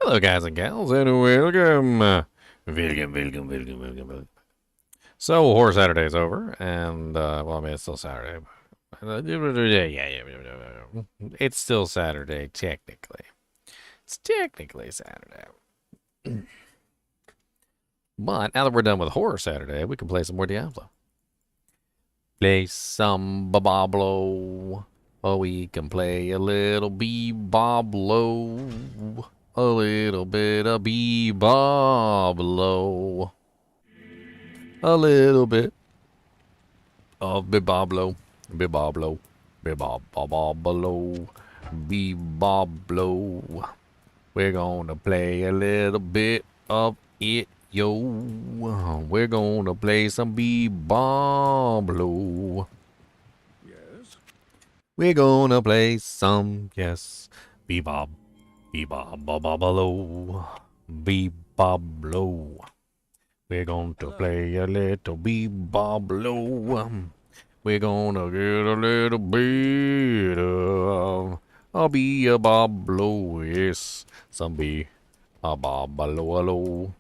Hello, guys and gals, and welcome. Welcome. So, Horror Saturday's over, and, well, I mean, it's still Saturday. It's still Saturday, technically. It's technically Saturday. But now that we're done with Horror Saturday, we can play some more Diablo. Play some Diablo. Oh, we can play a little Diablo. A little bit of Diablo. A little bit of Diablo. Diablo. Diablo. Diablo. We're gonna play a little bit of it, yo. We're gonna play some Diablo. Yes. We're gonna play some, yes, Bebop. Bebop-a-bop-a-lo. Bebop-lo. We're going to play a little Bebop-lo. We're gonna get a little bit of a Bebop-lo. Yes, some Bebop-a-lo.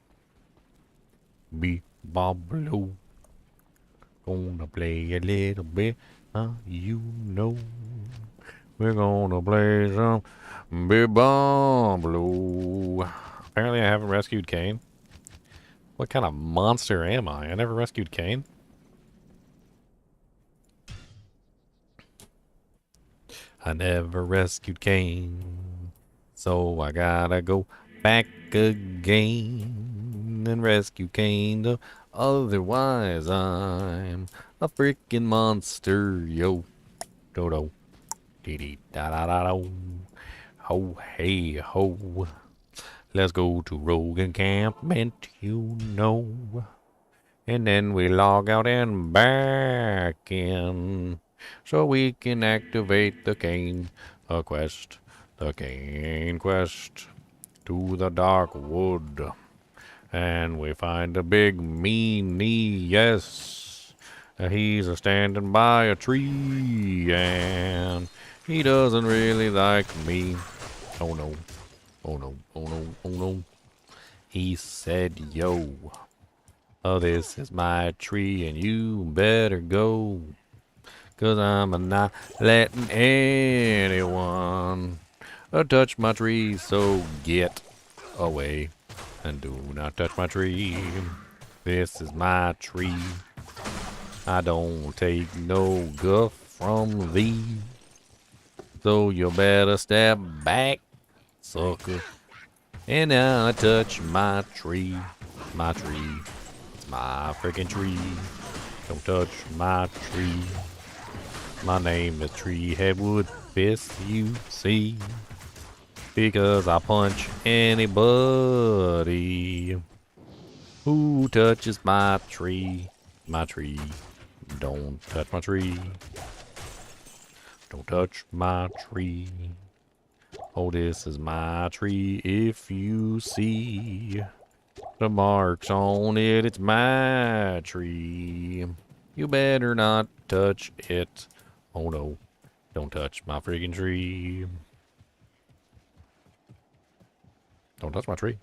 Bebop-lo. Gonna play a little bit, you know. We're gonna play some Diablo. Apparently I haven't rescued Kane. What kind of monster am I? I never rescued Kane. I never rescued Kane. So I gotta go back again and rescue Kane. Otherwise I'm a freaking monster, yo. Dodo. Dee da da da do. Ho hey ho. Let's go to Rogue Encampment, you know. And then we log out and back in. So we can activate the Kane quest. The Kane quest to the Dark Wood. And we find a big meanie, yes. He's standing by a tree and he doesn't really like me. Oh no. Oh no. Oh no. Oh no. He said, yo. Oh, this is my tree and you better go. 'Cause I'm not letting anyone touch my tree. So get away and do not touch my tree. This is my tree. I don't take no guff from thee. So you better step back, sucker. And now I touch my tree. My tree. It's my freaking tree. Don't touch my tree. My name is Tree Headwood Fist, you see. Because I punch anybody who touches my tree. My tree. Don't touch my tree. Don't touch my tree. Oh, this is my tree. If you see the marks on it, it's my tree. You better not touch it. Oh no, don't touch my freaking tree. Don't touch my tree.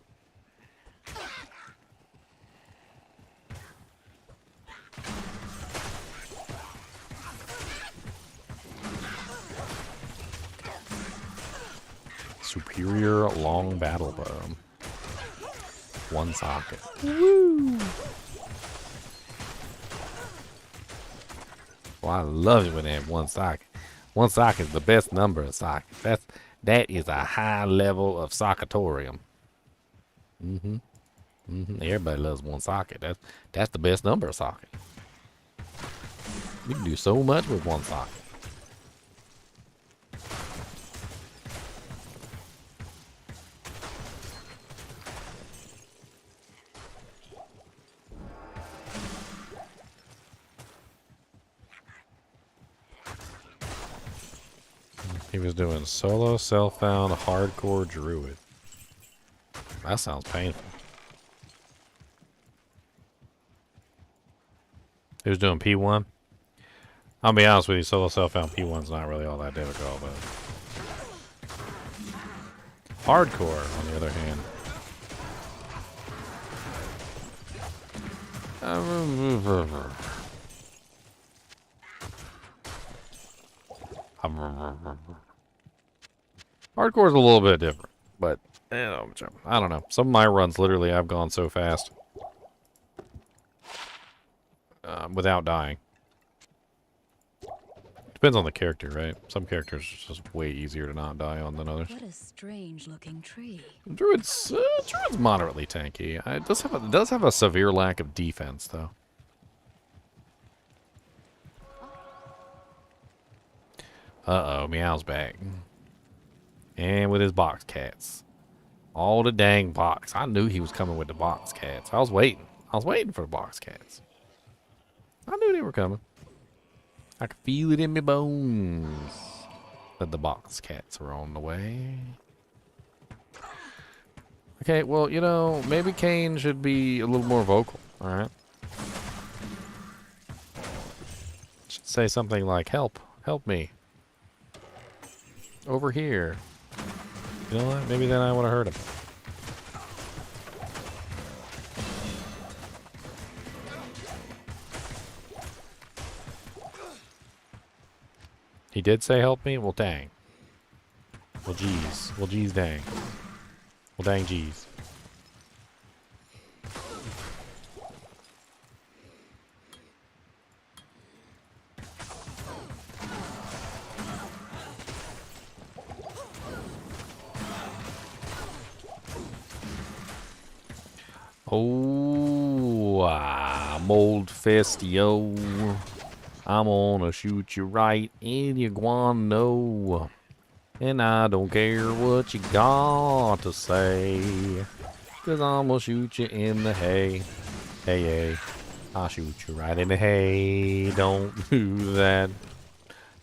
Superior long battle bow. One socket. Woo! Well, I love it when they have one socket. One socket is the best number of sockets. That is a high level of socketorium. Everybody loves one socket. That's the best number of socket. You can do so much with one socket. He was doing solo, self-found, hardcore druid. That sounds painful. He was doing P1. I'll be honest with you, solo self-found P1's not really all that difficult, but hardcore, on the other hand, Hardcore's a little bit different, but I don't know. Some of my runs literally I've gone so fast without dying. Depends on the character, right? Some characters are just way easier to not die on than others. What a strange-looking tree. Druid's moderately tanky. It does have a severe lack of defense, though. Uh-oh, Meow's back. And with his box cats. All the dang box. I knew he was coming with the box cats. I was waiting. I was waiting for the box cats. I knew they were coming. I could feel it in my bones that the box cats are on the way. Okay, well, you know, maybe Kane should be a little more vocal, alright? Should say something like, help me. Over here. You know what? Maybe then I would have heard him. He did say help me? Well, dang. Well, geez. Well, geez, dang. Well, dang, geez. Oh, mold fist, yo. I'm gonna shoot you right in your guano. And I don't care what you got to say. Cause I'm gonna shoot you in the hay. Hey, hey. I'll shoot you right in the hay. Don't do that.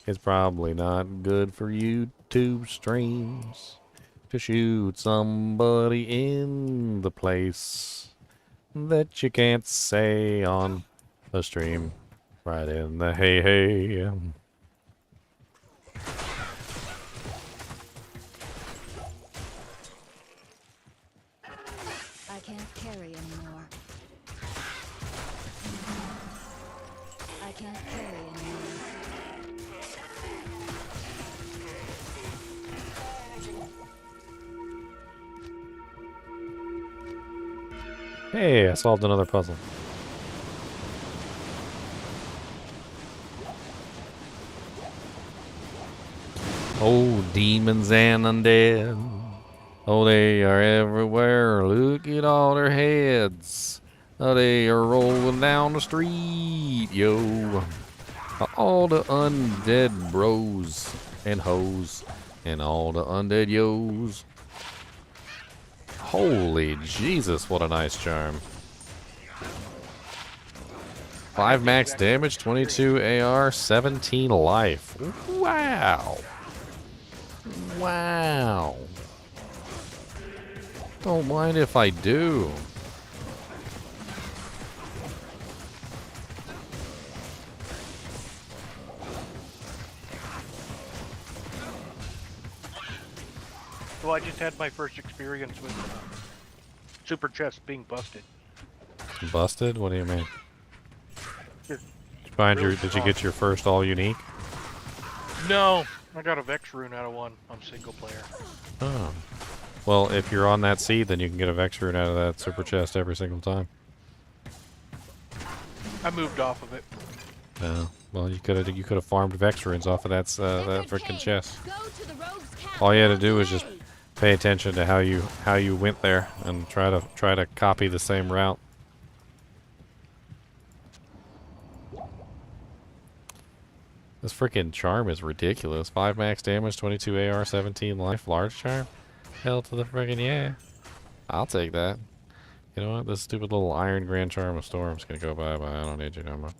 It's probably not good for YouTube streams to shoot somebody in the place that you can't say on the stream. Right in the hay hay. I can't carry anymore. I can't carry anymore. Hey, I solved another puzzle. Oh, demons and undead. Oh, they are everywhere. Look at all their heads. Oh, they are rolling down the street, yo. All the undead bros and hoes. And all the undead yos. Holy Jesus, what a nice charm. 5 max damage, 22 AR, 17 life. Wow. Wow. Don't mind if I do. So I just had my first experience with super chest being busted. Busted? What do you mean? Just Did you get your first all unique? No, I got a Vex Rune out of one on single player. Oh. Well, if you're on that seed, then you can get a Vex Rune out of that super chest every single time. I moved off of it. Oh. Well, you could have farmed Vex Runes off of that freaking chest. All you had to do was just pay attention to how you went there and try to copy the same route. This freaking charm is ridiculous. 5 max damage, 22 AR, 17 life, large charm. Hell to the friggin' yeah. I'll take that. You know what? This stupid little Iron Grand Charm of Storm's gonna go bye-bye. I don't need you no more.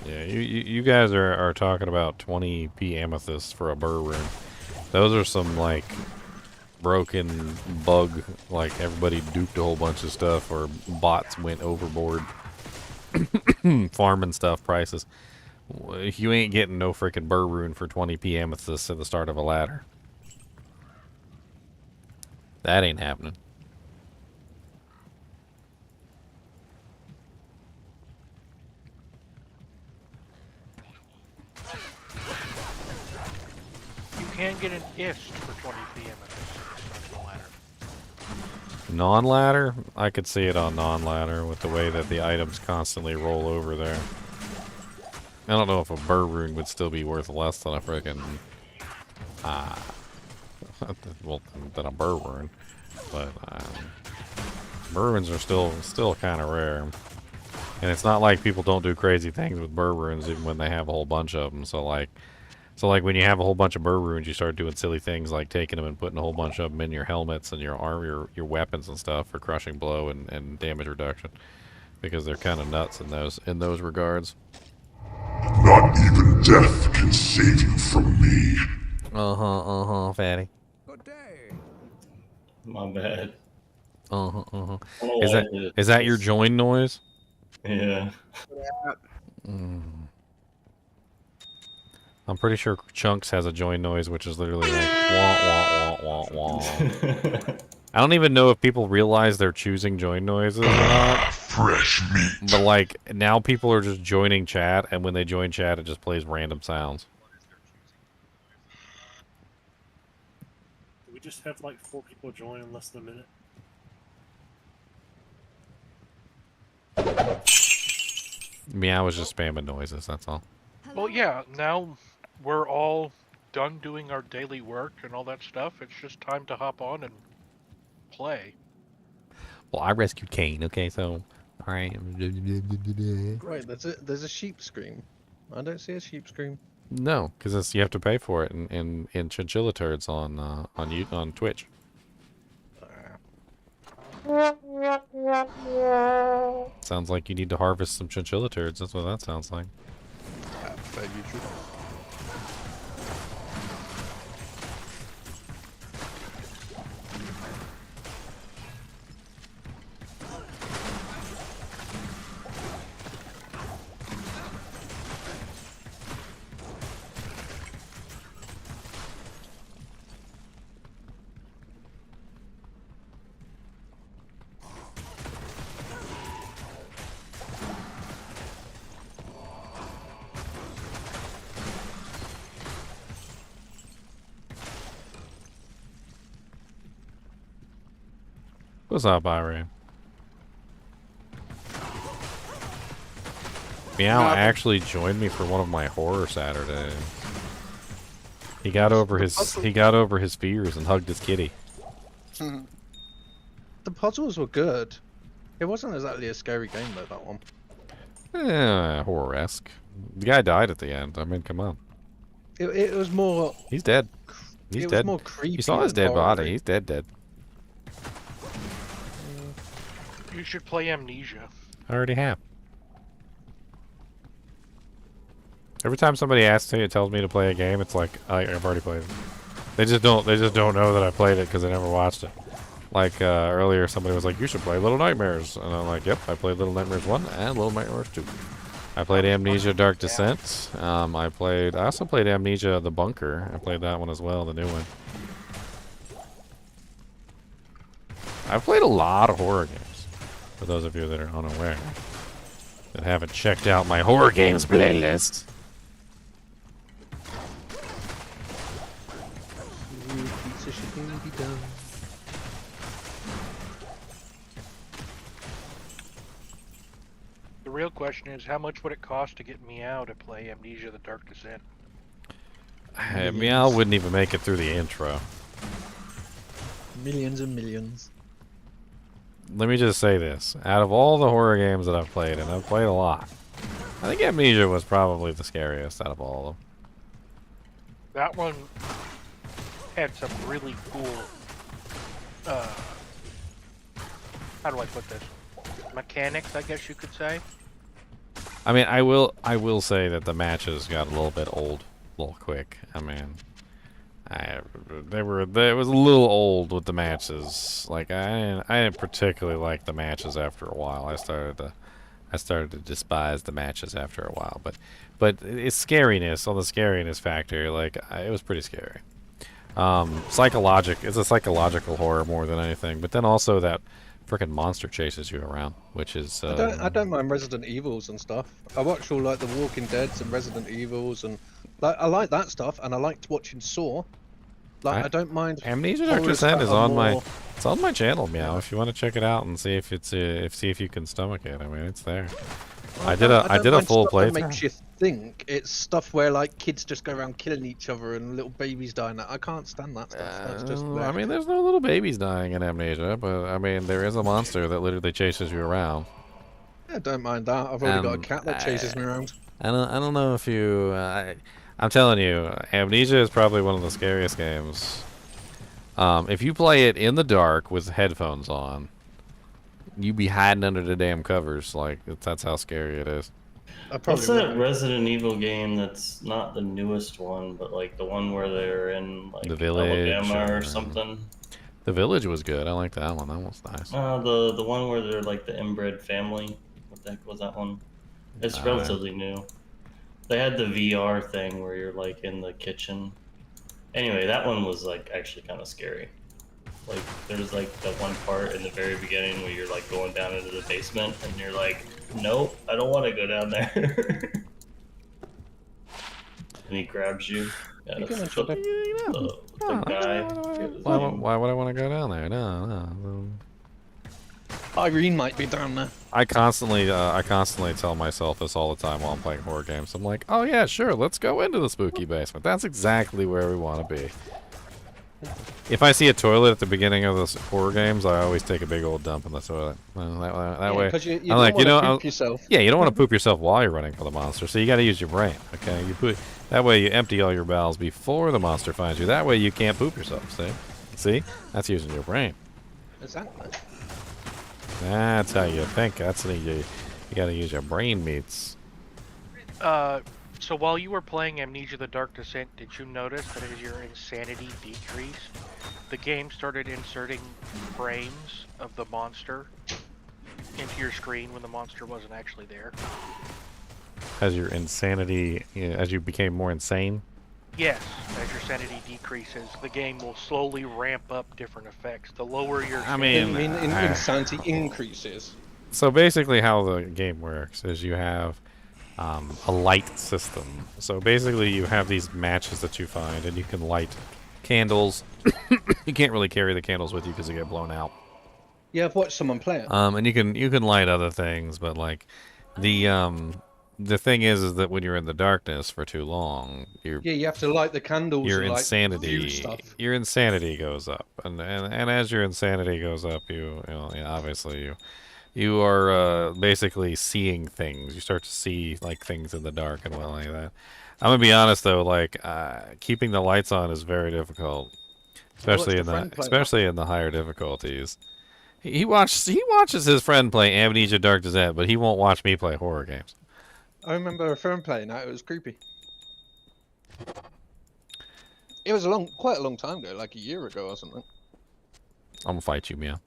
Yeah, you guys are talking about 20p amethyst for a burr rune. Those are some, like, broken bug, like everybody duped a whole bunch of stuff or bots went overboard farming stuff prices. You ain't getting no freaking burr rune for 20 p amethyst at the start of a ladder. That ain't happening. You can get an ist for 20 PM at the start of the ladder. Non-ladder? I could see it on non-ladder with the way that the items constantly roll over there. I don't know if a burr rune would still be worth less than a freaking well, than a burr rune, but burr runes are still kind of rare, and it's not like people don't do crazy things with burr runes even when they have a whole bunch of them. So like when you have a whole bunch of burr runes, you start doing silly things like taking them and putting a whole bunch of them in your helmets and your armor, your weapons and stuff for crushing blow and damage reduction, because they're kind of nuts in those regards. Not even death can save you from me. Fatty. Good day. My bad. Is I that don't like is that your join noise? Yeah. I'm pretty sure Chunks has a join noise, which is literally like wah wah wah wah wah. I don't even know if people realize they're choosing join noises or not. Fresh meat. But like now people are just joining chat, and when they join chat it just plays random sounds. Did we just have like 4 people join in less than a minute? Meow was just spamming noises, that's all. Well, yeah, now we're all done doing our daily work and all that stuff. It's just time to hop on and play. Well, I rescued Kane, okay, so alright. Wait, there's a sheep scream. I don't see a sheep scream. No, because you have to pay for it in Chinchilla turds on Twitch. Sounds like you need to harvest some Chinchilla turds. That's what that sounds like. Fair neutral. What's up, Barbarian? Meow actually joined me for one of my horror Saturdays. He got over his fears and hugged his kitty. The puzzles were good. It wasn't exactly a scary game though, that one. Horror-esque. The guy died at the end. I mean, come on. It was more. He's dead. He's it dead. was more creepy. You saw his than dead horror. body. He's dead. You should play Amnesia. I already have. Every time somebody asks me, it tells me to play a game, it's like I've already played it. They just don't know that I played it because they never watched it. Like earlier, somebody was like, "You should play Little Nightmares," and I'm like, "Yep, I played Little Nightmares 1 and Little Nightmares 2." I played Amnesia: Dark Descent. I also played Amnesia: The Bunker. I played that one as well, the new one. I've played a lot of horror games. For those of you that are unaware, that haven't checked out my horror games playlist. Pizza should be done. The real question is, how much would it cost to get Meow to play Amnesia: The Dark Descent? Meow wouldn't even make it through the intro. Millions and millions. Let me just say this. Out of all the horror games that I've played, and I've played a lot, I think Amnesia was probably the scariest out of all of them. That one had some really cool, how do I put this? Mechanics, I guess you could say. I mean, I will say that the matches got a little bit old, a little quick. I mean, it was a little old with the matches. Like I didn't particularly like the matches after a while. I I started to despise the matches after a while. But it's scariness on the scariness factor. Like it was pretty scary. It's a psychological horror more than anything. But then also that frickin' monster chases you around, which is. I don't mind Resident Evils and stuff. I watch all like the Walking Deads and Resident Evils, and like I like that stuff, and I liked watching Saw. Like I don't mind. Amnesia Dark horrors Descent that is are on my. more- It's on my channel, Meow. If you want to check it out and see if it's see if you can stomach it. I mean, it's there. I did a don't full mind stuff that playthrough. makes you think. It's stuff where like kids just go around killing each other and little babies dying. I can't stand that stuff. That's just. I mean, there's no little babies dying in Amnesia, but I mean, there is a monster that literally chases you around. I don't mind that. I've already got a cat that chases me around. I don't know if you. I'm telling you, Amnesia is probably one of the scariest games. If you play it in the dark with headphones on, you be hiding under the damn covers. Like that's how scary it is. What's that Resident Evil game that's not the newest one, but like the one where they're in like The Village Alabama or something? The Village was good. I like that one. That was nice. The one where they're like the inbred family. What the heck was that one? It's relatively new. They had the VR thing where you're like in the kitchen. Anyway, that one was like actually kind of scary. Like there's like the one part in the very beginning where you're like going down into the basement and you're like, nope, I don't want to go down there. And he grabs you. Yeah, that's the guy. Why would I want to go down there? No. Irene might be down there. I constantly tell myself this all the time while I'm playing horror games. I'm like, oh yeah, sure, let's go into the spooky basement. That's exactly where we want to be. If I see a toilet at the beginning of the horror games, I always take a big old dump in the toilet. That way, you I'm like, poop yourself. Yeah, you don't want to poop yourself while you're running for the monster, so you got to use your brain. Okay, that way you empty all your bowels before the monster finds you. That way you can't poop yourself. See, that's using your brain. Exactly. That's how you think. That's how you got to use your brain meats. So while you were playing Amnesia: The Dark Descent, did you notice that as your insanity decreased, the game started inserting frames of the monster into your screen when the monster wasn't actually there? As your insanity, as you became more insane? Yes, as your sanity decreases, the game will slowly ramp up different effects. The lower your insanity increases. So basically how the game works is you have a light system. So basically you have these matches that you find and you can light candles. You can't really carry the candles with you because they get blown out. Yeah, I've watched someone play it. And you can light other things, but like the thing is that when you're in the darkness for too long, you have to light the candles. Your and, insanity, your insanity goes up, and as your insanity goes up, obviously you are basically seeing things. You start to see like things in the dark and what like that. I'm gonna be honest though, like keeping the lights on is very difficult, especially in the higher difficulties. He watches his friend play Amnesia Dark Descent, but he won't watch me play horror games. I remember a friend playing that. It was creepy. It was quite a long time ago, like a year ago or something. I'm gonna fight you, Meow.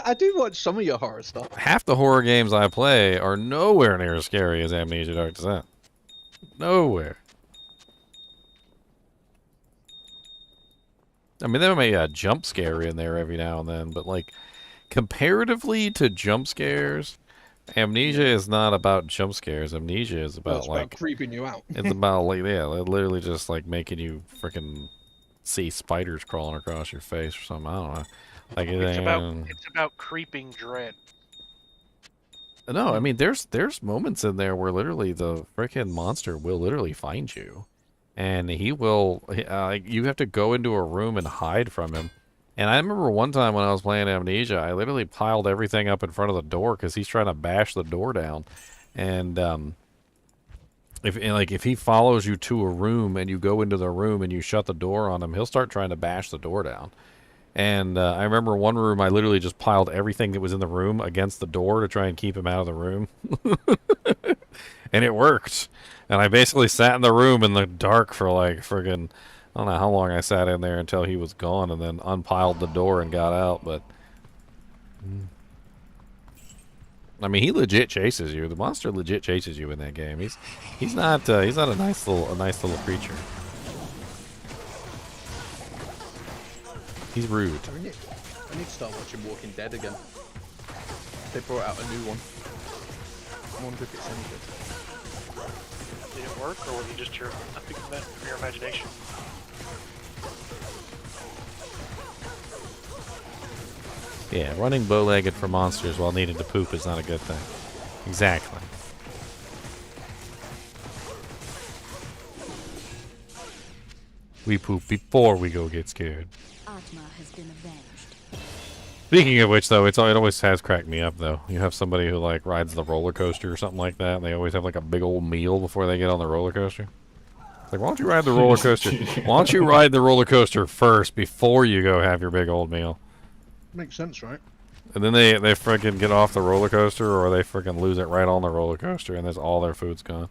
I do watch some of your horror stuff. Half the horror games I play are nowhere near as scary as Amnesia Dark Descent. Nowhere. I mean, there may be a jump scare in there every now and then, but like comparatively to jump scares, Amnesia is not about jump scares. Amnesia is about about creeping you out. It's about like literally just like making you freaking see spiders crawling across your face or something. I don't know. Like it's about creeping dread. No, I mean there's moments in there where literally the freaking monster will literally find you, and he will. You have to go into a room and hide from him. And I remember one time when I was playing Amnesia, I literally piled everything up in front of the door because he's trying to bash the door down. And if he follows you to a room and you go into the room and you shut the door on him, he'll start trying to bash the door down. And I remember one room I literally just piled everything that was in the room against the door to try and keep him out of the room. And it worked. And I basically sat in the room in the dark for like friggin', I don't know how long I sat in there until he was gone and then unpiled the door and got out, but I mean, he legit chases you. The monster legit chases you in that game. He's not a nice little creature. He's rude. I need to start watching Walking Dead again. They brought out a new one. I wonder if it's any good. Did it work, or was it just a figment of your imagination? Yeah, running bow-legged for monsters while needing to poop is not a good thing. Exactly. We poop before we go get scared. Atma has been avenged. Speaking of which, though, it always has cracked me up, though. You have somebody who, like, rides the roller coaster or something like that, and they always have, like, a big old meal before they get on the roller coaster. It's like, why don't you ride the roller coaster? Why don't you ride the roller coaster first before you go have your big old meal? Makes sense, right? And then they freaking get off the roller coaster, or they freaking lose it right on the roller coaster, and there's all their food's gone.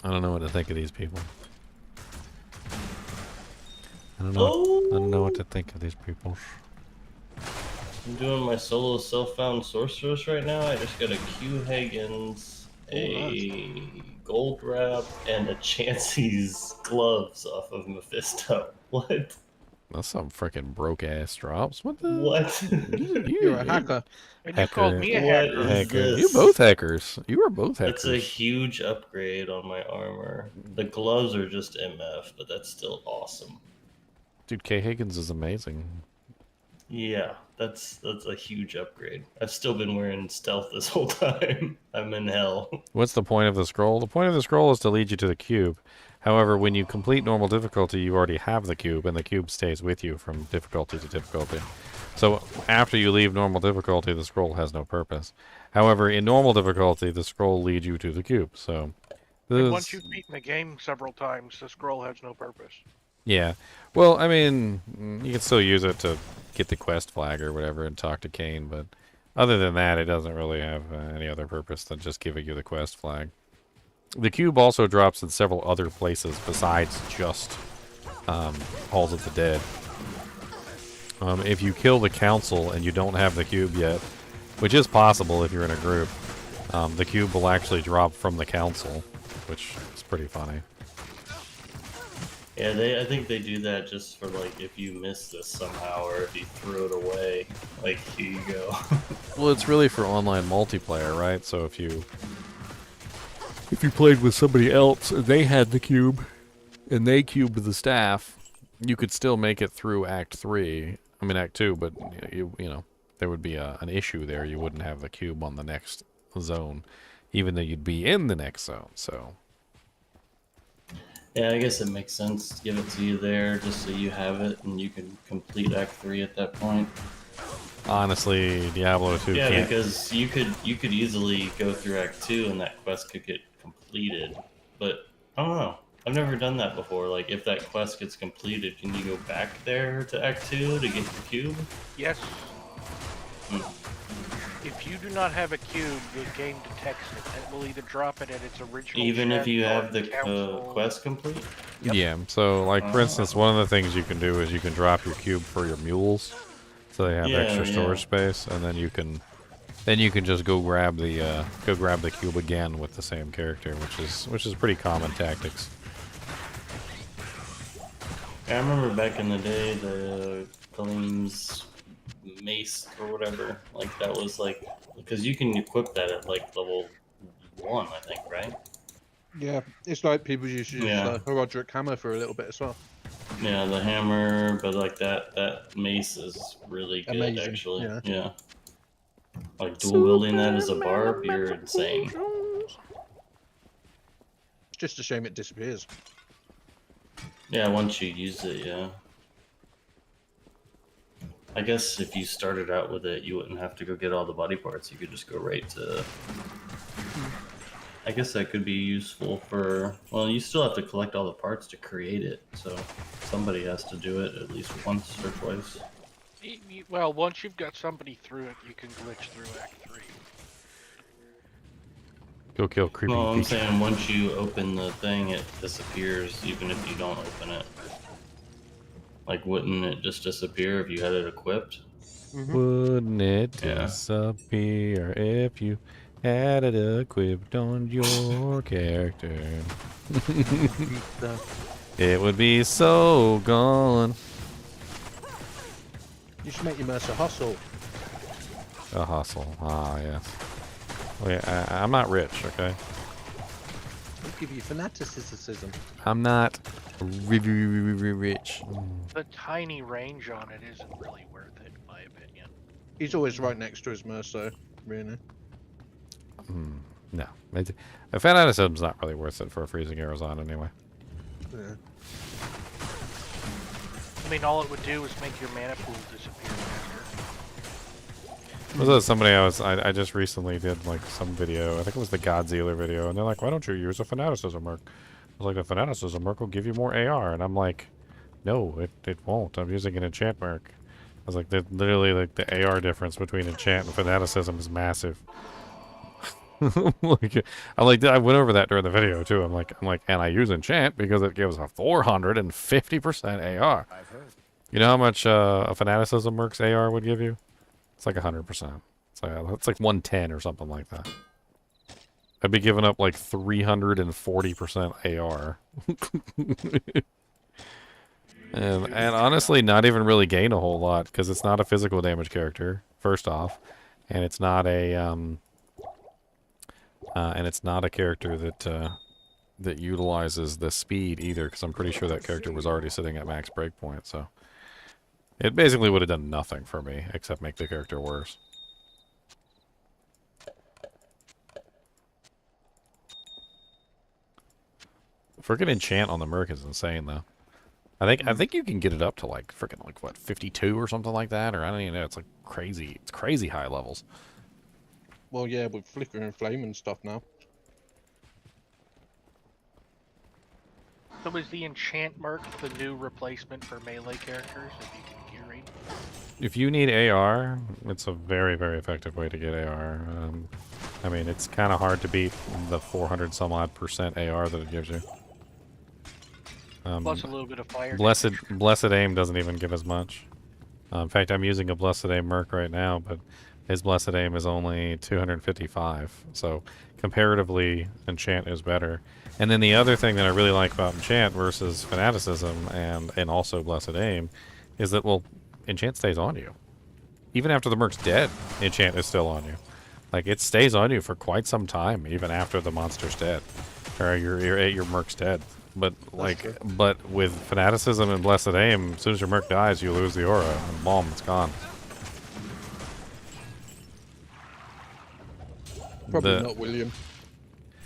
I don't know what to think of these people. I don't know what to think of these people. I'm doing my solo self-found sorceress right now. I just got a Q Hagen's, a gold wrap, and a Chansey's gloves off of Mephisto. What? That's some freaking broke ass drops. What the? What? You're a hacker. And you called me a hacker. What is this? You both hackers. You are both That's hackers. a huge upgrade on my armor. The gloves are just MF, but that's still awesome. Dude, K. Higgins is amazing. Yeah, that's a huge upgrade. I've still been wearing stealth this whole time. I'm in hell. What's the point of the scroll? The point of the scroll is to lead you to the cube. However, when you complete normal difficulty, you already have the cube, and the cube stays with you from difficulty to difficulty. So after you leave normal difficulty, the scroll has no purpose. However, in normal difficulty, the scroll leads you to the cube. So And once you've beaten the game several times, the scroll has no purpose. yeah. Well, I mean, you can still use it to get the quest flag or whatever and talk to Kane, but other than that, it doesn't really have any other purpose than just giving you the quest flag. The cube also drops in several other places besides just Halls of the Dead. If you kill the council and you don't have the cube yet, which is possible if you're in a group, the cube will actually drop from the council, which is pretty funny. Yeah, I think they do that just for, like, if you miss this somehow or if you threw it away. Like, here you go. Well, it's really for online multiplayer, right? So if you played with somebody else and they had the cube and they cubed the staff, you could still make it through Act 3. I mean Act 2, but you know, there would be an issue there. You wouldn't have the cube on the next zone, even though you'd be in the next zone. So Yeah, I guess it makes sense to give it to you there just so you have it and you can complete Act 3 at that point. honestly, Diablo 2 Yeah, can't. because you could easily go through Act 2 and that quest could get completed. But I don't know. I've never done that before. Like, if that quest gets completed, can you go back there to Act 2 to get the cube? Yes. If you do not have a cube, the game detects it and will either drop it at its original Even if chest you or have the council. quest complete? Yep. Yeah, so like for instance, one of the things you can do is you can drop your cube for your mules, so they have extra storage space, and then you can just go grab the cube again with the same character, which is pretty common tactics. I remember back in the day, the Kaleem's mace or whatever, like that was like, because you can equip that at like level 1, I think, right? Yeah, it's like people used to use Roderick Hammer for a little bit as well. Yeah, the hammer, but like that mace is really good. Amazing, Actually. yeah. Yeah. Like dual wielding that as a barb, you're insane. It's just a shame it disappears. Yeah, once you use it, yeah. I guess if you started out with it, you wouldn't have to go get all the body parts. You could just go right to... I guess that could be useful for... Well, you still have to collect all the parts to create it, so somebody has to do it at least once or twice. Well, once you've got somebody through it, you can glitch through Act 3. Go kill creepy. No, I'm Pikachu. saying once you open the thing, it disappears, even if you don't open it. Like, wouldn't it just disappear if you had it equipped? Wouldn't it Yeah. disappear if you had it equipped on your character? It would be so gone. You should make your Mercer hustle. A hustle. Ah, yes. Wait, I'm not rich, okay? I'll give you fanaticism. I'm not rich. The tiny range on it isn't really worth it, in my opinion. He's always right next to his Mercer, really. No. A fanaticism's not really worth it for a freezing arrows on anyway. Yeah. I mean, all it would do is make your mana pool disappear faster. Was that somebody I just recently did like some video, I think it was the Godzilla video, and they're like, why don't you use a fanaticism merc? I was like, the fanaticism merc will give you more AR, and I'm like, no, it won't. I'm using an enchant merc. I was like, literally like the AR difference between enchant and fanaticism is massive. Like, I went over that during the video too. I'm like, and I use enchant because it gives a 450% AR. You know how much a fanaticism merc's AR would give you? It's like 100%. It's like 110 or something like that. I'd be giving up like 340% AR. and honestly, not even really gain a whole lot because it's not a physical damage character. First off, and it's not a character that utilizes the speed either. Because I'm pretty sure that character was already sitting at max breakpoint. So it basically would have done nothing for me except make the character worse. Freaking enchant on the merc is insane though. I think you can get it up to like freaking like what 52 or something like that, or I don't even know. It's like crazy. It's crazy high levels. Well, yeah, with flicker and flame and stuff now. So is the enchant merc the new replacement for melee characters that you can curate? If you need AR, it's a very, very effective way to get AR. I mean, it's kind of hard to beat the 400 some odd % AR that it gives you. Plus a little bit of fire. Blessed aim doesn't even give as much. In fact, I'm using a blessed aim merc right now, but his blessed aim is only 255. So comparatively, enchant is better. And then the other thing that I really like about enchant versus fanaticism and also blessed aim is that, well, enchant stays on you. Even after the merc's dead, enchant is still on you. Like, it stays on you for quite some time, even after the monster's dead. Or your merc's dead. But but with fanaticism and blessed aim, as soon as your merc dies, you lose the aura, and boom, it's gone. Probably not William.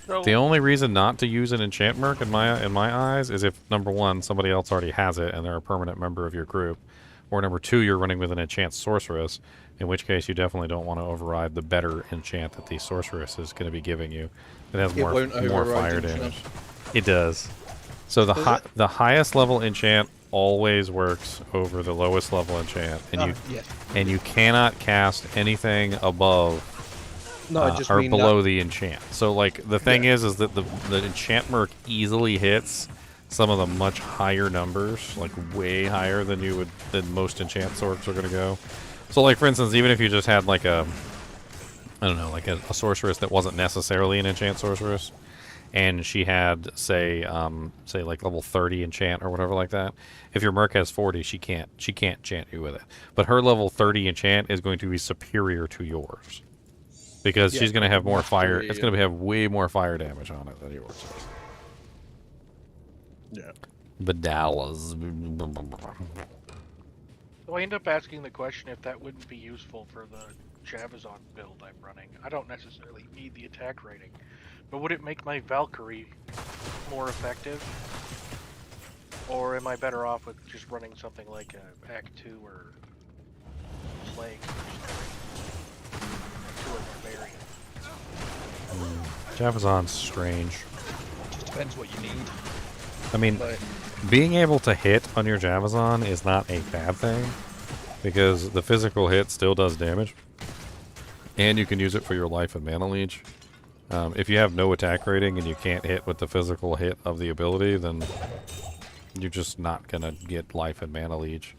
The only reason not to use an enchant merc in my eyes is if, number one, somebody else already has it and they're a permanent member of your group, or number two, you're running with an enchant sorceress, in which case you definitely don't want to override the better enchant that the sorceress is going to be giving you. It has more fire damage. It does. So the highest level enchant always works over the lowest level enchant, and you cannot cast anything above or below the enchant. So like the thing is that the enchant merc easily hits some of the much higher numbers, like way higher than most enchant swords are going to go. So like for instance, even if you just had like a sorceress that wasn't necessarily an enchant sorceress, and she had say like level 30 enchant or whatever like that. If your merc has 40, she can't enchant you with it. But her level 30 enchant is going to be superior to yours because she's going to have more fire. It's going to have way more fire damage on it than yours is. Yeah. Badalas. So I end up asking the question if that wouldn't be useful for the Javazon build I'm running. I don't necessarily need the attack rating. But would it make my Valkyrie more effective? Or am I better off with just running something like a Act 2 or Plague or something? Act 2 or Barbarian. Javazon's strange. Just depends what you need. I mean, being able to hit on your Javazon is not a bad thing, because the physical hit still does damage. And you can use it for your life and mana leech. If you have no attack rating and you can't hit with the physical hit of the ability, then you're just not gonna get life and mana leech.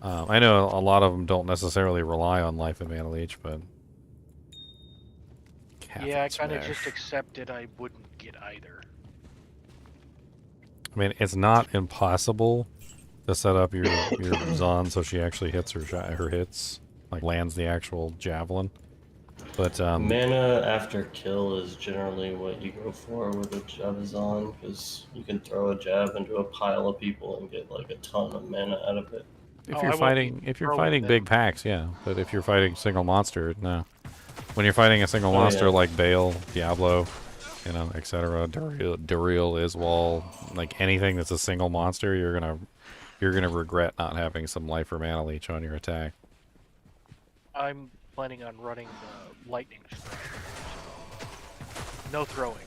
I know a lot of them don't necessarily rely on life and mana leech, but Yeah, I Catholic kind of Smash. just accepted I wouldn't get either. I mean, it's not impossible to set up your Zon so she actually hits her hits, like lands the actual javelin. But Mana after kill is generally what you go for with a Javazon, because you can throw a jab into a pile of people and get like a ton of mana out of it. if Oh, you're I won't be fighting throwing big them. packs, yeah. But if you're fighting single monster, no. When you're fighting a single Oh, monster yeah. like Bale, Diablo, you know, etc., Duriel, Iswal, like anything that's a single monster, you're gonna regret not having some life or mana leech on your attack. I'm planning on running the lightning strike. No throwing.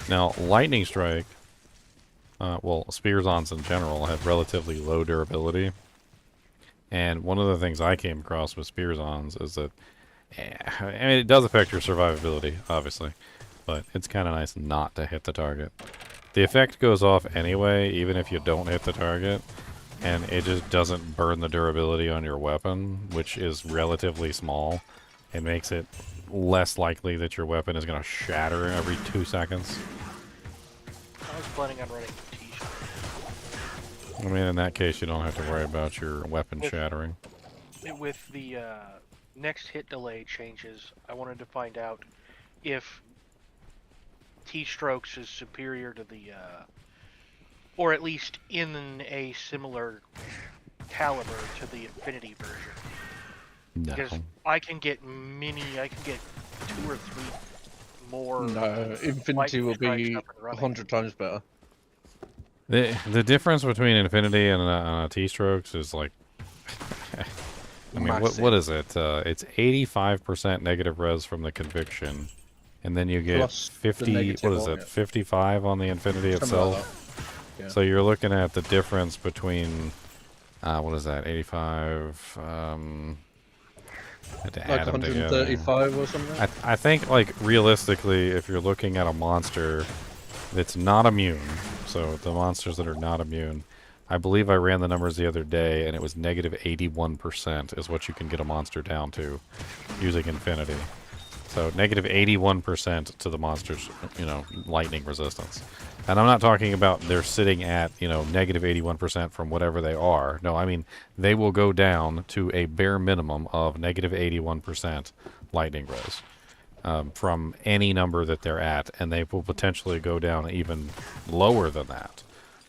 Now, lightning strike, well, spearsons in general have relatively low durability, and one of the things I came across with spearsons is that, I mean, it does affect your survivability, obviously, but it's kind of nice not to hit the target. The effect goes off anyway, even if you don't hit the target, and it just doesn't burn the durability on your weapon, which is relatively small. It makes it less likely that your weapon is going to shatter every 2 seconds. I was planning on running the T-shirt. I mean, in that case, you don't have to worry about your weapon With- shattering. With the next hit delay changes, I wanted to find out if T-strokes is superior to the, or at least in a similar caliber to the Infinity version. No. Because I can get 2 or 3 more. No, Infinity will be 100 times better. The difference between Infinity and T-strokes is like, I mean, what is it? It's 85% negative res from the conviction, and then you get Plus the 50. negative What is on it? it. 55 on the Infinity Something itself. like that. Yeah. So you're looking at the difference between, what is that? 85. Had to Like add them together. 135 or something? I think, like, realistically, if you're looking at a monster that's not immune, so the monsters that are not immune, I believe I ran the numbers the other day, and it was negative 81% is what you can get a monster down to using Infinity. So negative 81% to the monster's, you know, lightning resistance. And I'm not talking about they're sitting at, you know, negative 81% from whatever they are. No, I mean, they will go down to a bare minimum of negative 81% lightning res from any number that they're at. And they will potentially go down even lower than that,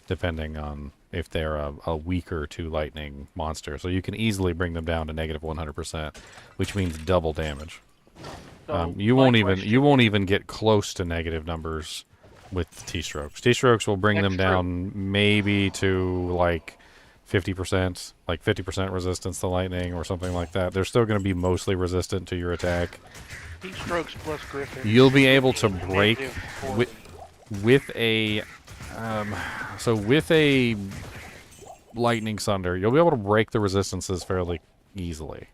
depending on if they're a weaker to lightning monster. So you can easily bring them down to negative 100%, which means double damage. So You my won't question- even get close to negative numbers with T-strokes. T-strokes will bring them That's true. down maybe to like 50%, like 50% resistance to lightning or something like that. They're still going to be mostly resistant to your attack. T-strokes plus Griffin. You'll be able to break negative 40. with a with a lightning sunder. You'll be able to break the resistances fairly easily.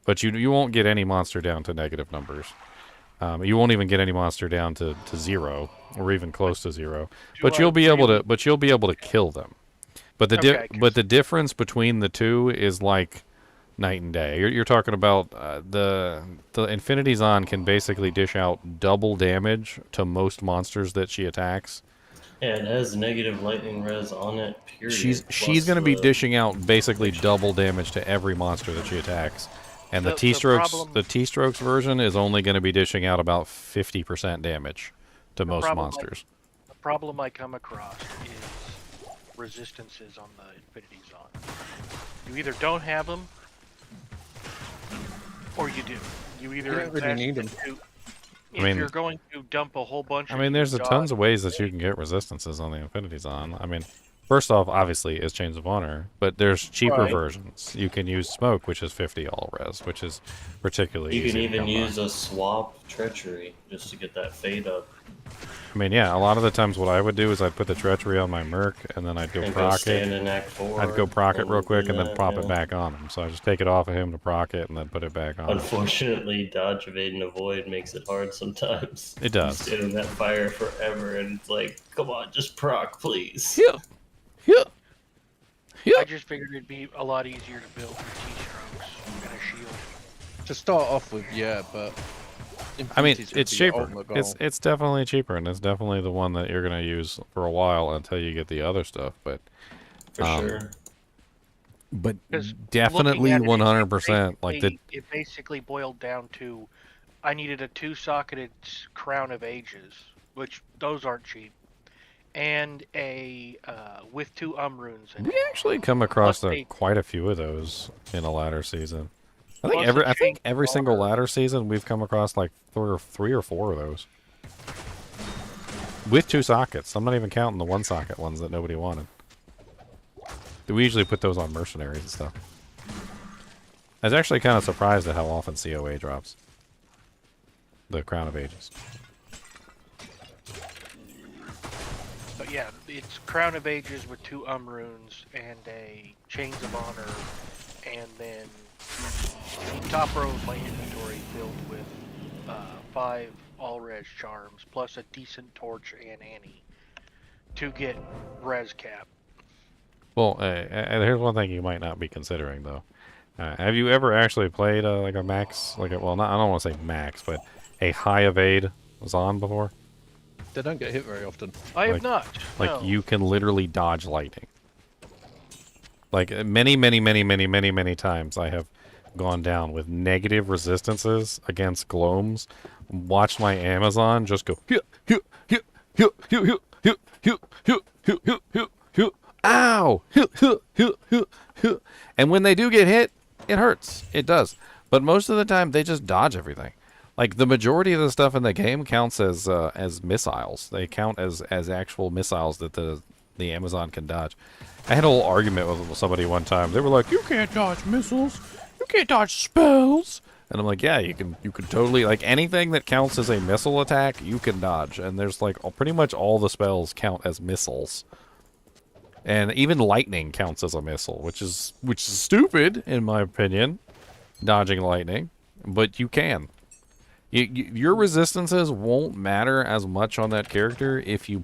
But you won't get any monster down to negative numbers. You won't even get any monster down to 0 or even close to 0. But you'll be able to kill them. But the difference between the two is like night and day. You're talking about the Infinity Zon can basically dish out double damage to most monsters that she attacks. Yeah, it has negative lightning res on it, period. She's going to be dishing out basically double damage to every monster that she attacks. And the T-strokes version is only going to be dishing out about 50% damage to most monsters. The problem I come across is resistances on the Infinity Zone. You either don't have them, or you do. You either don't really need them. If you're going to dump a whole bunch. I mean, there's tons of ways that you can get resistances on the Infinity Zone. I mean, first off, obviously, is Chains of Honor, but there's cheaper versions. You can use Smoke, which is 50 all res, which is particularly easy. You can even use a swap treachery just to get that fade up. I mean, yeah, a lot of the times what I would do is I'd put the treachery on my merc, and then I'd go And proc stand it. in Act 4. I'd go proc it real quick and then that, pop yeah. it back on him. So I just take it off of him to proc it and then put it back on. Unfortunately, dodge, evade, and avoid makes it hard sometimes. It does. You stand in that fire forever, and it's like, come on, just proc, please. Yeah. Yeah. I just figured it'd be a lot easier to build with T-strokes and a shield. To start off with, yeah, but I mean, Infinity's gonna it's be your cheaper. ultimate goal. It's definitely cheaper, and it's definitely the one that you're gonna use for a while until you get the other stuff. But For sure. but 'Cause definitely looking at it, 100%. Like the it basically boiled down to, I needed a 2-socketed Crown of Ages, which those aren't cheap, and a with 2 runes in we it. actually come across Plus they- quite a few of those in a ladder season. I think Plus the I think chain every single water. ladder season we've come across like 3 or 4 of those with 2 sockets. I'm not even counting the 1-socket ones that nobody wanted. We usually put those on mercenaries and stuff. I was actually kind of surprised at how often COA drops the Crown of Ages. But yeah, it's Crown of Ages with 2 runes and a Chains of Honor, and then the top row of my inventory filled with 5 all-res charms, plus a decent torch and Annie to get res cap. Well, here's one thing you might not be considering though. Have you ever actually played like a max, like a, well, not I don't want to say max, but a high evade Zon before? They don't get hit very often. I have Like- not. Like no. you can literally dodge lightning. Like many times I have gone down with negative resistances against gloams. Watched my Amazon just go ow, and when they do get hit, it hurts. It does. But most of the time they just dodge everything. Like the majority of the stuff in the game counts as missiles. They count as actual missiles that the Amazon can dodge. I had a little argument with somebody one time. They were like, "You can't dodge missiles. You can't dodge spells." And I'm like, "Yeah, you can totally, like anything that counts as a missile attack, you can dodge." And there's like pretty much all the spells count as missiles. And even lightning counts as a missile, which is stupid in my opinion, dodging lightning, but you can. Your resistances won't matter as much on that character if you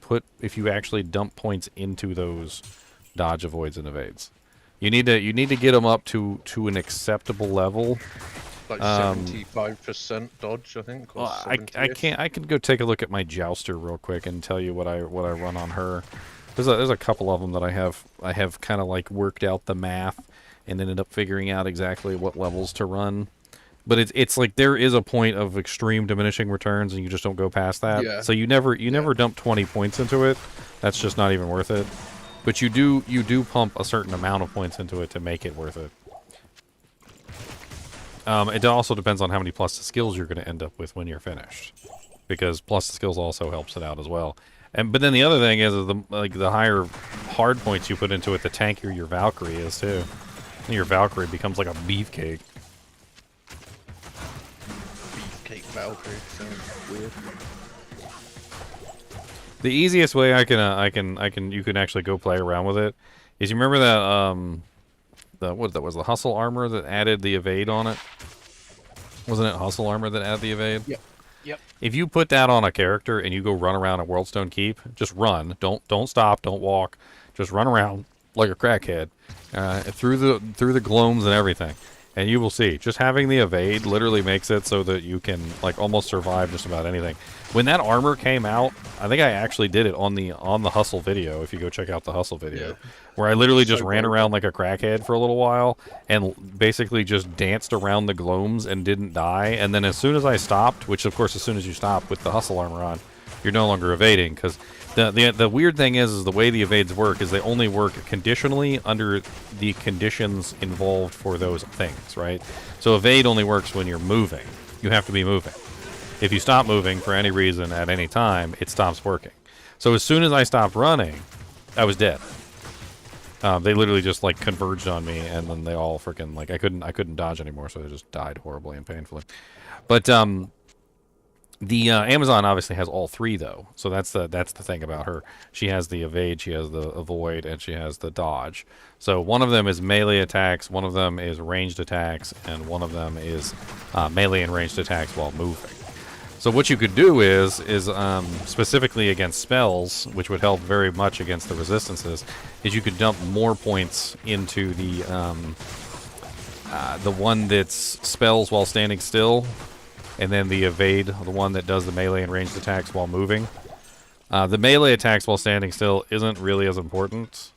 actually dump points into those dodge, avoids, and evades. You need to get them up to an acceptable level. Like 75% dodge, I think. Or Well, I can go take a look at my jouster real quick and tell you what I run on her. There's a couple of them that I have kind of like worked out the math and ended up figuring out exactly what levels to run. But it's like there is a point of extreme diminishing returns, and you just don't go past that. Yeah. So you never dump 20 points into it. That's just not even worth it. But you do pump a certain amount of points into it to make it worth it. It also depends on how many plus the skills you're going to end up with when you're finished, because plus the skills also helps it out as well. But then the other thing is the higher hard points you put into it, the tankier your Valkyrie is too. And your Valkyrie becomes like a beefcake. Beefcake Valkyrie sounds weird. The easiest way you can actually go play around with it is, you remember that what was the hustle armor that added the evade on it? Wasn't it hustle armor that added the evade? Yep. Yep. If you put that on a character and you go run around at Worldstone Keep, just run. Don't stop. Don't walk. Just run around like a crackhead through the gloams and everything, and you will see. Just having the evade literally makes it so that you can like almost survive just about anything. When that armor came out, I think I actually did it on the hustle video. If you go check out the hustle video, Yeah. where I literally just So ran good. around like a crackhead for a little while and basically just danced around the gloams and didn't die. And then as soon as I stopped, which of course as soon as you stop with the hustle armor on, you're no longer evading, because the weird thing is the way the evades work is they only work conditionally under the conditions involved for those things, right? So evade only works when you're moving. You have to be moving. If you stop moving for any reason at any time, it stops working. So as soon as I stopped running, I was dead. They literally just like converged on me, and then they all freaking like I couldn't dodge anymore, so they just died horribly and painfully. But The Amazon obviously has all three though, so that's the thing about her. She has the evade, she has the avoid, and she has the dodge. So one of them is melee attacks, one of them is ranged attacks, and one of them is melee and ranged attacks while moving. So what you could do is specifically against spells, which would help very much against the resistances, is you could dump more points into the one that's spells while standing still. And then the evade, the one that does the melee and ranged attacks while moving. The melee attacks while standing still isn't really as important.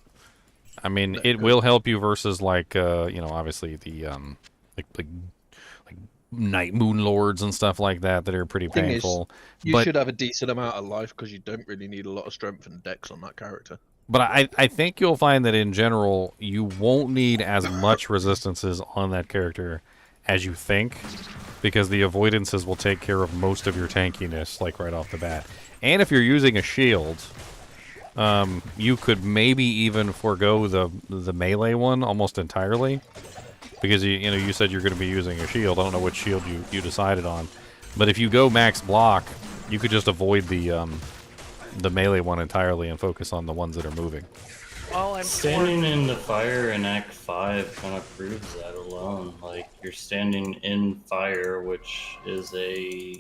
I mean, it will help you versus like, obviously the like Night Moon Lords and stuff like that are pretty painful. You should have a decent amount of life because you don't really need a lot of strength and dex on that character. But I think you'll find that in general, you won't need as much resistances on that character as you think, because the avoidances will take care of most of your tankiness, like right off the bat. And if you're using a shield, you could maybe even forego the melee one almost entirely, because you said you're going to be using a shield. I don't know which shield you decided on, but if you go max block, you could just avoid the melee one entirely and focus on the ones that are moving. Well, standing in the fire in Act 5 kind of proves that alone. Like, you're standing in fire, which is a,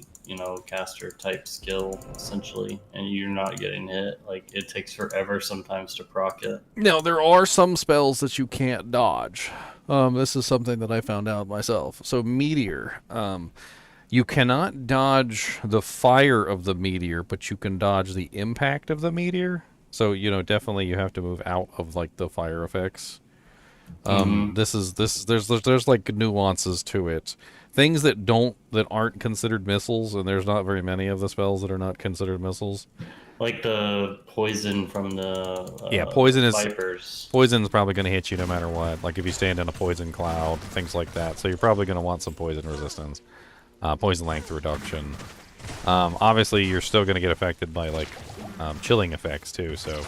caster type skill, essentially, and you're not getting hit. Like, it takes forever sometimes to proc it. Now, there are some spells that you can't dodge. This is something that I found out myself. So, Meteor. You cannot dodge the fire of the meteor, but you can dodge the impact of the meteor. So, definitely you have to move out of, like, the fire effects. There's like nuances to it. Things that aren't considered missiles, and there's not very many of the spells that are not considered missiles. Like the poison from the vipers. Poison's probably going to hit you no matter what. Like if you stand in a poison cloud, things like that. So you're probably going to want some poison resistance. Poison length reduction. Obviously, you're still going to get affected by, like, chilling effects too, so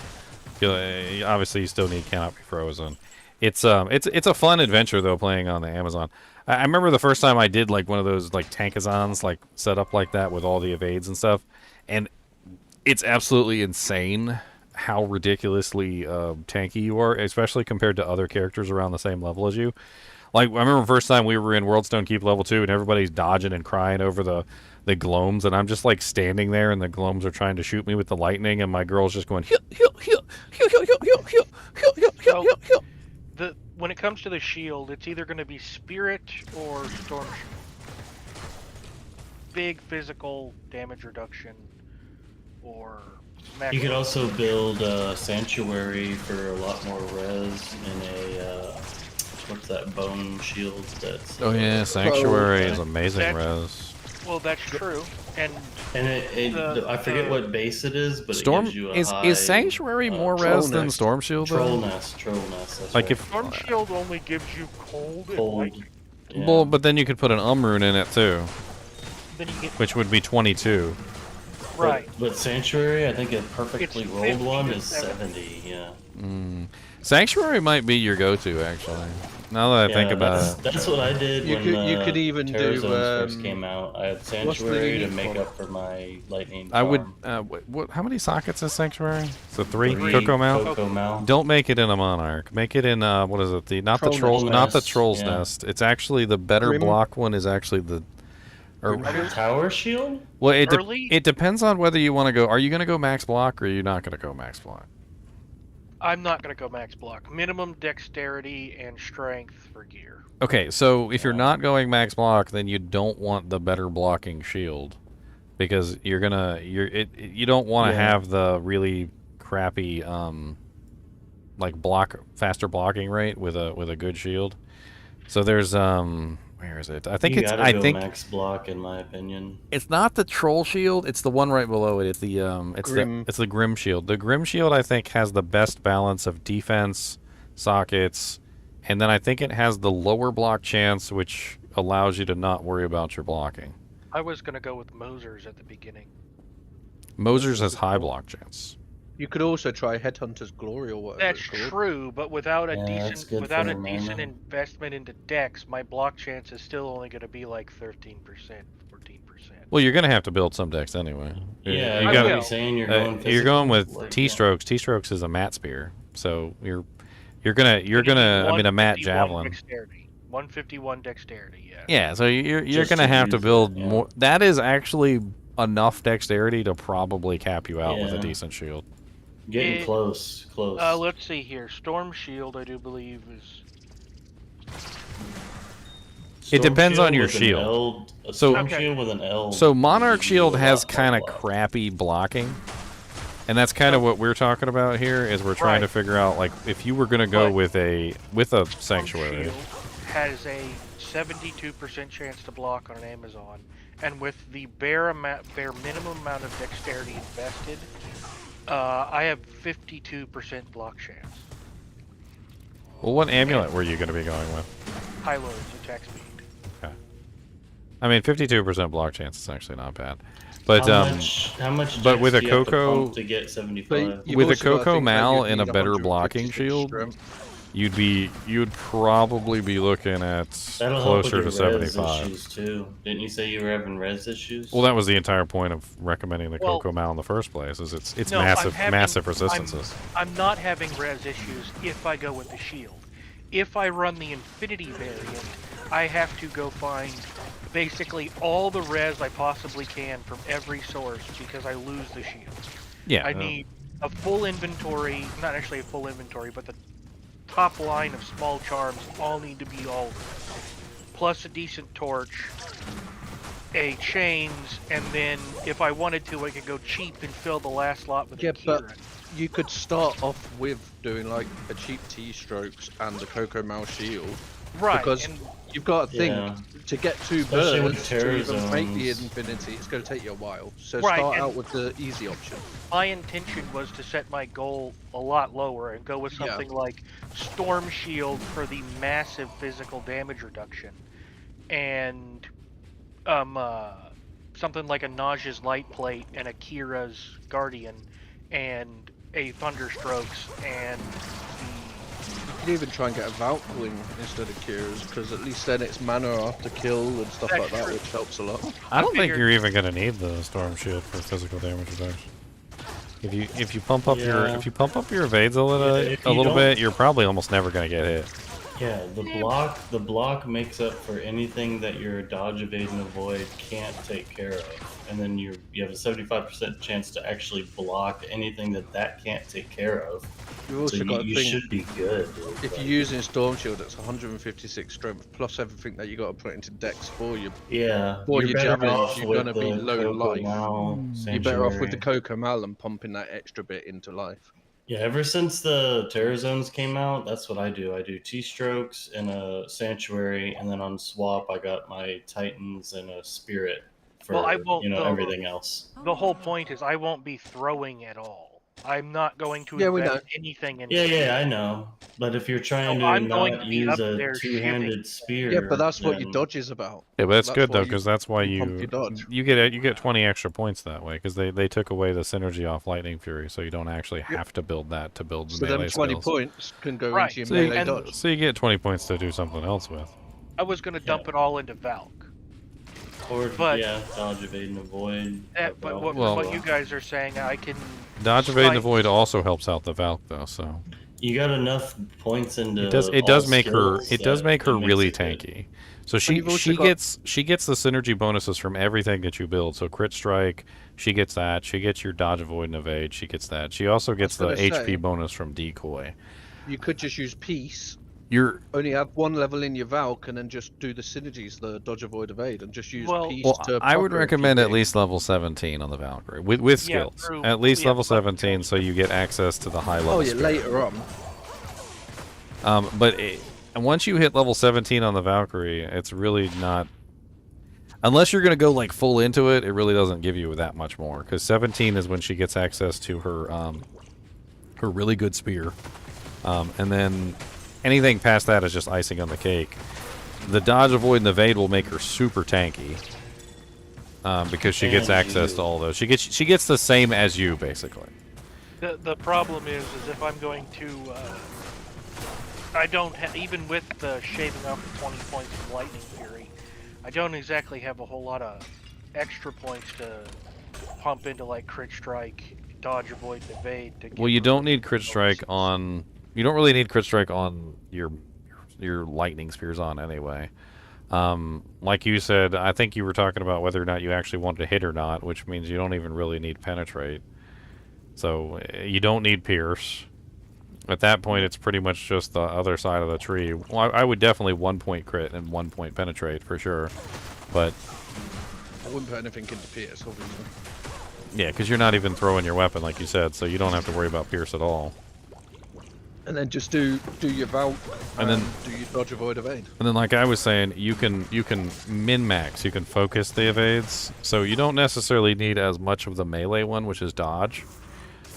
obviously you still need cannot be frozen. It's a fun adventure though, playing on the Amazon. I remember the first time I did like one of those like tankazons, like set up like that with all the evades and stuff, and it's absolutely insane how ridiculously tanky you are, especially compared to other characters around the same level as you. Like, I remember the first time we were in Worldstone Keep level 2 and everybody's dodging and crying over the gloams, and I'm just like standing there and the gloams are trying to shoot me with the lightning, and my girl's just going when it comes to the shield, it's either going to be spirit or storm. Big physical damage reduction, or you could also build a sanctuary for a lot more res and a what's that bone shield that's sanctuary is amazing res. Well, that's true, and I forget what base it is, but Storm, it gives you a is Sanctuary more res than Storm Shield? Troll Nest. That's like right. if Storm Shield only gives you cold. Yeah. Well, but then you could put an rune in it too, then you get, which would be 22. Right. But Sanctuary, I think a perfectly It's rolled one is 70. 70. Yeah. Sanctuary might be your go-to, actually. Now that I think about it, that's what I did when you could even Terra do Zones first came out. I had Sanctuary to make up for my lightning. I would. Farm. How many sockets is Sanctuary? So three. 3 Coco Mal. Don't make it in a Monarch. Make it in what is it? Not the Troll's Nest. It's actually the better block one. Is actually the. Tower Shield. Well, it depends on whether you want to go. Are you going to go max block or are you not going to go max block? I'm not going to go max block. Minimum dexterity and strength for gear. Okay, so if you're not going max block, then you don't want the better blocking shield, because you don't want to have the really crappy like faster blocking rate with a good shield. So there's where is it? I think max block, in my opinion. It's not the troll shield. It's the one right below it. It's the it's the grim shield. The grim shield, I think, has the best balance of defense, sockets, and then I think it has the lower block chance, which allows you to not worry about your blocking. I was gonna go with Moser's at the beginning. Moser's has high block chance. You could also try Headhunter's Glory or whatever. That's it's called. true, but without a decent mana. investment into Dex, my block chance is still only going to be like 13%, 14%. Well, you're gonna have to build some decks anyway. Yeah, you I gotta, will. Saying you're going. you're going with physical, like, T-strokes. T-strokes is a mat spear, so you're gonna I mean a mat 151 javelin. Dexterity. 151 dexterity. Yeah. Yeah, so you're Just gonna to have to use build that, yeah. more. That is actually enough dexterity to probably cap you out with a Yeah. decent shield. Getting It- close. Let's see here. Storm Shield, I do believe, is. It depends on your with an shield. L, a So- storm Okay. shield with an L. So Monarch would Shield do a has lot, kind of lot. crappy blocking, and that's kind of what we're talking about here. Is we're trying to Right. figure out like if you were gonna go But- with a Storm sanctuary. Shield has a 72% chance to block on Amazon, and with the bare minimum amount of dexterity invested, I have 52% block chance. Well, what amulet were you gonna be going with? High loads attack speed. I mean, 52% block chance is actually not bad, but How much but dex with a do you have to Coco- pump to get But 75? you've With a also gotta Coco think that Mal you'd and a need better 156 blocking shield, strength. you'd probably be looking at That'll help with closer your to res 75. issues too. Didn't you say you were having res issues? Well, that was the entire point of recommending the Well- Coco Mal in the first place. Is it's No, I'm massive having- massive resistances. I'm not having res issues if I go with the shield. If I run the Infinity variant, I have to go find basically all the res I possibly can from every source because I lose the shield. Yeah, I need a full inventory, not actually a full inventory, but the top line of small charms all need to be all plus a decent torch, a chains, and then if I wanted to, I could go cheap and fill the last slot with Yeah, a Kieran. but you could start off with doing like a cheap T-strokes and the Coco Mal shield. Right, Because and you've got to think Yeah. to get two Especially with birds to even make the Terra infinity, it's going to take you a while. So Right, start and- out with the easy option. my intention was to set my goal a lot lower and go with Yeah. something like Storm Shield for the massive physical damage reduction, and something like a Naja's Light Plate and a Kira's Guardian, and a Thunderstrokes and You can even try and get a Valkyrie instead of Cures, because at least then it's mana after kill and stuff That's like that, true. which helps a lot. I don't think figured- you're even gonna need the Storm Shield for physical damage reduction. If you pump up your Yeah. evades a little Yeah, if you little don't- bit, you're probably almost never gonna get hit. Yeah, the block makes up for anything that your dodge, evade, and avoid can't take care of, and then you have a 75% chance to actually block anything that can't take care of. You've also So got to you think, should be good. Dude. if Like, you're using Storm Shield, it's 156 strength, plus everything that you got to put into Dex for you. yeah, for you're your better javelins, off you're with gonna be the low Coco life. Mal You're better off with the Sanctuary. Coco Mal and pumping that extra bit into life. Yeah, ever since the Terra Zones came out, that's what I do. I do T-strokes and a Sanctuary, and then on swap, I got my Titans and a Spirit for Well, I won't go- everything else. the whole point is I won't be throwing at all. I'm not going to Yeah, we invest anything in Yeah, I know. But if you're trying No, to I'm going not to be use up a there two-handed shooting. spear, Yeah, but that's what your then- dodge is about. Yeah, but that's good why though, you because that's why pump you your dodge. you get 20 extra points that way, because they took away the synergy off Lightning Fury, so you don't actually have to build that to build the So melee them 20 skills. points can go Right. into your So you, melee dodge. so you get 20 points to do something else with. I was going to dump it all into Valk. Or, but- yeah, dodge, evade, and avoid. But what, Well- what you guys are saying, I can... Dodge, evade, and Right. avoid also helps out the Valk though, so You got enough points into it does all make her skills that make her it makes really it good. tanky. So she you've also got- gets the synergy bonuses from everything that you build. So crit strike, she gets that. She gets your dodge, avoid, and evade. She gets that. She also gets the was gonna HP say- bonus from decoy. You could just use Peace, You're only have one level in your Valk, and then just do the synergies, the dodge, avoid, evade, and just use Well- Peace well. to I would proc her if you recommend at think. least level 17 on the Valkyrie with Yeah, skills. true. At least Yeah, level but- 17, so you get access to the high level. Oh yeah, spirit. later on. And once you hit level 17 on the Valkyrie, it's really not. Unless you're gonna go like full into it, it really doesn't give you that much more. Because 17 is when she gets access to her her really good spear, and then anything past that is just icing on the cake. The dodge, avoid, and evade will make her super tanky. Because she gets And access you. to all those. She gets the same as you basically. The problem is if I'm going to... I don't even with the shaving off the 20 points of Lightning Fury, I don't exactly have a whole lot of extra points to pump into like crit strike, dodge, avoid, and evade. To Well, get you don't rid need of crit strike bonuses. on. You don't really need crit strike on your lightning spears on anyway. Like you said, I think you were talking about whether or not you actually wanted to hit or not, which means you don't even really need penetrate. So you don't need pierce. At that point, it's pretty much just the other side of the tree. Well, I would definitely 1-point crit and 1-point penetrate for sure. But I wouldn't put anything into Pierce, obviously. yeah, because you're not even throwing your weapon, like you said, so you don't have to worry about pierce at all. And then just do your Valk, And then do your dodge, avoid, evade. And then, like I was saying, you can min-max, you can focus the evades, so you don't necessarily need as much of the melee one, which is dodge.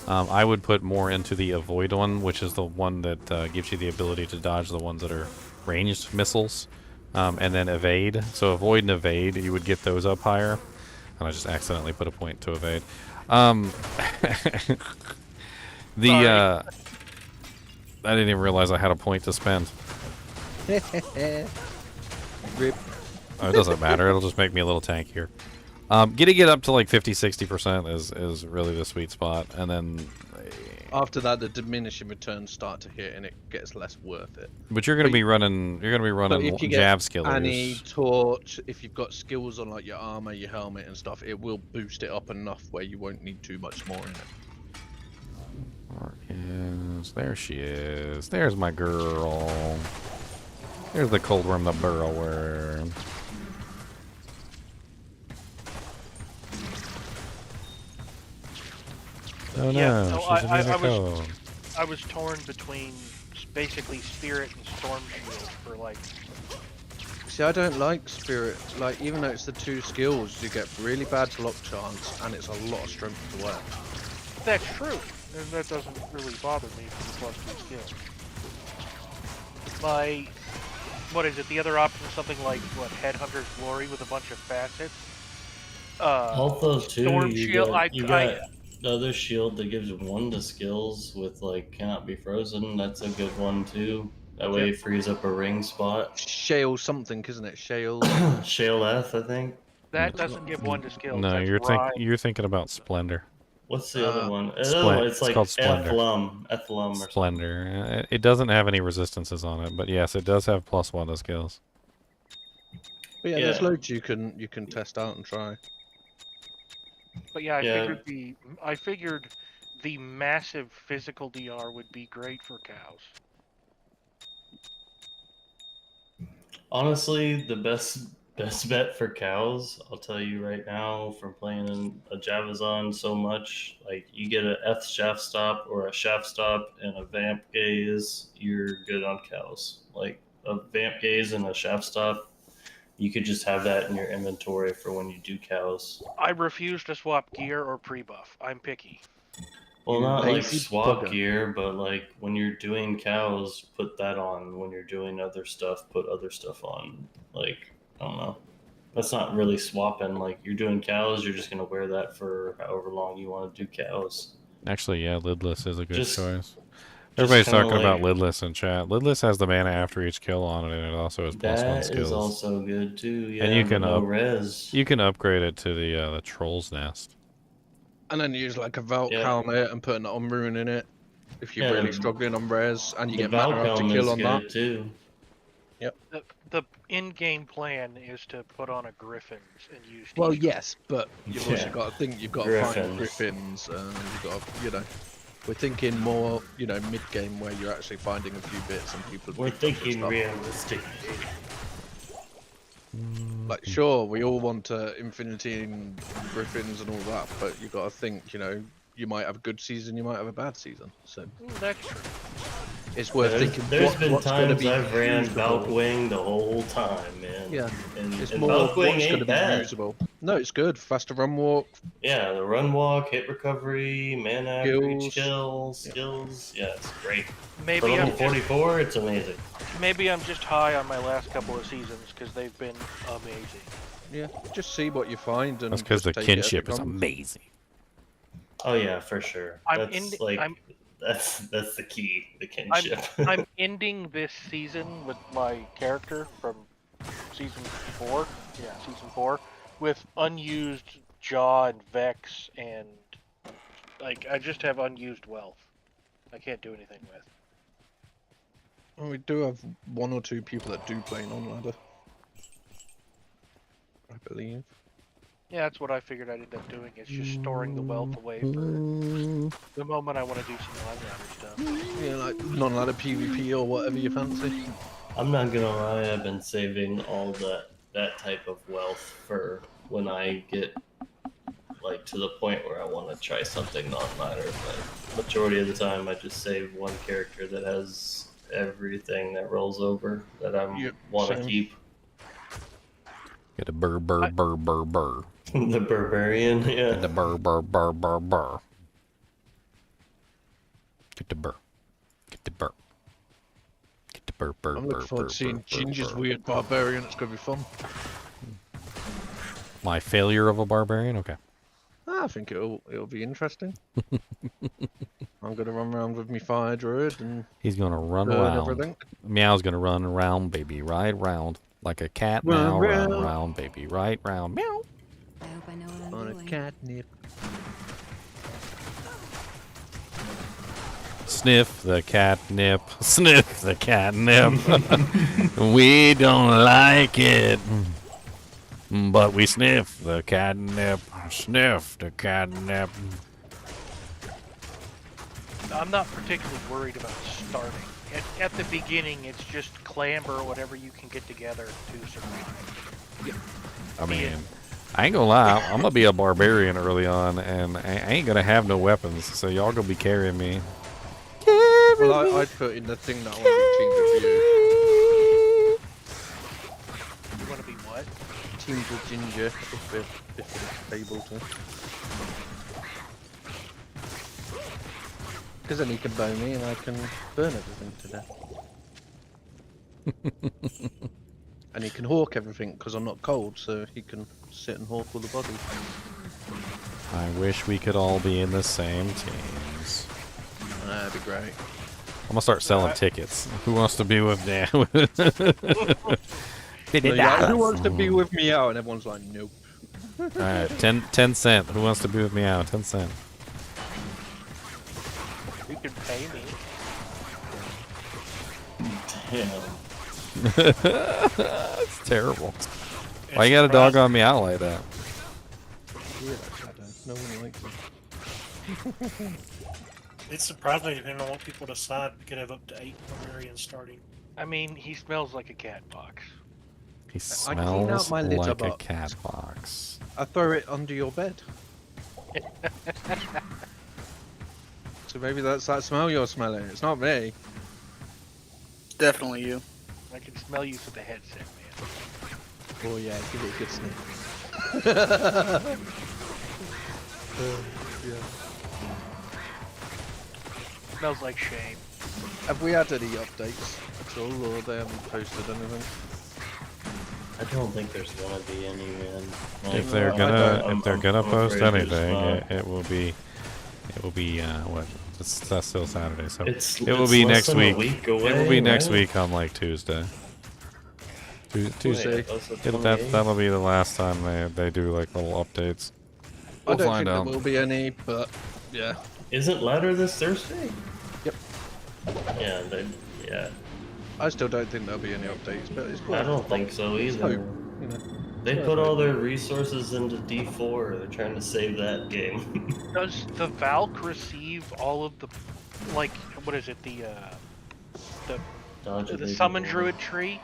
I would put more into the avoid one, which is the one that gives you the ability to dodge the ones that are ranged missiles, and then evade. So avoid and evade, you would get those up higher. And I just accidentally put a point to evade. I didn't even realize I had a point to spend. Rip. Oh, it doesn't matter. It'll just make me a little tankier. Getting it up to like 50-60% is really the sweet spot, and then. After that, the diminishing returns start to hit, and it gets less worth it. But you're gonna be running. You're gonna be running if you Jav get skillers. Annie, torch, if you've got skills on like your armor, your helmet, and stuff, it will boost it up enough where you won't need too much more in it. There she is. There's my girl. There's the cold worm, the burrow worm. Oh Yeah, no, no, she's a I was torn between basically spirit and storm shield for like. See, I don't like spirit. Like, even though it's the two skills, you get really bad block chance, and it's a lot of strength to wear. That's true, and that doesn't really bother me for the +2 skill. My, what is it? The other option is something like what Headhunter's Glory with a bunch of facets. Also, too, Storm you shield. got the other shield that gives 1 to skills with like cannot be frozen. That's a good one too. That way it frees up a ring spot. Shale something, isn't it? Shale. Shale F, I think. That doesn't give 1 to skills. No, that's you're thinking about Splendor. What's the other one? It's like called Splendor. F-Lum or Splendor. It doesn't have any resistances on it, but yes, it does have +1 to skills. But yeah, there's loads you can test out and try. But yeah, I figured the massive physical DR would be great for cows. Honestly, the best bet for cows, I'll tell you right now, from playing in a Javazon so much, like you get a F shaft stop or a shaft stop and a vamp gaze, you're good on cows. Like a vamp gaze and a shaft stop, you could just have that in your inventory for when you do cows. I refuse to swap gear or pre-buff. I'm picky. Well, not like lazy swap bugger. gear, but like when you're doing cows, put that on. When you're doing other stuff, put other stuff on. Like, I don't know. That's not really swapping. Like, you're doing cows, you're just going to wear that for however long you want to do cows. Actually, yeah, lidless is a good choice. Just Everybody's kinda talking about like- lidless in chat. Lidless has the mana after each kill on it, and it also has +1 That skills. is also good too. Yeah, and you can no res. You can upgrade it to the Troll's Nest. And then use like a Valk helmet and putting it on Rune in it. If you're really struggling on res, and you The get Valk mana after helmet's kill on good that. too. Yep. The in-game plan is to put on a Griffins and use. Well, these. yes, but you've also got to think you've got to find Griffins. Griffins, and you've got to, we're thinking more, mid-game where you're actually finding a few bits and people. We're thinking realistically. Like, sure, we all want Infinity and Griffins and all that, but you got to think, you might have a good season, you might have a bad season. So That's true. it's worth thinking. There's been what's going to times be I've ran usable. Valkwing the whole time, man. Yeah, and it's and more Valkwing what's going ain't to be bad. usable. No, it's good. Faster run walk. Yeah, the run walk, hit recovery, mana after each Skills. kill, skills. Yeah, it's great. Maybe For level I'm 44, it's amazing. Maybe I'm just high on my last couple of seasons because they've been amazing. Yeah, just see what you find, and That's because the just take it as it kinship is comes. amazing. Oh yeah, for sure. I'm That's the key, the kinship. I'm ending this season with my character from season 4. Yeah, season 4. with unused jaw and vex and like I just have unused wealth. I can't do anything with. We do have 1 or 2 people that do play non-ladder, I believe. Yeah, that's what I figured I'd end up doing. It's just storing the wealth away for the moment I want to do some non-ladder stuff. Yeah, like non-ladder PvP or whatever you fancy. I'm not gonna lie, I've been saving all that type of wealth for when I get like to the point where I want to try something non-ladder. But majority of the time, I just save one character that has everything that rolls over that I want to keep. Get a burr. The Barbarian, yeah. Get the burr. Get the burr. Get the burr. Get the burr. I'm looking forward to seeing Ginger's weird Barbarian. It's gonna be fun. My failure of a barbarian? Okay. I think it'll be interesting. I'm gonna run around with me fire druid and he's gonna run around. Everything. Meow's gonna run around, baby, right round. Like a cat, Run meow, round. run round, baby, right round, meow. I hope I know what I'm On a doing. catnip. Sniff the catnip, sniff the catnip. We don't like it, but we sniff the catnip, sniff the catnip. I'm not particularly worried about starting. At the beginning, it's just clamber or whatever you can get together to survive. I mean, I ain't gonna lie, I'm gonna be a barbarian early on, and I ain't gonna have no weapons, so y'all gonna be carrying me. Well, I'd put in the thing that I want to be teamed with you. You want to be what? Teamed with Ginger, if we're able to. Because then he can bow me and I can burn everything to death. And he can hawk everything because I'm not cold, so he can sit and hawk all the bodies. I wish we could all be in the same teams. That'd be great. I'm gonna start selling tickets. Who wants to be with Dan? Who wants to be with me out? And everyone's like, nope. Alright, 10 cent. Who wants to be with me out? 10 cent. You can pay me. Damn. It's terrible. Why you got a dog on me out like that? Yeah, no one likes it. It's surprising depending on what people decide. We could have up to 8 barbarians starting. I mean, he smells like a cat box. He I clean out smells my litter like a box. cat box. I throw it under your bed. So maybe that's that smell you're smelling. It's not me. Definitely you. I can smell you through the headset, man. Oh yeah, give it a good sniff. Yeah. Smells like shame. Have we had any updates at all, or they haven't posted anything? I don't think there's gonna be any, man. Like, If they're I gonna don't- if they're I'm gonna post afraid there's anything, not. it will be what? That's still Saturday, so It's- it will it's be less next than a week. week It will away, be next right? week on like Tuesday. Tuesday. Wait, that's the That'll 28th? be the last time they do like little updates. I We'll don't find think out. there will be any, but yeah. Isn't ladder this Thursday? Yep. Yeah, yeah. I still don't think there'll be any updates, but it's cool. I don't think so either. hope, you know. They put all their resources into D4. They're trying to save that game. Does the Valk receive all of the, like, what is it, the Dodge a the big summon one. druid tree?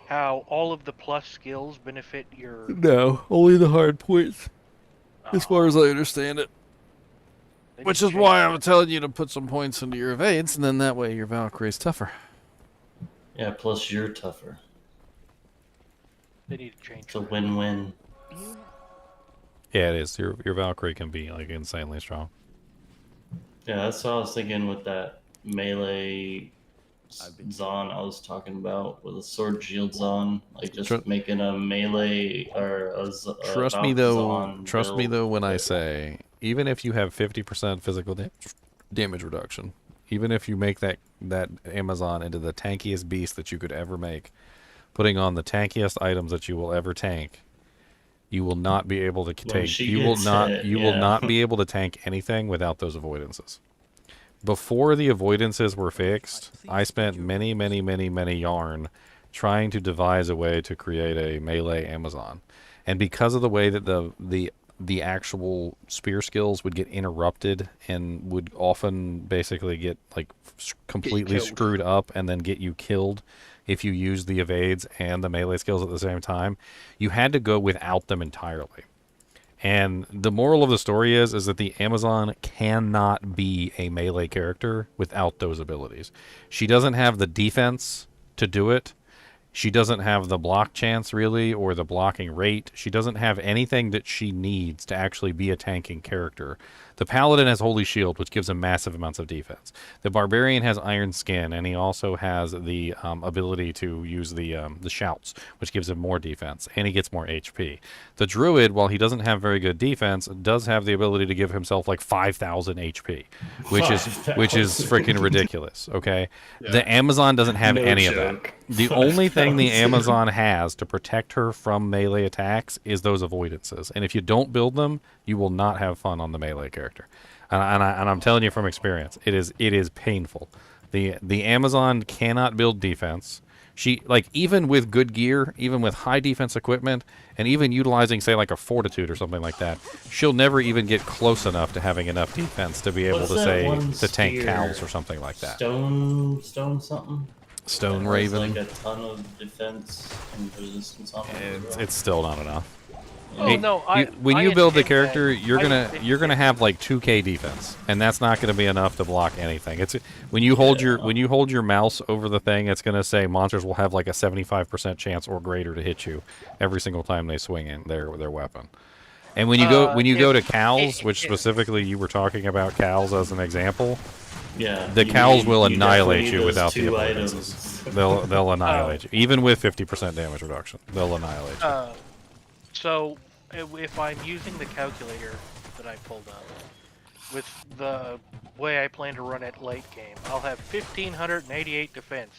How all of the plus skills benefit your... No, only the hard points, as Aw, far as I understand it. they Which need is to why change I'm telling you to put some points into your evades, and then that way your Valkyrie's tougher. Yeah, plus you're tougher. that. They need to change It's a that. win-win. Yeah, it is. Your Valkyrie can be like insanely strong. Yeah, that's what I was thinking with that melee Zon I was talking about with a sword shield Zon, like just Tru- making a melee or a Trust me Valk though. Zon Trust me build. though when I say, even if you have 50% physical damage reduction, even if you make that Amazon into the tankiest beast that you could ever make, putting on the tankiest items that you will ever tank, You will not be able to When take. she You will gets not. hit, You will yeah. not be able to tank anything without those avoidances. Before the avoidances were fixed, I spent many yarn trying to devise a way to create a melee Amazon, and because of the way that the actual spear skills would get interrupted and would often basically get like completely killed. screwed up and then get you killed if you use the evades and the melee skills at the same time, you had to go without them entirely. And the moral of the story is that the Amazon cannot be a melee character without those abilities. She doesn't have the defense to do it. She doesn't have the block chance, really, or the blocking rate. She doesn't have anything that she needs to actually be a tanking character. The Paladin has Holy Shield, which gives him massive amounts of defense. The Barbarian has Iron Skin, and he also has the ability to use the Shouts, which gives him more defense, and he gets more HP. The Druid, while he doesn't have very good defense, does have the ability to give himself like 5,000 HP, which is freaking ridiculous. Okay, the Amazon doesn't have No any of joke. that. The only thing the 5,000. Amazon has to protect her from melee attacks is those avoidances, and if you don't build them, you will not have fun on the melee character. And I'm telling you from experience, it is painful. The Amazon cannot build defense. She, like, even with good gear, even with high defense equipment, and even utilizing, say, like a fortitude or something like that, she'll never even get close enough to having enough defense to be able What's to that say one to tank spear? cows or something like that. Stone something. Stone That has, Raven. like a ton of defense and resistance on it. It's still not enough. Oh Hey, no! when I you build the intend character, that. you're gonna have like 2K defense, and that's not gonna be enough to block anything. It's when you hold your mouse over the thing, it's gonna say monsters will have like a 75% chance or greater to hit you every single time they swing in their weapon. And when you go to cows, which specifically you were talking about cows as an example, Yeah. the cows will you annihilate definitely you need without those the two avoidances. items. They'll annihilate you, even with 50% damage reduction. They'll annihilate you. So, if I'm using the calculator that I pulled up, with the way I plan to run it late game, I'll have 1,588 defense,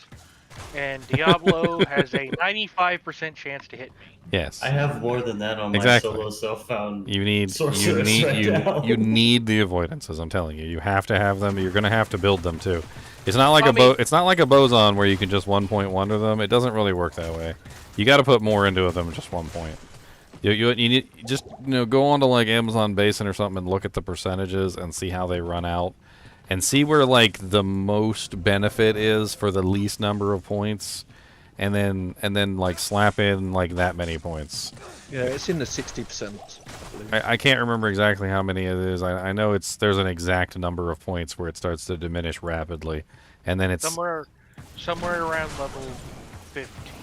and Diablo has a 95% chance to hit me. Yes. I have more than that on my Exactly. solo self-found You need sorceress right now. you need the avoidances. I'm telling you, you have to have them. You're gonna have to build them too. It's not like it's not like a boson where you can just 1.1 them. It doesn't really work that way. You got to put more into them than just 1 point. You need just go onto like Amazon Basin or something and look at the percentages and see how they run out, and see where like the most benefit is for the least number of points, and then like slap in like that many points. Yeah, it's in the 60%. I can't remember exactly how many it is. I know there's an exact number of points where it starts to diminish rapidly, and then it's Somewhere around level 15.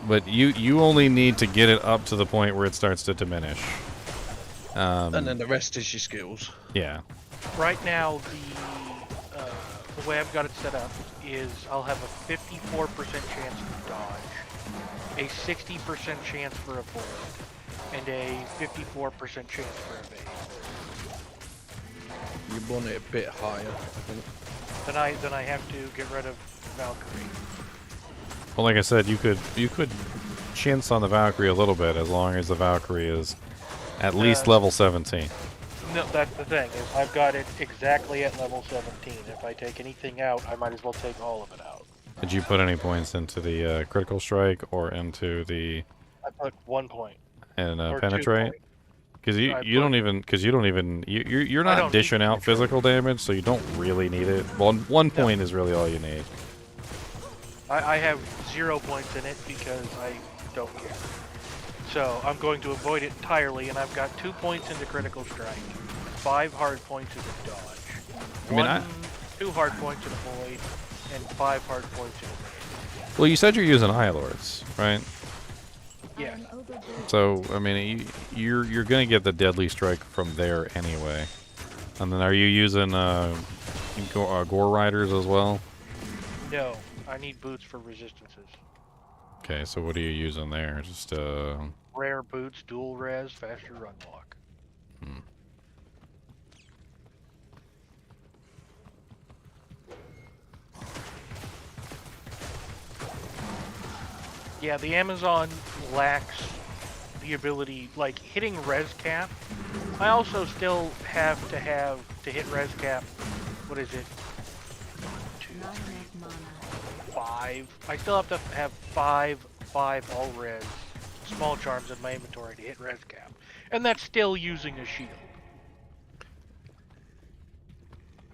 But you only need to get it up to the point where it starts to diminish. And then the rest is your skills. Yeah. Right now, the way I've got it set up is I'll have a 54% chance to dodge, a 60% chance for avoid, and a 54% chance for evade. You want it a bit higher, I think. Then I have to get rid of Valkyrie. Well, like I said, you could chintz on the Valkyrie a little bit as long as the Valkyrie is at least level 17. No, that's the thing, is I've got it exactly at level 17. If I take anything out, I might as well take all of it out. Did you put any points into the critical strike or into the I put 1 point. and Or 2 penetrate? points. Because you're I not don't dishing need out physical damage, so you don't really need it. Well, 1 point is really all you need. I have 0 points in it because I don't care. So I'm going to avoid it entirely, and I've got 2 points into critical strike, 5 hard points into dodge, 2 hard points in avoid, and 5 hard points in evade. Well, you said you're using Eye Lords, right? Yeah. So I mean, you're gonna get the deadly strike from there anyway. And then are you using Gore Riders as well? No, I need boots for resistances. Okay, so what are you using there? Just Rare boots, dual res, faster run walk. Yeah, the Amazon lacks the ability, like hitting res cap. I also still have to hit res cap. What is it? 2, Not 3, enough mana. 5. I still have to have 5 all res small charms in my inventory to hit res cap, and that's still using a shield.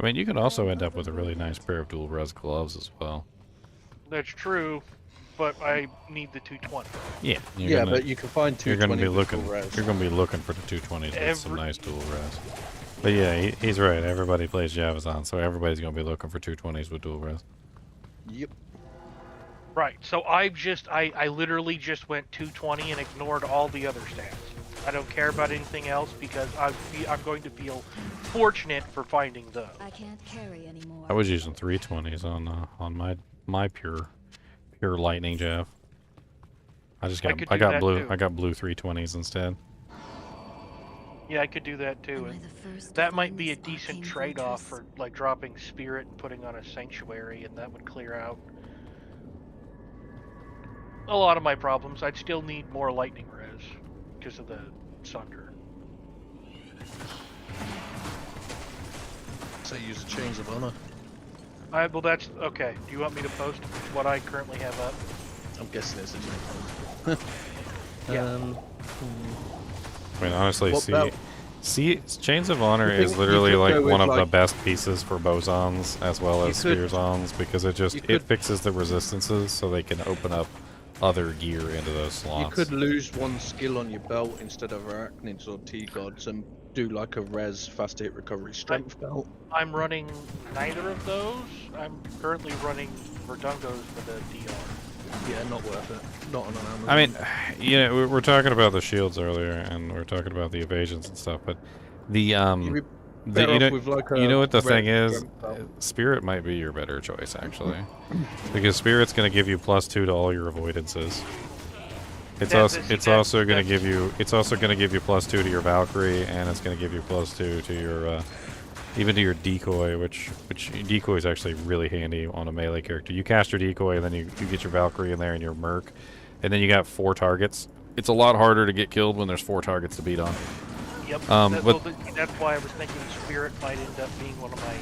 I mean, you can also end up with a really nice pair of dual res gloves as well. That's true, but I need the 220. Yeah. Yeah, but you can find 220 you're gonna be with looking. full res. You're gonna be looking for the 220s with some nice dual res. But yeah, he's right. Everybody plays Javazon, so everybody's gonna be looking for 220s with dual res. Yep. Right. So I literally just went 220 and ignored all the other stats. I don't care about anything else because I'm going to feel fortunate for finding those. I can't carry anymore. I was using 320s on my pure lightning Jav. I got blue 320s instead. Yeah, I could do that too. And that might be a decent trade-off for like dropping spirit and putting on a sanctuary, and that would clear out a lot of my problems. I'd still need more lightning res because of the sunder. So use the chains of honor. Well, that's okay. Do you want me to post what I currently have up? I'm guessing it's a chain. Yeah. I mean, honestly, What belt? Chains of Honor You is think- literally you could like go with, one of the like- best pieces for bosons as well as You could- spearsons because it you could- fixes the resistances so they can open up other gear into those slots. You could lose one skill on your belt instead of arachnids or T-gods and do like a res fast hit recovery strength belt. I'm running neither of those. I'm currently running Verdungos for the DR. Yeah, not worth it. Not on an Amazon. I mean, you know, we were talking about the shields earlier, and we are talking about the evasions and stuff, but the better off with, like, you know what the a thing red is? strength belt. Spirit might be your better choice actually, because Spirit's going to give you +2 to all your avoidances. It's also going to give you +2 to your Valkyrie, and it's going to give you +2 to your even to your decoy, which decoy is actually really handy on a melee character. You cast your decoy, and then you get your Valkyrie in there and your Merc, and then you got 4 targets. It's a lot harder to get killed when there's 4 targets to beat on. Yep. That's why I was thinking Spirit might end up being one of my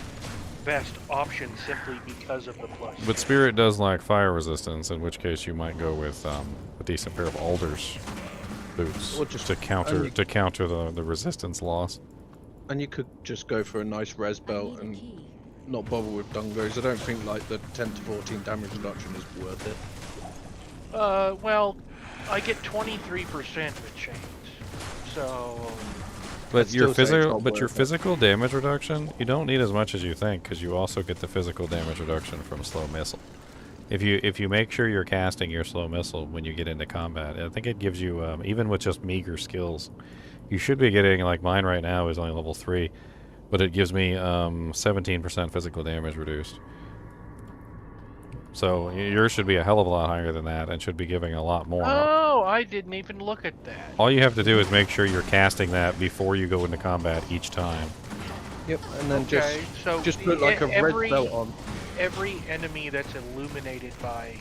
best options simply because of the plus. But Spirit does lack fire resistance, in which case you might go with a decent pair of Alder's boots Or just- to counter and you- the resistance loss. And you could just go for a nice res belt and not bother with dungos. I don't think like the 10 to 14 damage reduction is worth it. Well, I get 23% with chains, so. But your still say it's not your worth it. physical damage reduction, you don't need as much as you think, because you also get the physical damage reduction from slow missile. If you make sure you're casting your slow missile when you get into combat, I think it gives you even with just meager skills, you should be getting, like mine right now is only level 3, but it gives me 17% physical damage reduced. So yours should be a hell of a lot higher than that, and should be giving a lot more. Oh, I didn't even look at that. All you have to do is make sure you're casting that before you go into combat each time. Yep, and then Okay, so just put like a red belt on. Every enemy that's illuminated by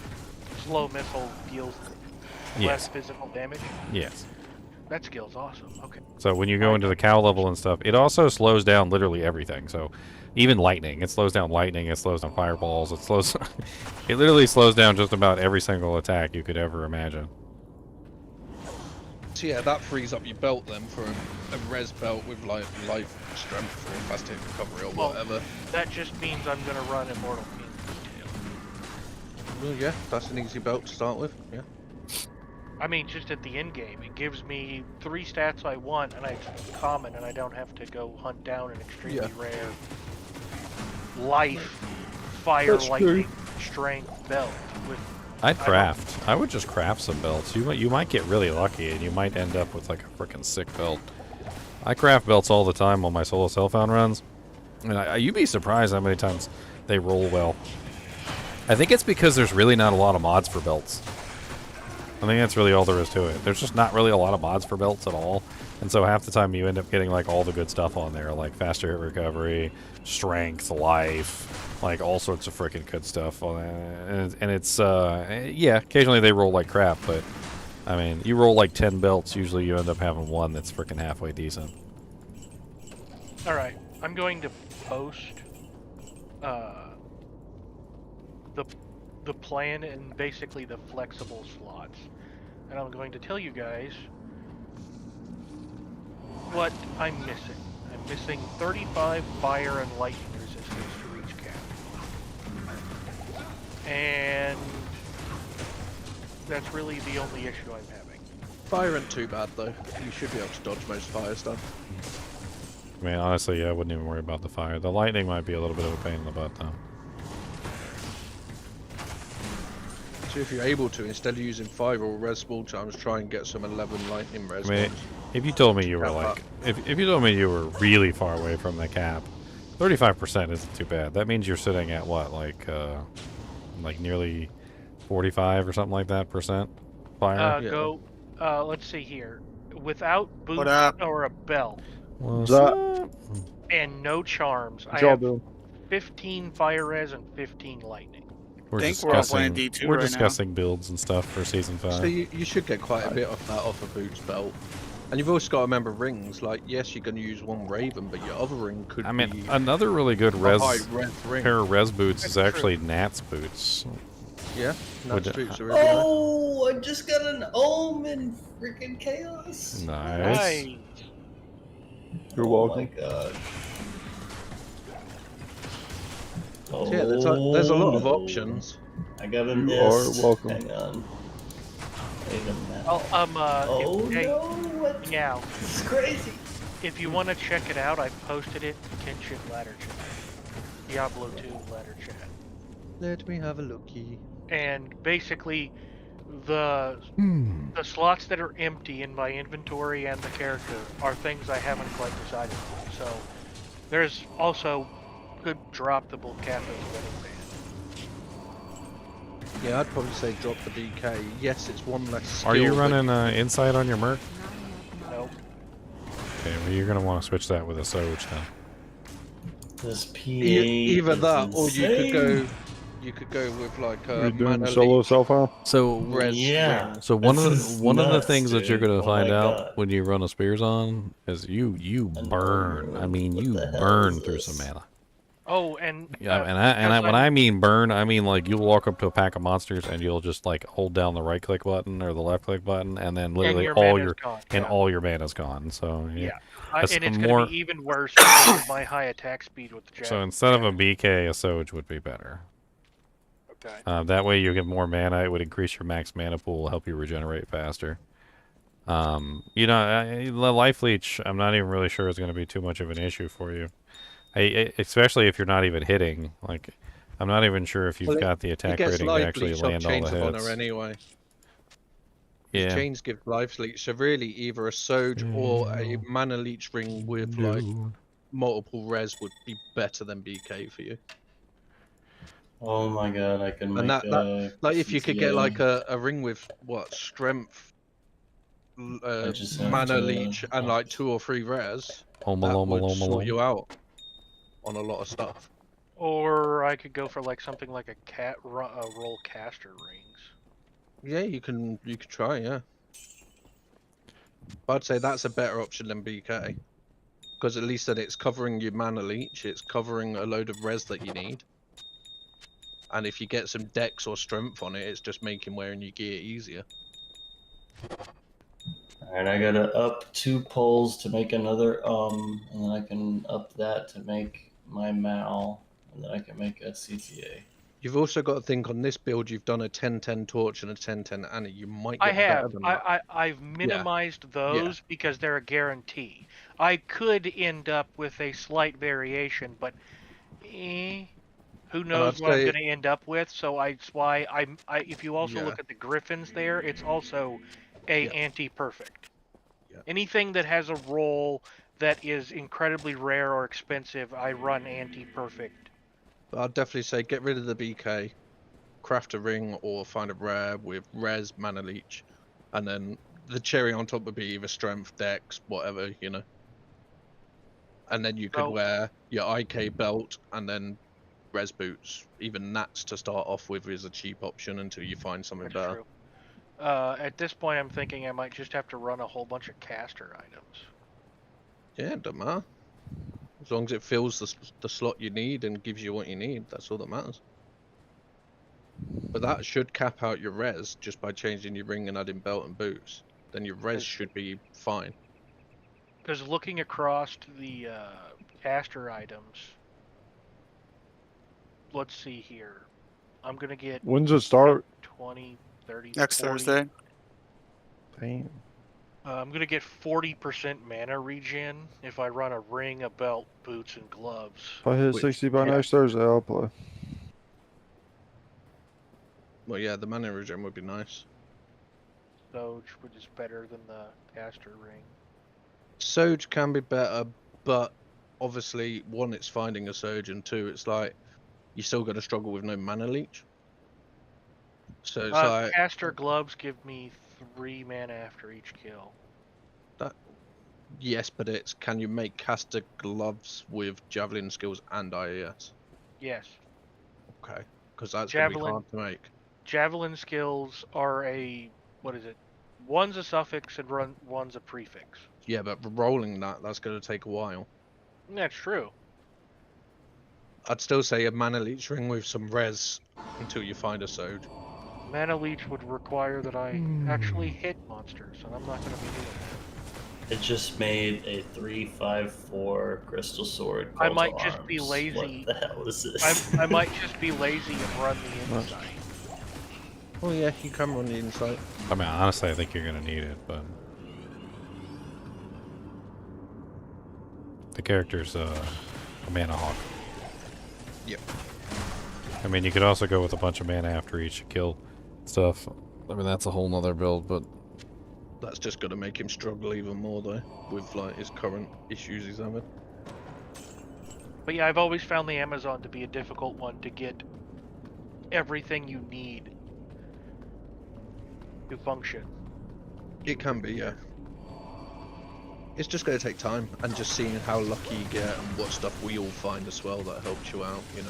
slow missile deals less Yes. physical damage. Yes. That skill's awesome. Okay. So when you go into the cow level and stuff, it also slows down literally everything. So even lightning, it slows down lightning, it slows down fireballs, it literally slows down just about every single attack you could ever imagine. So yeah, that frees up your belt then for a res belt with like life strength or fast hit recovery or Well, whatever. That just means I'm gonna run Immortal King. Well, yeah, that's an easy belt to start with. Yeah. I mean, just at the end game, it gives me 3 stats I want, and it's common, and I don't have to go hunt down an extremely rare life, fire, That's lightning, strength belt. With I'd craft. I would just craft some belts. You might get really lucky, and you might end up with like a freaking sick belt. I craft belts all the time on my solo self-found runs, and you'd be surprised how many times they roll well. I think it's because there's really not a lot of mods for belts. I think that's really all there is to it. There's just not really a lot of mods for belts at all. And so half the time you end up getting like all the good stuff on there, like faster hit recovery, strength, life, like all sorts of freaking good stuff on it. And it's, yeah, occasionally they roll like crap, but I mean, you roll like 10 belts, usually you end up having one that's freaking halfway decent. Alright, I'm going to post the plan and basically the flexible slots. And I'm going to tell you guys what I'm missing. I'm missing 35 fire and lightning resistance to reach cap. And that's really the only issue I'm having. Fire ain't too bad though. You should be able to dodge most fire stuff. I mean, honestly, yeah, I wouldn't even worry about the fire. The lightning might be a little bit of a pain in the butt, though. So if you're able to, instead of using 5 or res small times, try and get some 11 lightning res I mean, ones. if you told me you were Cap like, up. if you told me you were really far away from the cap, 35% isn't too bad. That means you're sitting at what, like nearly 45 or something like that percent fire. Yeah. Let's see here. Without boots What up? or a belt What's What's up? and no charms, I y'all have doing? 15 fire res and 15 lightning. We're think we're all playing discussing D2 we're right now. discussing builds and stuff for season 5. So you should get quite a bit of that off a boots belt. And you've also got to remember rings. Like, yes, you're going to use one raven, but your other ring could I mean, be another really good a high res res ring. pair of res boots is That's true. actually Nat's boots. Yeah, Would nice you- boots are really nice. Oh, I just got an omen, freaking chaos. Nice. You're Oh welcome. my god. So yeah, there's a lot of Oh, options. I got a You mist. are welcome. Hang on. Wait a minute. Oh, hey, no! What? now, This is crazy. if you want to check it out, I've posted it in Kinship ladder chat. Diablo 2 ladder chat. Let me have a looky. And basically, the slots that are empty in my inventory and the character are things I haven't quite decided on. So, there's also good droppable Cathos wedding band. Yeah, I'd probably say drop the DK. Yes, it's one less skill. Are you but running insight on your merc? Nope. Okay, well you're gonna want to switch that with a Soj then. This PA either is that, or insane. you could go with like You're a doing mana solo leech self-harm? So res Yeah. ring. So one This of is the nuts, things that you're dude. gonna Oh find my out God. when you run a spears on is you I know. burn. I mean, What you the hell burn is through this? some mana. Oh, and Yeah, when I mean burn, I mean like you'll walk up to a pack of monsters and you'll just like hold down the right click button or the left click button, and then literally your all mana's your gone, and yeah. all your mana's gone. So yeah. That's and it's more- going to be even worse because of my high attack speed with the jack. So instead of a BK, a Soj would be better. Okay. That way you get more mana. It would increase your max mana pool, help you regenerate faster. You know, the life leech, I'm not even really sure is going to be too much of an issue for you. Especially if you're not even hitting. Like, I'm not even sure if you've Well, got the It attack gets rating to life actually leech off land all chains the of honor hits. anyway. Yeah. Chains give life leech, so really either a Soj or a mana leech ring with like multiple res would be better than BK for you. Oh my god, I can And make that like if you could get CTA. like a ring with what strength, I just have mana to- leech, and like 2 or 3 res, Oma, that loma, would loma, sort loma. you out on a lot of stuff. Or I could go for like something like a roll caster rings. Yeah, you could try, yeah. But I'd say that's a better option than BK. Because at least then it's covering your mana leech, it's covering a load of res that you need. And if you get some dex or strength on it, it's just making wearing your gear easier. Alright, I gotta up 2 poles to make another and then I can up that to make my Mal, and then I can make a CTA. You've also got to think on this build, you've done a 10-10 torch and a 10-10 Annie. You might get I better have. than that. I've minimized those because they're a guarantee. I could end up with a slight variation, but who knows I'd what I'm say- going to end up with? So it's why if you also Yeah. look at the griffins there, it's also a Yeah. anti-perfect. Yeah. Anything that has a roll that is incredibly rare or expensive, I run anti-perfect. But I'd definitely say get rid of the BK, craft a ring or find a rare with res, mana leech, and then the cherry on top would be either strength, dex, whatever, you know. And then you could So- wear your IK belt and then res boots. Even Nats to start off with is a cheap option until you find something That's better. true. At this point, I'm thinking I might just have to run a whole bunch of caster items. Yeah, it doesn't matter. As long as it fills the slot you need and gives you what you need, that's all that matters. But that should cap out your res just by changing your ring and adding belt and boots. Then your res should be fine. Because looking across the caster items, let's see here. I'm going to get When's it start? 20, 30, Next 40. Thursday. Damn. I'm going to get 40% mana regen if I run a ring, a belt, boots, and gloves. If I hit Which- 60 by yeah. next Thursday, I'll play. Well, yeah, the mana regen would be nice. So, which is better than the caster ring. Soge can be better, but obviously, one, it's finding a Soge, and two, it's like you're still going to struggle with no mana leech. So it's like Caster gloves give me 3 mana after each kill. yes, but it's can you make caster gloves with javelin skills and IAS? Yes. Okay, because that's going to be Javelin- hard to make. Javelin skills are what is it? One's a suffix and one's a prefix. Yeah, but rolling that's going to take a while. That's true. I'd still say a mana leech ring with some res until you find a Soge. Mana leech would require that I actually hit monsters, and I'm not going to be doing that. It just made a 3/5/4 crystal sword. I call might to just be arms. lazy. What the hell is this? I might just be lazy and run the insight. Oh yeah, you can run the insight. I mean, honestly, I think you're gonna need it, but the character's a mana hawk. Yep. I mean, you could also go with a bunch of mana after each kill stuff. I mean, that's a whole nother build, but That's just going to make him struggle even more though, with like his current issues he's having. But yeah, I've always found the Amazon to be a difficult one to get everything you need to function. It can be, yeah. It's just going to take time, and just seeing how lucky you get and what stuff we all find as well that helps you out, you know.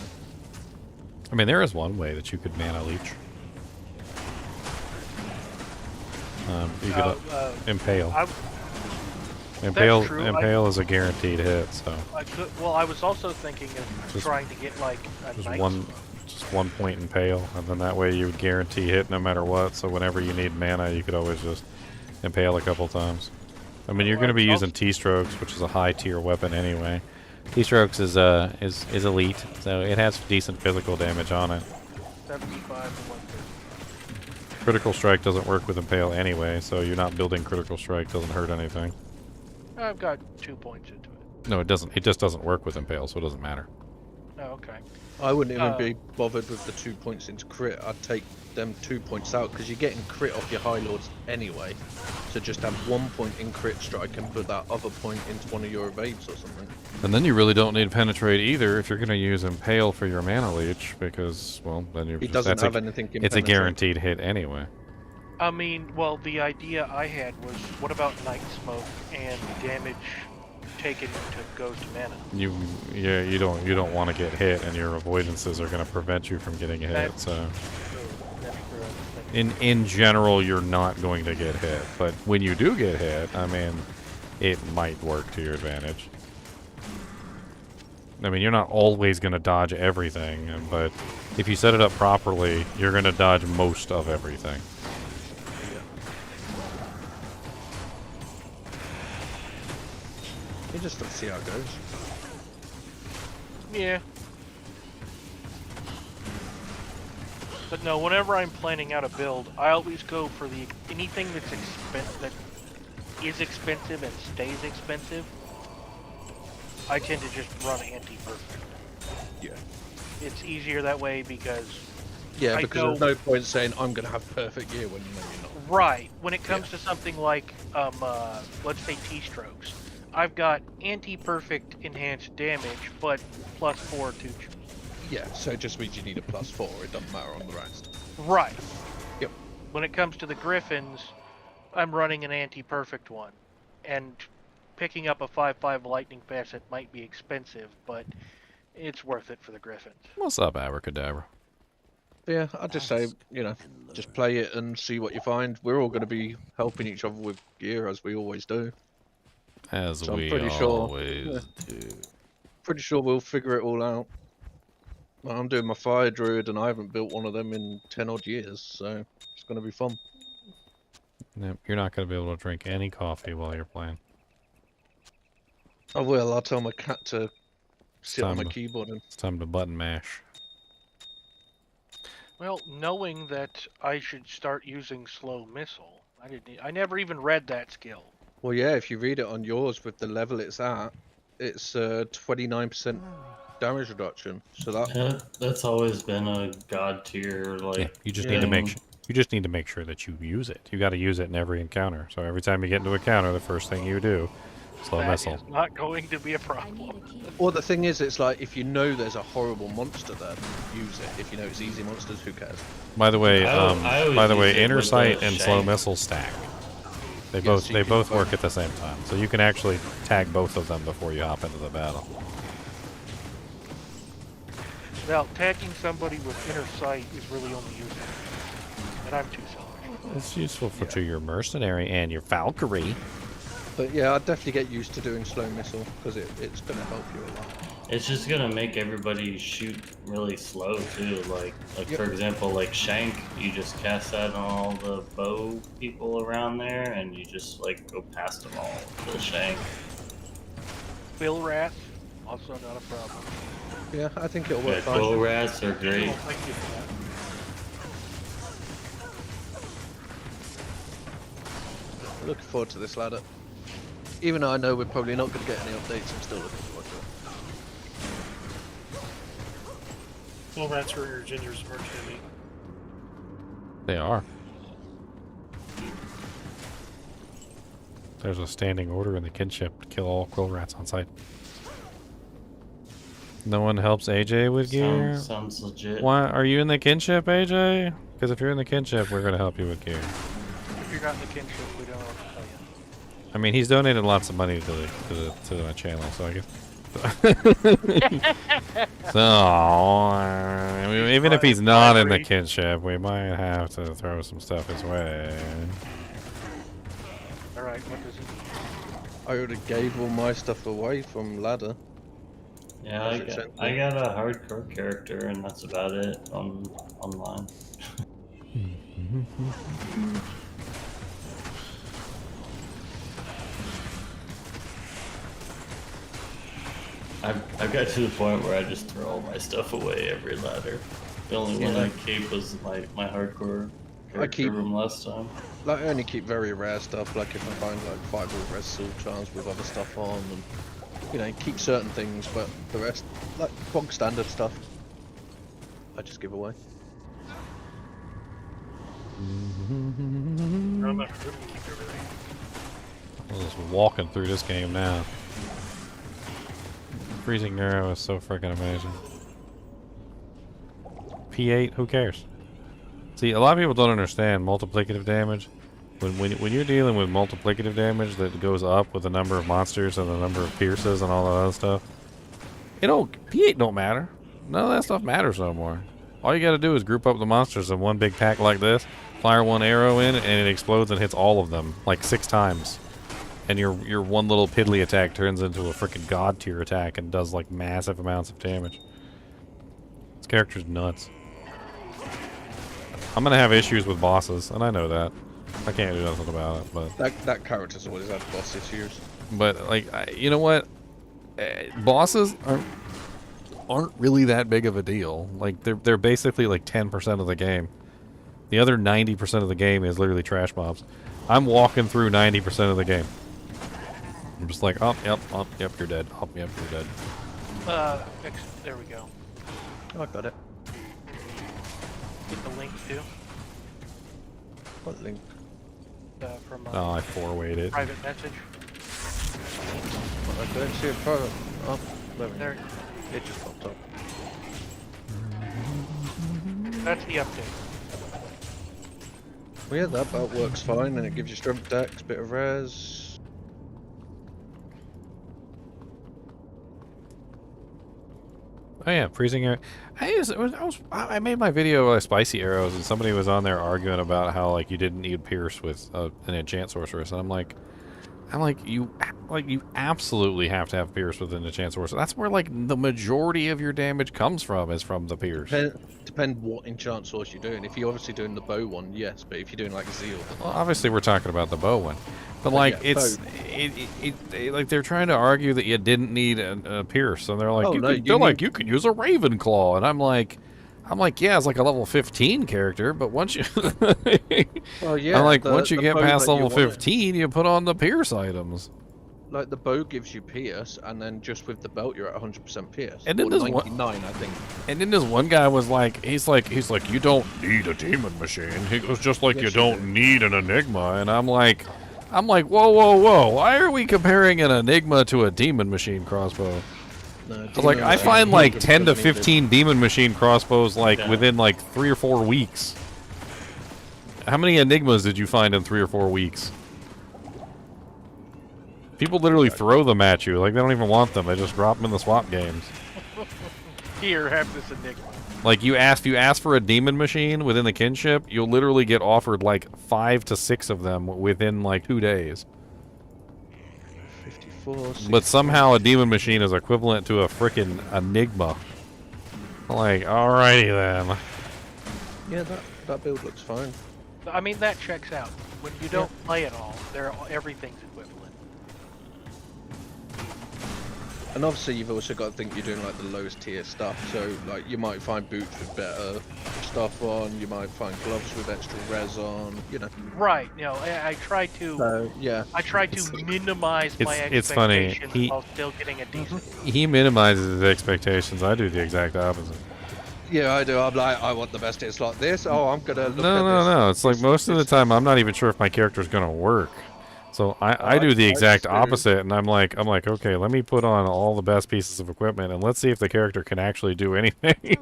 I mean, there is one way that you could mana leech. You could impale. true. Impale is a guaranteed hit, so I was also thinking of Just- trying to get like a just knight's one point impale, and then that way you would guarantee hit no matter what. So whenever you need mana, you could always just impale a couple times. I mean, you're going to be using T-strokes, which is a high tier weapon anyway. T-strokes is elite, so it has decent physical damage on it. 75 to 150. Critical strike doesn't work with impale anyway, so you're not building critical strike. Doesn't hurt anything. I've got 2 points into it. No, it doesn't. It just doesn't work with impale, so it doesn't matter. Oh, okay. I wouldn't even be bothered with the 2 points into crit. I'd take them 2 points out because you're getting crit off your high lords anyway. So just have 1 point in crit strike and put that other point into one of your evades or something. And then you really don't need penetrate either if you're going to use impale for your mana leech, because well, then you're He just, doesn't that's have a, anything in it's a penetrate. guaranteed hit anyway. I mean, well, the idea I had was, what about Night Smoke and damage taken to ghost mana? You don't want to get hit, and your avoidances are going to prevent you from getting hit. That's So That's true. in general, you're not going to get hit, but when you do get hit, I mean, it might work to your advantage. I mean, you're not always going to dodge everything, but if you set it up properly, you're going to dodge most of everything. You just don't see how it goes. Yeah. But no, whenever I'm planning out a build, I always go for anything that is expensive and stays expensive. I tend to just run anti-perfect. Yeah. It's easier that way because Yeah, I because know- there's no point saying I'm gonna have perfect gear when you know you're not. right, when it comes to something like let's say T-strokes, I've got anti-perfect enhanced damage, but +4 to Yeah, so it just means you need a +4. It doesn't matter on the rest. right. Yep. When it comes to the Griffins, I'm running an anti-perfect one, and picking up a 5/5 lightning facet might be expensive, but it's worth it for the Griffins. What's up, Abracadabra? But yeah, I'd just say, you know, just play it and see what you find. We're all going to be helping each other with gear as we always do. As So I'm we pretty sure, always do. pretty sure we'll figure it all out. I'm doing my fire druid and I haven't built one of them in 10 odd years, so it's going to be fun. Nope, you're not going to be able to drink any coffee while you're playing. I will, I'll tell my cat to sit on my time to- keyboard and... It's time to button mash. Well, knowing that I should start using slow missile, I never even read that skill. Well, yeah, if you read it on yours with the level it's at, it's 29% damage reduction. So that That's always been a god tier, like. Yeah, you just Yeah. need to make you just need to make sure that you use it. You got to use it in every encounter. So every time you get into a counter, the first thing you do, slow That missile. is not going to be a I need problem. a key. Well, the thing is, it's like if you know there's a horrible monster there, use it. If you know it's easy monsters, who cares? By the way, I always use it inner with sight the and slow shank. missile stack. They Yeah, both so you they can both both- work at the same time, so you can actually tag both of them before you hop into the battle. Now, tagging somebody with inner sight is really only useful, and I'm too selfish. It's useful for to your mercenary and your Valkyrie. But yeah, I'd definitely get used to doing slow missile because it's going to help you a lot. It's just gonna make everybody shoot really slow too. Like Yep. for example, like Shank, you just cast that on all the bow people around there, and you just like go past them all with the Shank. Bill Rat, also not a problem. Yeah, I think it'll Yeah, work fine. Quill Rats are great. Oh, thank you for that. Looking forward to this ladder. Even though I know we're probably not going to get any updates, I'm still looking forward to it. Little rats are your ginger's mercenary. They are. There's a standing order in the kinship to kill all quill rats on sight. No one helps AJ with gear? Sounds legit. Why are you in the kinship, AJ? Because if you're in the kinship, we're gonna help you with gear. If you're not in the kinship, we don't know what to tell you. I mean, he's donated lots of money to my channel, so I guess. So, I mean, even if he's not in the kinship, we might have to throw some stuff his way. Alright, what does he need? I already gave all my stuff away from ladder. Yeah, I got a hardcore character, and that's about it online. I've got to the point where I just throw all my stuff away every ladder. The only one I keep was my hardcore character room last time. Like, I only keep very rare stuff, like if I find like 5 red soul charms with other stuff on, and you know, keep certain things, but the rest, like bog standard stuff, I just give away. I'm not going to keep everything. I'm just walking through this game now. Freezing Neuro is so freaking amazing. P8, who cares? See, a lot of people don't understand multiplicative damage. When you're dealing with multiplicative damage that goes up with the number of monsters and the number of pierces and all that other stuff, P8 don't matter. None of that stuff matters no more. All you gotta do is group up the monsters in one big pack like this, fire one arrow in, and it explodes and hits all of them, like 6 times. And your one little piddly attack turns into a freaking god tier attack and does like massive amounts of damage. This character's nuts. I'm gonna have issues with bosses, and I know that. I can't do nothing about it, but That character's always had boss issues. like you know what? Bosses aren't really that big of a deal. Like they're basically like 10% of the game. The other 90% of the game is literally trash mobs. I'm walking through 90% of the game. I'm just like, oh, yep, you're dead. Oh, yep, you're dead. There we go. Oh, I got it. Get the link too. What link? From Oh, I 4-wayed it. private message. I don't see a product. Oh, There. it just popped up. That's the update. Well, yeah, that belt works fine, and it gives you strength dex, bit of res. Oh yeah, freezing arrow. I made my video spicy arrows, and somebody was on there arguing about how like you didn't need pierce with an enchant sorceress, and I'm like you absolutely have to have pierce with an enchant sorceress. That's where like the majority of your damage comes from, is from the pierce. Depend what enchant source you're doing. If you're obviously doing the bow one, yes, but if you're doing like zeal, Well, obviously we're talking about the bow one, but like yeah, like they're trying to argue that you didn't need a pierce, and they're like, you can use a raven claw, and I'm like, yeah, it's like a level 15 character, but once you, well, yeah, I'm like, once you get past level wanted, 15, you put on the pierce items. Like the bow gives you pierce, and then just with the belt you're at 100% pierce. And then or there's 99, I think. And then this one guy was like, he's like, you don't need a demon machine. He goes, just like you don't need an enigma. And I'm like, whoa, why are we comparing an enigma to a demon machine crossbow? No, I was like, I find like 10 to 15 demon machine crossbows like within like 3 or 4 weeks. How many enigmas did you find in 3 or 4 weeks? People literally throw them at you, like they don't even want them. They just drop them in the swap games. Here, have this enigma. Like you ask for a demon machine within the kinship, you'll literally get offered like 5 to 6 of them within like 2 days. 54, But somehow a demon machine is equivalent to a frickin' enigma. Like, alrighty then. Yeah, that build looks fine. I mean, that checks out. When you don't play at all, everything's equivalent. And obviously you've also got to think you're doing like the lowest tier stuff, so like you might find boots with better stuff on, you might find gloves with extra res on, you know. Right, you know, I try to I try to minimize my it's funny. expectations while still getting a decent. He minimizes his expectations. I do the exact opposite. Yeah, I do. I'm like, I want the best hits like this. Oh, I'm gonna look at this. No. It's like most of the time I'm not even sure if my character's gonna work. So I do the exact opposite, and I'm like, okay, let me put on all the best pieces of equipment, and let's see if the character can actually do anything.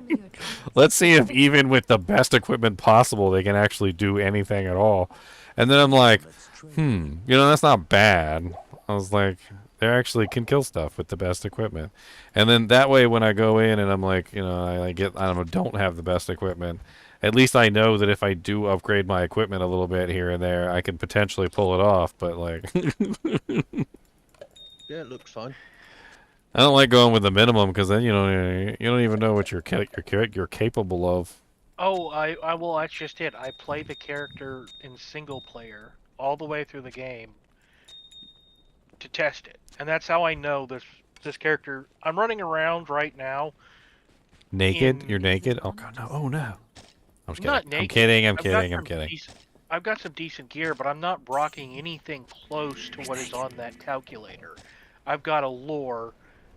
Let's see if even with the best equipment possible, they can actually do anything at all. And then I'm like, you know, that's not bad. I was like, they actually can kill stuff with the best equipment. And then that way, when I go in and I'm like, you know, I don't have the best equipment, at least I know that if I do upgrade my equipment a little bit here and there, I can potentially pull it off. But like, yeah, it looks fine. I don't like going with the minimum because then you don't even know what you're capable of. Oh, well, that's just it. I play the character in single player all the way through the game to test it, and that's how I know this character. I'm running around right now. Naked? You're naked? Oh god, no! Oh no! I'm kidding. Not naked. I'm kidding. I've got some decent gear, but I'm not rocking anything close to what is on that calculator. I've got a lore,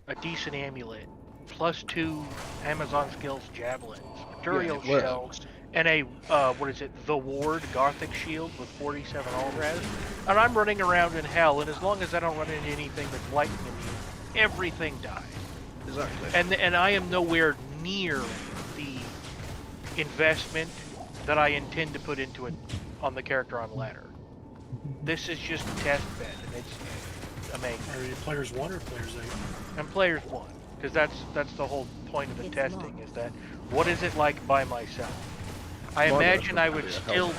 a decent amulet, +2 Amazon skills javelins, Material shells, and a the Ward Gothic shield with 47 all res. And I'm running around in hell, and as long as I don't run into anything that's lightning immune, everything dies. Exactly. And I am nowhere near the investment that I intend to put into it on the character on ladder. This is just a test bed, and it's amazing. Are you players 1 or players 8? I'm players 1, because that's the whole point of the testing, is that what is it like by myself? I imagine I would still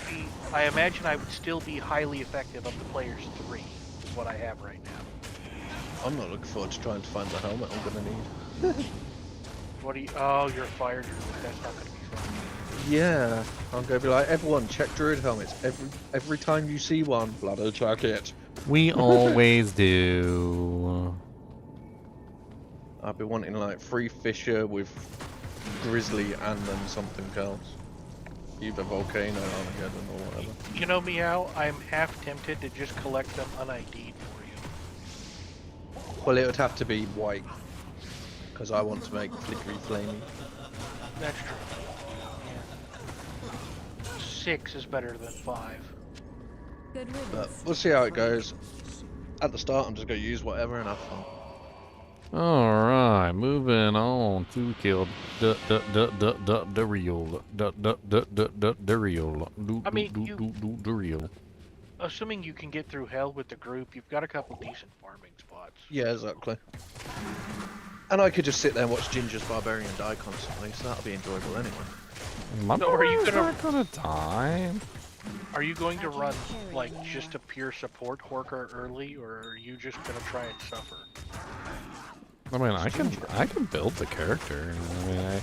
be highly effective up to players 3, is what I have right now. I'm not looking forward to trying to find the helmet I'm gonna need. What do you? Oh, you're a fire druid. That's not gonna be fun. Yeah, I'm gonna be like, everyone check druid helmets. Every time you see one, bloody check it. We always do. I've been wanting like 3 Fisher with Grizzly and then something else. Either Volcano, Armageddon, or whatever. You know, Meow, I'm half tempted to just collect them un-ID'd for you. Well, it would have to be white, because I want to make flickery flamey. That's true. Yeah. 6 is better than 5. Good riddance. But we'll see how it goes. At the start, I'm just going to use whatever and have fun. Alright, moving on to kill the real. I mean, real. Assuming you can get through hell with the group, you've got a couple decent farming spots. Yeah, exactly. And I could just sit there and watch Ginger's Barbarian die constantly, so that'll be enjoyable anyway. My So are you brother's gonna- not gonna die. Are you going to run like just a pure support worker early, or are you just gonna try and suffer? I mean, I can build the character. I mean,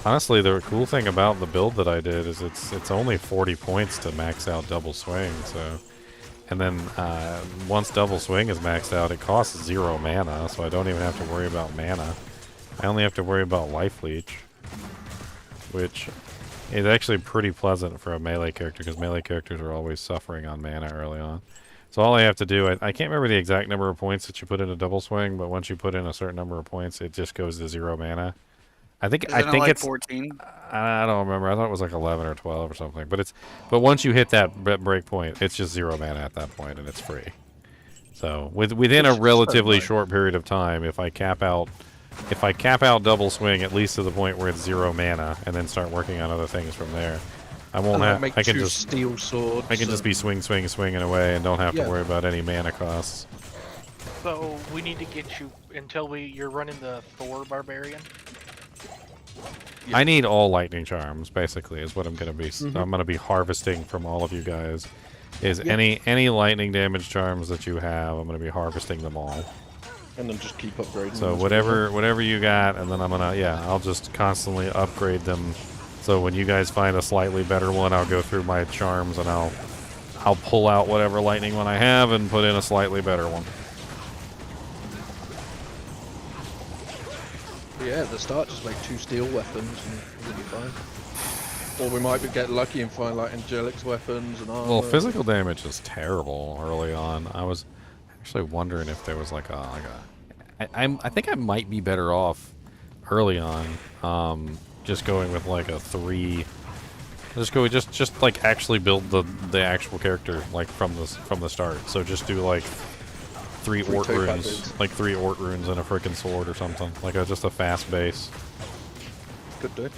honestly, the cool thing about the build that I did is it's only 40 points to max out double swing. So, and then once double swing is maxed out, it costs 0 mana, so I don't even have to worry about mana. I only have to worry about life leech, which is actually pretty pleasant for a melee character because melee characters are always suffering on mana early on. So all I have to do, I can't remember the exact number of points that you put in a double swing, but once you put in a certain number of points, it just goes to 0 mana. I think Isn't it like it's 14. I don't remember. I thought it was like 11 or 12 or something. But once you hit that break point, it's just 0 mana at that point, and it's free. So within a relatively short period of time, if I cap out double swing at least to the point where it's 0 mana, and then start working on other things from there, I won't have. Make I can 2 just steel swords. I can just be swinging away and don't have to worry about any mana costs. So we need to get you until you're running the Thor Barbarian. I need all lightning charms, basically, is what I'm gonna be. I'm gonna be harvesting from all of you guys. Is any lightning damage charms that you have, I'm gonna be harvesting them all. And then just keep upgrading. So whatever you got, and then I'll just constantly upgrade them. So when you guys find a slightly better one, I'll go through my charms and I'll pull out whatever lightning one I have and put in a slightly better one. Yeah, at the start, just make 2 steel weapons and you'll be fine. Or we might get lucky and find like Angelic's weapons and armor. Well, physical damage is terrible early on. I was actually wondering if there was I think I might be better off early on, just going with like a 3. Just like actually build the actual character like from the start. So just do like 3 Ort runes, like 3 Ort runes and a freaking sword or something, like just a fast base. Could do.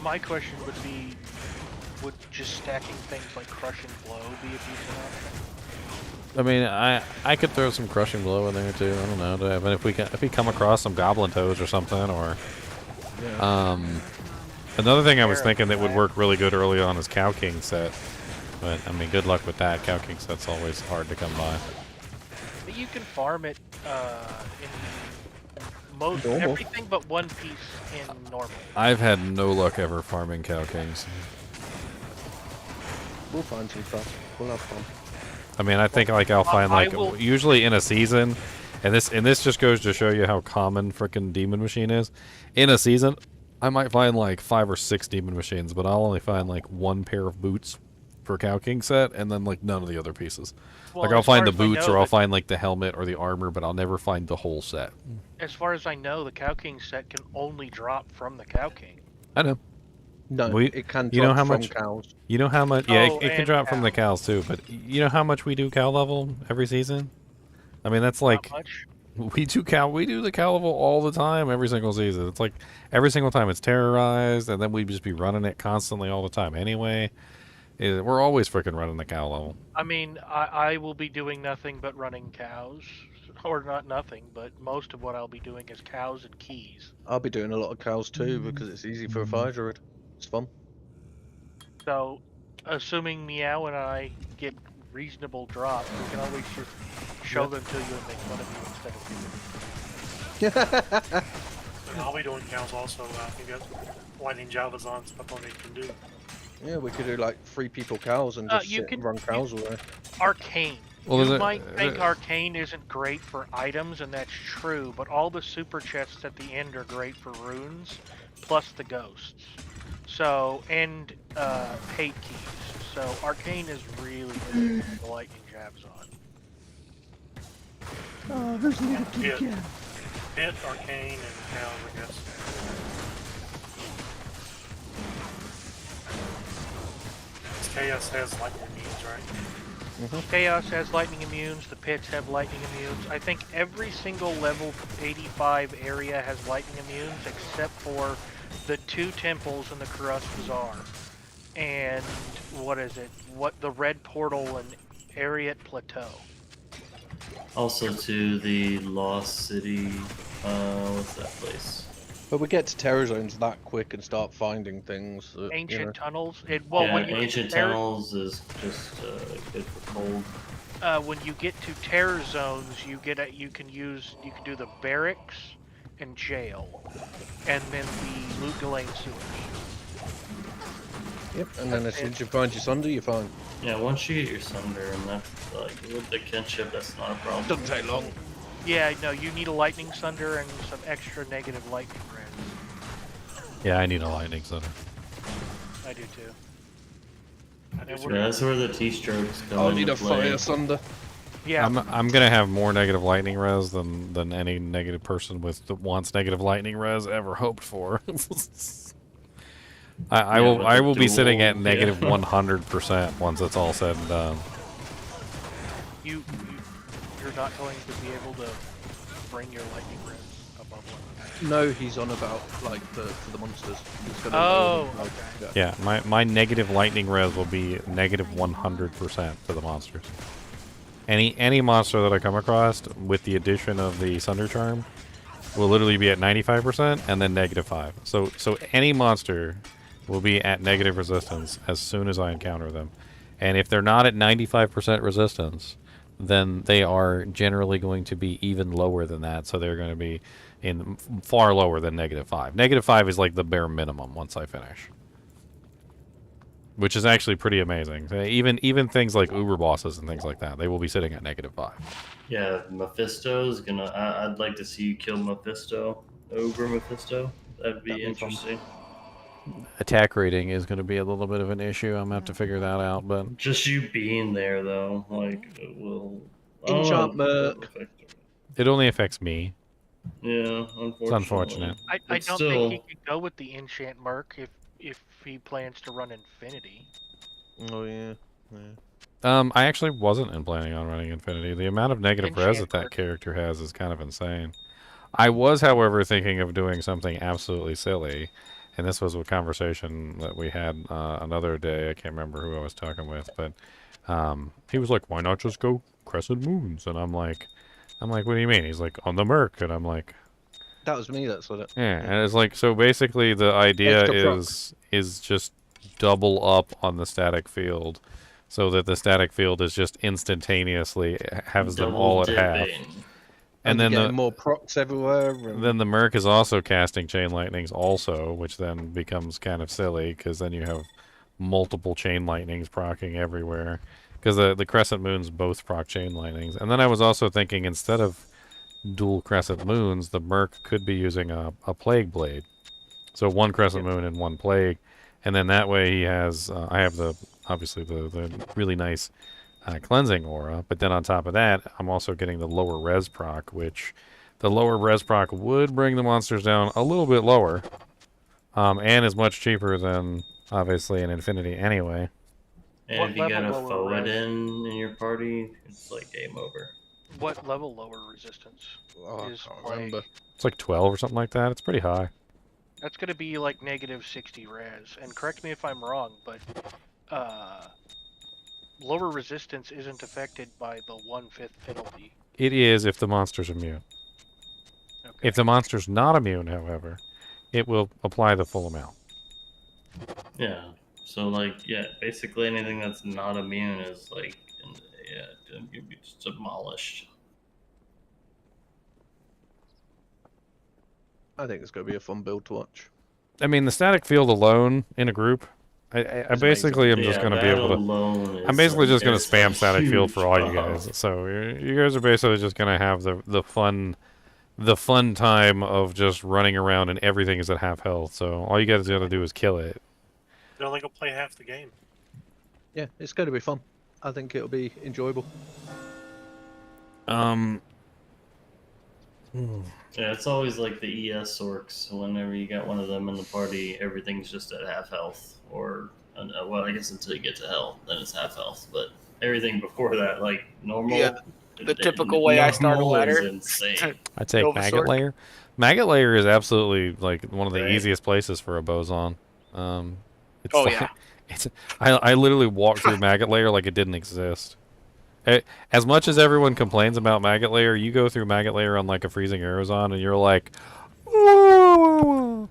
My question would be, would just stacking things like Crushing Blow be a decent option? I mean, I could throw some Crushing Blow in there too. I don't know. I mean, if we come across some Goblin Toes or something, or another thing I was thinking that would work really good early on is Cow King set. But I mean, good luck with that. Cow King set's always hard to come by. But you can farm it in most everything but one piece in normal. I've had no luck ever farming Cow Kings. We'll find some stuff. We'll have fun. I mean, I think like I'll find like usually in a season, and this just goes to show you how common frickin' Demon Machine is. In a season, I might find like 5 or 6 Demon Machines, but I'll only find like 1 pair of boots for Cow King set, and then like none of the other pieces. Well, like I'll find the boots, or I'll find like the helmet or the armor, but I'll never find the whole set. As far as I know, the Cow King set can only drop from the Cow King. I know. No, it can drop you know how from much, cows. You know how much? Yeah, it can drop cows. from the cows too. But you know how much we do cow level every season? I mean, that's like we do the cow level all the time, every single season. It's like every single time it's terrorized, and then we'd just be running it constantly all the time. Anyway, we're always freaking running the cow level. I mean, I will be doing nothing but running cows. Or not nothing, but most of what I'll be doing is cows and keys. I'll be doing a lot of cows too because it's easy for a fire druid. It's fun. So, assuming Meow and I get reasonable drops, we can always just show them to you and make fun of you instead of And I'll be doing cows also. I think that's lightning Javazon stuff on it can do. Yeah, we could do like 3 people cows and just sit and run cows all day. Arcane. Well, you might think Arcane isn't great for items, and that's true, but all the super chests at the end are great for runes, plus the ghosts. So, and hate keys. So, Arcane is really good for the Lightning Javazon. Oh, there's a little kid again. Pit, Arcane, and cows, I guess. Chaos has lightning immunes, right? Chaos has lightning immunes, the pits have lightning immunes. I think every single level 85 area has lightning immunes except for the 2 temples in the Karus Bazaar. And what is it? The Red Portal and Ariat Plateau. Also to the Lost City, what's that place? But we get to terror zones that quick and start finding things. That, Ancient tunnels. Yeah, When you ancient get to tunnels is just good for cold. when you get to terror zones, you can do the barracks and jail, and then the loot delay sewers. Yep, and then as soon as you find your Sunder, you're fine. Yeah, once you get your Sunder, and that's like with the kinship, that's not a problem. Doesn't take long. Yeah, no, you need a lightning sunder and some extra negative lightning res. Yeah, I need a lightning center. I do too. Yeah, that's where the T-strokes come I'll into need a play. fire Sunder. Yeah. I'm gonna have more negative lightning res than any negative person with that wants negative lightning res ever hoped for. I will be sitting at negative 100% once it's all said and done. You're not going to be able to bring your lightning res above one. No, he's on about like for the monsters. He's gonna okay. Yeah, my negative lightning res will be negative 100% for the monsters. Any monster that I come across with the addition of the Sunder Charm will literally be at 95% and then negative 5. So any monster will be at negative resistance as soon as I encounter them. And if they're not at 95% resistance, then they are generally going to be even lower than that. So they're going to be in far lower than negative 5. Negative 5 is like the bare minimum once I finish. Which is actually pretty amazing. Even things like Uber bosses and things like that, they will be sitting at negative 5. Yeah, Mephisto's gonna. I'd like to see you kill Mephisto, Uber Mephisto. That'd be interesting. Attack rating is going to be a little bit of an issue. I'm going to have to figure that out, but Just you being there, though, like, it will. Enchant Merc. It only affects me. Yeah, unfortunately. It's unfortunate. I don't think he could go with the enchant merc if he plans to run Infinity. Oh yeah. I actually wasn't planning on running Infinity. The amount of negative res that character has is kind of insane. I was, however, thinking of doing something absolutely silly, and this was a conversation that we had another day. I can't remember who I was talking with, but he was like, "Why not just go Crescent Moons?" And I'm like, "What do you mean?" He's like, "On the Merc," and I'm like, That was me that said it. yeah, and it's like, so basically the idea is just double up on the static field, so that the static field is just instantaneously has them all at half. And then more procs everywhere. And then the Merc is also casting Chain Lightnings also, which then becomes kind of silly, because then you have multiple Chain Lightnings procking everywhere. Because the Crescent Moons both proc Chain Lightnings. And then I was also thinking, instead of dual Crescent Moons, the Merc could be using a Plague Blade. So one Crescent Moon and one Plague. And then that way he has, I have obviously the really nice cleansing aura, but then on top of that, I'm also getting the lower res proc, which the lower res proc would bring the monsters down a little bit lower, and is much cheaper than obviously an Infinity anyway. And if you got a forward in your party, it's like game over. What level lower resistance is Plague? It's like 12 or something like that. It's pretty high. That's going to be like negative 60 res, and correct me if I'm wrong, but lower resistance isn't affected by the 1/5 penalty. It is if the monster's immune. Okay. If the monster's not immune, however, it will apply the full amount. Yeah. So, like, yeah, basically anything that's not immune is, like, you'd be just demolished. I think it's going to be a fun build to watch. I mean, the static field alone in a group, I basically am just going to be able to. I'm basically just going to spam static field for all you guys. So you guys are basically just going to have the fun time of just running around and everything is at half health. So all you guys got to do is kill it. They're only gonna play half the game. Yeah, it's going to be fun. I think it'll be enjoyable. Yeah, it's always like the ES orcs. Whenever you got one of them in the party, everything's just at half health. Or, well, I guess until you get to hell, then it's half health. But everything before that, like normal. Yeah, the typical way I start a ladder. Insane. I take Maggot Layer. Maggot Layer is absolutely like one of the easiest places for a boson. Yeah. I literally walked through Maggot Layer like it didn't exist. As much as everyone complains about Maggot Layer, you go through Maggot Layer on like a freezing Arizon, and you're like,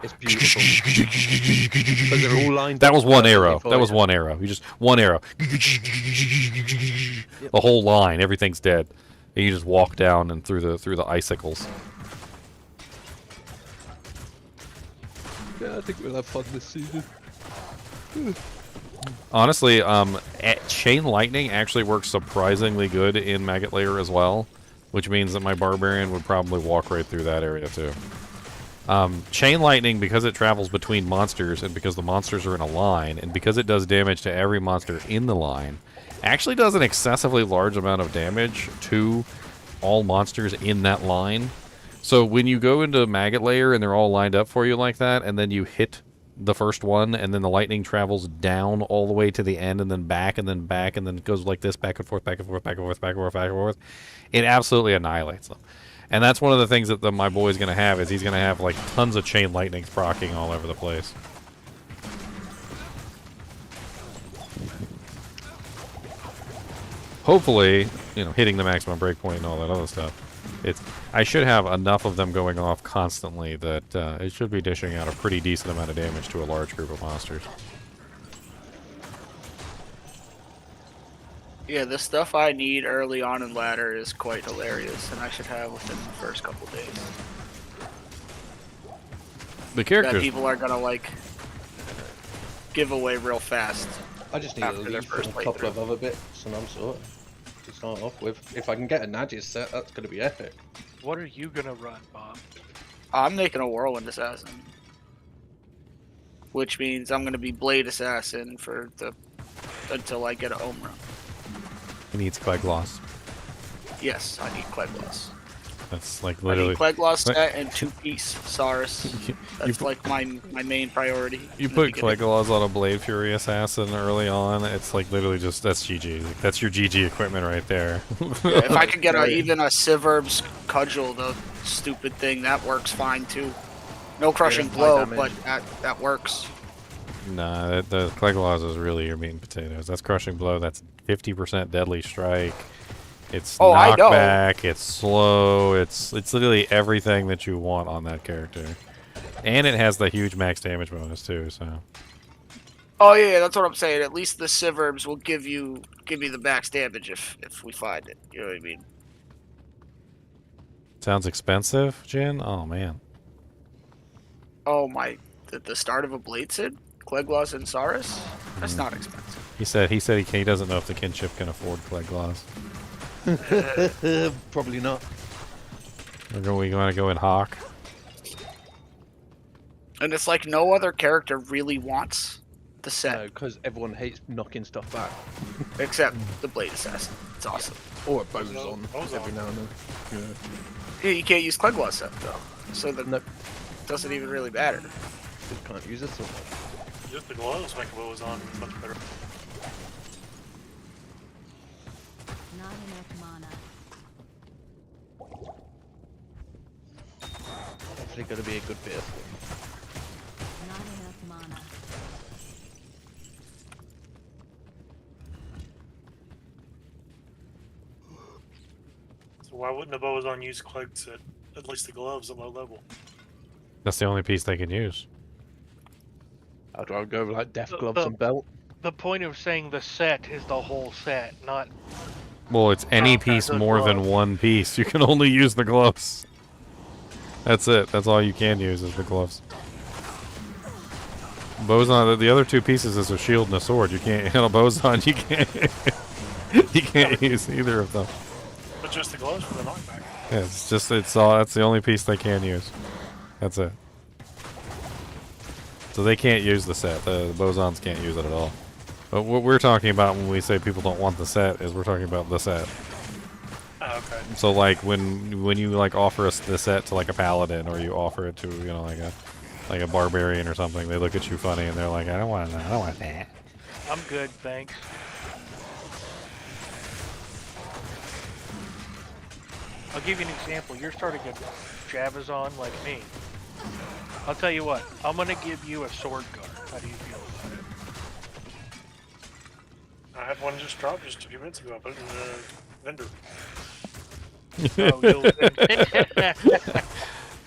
It's beautiful. But they're all lined that up was one perfectly arrow. for That was you. one arrow. You just one arrow. The whole line, everything's dead. And you just walk down and through the icicles. Yeah, I think we'll have fun this season. Honestly, Chain Lightning actually works surprisingly good in Maggot Layer as well, which means that my Barbarian would probably walk right through that area too. Chain Lightning, because it travels between monsters, and because the monsters are in a line, and because it does damage to every monster in the line, actually does an excessively large amount of damage to all monsters in that line. So when you go into Maggot Layer and they're all lined up for you like that, and then you hit the first one, and then the lightning travels down all the way to the end, and then back, and then back, and then it goes like this, back and forth, back and forth, back and forth, back and forth, back and forth, it absolutely annihilates them. And that's one of the things that my boy's going to have, is he's going to have like tons of chain lightnings proccing all over the place. Hopefully, you know, hitting the maximum breakpoint and all that other stuff. I should have enough of them going off constantly that it should be dishing out a pretty decent amount of damage to a large group of monsters. Yeah, the stuff I need early on in ladder is quite hilarious, and I should have within the first couple days. The That characters... people are gonna like give away real fast. I just need After a their leaf and first a couple playthrough. of other bits, and I'm sorted. To start off with, if I can get a Nadja set, that's going to be epic. What are you gonna run, Bob? I'm making a whirlwind assassin, which means I'm gonna be blade assassin for the until I get a home run. He needs Clegloss. Yes, I need Clegloss. That's like I literally... need Clegloss set and 2-piece Saurus. That's like my main priority. You in the put beginning. Clegloss on a Blade Fury Assassin early on, it's like literally just, that's GG. That's your GG equipment right there. Yeah, if I could get even a Siverb's Cudgel, the stupid thing, that works fine too. No crushing high blow, damage. but that works. Nah, the Clegloss is really your meat and potatoes. That's Crushing Blow, that's 50% Deadly Strike. It's Oh, I know. knockback, it's slow, it's literally everything that you want on that character. And it has the huge max damage bonus too, so... Oh yeah, that's what I'm saying. At least the Siverbs will give me the max damage if we find it. You know what I mean? Sounds expensive, Jin? Oh man. Oh my, the start of a Blade Sid? Clegloss and Saurus? That's not expensive. He said he doesn't know if the kinship can afford Clegloss. Probably not. We want to go in Hawk? And it's like no other character really wants the No, set because everyone hates knocking stuff back. except the Blade Assassin. It's awesome. Or a Bozon Bozon. every now and then. Yeah. Yeah, you can't use Clegloss set though, so that Nope. doesn't even really matter. Just can't use it. So. Just the gloves make a Bozon much better. Not enough mana. Definitely going to be a good bit. Not enough mana. So why wouldn't a Bozon use Clegs at least the gloves at low level? That's the only piece they can use. I'd rather go with like death The- gloves the- and belt. The point of saying the set is the whole set, not... Well, it's any Okay, piece the more than gloves. one piece. You can only use the gloves. That's it. That's all you can use is the gloves. Boson, the other two pieces is a shield and a sword. You can't handle Boson. You can't. You can't use either of them. But just the gloves for the knockback. Yeah, that's the only piece they can use. That's it. So they can't use the set. The Bosons can't use it at all. But what we're talking about when we say people don't want the set is we're talking about the set. Oh, okay. So like when you like offer us the set to like a paladin, or you offer it to, you know, like a barbarian or something, they look at you funny and they're like, I don't want that. I'm good, thanks. I'll give you an example. You're starting a Javazon like me. I'll tell you what, I'm gonna give you a sword guard. How do you feel about it? I had one just dropped just a few minutes ago. I put it in the vendor. Oh, you'll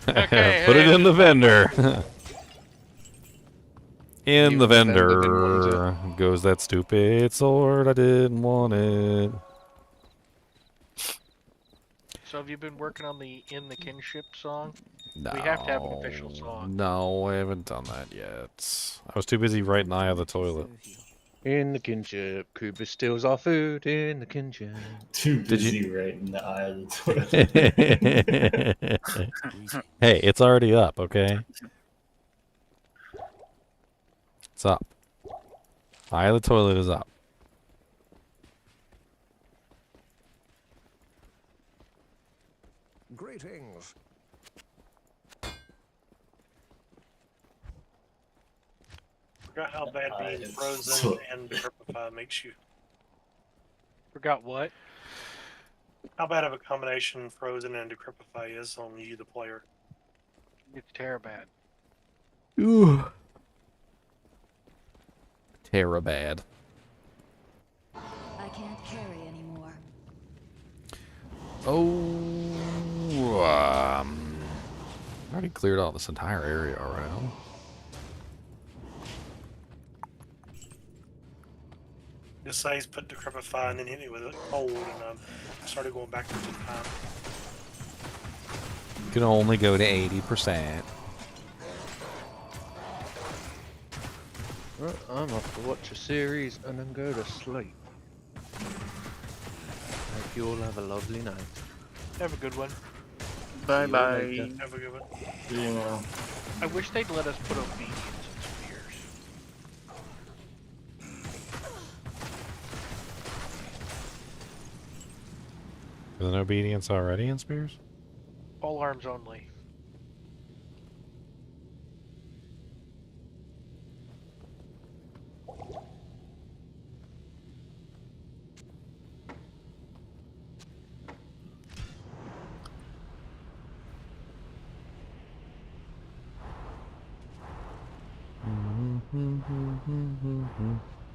Okay, Put it hey, in the vendor. In Even the the vendor didn't want vendor goes that stupid sword. I didn't want it. So have you been working on the In the Kinship song? No, We have to have an official song. No, I haven't done that yet. I was too busy writing Eye of the Toilet. In the kinship, Cooper steals our food in the kinship. Too Did you- busy writing the eye of the toilet. Hey, it's already up, okay? It's up. Eye of the Toilet is up. Greetings. Forgot how bad being it's frozen so- and decrepify makes you. Forgot what? How bad of a combination frozen and decrepify is on you, the player. It's Terabad. Ooh. Terabad. I can't carry anymore. Oh, I already cleared all this entire area around. Just say he's put decrepify and then hit me with it cold, and I started going backwards in time. You can only go to 80%. Right, I'm off to watch a series and then go to sleep. Hope you all have a lovely night. Have a good one. Bye See you bye. later. Have a good one. You know, I wish they'd let us put obedience in spears. Is an obedience already in Spears? All arms only.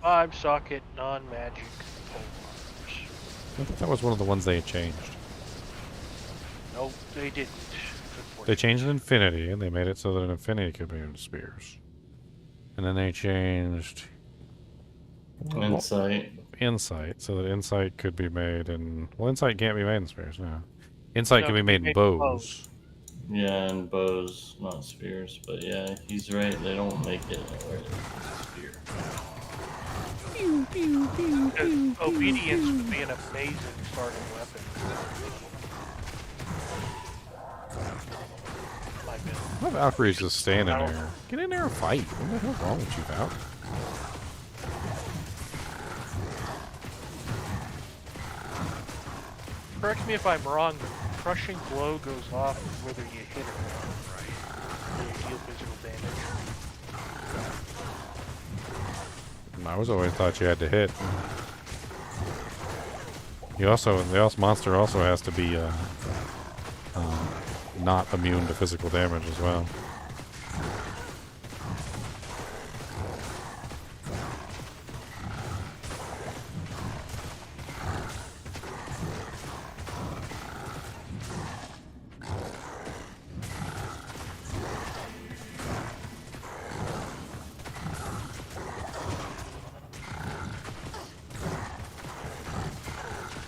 Five socket non-magic pole arms. I thought that was one of the ones they changed. Nope, they didn't. They changed Infinity, and they made it so that an Infinity could be in Spears. And then they changed insight. Insight, so that Insight could be made in... Well, Insight can't be made in Spears, no. Insight No, can be it can made be in made in bows. Yeah, and bows, not spears. But yeah, he's right. They don't make it where it's a spear. Because obedience would be an amazing starting weapon. My bad. What Valkyrie's just standing there? Get in there and fight. What the hell's wrong with you, Valk? Correct me if I'm wrong, but crushing blow goes off whether you hit or not, right? Whether you deal physical damage. I was always thought you had to hit. You also, the monster also has to be not immune to physical damage as well.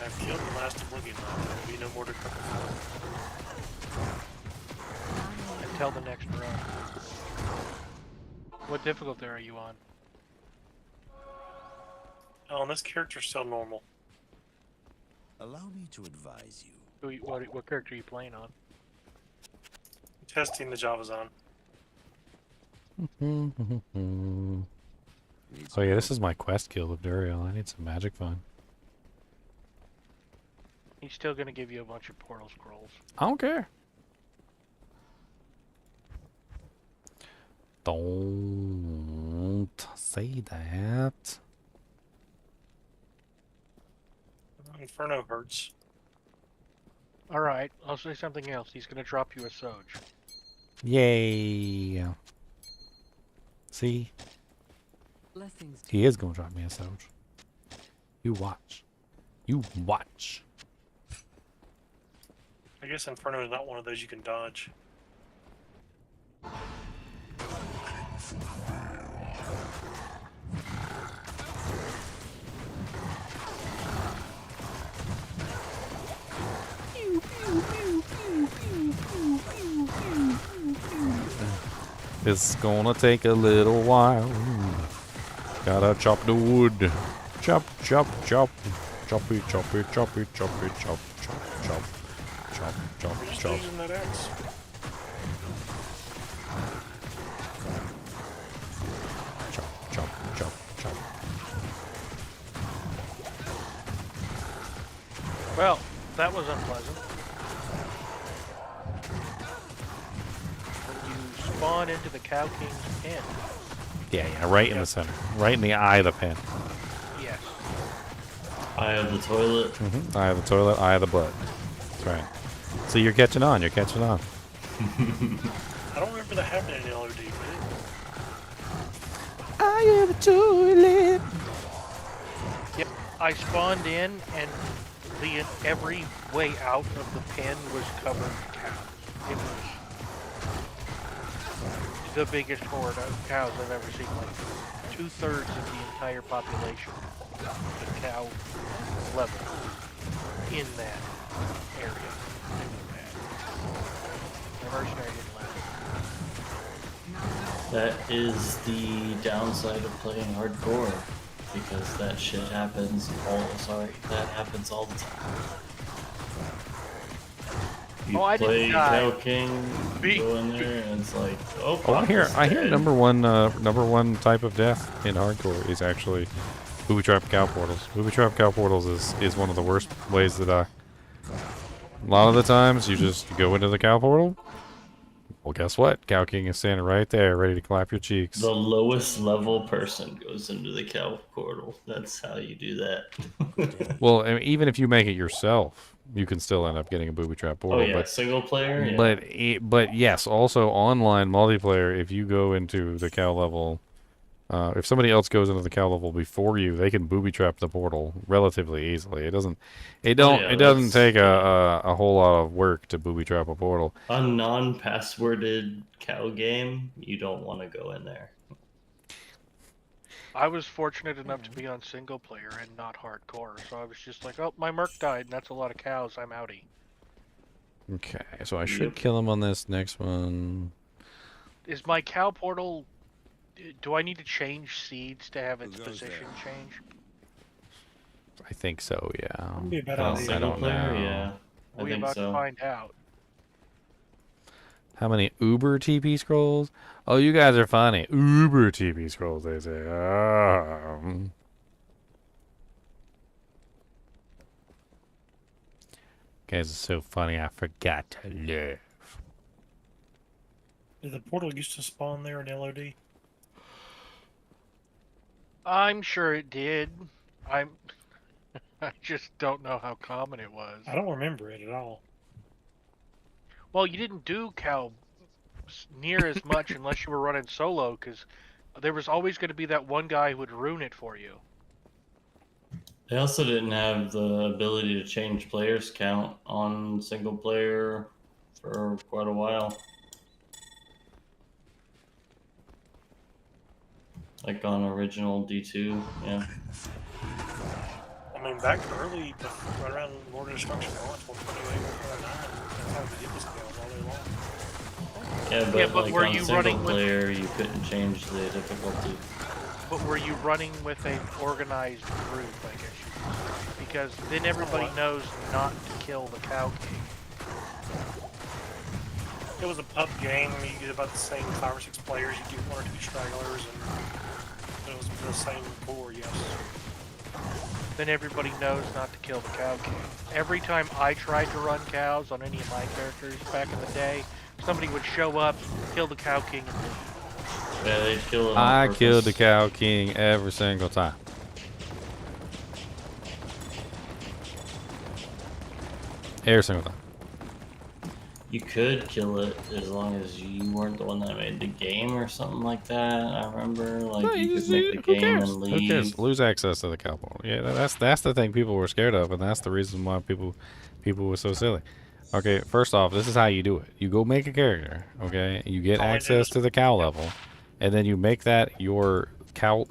I've killed the last Oblivion now. There will be no more decrepify. Until the next run. What difficulty are you on? Oh, and this character's still normal. Allow me to advise you. What character are you playing on? Testing the Javazon. Oh yeah, this is my quest kill of Duriel. I need some magic fun. He's still gonna give you a bunch of portal scrolls. I don't care. Don't say that. Inferno hurts. Alright, I'll say something else. He's gonna drop you a Soj. Yay. See? Blessings to He is gonna drop me a Soj. You watch. You watch. I guess Inferno is not one of those you can dodge. It's gonna take a little while. Gotta chop the wood. Chop, chop, chop. Choppy, choppy, choppy, choppy, chop, chop, chop. Chop, chop, We're just chop. using that axe. Chop, chop, chop, chop. Well, that was unpleasant. When you spawn into the Cow King's pen. Yeah, right in the center. Right in the eye of the pen. Yes. Eye of the toilet. Eye of the toilet, eye of the butt. That's right. So you're catching on, you're catching on. I don't remember that happening in LOD, did Eye of the toilet. Yep. I spawned in and every way out of the pen was covered with cows. It was the biggest horde of cows I've ever seen. Like 2/3 of the entire population, the cow level, in that area. It was bad. The mercenary didn't last. That is the downside of playing hardcore, because that shit happens that happens all the time. You I play didn't die. Cow King, go in there, and it's like, oh, Oh, I hear dead. number one type of death in hardcore is actually booby trap cow portals. Booby trap cow portals is one of the worst ways to die. A lot of the times you just go into the cow portal. Well, guess what? Cow King is standing right there, ready to clap your cheeks. The lowest level person goes into the cow portal. That's how you do that. Well, I mean, even if you make it yourself, you can still end up getting a booby trap portal. Oh yeah, but single player. Yeah. but yes, also online multiplayer. If you go into the cow level, if somebody else goes into the cow level before you, they can booby trap the portal relatively easily. It doesn't take a whole lot of work to booby trap a portal. A non-passworded cow game, you don't want to go in there. I was fortunate enough to be on single player and not hardcore, so I was just like, oh, my merc died, and that's a lot of cows, I'm outie. Okay, so I should kill him on this next one. Is my cow portal... Do I need to change seeds to have its position change? I think so, yeah. Be a better idea. Single player, yeah. I We're think about so. to find out. How many Uber TP scrolls? Oh, you guys are funny. Uber TP scrolls, they say. Guys are so funny, I forgot to live. Did the portal used to spawn there in LOD? I'm sure it did. I just don't know how common it was. I don't remember it at all. Well, you didn't do cow near as much unless you were running solo, because there was always going to be that one guy who would ruin it for you. They also didn't have the ability to change players count on single player for quite a while. Like on original D2, yeah. I mean, back early, right around Lord of Destruction, I went 128, 129, and I had the scales all day long. Yeah, but like were on you single running with... player, you couldn't change the difficulty. But were you running with an organized group, I guess you could say? Because then everybody knows not to kill the Cow King. It was a pub game. You get about the same 5 or 6 players. You get 1 or 2 stragglers, and it was the same core, yes. Then everybody knows not to kill the Cow King. Every time I tried to run cows on any of my characters back in the day, somebody would show up, kill the Cow King, and leave. Yeah, they'd kill it on I purpose. killed the Cow King every single time. Every single time. You could kill it as long as you weren't the one that made the game or something like that. I remember, No, like, you could just, make the who game cares? and Who cares? leave. Lose access to the cow portal. Yeah, that's the thing people were scared of, and that's the reason why people were so silly. Okay, first off, this is how you do it. You go make a character, okay? You get All I did access was- to the cow level, and then you make that your cow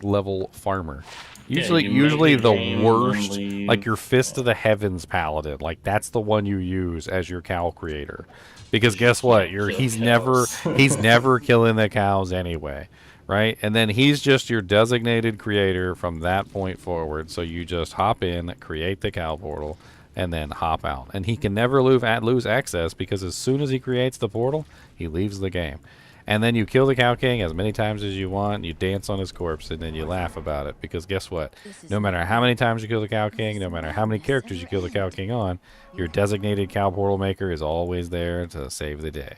level farmer. Usually, you make usually a the game and worst, leave. like your Fist of the Heavens paladin, like that's the one you use as your cow creator, because guess what? Kill He's cows. never killing the cows anyway, right? And then he's just your designated creator from that point forward. So you just hop in, create the cow portal, and then hop out. And he can never lose access because as soon as he creates the portal, he leaves the game. And then you kill the Cow King as many times as you want. You dance on his corpse, and then you laugh about it. Because guess what? No matter how many times you kill the Cow King, no matter how many characters you kill the Cow King on, your designated cow portal maker is always there to save the day.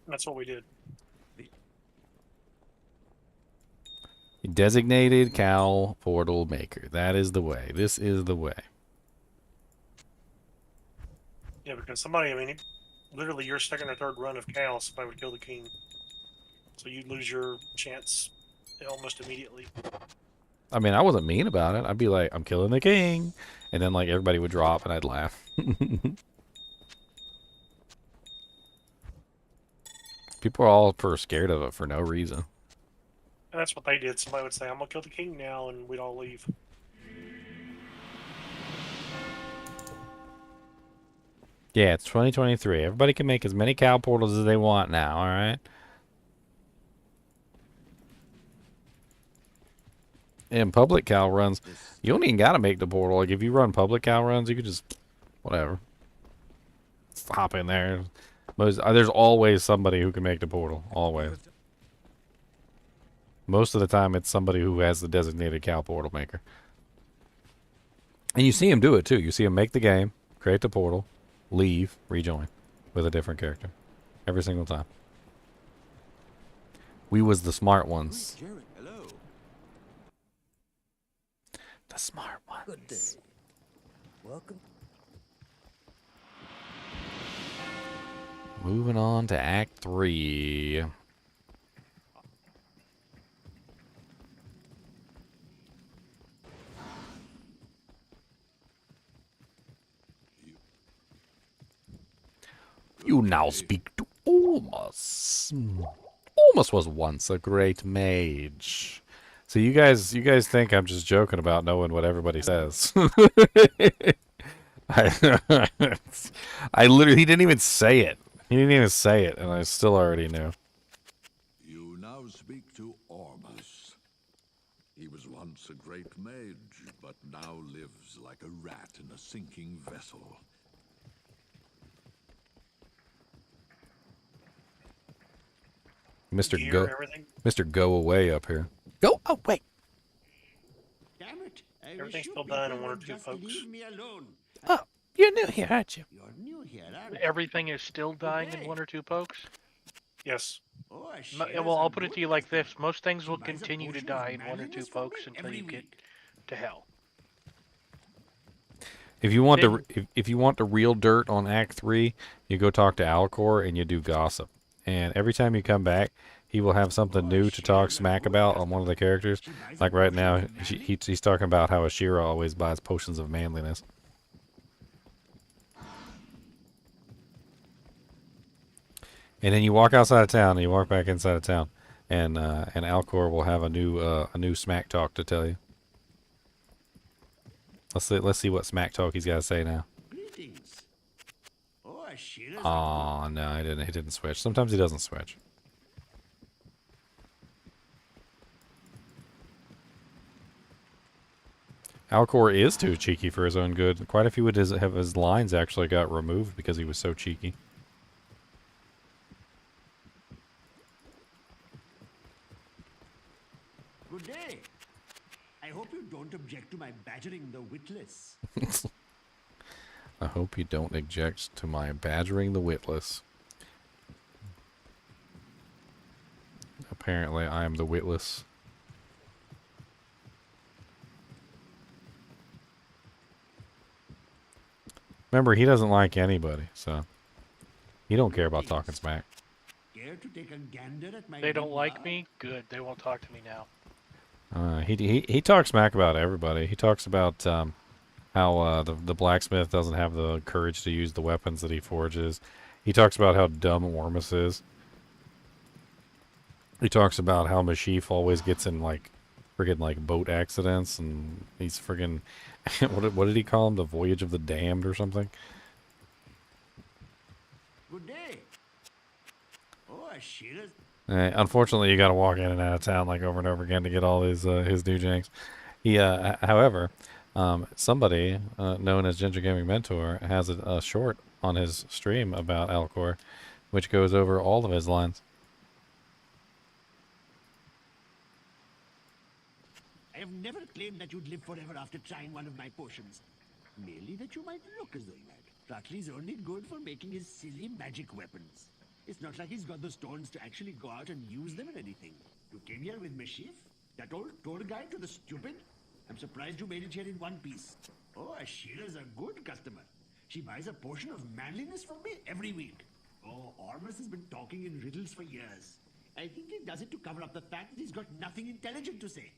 That's what we did. Designated cow portal maker. That is the way. This is the way. Yeah, because somebody, I mean, literally your second or third run of cows, somebody would kill the king. So you'd lose your chance almost immediately. I mean, I wasn't mean about it. I'd be like, I'm killing the king. And then, like, everybody would drop, and I'd laugh. People are all scared of it for no reason. And that's what they did. Somebody would say, I'm going to kill the king now, and we'd all leave. Yeah, it's 2023. Everybody can make as many cow portals as they want now, alright? In public cow runs, you don't even gotta make the portal. Like, if you run public cow runs, you can just, whatever. Hop in there. There's always somebody who can make the portal. Always. Most of the time, it's somebody who has the designated cow portal maker. And you see him do it, too. You see him make the game, create the portal, leave, rejoin with a different character. Every single time. We was the smart ones. The smart ones. Good day. Welcome. Moving on to Act 3. You now speak to Olmus. Olmus was once a great mage. So you guys think I'm just joking about knowing what everybody says. I literally, he didn't even say it. He didn't even say it, and I still already knew. You now speak to Ormus. He was once a great mage, but now lives like a rat in a sinking vessel. Mr. Go away up here. Go away. Damn it. Everything's still done in one or two folks. Leave me alone. Oh, you're new here, aren't you? You're new here, aren't you? Everything is still dying in one or two pokes? Yes. Oh, Well, I'll put it to you like this. Most things will continue to die in one or two pokes until you get to hell. If you want if you want the real dirt on Act 3, you go talk to Alcor and you do gossip. And every time you come back, he will have something new to talk smack about on one of the characters. Like right now, he's talking about how Ashira always buys potions of manliness. And then you walk outside of town, and you walk back inside of town, and Alcor will have a new smack talk to tell you. Let's see what smack talk he's got to say now. Greetings. Oh, Ashira's Oh no, he didn't switch. Sometimes he doesn't switch. Alcor is too cheeky for his own good. Quite a few of his lines actually got removed because he was so cheeky. Good day. I hope you don't object to my badgering the witless. I hope you don't object to my badgering the witless. Apparently, I am the witless. Remember, he doesn't like anybody, so. He don't care about talking smack. Care to take a gander at my They don't new like bar? me? Good. They won't talk to me now. He talks smack about everybody. He talks about how the blacksmith doesn't have the courage to use the weapons that he forges. He talks about how dumb Ormus is. He talks about how Mashif always gets in like friggin' like boat accidents, and he's friggin' what did he call him? The Voyage of the Damned or something? Good day. Oh, Ashira's. Unfortunately, you got to walk in and out of town like over and over again to get all his new janks. He, however, somebody known as Ginger Gaming Mentor has a short on his stream about Alcor, which goes over all of his lines. I have never claimed that you'd live forever after trying one of my potions. Merely that you might look as though you had. Rakli's only good for making his silly magic weapons. It's not like he's got the stones to actually go out and use them in anything. You came here with Mashif? That old tour guide to the stupid? I'm surprised you made it here in one piece. Oh, Ashira's a good customer. She buys a potion of manliness from me every week. Oh, Ormus has been talking in riddles for years. I think he does it to cover up the fact that he's got nothing intelligent to say.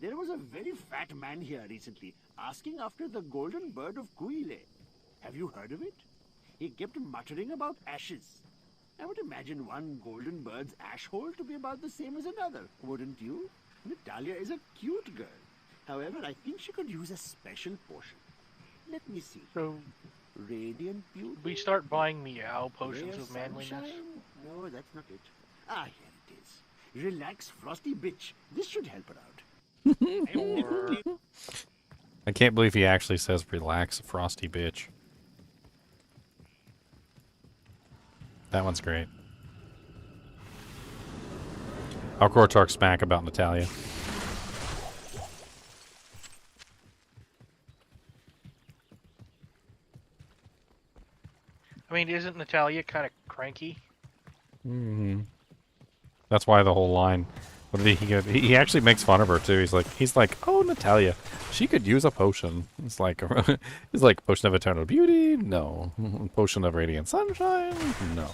There was a very fat man here recently, asking after the golden bird of Kuile. Have you heard of it? He kept muttering about ashes. I would imagine one golden bird's ash hole to be about the same as another, wouldn't you? Natalia is a cute girl. However, I think she could use a special potion. Let me see. So, Radiant beauty. we start buying meow potions Rare of manliness. sunshine? No, that's not it. Ah, here it is. Relax, frosty bitch. This should help her out. I can't believe he actually says relax, frosty bitch. That one's great. Alcor talks smack about Natalia. I mean, isn't Natalia kind of cranky? Mm-hmm. That's why the whole line. What did he get? He actually makes fun of her too. He's like, oh, Natalia, she could use a potion. It's like, he's like, potion of eternal beauty, no. Potion of radiant sunshine, no.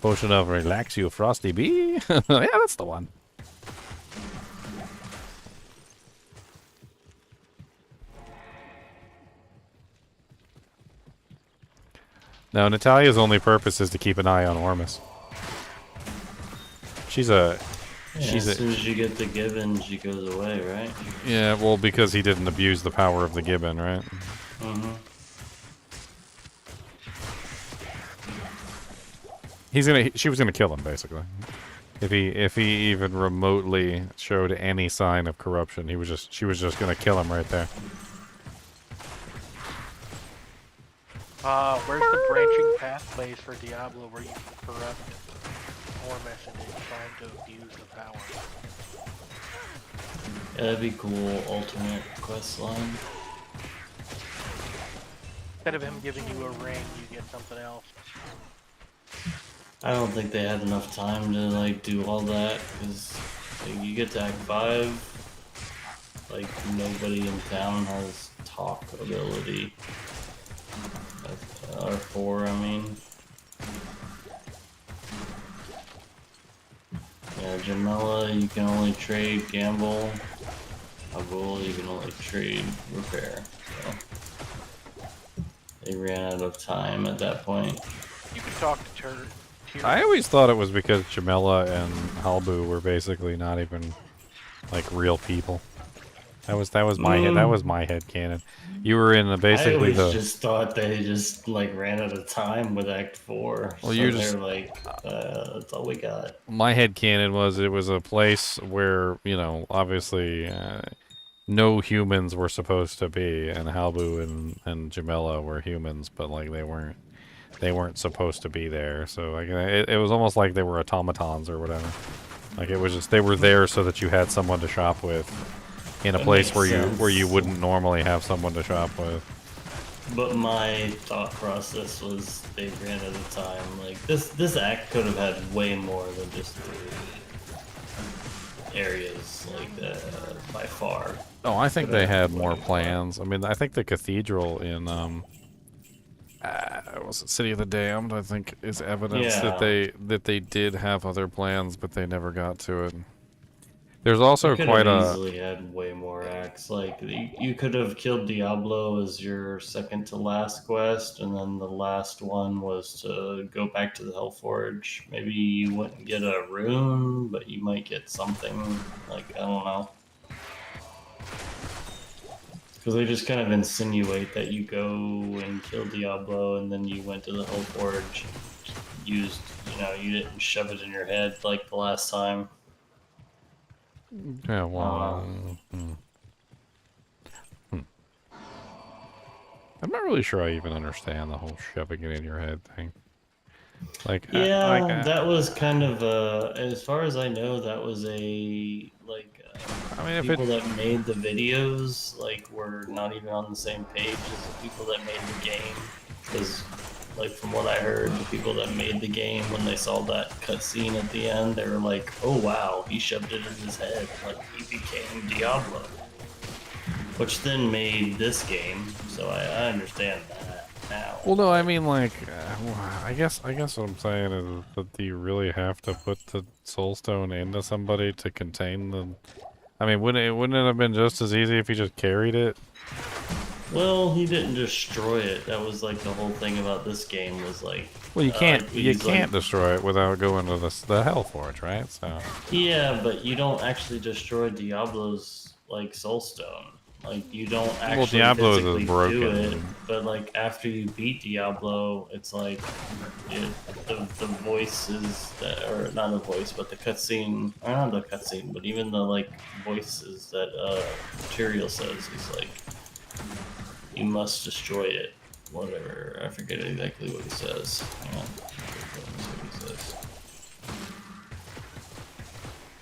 Potion of relax you, frosty bee. Yeah, that's the one. No, Natalia's only purpose is to keep an eye on Ormus. She's a. Yeah, as soon as you get the gibbon, she goes away, right? Yeah, well, because he didn't abuse the power of the gibbon, right? Mm-hmm. She was gonna kill him, basically. If he even remotely showed any sign of corruption, she was just gonna kill him right there. Where's the branching pathways for Diablo where you can corrupt Ormus and then trying to abuse the power? Yeah, that'd be cool. Alternate quest line. Instead of him giving you a ring, you get something else. I don't think they had enough time to like do all that because like, you get to Act 5, like nobody in town has talk ability. Or 4, I mean. Yeah, Jamela, you can only trade gamble. Abul, you can only trade repair. So they ran out of time at that point. You can talk to Tyrael. I always thought it was because Jamela and Halbu were basically not even like real people. That was my head canon. You were in basically I always just thought they just like ran out of time with Act 4. Well, so you're they're just like, that's all we got. My head canon was it was a place where, you know, obviously no humans were supposed to be, and Halbu and Jamela were humans, but like they weren't supposed to be there. So like it was almost like they were automatons or whatever. Like it was just they were there so that you had someone to shop with in a place where you wouldn't normally have someone to shop with. But my thought process was they ran out of time. Like this act could have had way more than just 3 areas like that by far. Oh, I think they had more plans. I mean, I think the cathedral in Was it City of the Damned? I think is evidence that Yeah. they did have other plans, but they never got to it. There's also You could have quite a easily had way more acts. Like you could have killed Diablo as your second to last quest, and then the last one was to go back to the Hellforge. Maybe you wouldn't get a rune, but you might get something. Like I don't know, because they just kind of insinuate that you go and kill Diablo, and then you went to the Hellforge, used you didn't shove it in your head like the last time. yeah. Well, I'm not really sure I even understand the whole shoving it in your head thing. Like, Yeah, that was kind of as far as I know, that was a I mean, if people it, that made the videos were not even on the same page as the people that made the game. Because from what I heard, the people that made the game, when they saw that cutscene at the end, they were like, "Oh wow, he shoved it in his head, like he became Diablo," which then made this game. So I understand that now. well, no, I mean, like, I guess what I'm saying is that do you really have to put the soulstone into somebody to contain the? I mean, wouldn't it have been just as easy if he just carried it? Well, he didn't destroy it. That was the whole thing about this game was Well, you can't he's, destroy it without going to the Hellforge, right? So yeah, but you don't actually destroy Diablo's soulstone. You don't actually Diablo physically is broken. do it. But after you beat Diablo, it's the voices that, or not the voice, but the cutscene. Not the cutscene, but even the voices that Tyrael says is you must destroy it. Whatever, I forget exactly what he says. Hang on. Let's see what he says.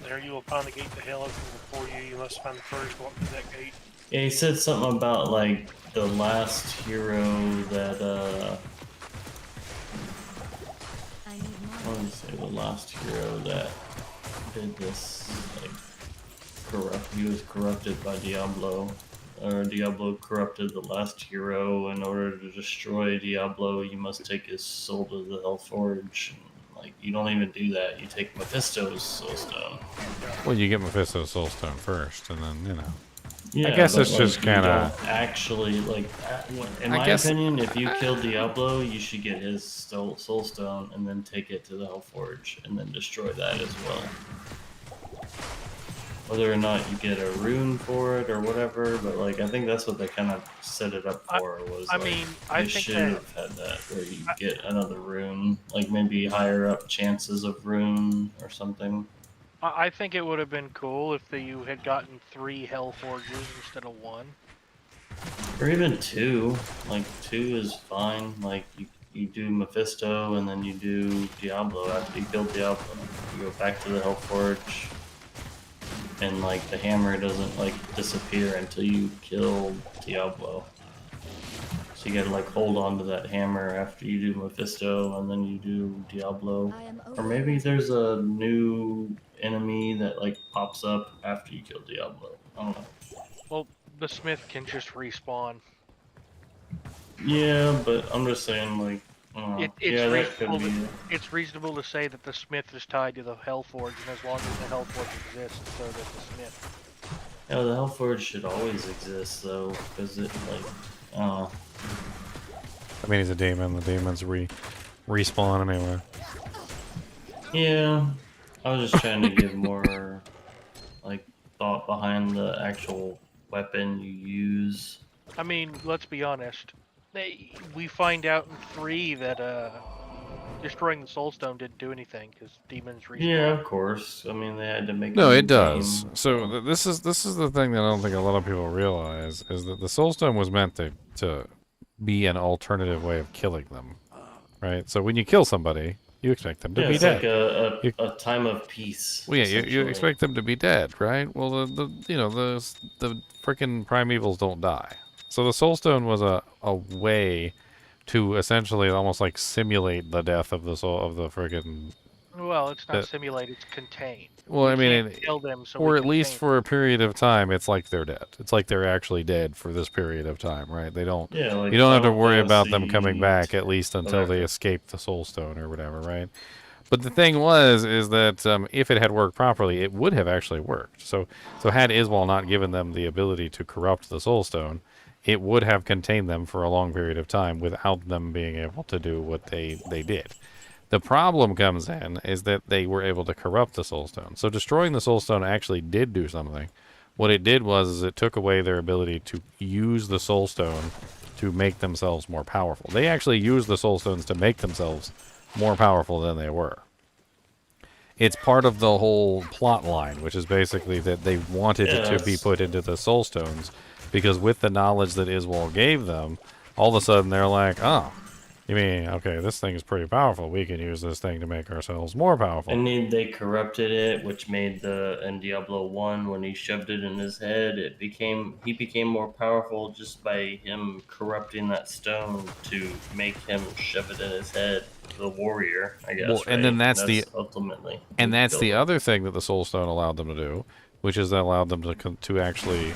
There you will find the gate to hell open before you. You must find the courage to walk through that gate. Yeah, he said something about the last hero that what did he say? The last hero that did this he was corrupted by Diablo. Or Diablo corrupted the last hero. In order to destroy Diablo, you must take his soul to the Hellforge. You don't even do that. You take Mephisto's soulstone. well, you get Mephisto's soulstone first, and then Yeah, I guess but, it's just kind of actually in my opinion, if you kill Diablo, you should get his soulstone and then take it to the Hellforge and then destroy that as well. Whether or not you get a rune for it or whatever, but I think that's what they kind of set it up for. They should have had that where you get another rune, maybe higher up chances of rune or something. I think it would have been cool if you had gotten 3 Hellforges instead of 1. Or even 2. 2 is fine. You do Mephisto and then you do Diablo after you kill Diablo. You go back to the Hellforge. And the hammer doesn't disappear until you kill Diablo. So you gotta hold on to that hammer after you do Mephisto and then you do Diablo. Or maybe there's a new enemy that pops up after you kill Diablo. I don't know. Well, the smith can just respawn. Yeah, but I'm just saying it's reasonable to say that the smith is tied to the Hellforge, and as long as the Hellforge exists, so does the smith. Yeah, the Hellforge should always exist though, because it I don't know. I mean, he's a demon. The demons respawn anyway. Yeah, I was just trying to give more thought behind the actual weapon you use. I mean, let's be honest. We find out in 3 that destroying the soulstone didn't do anything because demons respawn. Yeah, of course. I mean, they had to make. No, it does. So this is the thing that I don't think a lot of people realize is that the soulstone was meant to be an alternative way of killing them, right? So when you kill somebody, you expect them to be dead. Like a time of peace. Well, yeah, you expect them to be dead, right? Well, the freaking primevals don't die. So the soulstone was a way to essentially almost simulate the death of the soul of the friggin' Well, it's not that- simulate, it's contain. Well, We I mean, can't kill them, so or we at least contain for a period of time, it's like they're dead. It's like they're actually dead for this period of time, right? They don't. Yeah, like You don't have to Final worry about them coming Fantasy back at least until they whatever. escape the Soul Stone or whatever, right? But the thing is that if it had worked properly, it would have actually worked. So had Iswal not given them the ability to corrupt the Soul Stone, it would have contained them for a long period of time without them being able to do what they did. The problem comes in is that they were able to corrupt the Soul Stone. So destroying the Soul Stone actually did do something. What it did was it took away their ability to use the Soul Stone to make themselves more powerful. They actually used the Soul Stones to make themselves more powerful than they were. It's part of the whole plot line, which is basically that they wanted it to be put into the Soul Stones, because with the knowledge that Iswal gave them, all of a sudden they're like, oh, you mean, okay, this thing is pretty powerful. We can use this thing to make ourselves more powerful. And then they corrupted it, which made in Diablo 1, when he shoved it in his head, he became more powerful just by him corrupting that stone to make him shove it in his head. The warrior, I guess. Well, and then that's ultimately. And that's the other thing that the Soul Stone allowed them to do, which is that allowed them to actually,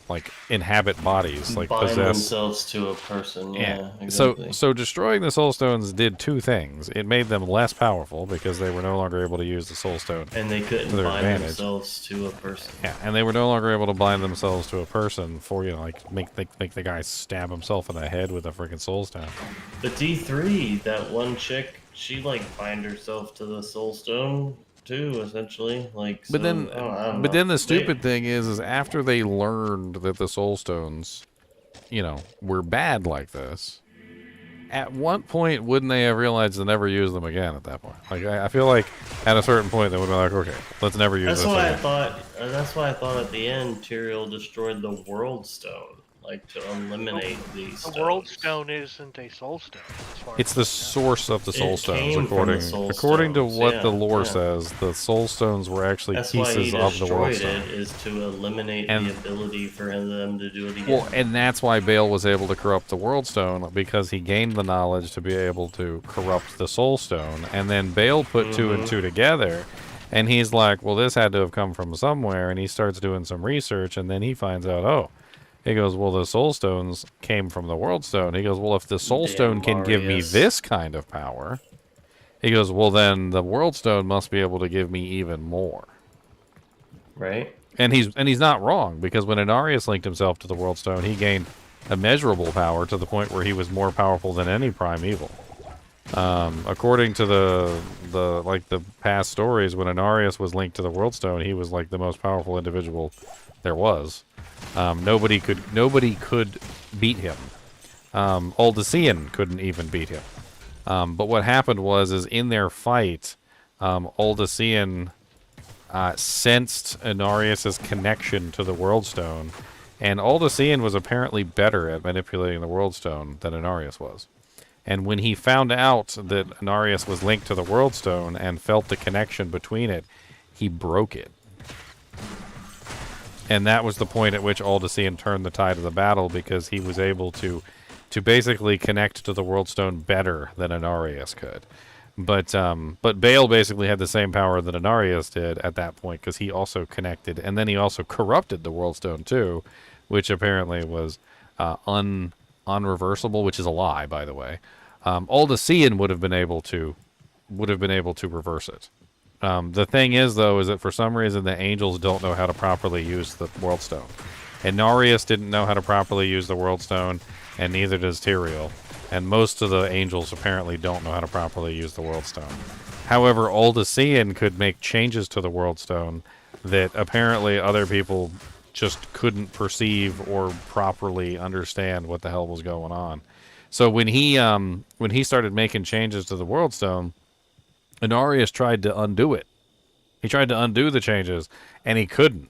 like inhabit bodies, like bind possess themselves to a person. Yeah, exactly. So destroying the Soul Stones did two things. It made them less powerful because they were no longer able to use the Soul Stone, and they couldn't to their bind advantage. themselves to a person. Yeah, and they were no longer able to bind themselves to a person for like make the guy stab himself in the head with a freaking Soul Stone. But D3, that one chick, she like bind herself to the Soul Stone too, essentially. Like, But then, I don't but know. then the stupid thing is after they learned that the Soul Stones, were bad like this, at what point wouldn't they have realized to never use them again at that point? Like, I feel like at a certain point they would be like, okay, let's never use this again. That's why I thought at the end Tyrael destroyed the Worldstone, like to eliminate these. The Worldstone isn't a soul stone. It's the source of the Soul Stones, according to Stones, what the lore says. The Soul Stones were actually pieces of the Worldstone. It is to eliminate the ability for them to do it again. Well, and that's why Bale was able to corrupt the Worldstone, because he gained the knowledge to be able to corrupt the Soul Stone, and then Bale put two and two together, and he's like, well, this had to have come from somewhere, and he starts doing some research, and then he finds out, he goes, well, the Soul Stones came from the Worldstone. He goes, well, if the Soul Stone can give me this kind of power, he goes, well, then the Worldstone must be able to give me even more. Right. And he's not wrong, because when Inarius linked himself to the Worldstone, he gained immeasurable power to the point where he was more powerful than any primeval. According to the past stories, when Inarius was linked to the Worldstone, he was like the most powerful individual there was. Nobody could beat him. Aldesean couldn't even beat him. But what happened is in their fight, Aldesean sensed Inarius's connection to the Worldstone, and Aldesean was apparently better at manipulating the Worldstone than Inarius was. And when he found out that Inarius was linked to the Worldstone and felt the connection between it, he broke it. And that was the point at which Aldesean turned the tide of the battle, because he was able to basically connect to the Worldstone better than Inarius could. But Bale basically had the same power that Inarius did at that point, because he also connected, and then he also corrupted the Worldstone too, which apparently was unreversible, which is a lie, by the way. Aldesean would have been able to reverse it. The thing is, though, is that for some reason the angels don't know how to properly use the Worldstone. Inarius didn't know how to properly use the Worldstone, and neither does Tyrael. And most of the angels apparently don't know how to properly use the Worldstone. However, Aldesean could make changes to the Worldstone that apparently other people just couldn't perceive or properly understand what the hell was going on. So when he started making changes to the Worldstone, Inarius tried to undo it. He tried to undo the changes, and he couldn't.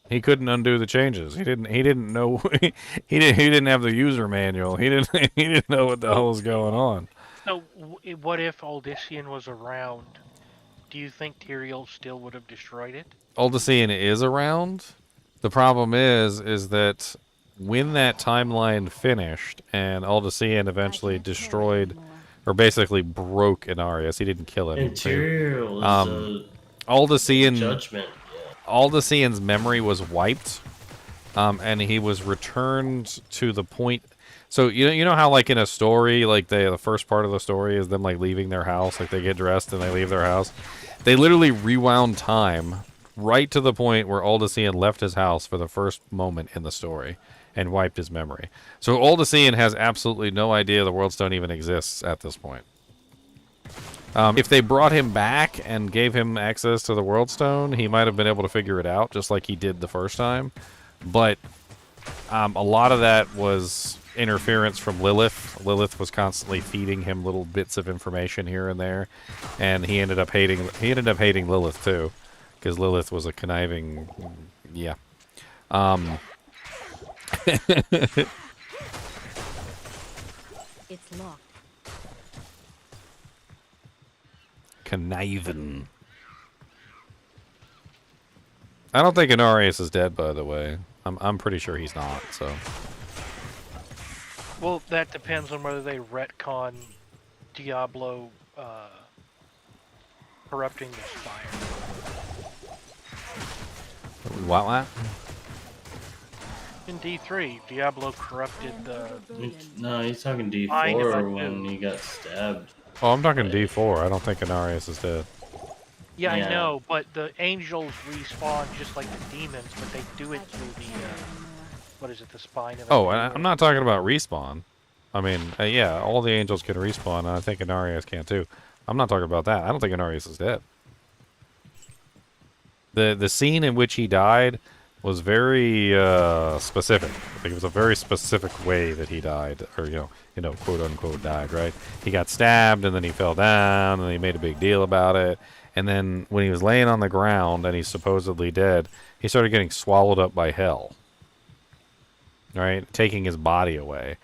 He couldn't undo the changes. He didn't know. he didn't have the user manual. He didn't know what the hell was going on. So, what if Aldesean was around? Do you think Tyrael still would have destroyed it? Aldesean is around. The problem is that when that timeline finished and Aldesean eventually destroyed or basically broke Inarius. He didn't kill him. Interior was Aldesean, judgment. Yeah. Aldesean's memory was wiped, and he was returned to the point. So you know how like in a story, like the first part of the story is them like leaving their house, like they get dressed and they leave their house. They literally rewound time right to the point where Aldesean left his house for the first moment in the story and wiped his memory. So Aldesean has absolutely no idea the Worldstone even exists at this point. If they brought him back and gave him access to the Worldstone, he might have been able to figure it out just like he did the first time. But a lot of that was interference from Lilith. Lilith was constantly feeding him little bits of information here and there, and he ended up hating Lilith too, because Lilith was a conniving, yeah. It's locked. Conniving. I don't think Inarius is dead, by the way. I'm pretty sure he's not, so. Well, that depends on whether they retcon Diablo corrupting the spire. What? In D3, Diablo corrupted the... No, he's talking Fine, if I D4 when he got stabbed. Oh, I'm talking D4. I don't think Inarius is dead. Yeah, Yeah. I know, but the angels respawn just like the demons, but they do it through the, what is it, the spine of Oh, and I'm not talking about respawn. I mean, yeah, all the angels can respawn, and I think Inarius can too. I'm not talking about that. I don't think Inarius is dead. The scene in which he died was very specific. I think it was a very specific way that he died, or you know, quote unquote died. Right? He got stabbed, and then he fell down, and he made a big deal about it. And then when he was laying on the ground and he's supposedly dead, he started getting swallowed up by hell. Right? Taking his body away.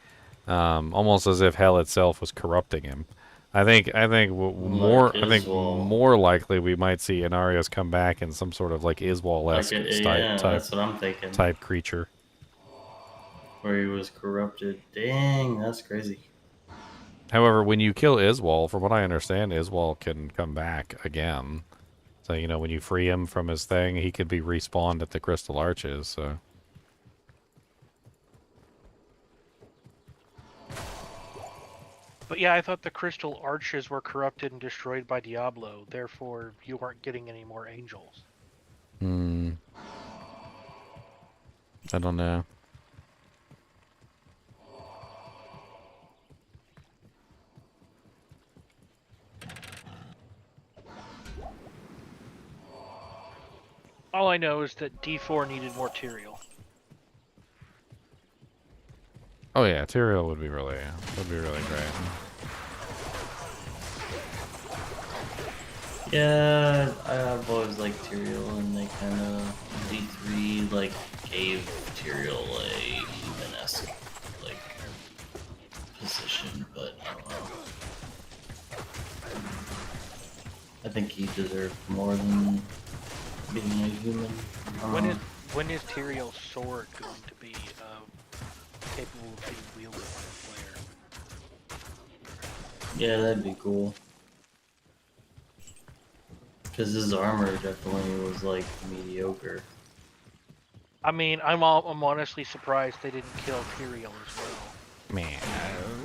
Almost as if hell itself was corrupting him. I think more likely we might see Inarius come back in some sort of like Iswal-esque that's what I'm thinking. type creature. Where he was corrupted. Dang, that's crazy. However, when you kill Iswal, from what I understand, Iswal can come back again. So, you know, when you free him from his thing, he could be respawned at the Crystal Arches, so... But yeah, I thought the crystal arches were corrupted and destroyed by Diablo, therefore you weren't getting any more angels. I don't know. All I know is that D4 needed more Tyrael. Oh yeah, Tyrael would be really great. Yeah, I've always liked Tyrael, and they kind of D3 like gave Tyrael a human-esque like position, but I don't know. I think he deserved more than being a human. When is Tyrael's sword going to be capable of being wielded by a player? Yeah, that'd be cool. Because his armor definitely was like mediocre. I mean, I'm honestly surprised they didn't kill Tyrael as well. Man.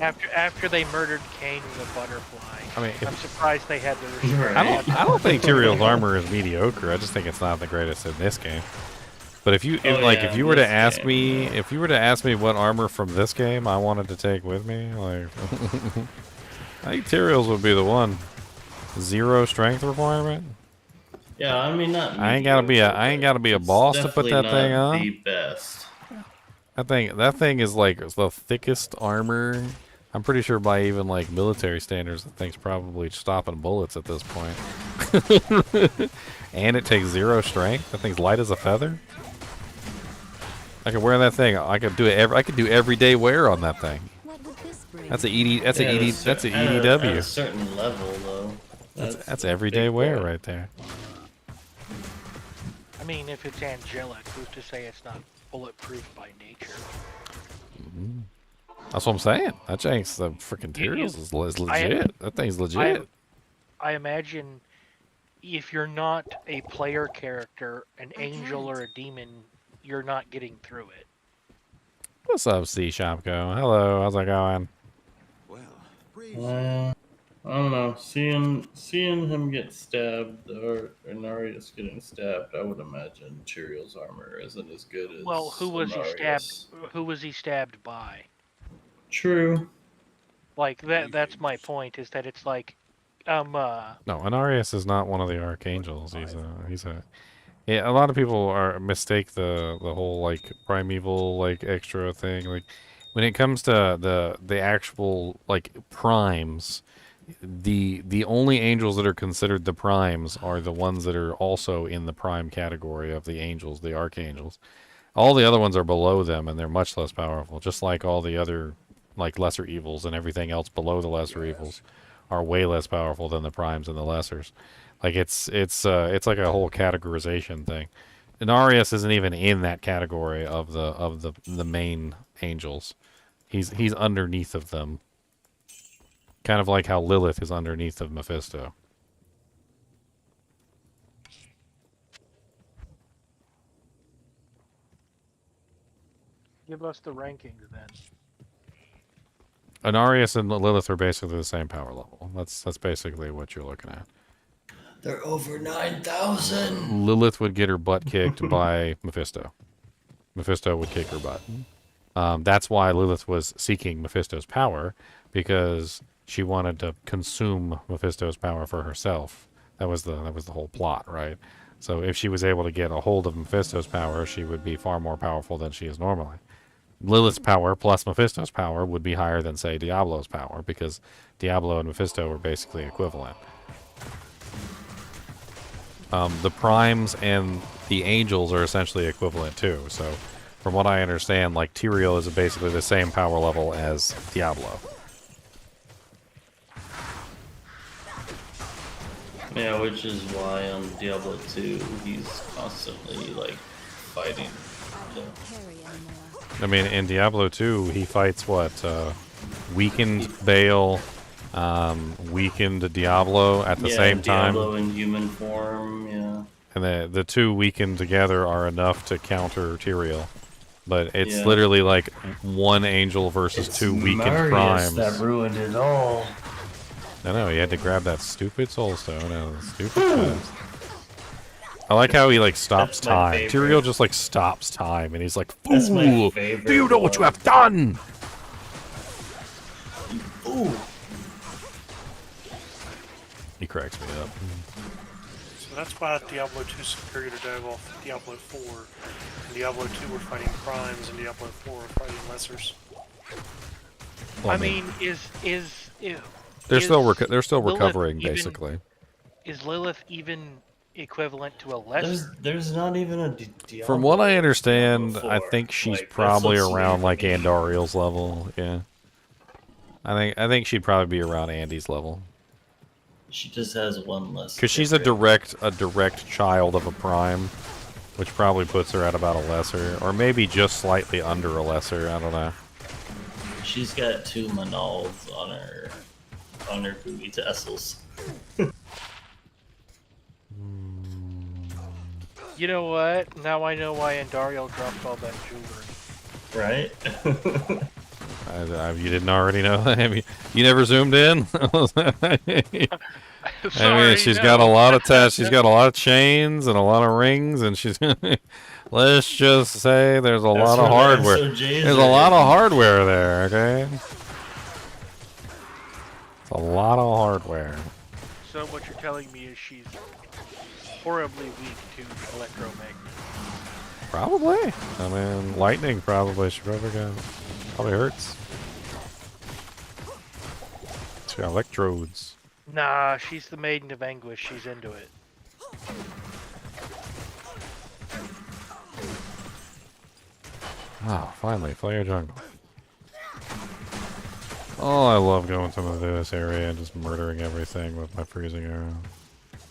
After they murdered Kane with a butterfly, I mean, I'm surprised they had the. Right. I don't think Tyrael's armor is mediocre. I just think it's not the greatest in this game. But if you were to ask me what armor from this game I wanted to take with me, like I think Tyrael's would be the one. 0 strength requirement. Yeah, I mean not. I ain't gotta be a boss to put that thing on. The best. I think that thing is like the thickest armor. I'm pretty sure by even like military standards, the thing's probably stopping bullets at this point. And it takes 0 strength. That thing's light as a feather. I could wear that thing. I could do everyday wear on that thing. What would this bring? That's a ED. That's a ED. That's a At EDW. a certain level, though. That's everyday big wear point. right there. I mean, if it's angelic, who's to say it's not bulletproof by nature? That's what I'm saying. That Jenks, the freaking Tyraels is legit. That thing's legit. I imagine if you're not a player character, an angel or a demon, you're not getting through it. What's up, C Shopko? Hello, how's it going? Well, I don't know. Seeing him get stabbed or Inarius getting stabbed, I would imagine Tyrael's armor isn't as good as. Well, who was he stabbed? Inarius. Who was he stabbed by? True. Like that's my point. Is that it's like, No, Anarius is not one of the archangels. He's a. Yeah, a lot of people mistake the whole like primeval like extra thing. Like when it comes to the actual like primes, the only angels that are considered the primes are the ones that are also in the prime category of the angels, the archangels. All the other ones are below them, and they're much less powerful. Just like all the other like lesser evils and everything else below the lesser evils are way less powerful than the primes and the lessers. Like it's like a whole categorization thing. Inarius isn't even in that category of the main angels. He's underneath of them. Kind of like how Lilith is underneath of Mephisto. give us the rankings then. Inarius and Lilith are basically the same power level. That's basically what you're looking at. They're over 9,000. Lilith would get her butt kicked by Mephisto. Mephisto would kick her butt. That's why Lilith was seeking Mephisto's power, because she wanted to consume Mephisto's power for herself. That was the whole plot, right? So if she was able to get a hold of Mephisto's power, she would be far more powerful than she is normally. Lilith's power plus Mephisto's power would be higher than, say, Diablo's power, because Diablo and Mephisto were basically equivalent. The primes and the angels are essentially equivalent too. So, from what I understand, like Tyrael is basically the same power level as Diablo. Yeah, which is why on Diablo 2 he's constantly like fighting. I mean, in Diablo 2, he fights what? Weakened Baal, weakened Diablo at the same time. Diablo in human form, yeah. And the two weakened together are enough to counter Tyrael. But it's literally like one angel versus two weakened primes. That ruined it all. I know, he had to grab that stupid soul stone out of the stupid chest. I like how he like stops time. Tyrael just like stops time, and he's like, "Fool! Do you know what you have done?" Ooh. He cracks me up. So that's why Diablo 2 is superior to Diablo 4. In Diablo 2 we're fighting primes, and Diablo 4 we're fighting lessers. Well, I mean, they're still recovering, basically. Is Lilith even equivalent to a lesser? There's not even a Diablo. From what I understand, I think she's like, probably around like Andariel's level. Yeah, I think she'd probably be around Andy's level. She just has one less. Because she's a direct child of a prime, which probably puts her at about a lesser, or maybe just slightly under a lesser. I don't know. She's got 2 Manals on her booty tassels. You know what? Now I know why Andariel dropped all that jewelry. Right? You didn't already know that? You never zoomed in? I mean, she's got a lot of she's got a lot of chains and a lot of rings, and she's let's just say there's a lot of hardware. There's a lot of hardware there, okay? It's a lot of hardware. So what you're telling me is she's horribly weak to electromagnet. Probably. I mean, lightning probably. She probably hurts. She got electrodes. Nah, she's the Maiden of Anguish. She's into it. Oh, finally, Flare Jungle. Oh, I love going to this area and just murdering everything with my freezing arrow.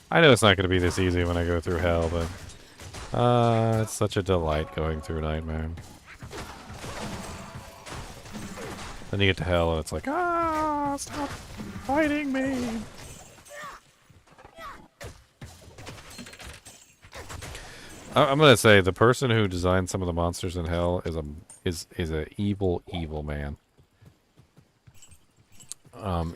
I know it's not going to be this easy when I go through hell, but it's such a delight going through Nightmare. Then you get to hell and it's like, ah, stop fighting me. I'm gonna say the person who designed some of the monsters in hell is a evil man.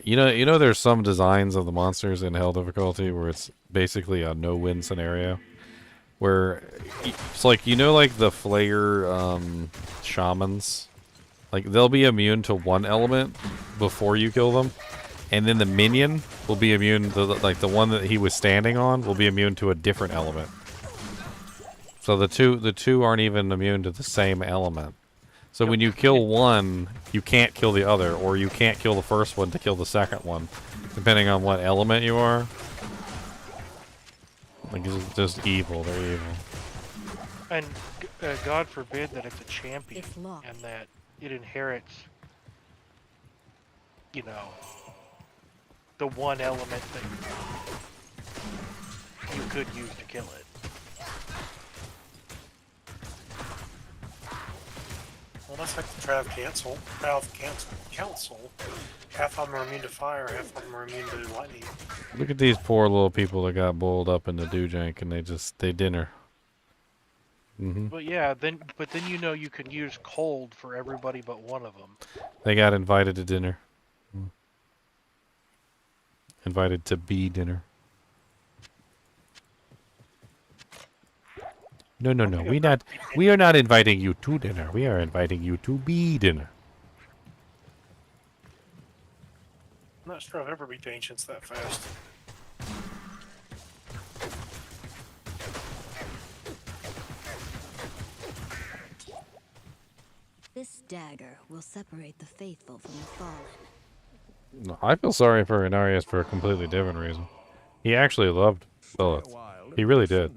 You know, there's some designs of the monsters in hell difficulty where it's basically a no-win scenario, where it's like, you know, like the Flayer shamans, like they'll be immune to one element before you kill them, and then the minion will be immune to like the one that he was standing on will be immune to a different element. So the two aren't even immune to the same element. So when you kill one, you can't kill the other, or you can't kill the first one to kill the second one, depending on what element you are. Like, it's just evil. They're evil. And God forbid that it's a champion It's locked. and that it inherits, you know, the one element that you could use to kill it. Well, that's like the Trav Council. Half of them are immune to fire, half of them are immune to lightning. Look at these poor little people that got boiled up in the doojank and they dinner. But yeah, then you know you can use cold for everybody but one of them. They got invited to dinner. Invited to be dinner. No. We are not inviting you to dinner. We are inviting you to be dinner. I'm not sure I've ever beat the ancients that fast. This dagger will separate the faithful from the fallen. No, I feel sorry for Inarius for a completely different reason. He actually loved Lilith. He really did.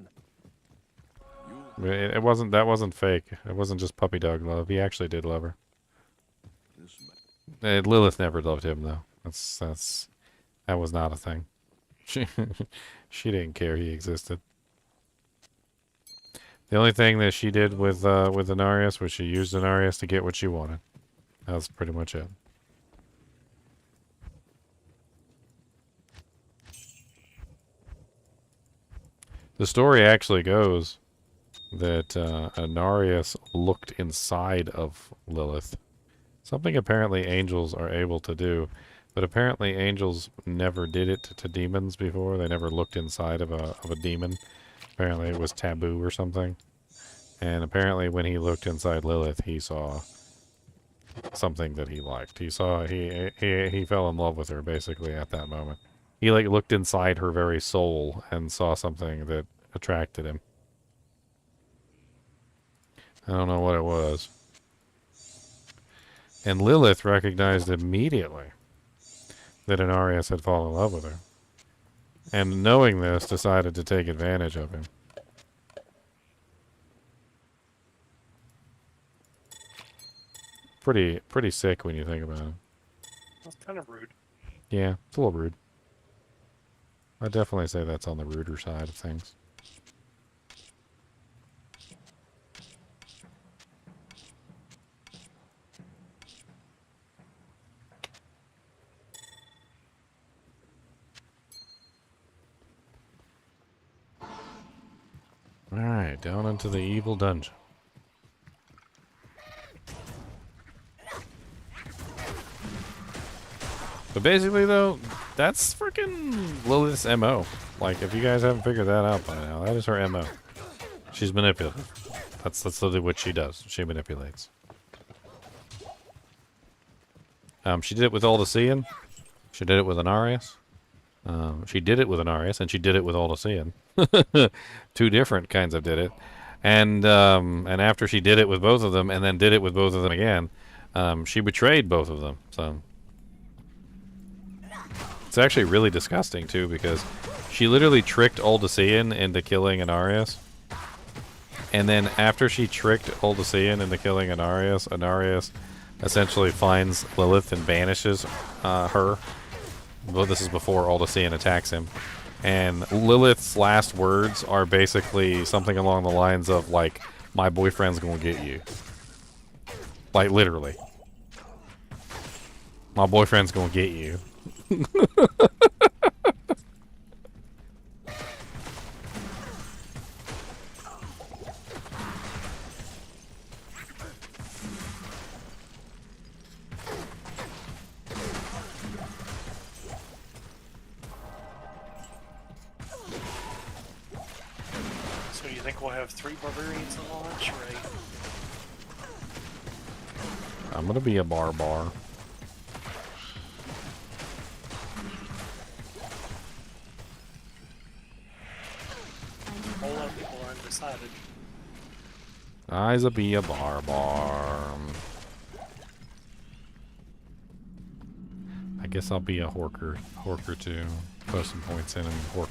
That wasn't fake. It wasn't just puppy dog love. He actually did love her. Lilith never loved him though. That was not a thing. She didn't care he existed. The only thing that she did with Inarius was she used Inarius to get what she wanted. That's pretty much it. The story actually goes that Inarius looked inside of Lilith. Something apparently angels are able to do, but apparently angels never did it to demons before. They never looked inside of a demon. Apparently it was taboo or something. And apparently when he looked inside Lilith, he saw something that he liked. He fell in love with her basically at that moment. He like looked inside her very soul and saw something that attracted him. I don't know what it was. And Lilith recognized immediately that Inarius had fallen in love with her. And knowing this, decided to take advantage of him. Pretty sick when you think about it. That's kind of rude. Yeah, it's a little rude. I'd definitely say that's on the ruder side of things. Alright, down into the evil dungeon. But basically, though, that's freaking Lilith's MO. Like, if you guys haven't figured that out by now, that is her MO. She's manipulative. That's literally what she does. She manipulates. She did it with Aldacian. She did it with Inarius. She did it with Inarius, and she did it with Aldacian. Two different kinds of did it. And after she did it with both of them, and then did it with both of them again, she betrayed both of them. So it's actually really disgusting, too, because she literally tricked Aldacian into killing Inarius. And then after she tricked Aldacian into killing Inarius, Inarius essentially finds Lilith and banishes her. Well, this is before Aldacian attacks him. And Lilith's last words are basically something along the lines of, like, my boyfriend's gonna get you. Like, literally. My boyfriend's gonna get you. So you think we'll have 3 barbarians in launch, right? I'm gonna be a barbar. A whole lot of people are undecided. I'll be a barbar. I guess I'll be a horker too. Put some points in and hork.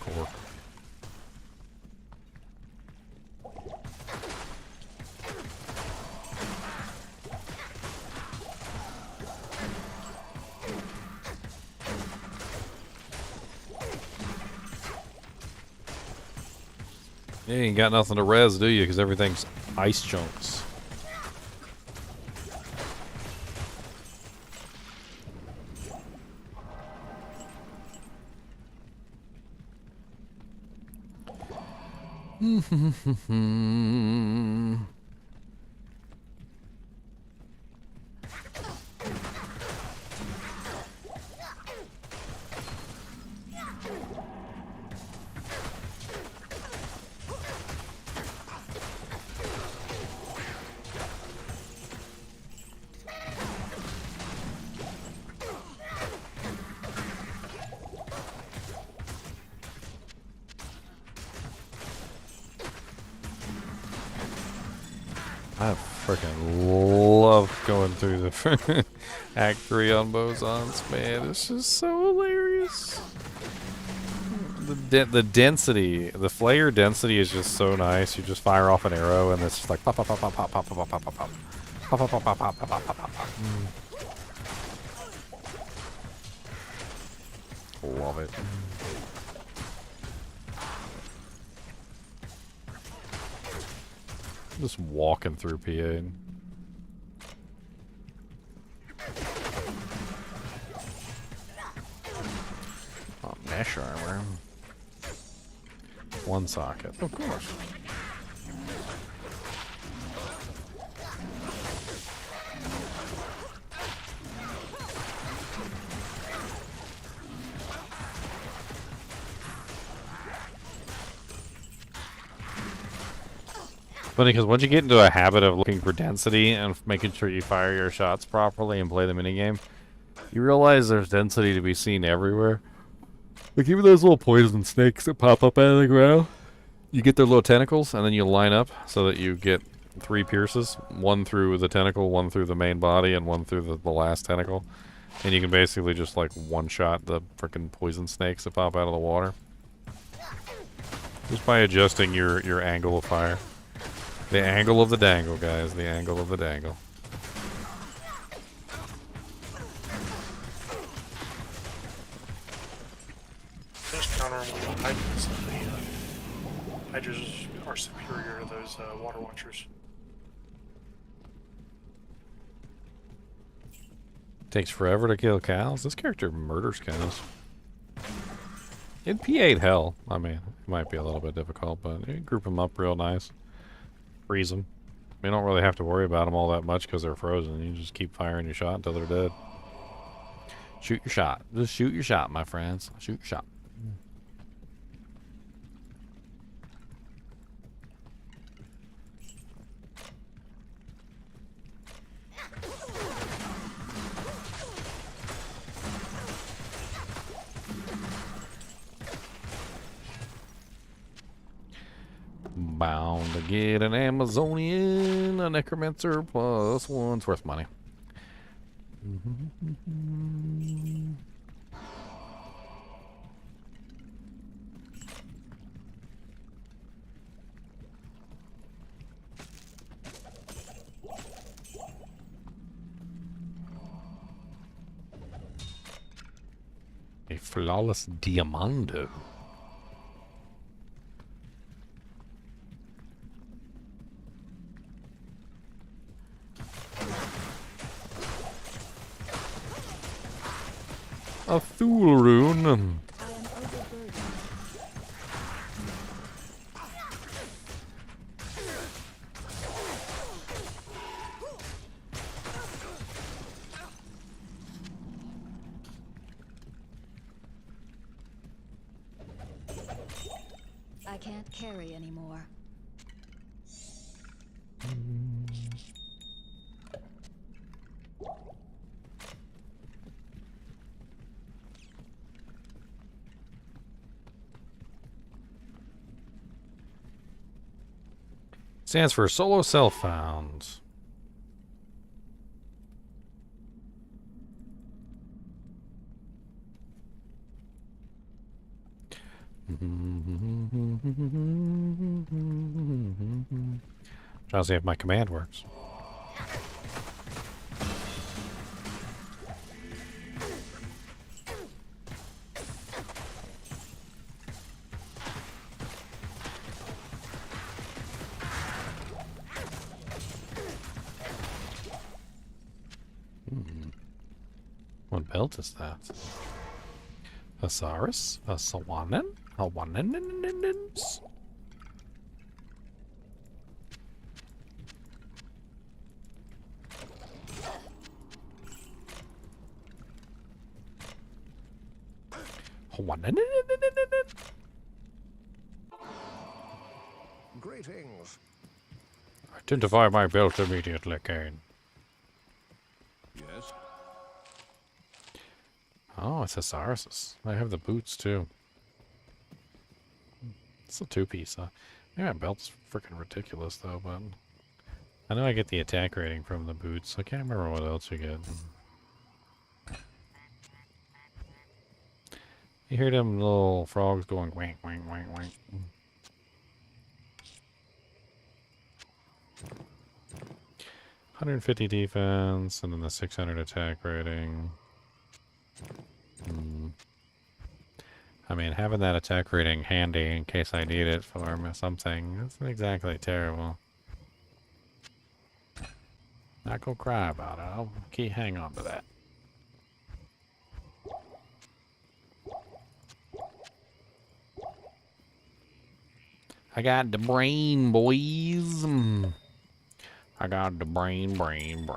You ain't got nothing to res, do you? Because everything's ice chunks. I freaking love going through the Act 3 on bosons, man. It's just so hilarious. The density, the flare density is just so nice. You just fire off an arrow and it's just like pop, pop, pop, pop, pop, pop, pop, pop, pop, pop, pop, pop, pop, pop, pop, pop, pop, pop, pop, pop. Love it. Just walking through PA. Oh, mesh armor. One socket. Of course. Funny, because once you get into a habit of looking for density and making sure you fire your shots properly and play the minigame, you realize there's density to be seen everywhere. Like even those little poison snakes that pop up out of the ground. You get their little tentacles, and then you line up so that you get 3 pierces. One through the tentacle, one through the main body, and one through the last tentacle. And you can basically just like one-shot the freaking poison snakes that pop out of the water. Just by adjusting your angle of fire. The angle of the dangle, guys. The angle of the dangle. Just counter them with the hydras. The hydras are superior to those water watchers. Takes forever to kill cows. This character murders cows. It'd P8 hell. I mean, it might be a little bit difficult, but you group them up real nice. Freeze them. You don't really have to worry about them all that much because they're frozen. You just keep firing your shot until they're dead. Shoot your shot. Just shoot your shot, my friends. Shoot your shot. Bound to get an Amazonian, a necromancer plus 1's worth money. A flawless diamando. A Thule rune. I am overburdened. I can't carry anymore. Stands for solo self found. Trying to see if my command works. What belt is that? Asaurus? A Sawanen? A Wanenins? Greetings. Identify my belt immediately, Kane. Yes. Oh, it's Asaurus. I have the boots too. It's a two-piece. Yeah, belt's freaking ridiculous though, but I know I get the attack rating from the boots. I can't remember what else you get. You hear them little frogs going wank, wank, wank, wank. 150 defense, and then the 600 attack rating. I mean, having that attack rating handy in case I need it for something isn't exactly terrible. Not gonna cry about it. I'll hang on to that. I got the brain, boys. I got the brain. Brain.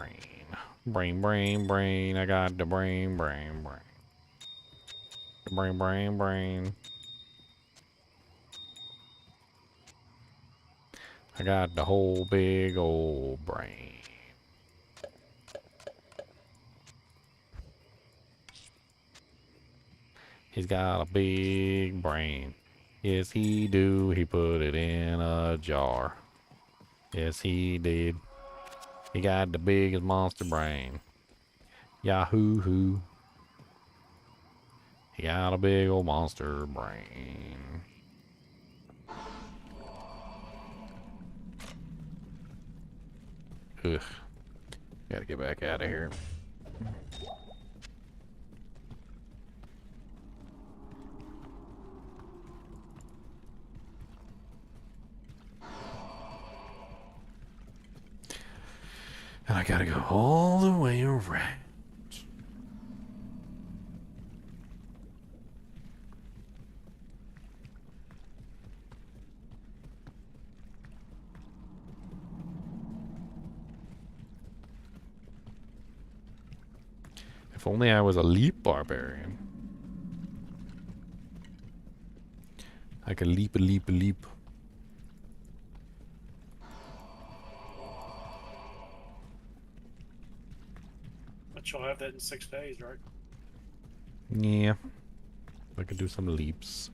I got the brain. Brain. I got the whole big old brain. He's got a big brain. Yes, he do. He put it in a jar. Yes, he did. He got the biggest monster brain. Yahoo-hoo. He got a big old monster brain. Ugh. Gotta get back out of here. And I gotta go all the way around. If only I was a leap barbarian. I could leap. But you'll have that in 6 days, right? Yeah. I could do some leaps.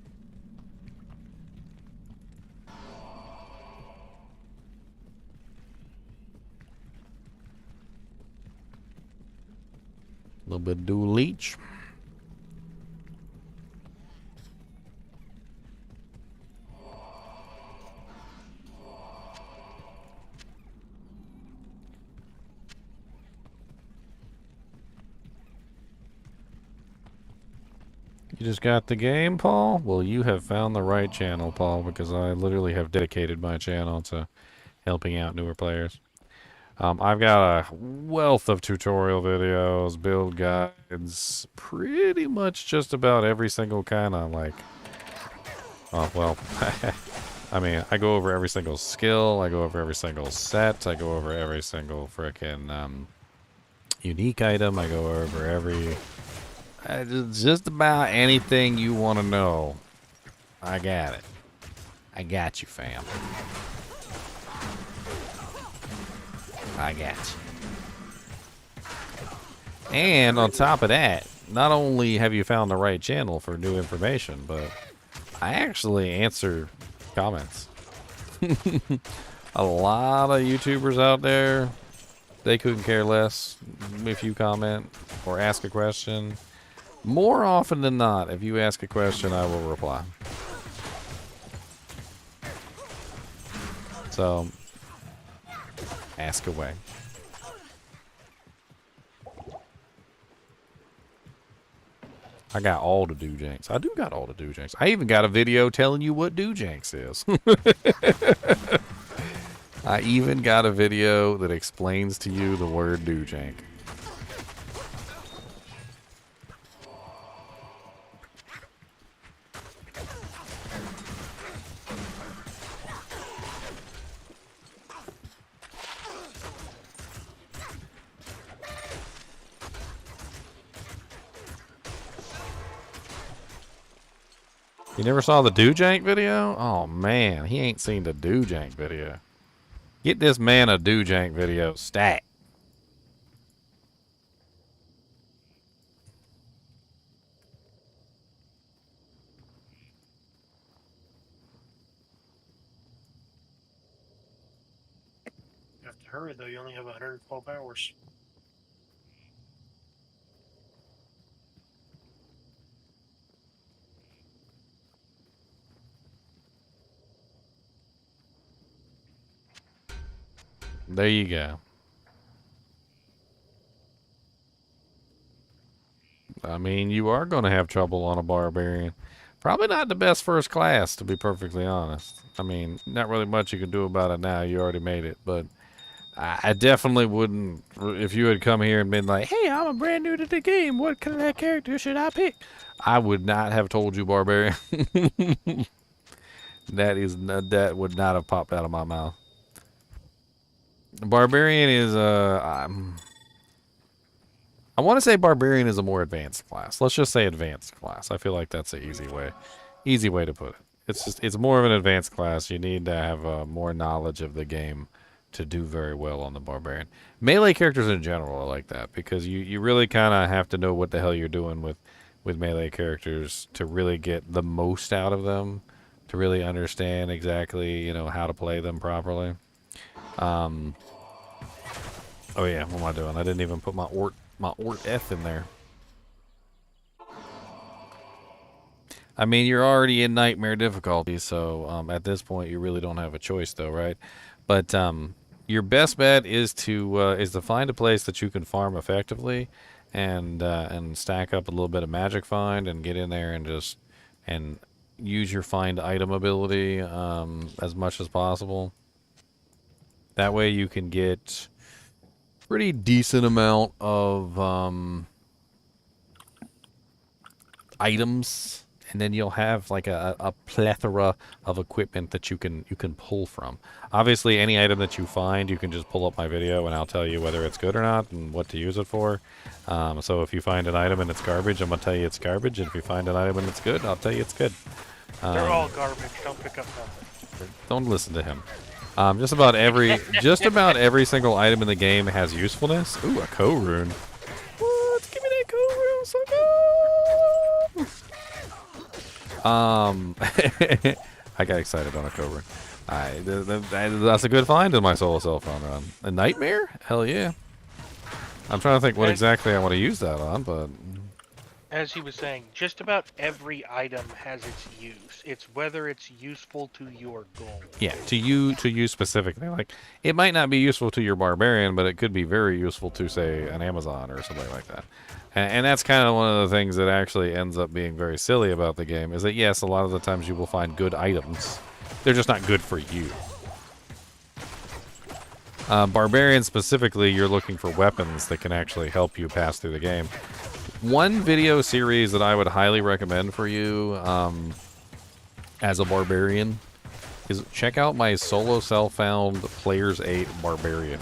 A little bit of dual leech. You just got the game, Paul? Well, you have found the right channel, Paul, because I literally have dedicated my channel to helping out newer players. I've got a wealth of tutorial videos, build guides, pretty much just about every single kind of like, oh, well, I mean, I go over every single skill, I go over every single set, I go over every single frickin' unique item, I go over every, just about anything you want to know. I got it. I got you, fam. I got you. And on top of that, not only have you found the right channel for new information, but I actually answer comments. A lot of YouTubers out there, they couldn't care less if you comment or ask a question. More often than not, if you ask a question, I will reply. So, ask away. I got all the doojanks. I do got all the doojanks. I even got a video telling you what doojanks is. I even got a video that explains to you the word doojank. You never saw the doojank video? Oh man, he ain't seen the doojank video. Get this man a doojank video stat. You have to hurry though, you only have 112 hours. There you go. I mean, you are going to have trouble on a barbarian. Probably not the best first class, to be perfectly honest. I mean, not really much you can do about it now. You already made it. But I definitely wouldn't, if you had come here and been like, hey, I'm a brand new to the game. What kind of character should I pick? I would not have told you barbarian. That would not have popped out of my mouth. Barbarian is I want to say Barbarian is a more advanced class. Let's just say advanced class. I feel like that's an easy way to put it. It's more of an advanced class. You need to have more knowledge of the game to do very well on the Barbarian. Melee characters in general are like that because you really kind of have to know what the hell you're doing with melee characters to really get the most out of them, to really understand exactly, you know, how to play them properly. Oh yeah, what am I doing? I didn't even put my Ort F in there. I mean, you're already in nightmare difficulty, so at this point you really don't have a choice, though, right? But your best bet is to find a place that you can farm effectively, and stack up a little bit of magic find, and get in there and use your find item ability as much as possible. That way you can get pretty decent amount of items, and then you'll have like a plethora of equipment that you can pull from. Obviously, any item that you find, you can just pull up my video and I'll tell you whether it's good or not and what to use it for. So if you find an item and it's garbage, I'm gonna tell you it's garbage, and if you find an item and it's good, I'll tell you it's good. They're all garbage. Don't pick up nothing. Don't listen to him. Just about every single item in the game has usefulness. Ooh, a co-rune. What? Give me that co-rune, sucker! I got excited on a co-rune. That's a good find in my solo self-run run. A nightmare? Hell yeah. I'm trying to think what exactly I want to use that on, but... As he was saying, just about every item has its use. It's whether it's useful to your goal. Yeah, to you specifically. Like, it might not be useful to your barbarian, but it could be very useful to, say, an Amazon or something like that. And that's kind of one of the things that actually ends up being very silly about the game, is that, yes, a lot of the times you will find good items. They're just not good for you. Barbarian specifically, you're looking for weapons that can actually help you pass through the game. One video series that I would highly recommend for you as a Barbarian is check out my solo self-found Players 8 Barbarian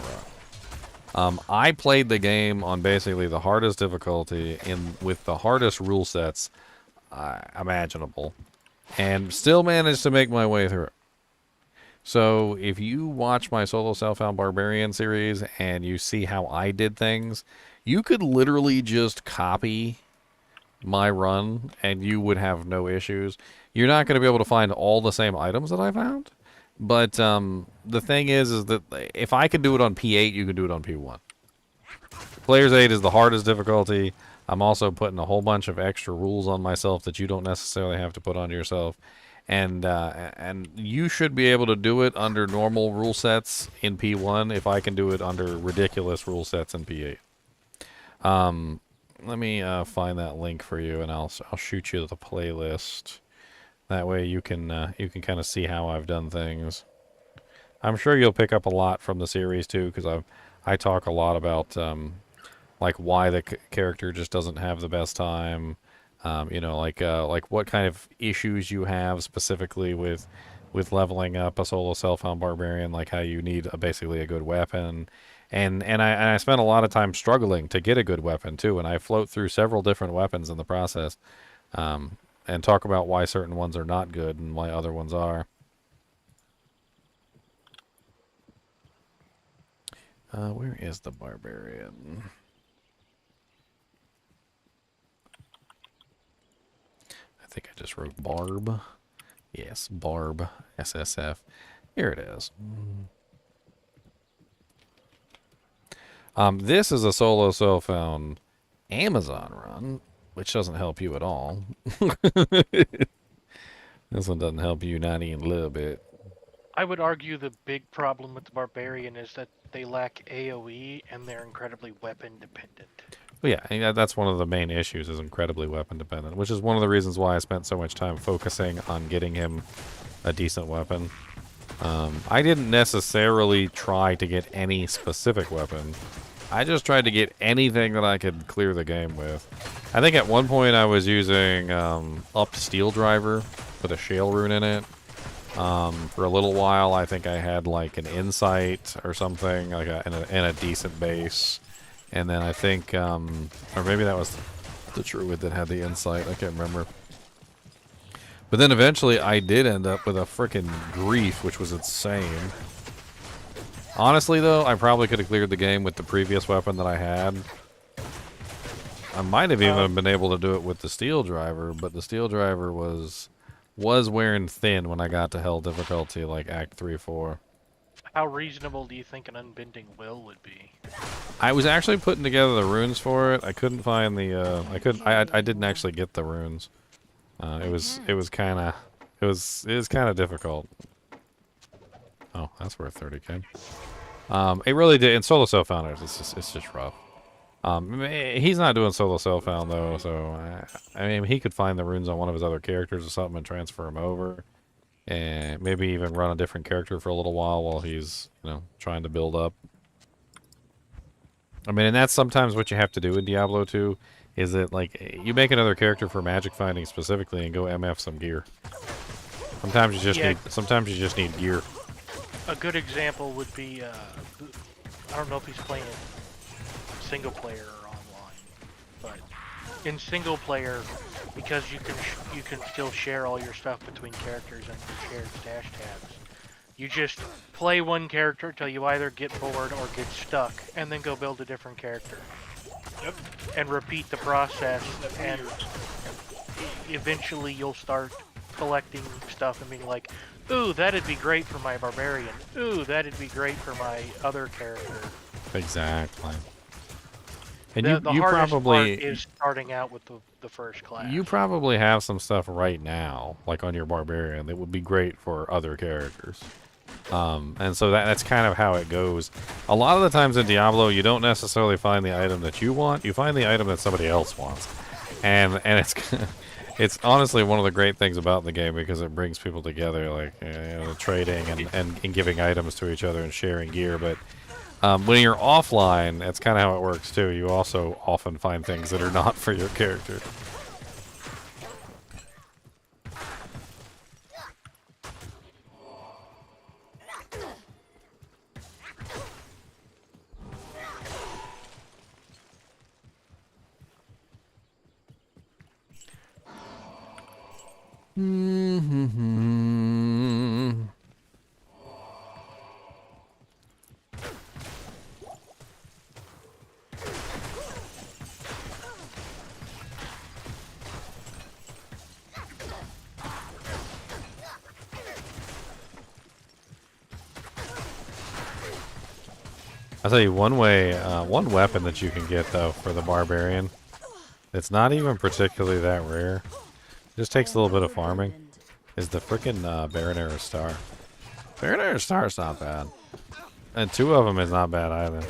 run. I played the game on basically the hardest difficulty with the hardest rule sets imaginable, and still managed to make my way through it. So if you watch my solo self-found Barbarian series and you see how I did things, you could literally just copy my run and you would have no issues. You're not going to be able to find all the same items that I found, but the thing is that if I can do it on P8, you can do it on P1. Players 8 is the hardest difficulty. I'm also putting a whole bunch of extra rules on myself that you don't necessarily have to put on yourself. And you should be able to do it under normal rule sets in P1 if I can do it under ridiculous rule sets in P8. Let me find that link for you, and I'll shoot you the playlist. That way you can kind of see how I've done things. I'm sure you'll pick up a lot from the series too, because I talk a lot about like why the character just doesn't have the best time. You know, like what kind of issues you have specifically with leveling up a solo self-found barbarian, like how you need basically a good weapon, and I spent a lot of time struggling to get a good weapon too, and I float through several different weapons in the process, and talk about why certain ones are not good and why other ones are. Where is the barbarian? I think I just wrote Barb. Yes, Barb, SSF. Here it is. This is a solo self-found Amazon run, which doesn't help you at all. This one doesn't help you not even a little bit. I would argue the big problem with the Barbarian is that they lack AoE and they're incredibly weapon dependent. Well, yeah, and that's one of the main issues, is incredibly weapon dependent, which is one of the reasons why I spent so much time focusing on getting him a decent weapon. I didn't necessarily try to get any specific weapon. I just tried to get anything that I could clear the game with. I think at one point I was using upped steel driver with a shale rune in it. For a little while, I think I had like an insight or something, like and a decent base. And then I think, or maybe that was the druid that had the insight. I can't remember. But then eventually I did end up with a frickin' grief, which was insane. Honestly, though, I probably could have cleared the game with the previous weapon that I had. I might have even been able to do it with the steel driver, but the steel driver was wearing thin when I got to hell difficulty, like Act 3-4. How reasonable do you think an unbending will would be? I was actually putting together the runes for it. I couldn't find the I didn't actually get the runes. It was kind of difficult. Oh, that's worth 30k. It really did. In solo self-founders, it's just rough. He's not doing solo self-found though, so I mean he could find the runes on one of his other characters or something and transfer them over, and maybe even run a different character for a little while he's trying to build up. I mean, and that's sometimes what you have to do in Diablo 2, is that like you make another character for magic finding specifically and go MF some gear. Sometimes you just need gear. A good example would be I don't know if he's playing single player or online, but in single player, because you can still share all your stuff between characters and your shared stash tabs. You just play one character till you either get bored or get stuck, and then go build a different character. Yep. And repeat the process, and eventually you'll start collecting stuff and being like, ooh, that'd be great for my barbarian. Ooh, that'd be great for my other character. Exactly. And the you hardest probably part is starting out with the first class. You probably have some stuff right now, like on your barbarian, that would be great for other characters. And so that's kind of how it goes. A lot of the times in Diablo, you don't necessarily find the item that you want. You find the item that somebody else wants. And it's honestly one of the great things about the game, because it brings people together, like trading and giving items to each other and sharing gear. But When you're offline, that's kind of how it works too. You also often find things that are not for your character. I'll tell you one way, one weapon that you can get though for the Barbarian. It's not even particularly that rare. It just takes a little bit of farming. Is the frickin' Baronera Star. Baronera Star's not bad. And 2 of them is not bad either.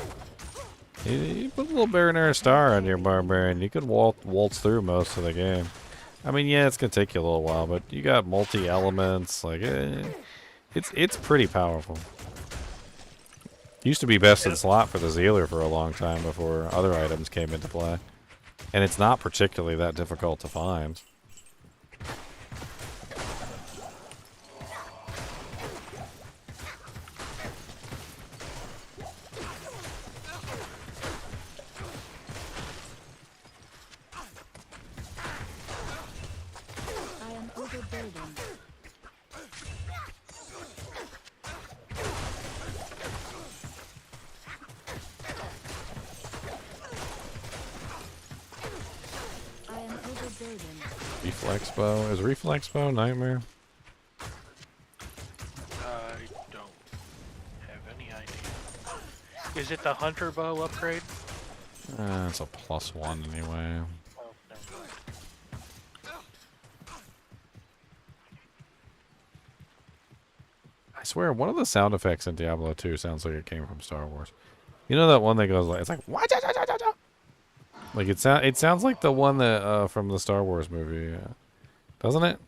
You put a little Baronera Star on your Barbarian, you could waltz through most of the game. I mean, yeah, it's gonna take you a little while, but you got multi-elements, like, it's pretty powerful. Used to be best in slot for the Zealer for a long time before other items came into play. And it's not particularly that difficult to find. I am overbuilding. Reflex bow. Is reflex bow nightmare? I don't have any idea. Is it the hunter bow upgrade? It's a +1 anyway. Oh, never mind. I swear, one of the sound effects in Diablo 2 sounds like it came from Star Wars. You know that one that goes like, it's like, what? Like it sounds like the one that from the Star Wars movie, doesn't it?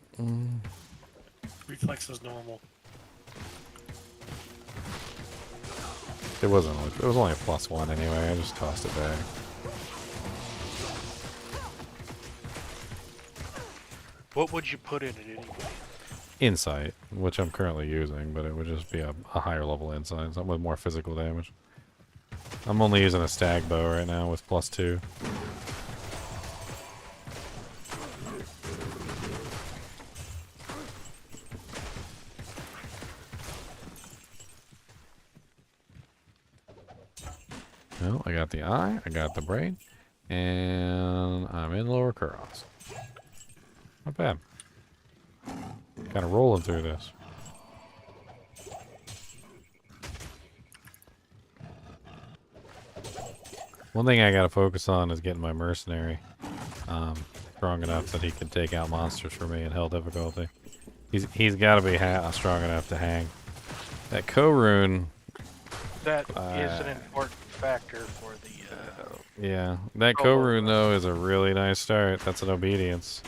Reflex is normal. It wasn't. It was only a +1 anyway. I just tossed it back. What would you put in it anyway? Insight, which I'm currently using, but it would just be a higher level insight, something with more physical damage. I'm only using a stag bow right now with +2. Well, I got the eye, I got the brain, and I'm in lower Kuros. Not bad. Kind of rolling through this. One thing I gotta focus on is getting my Mercenary strong enough that he can take out monsters for me in hell difficulty. He's gotta be strong enough to hang. That Rune. That is an important factor for the. Yeah, that Rune though is a really nice start. That's an obedience.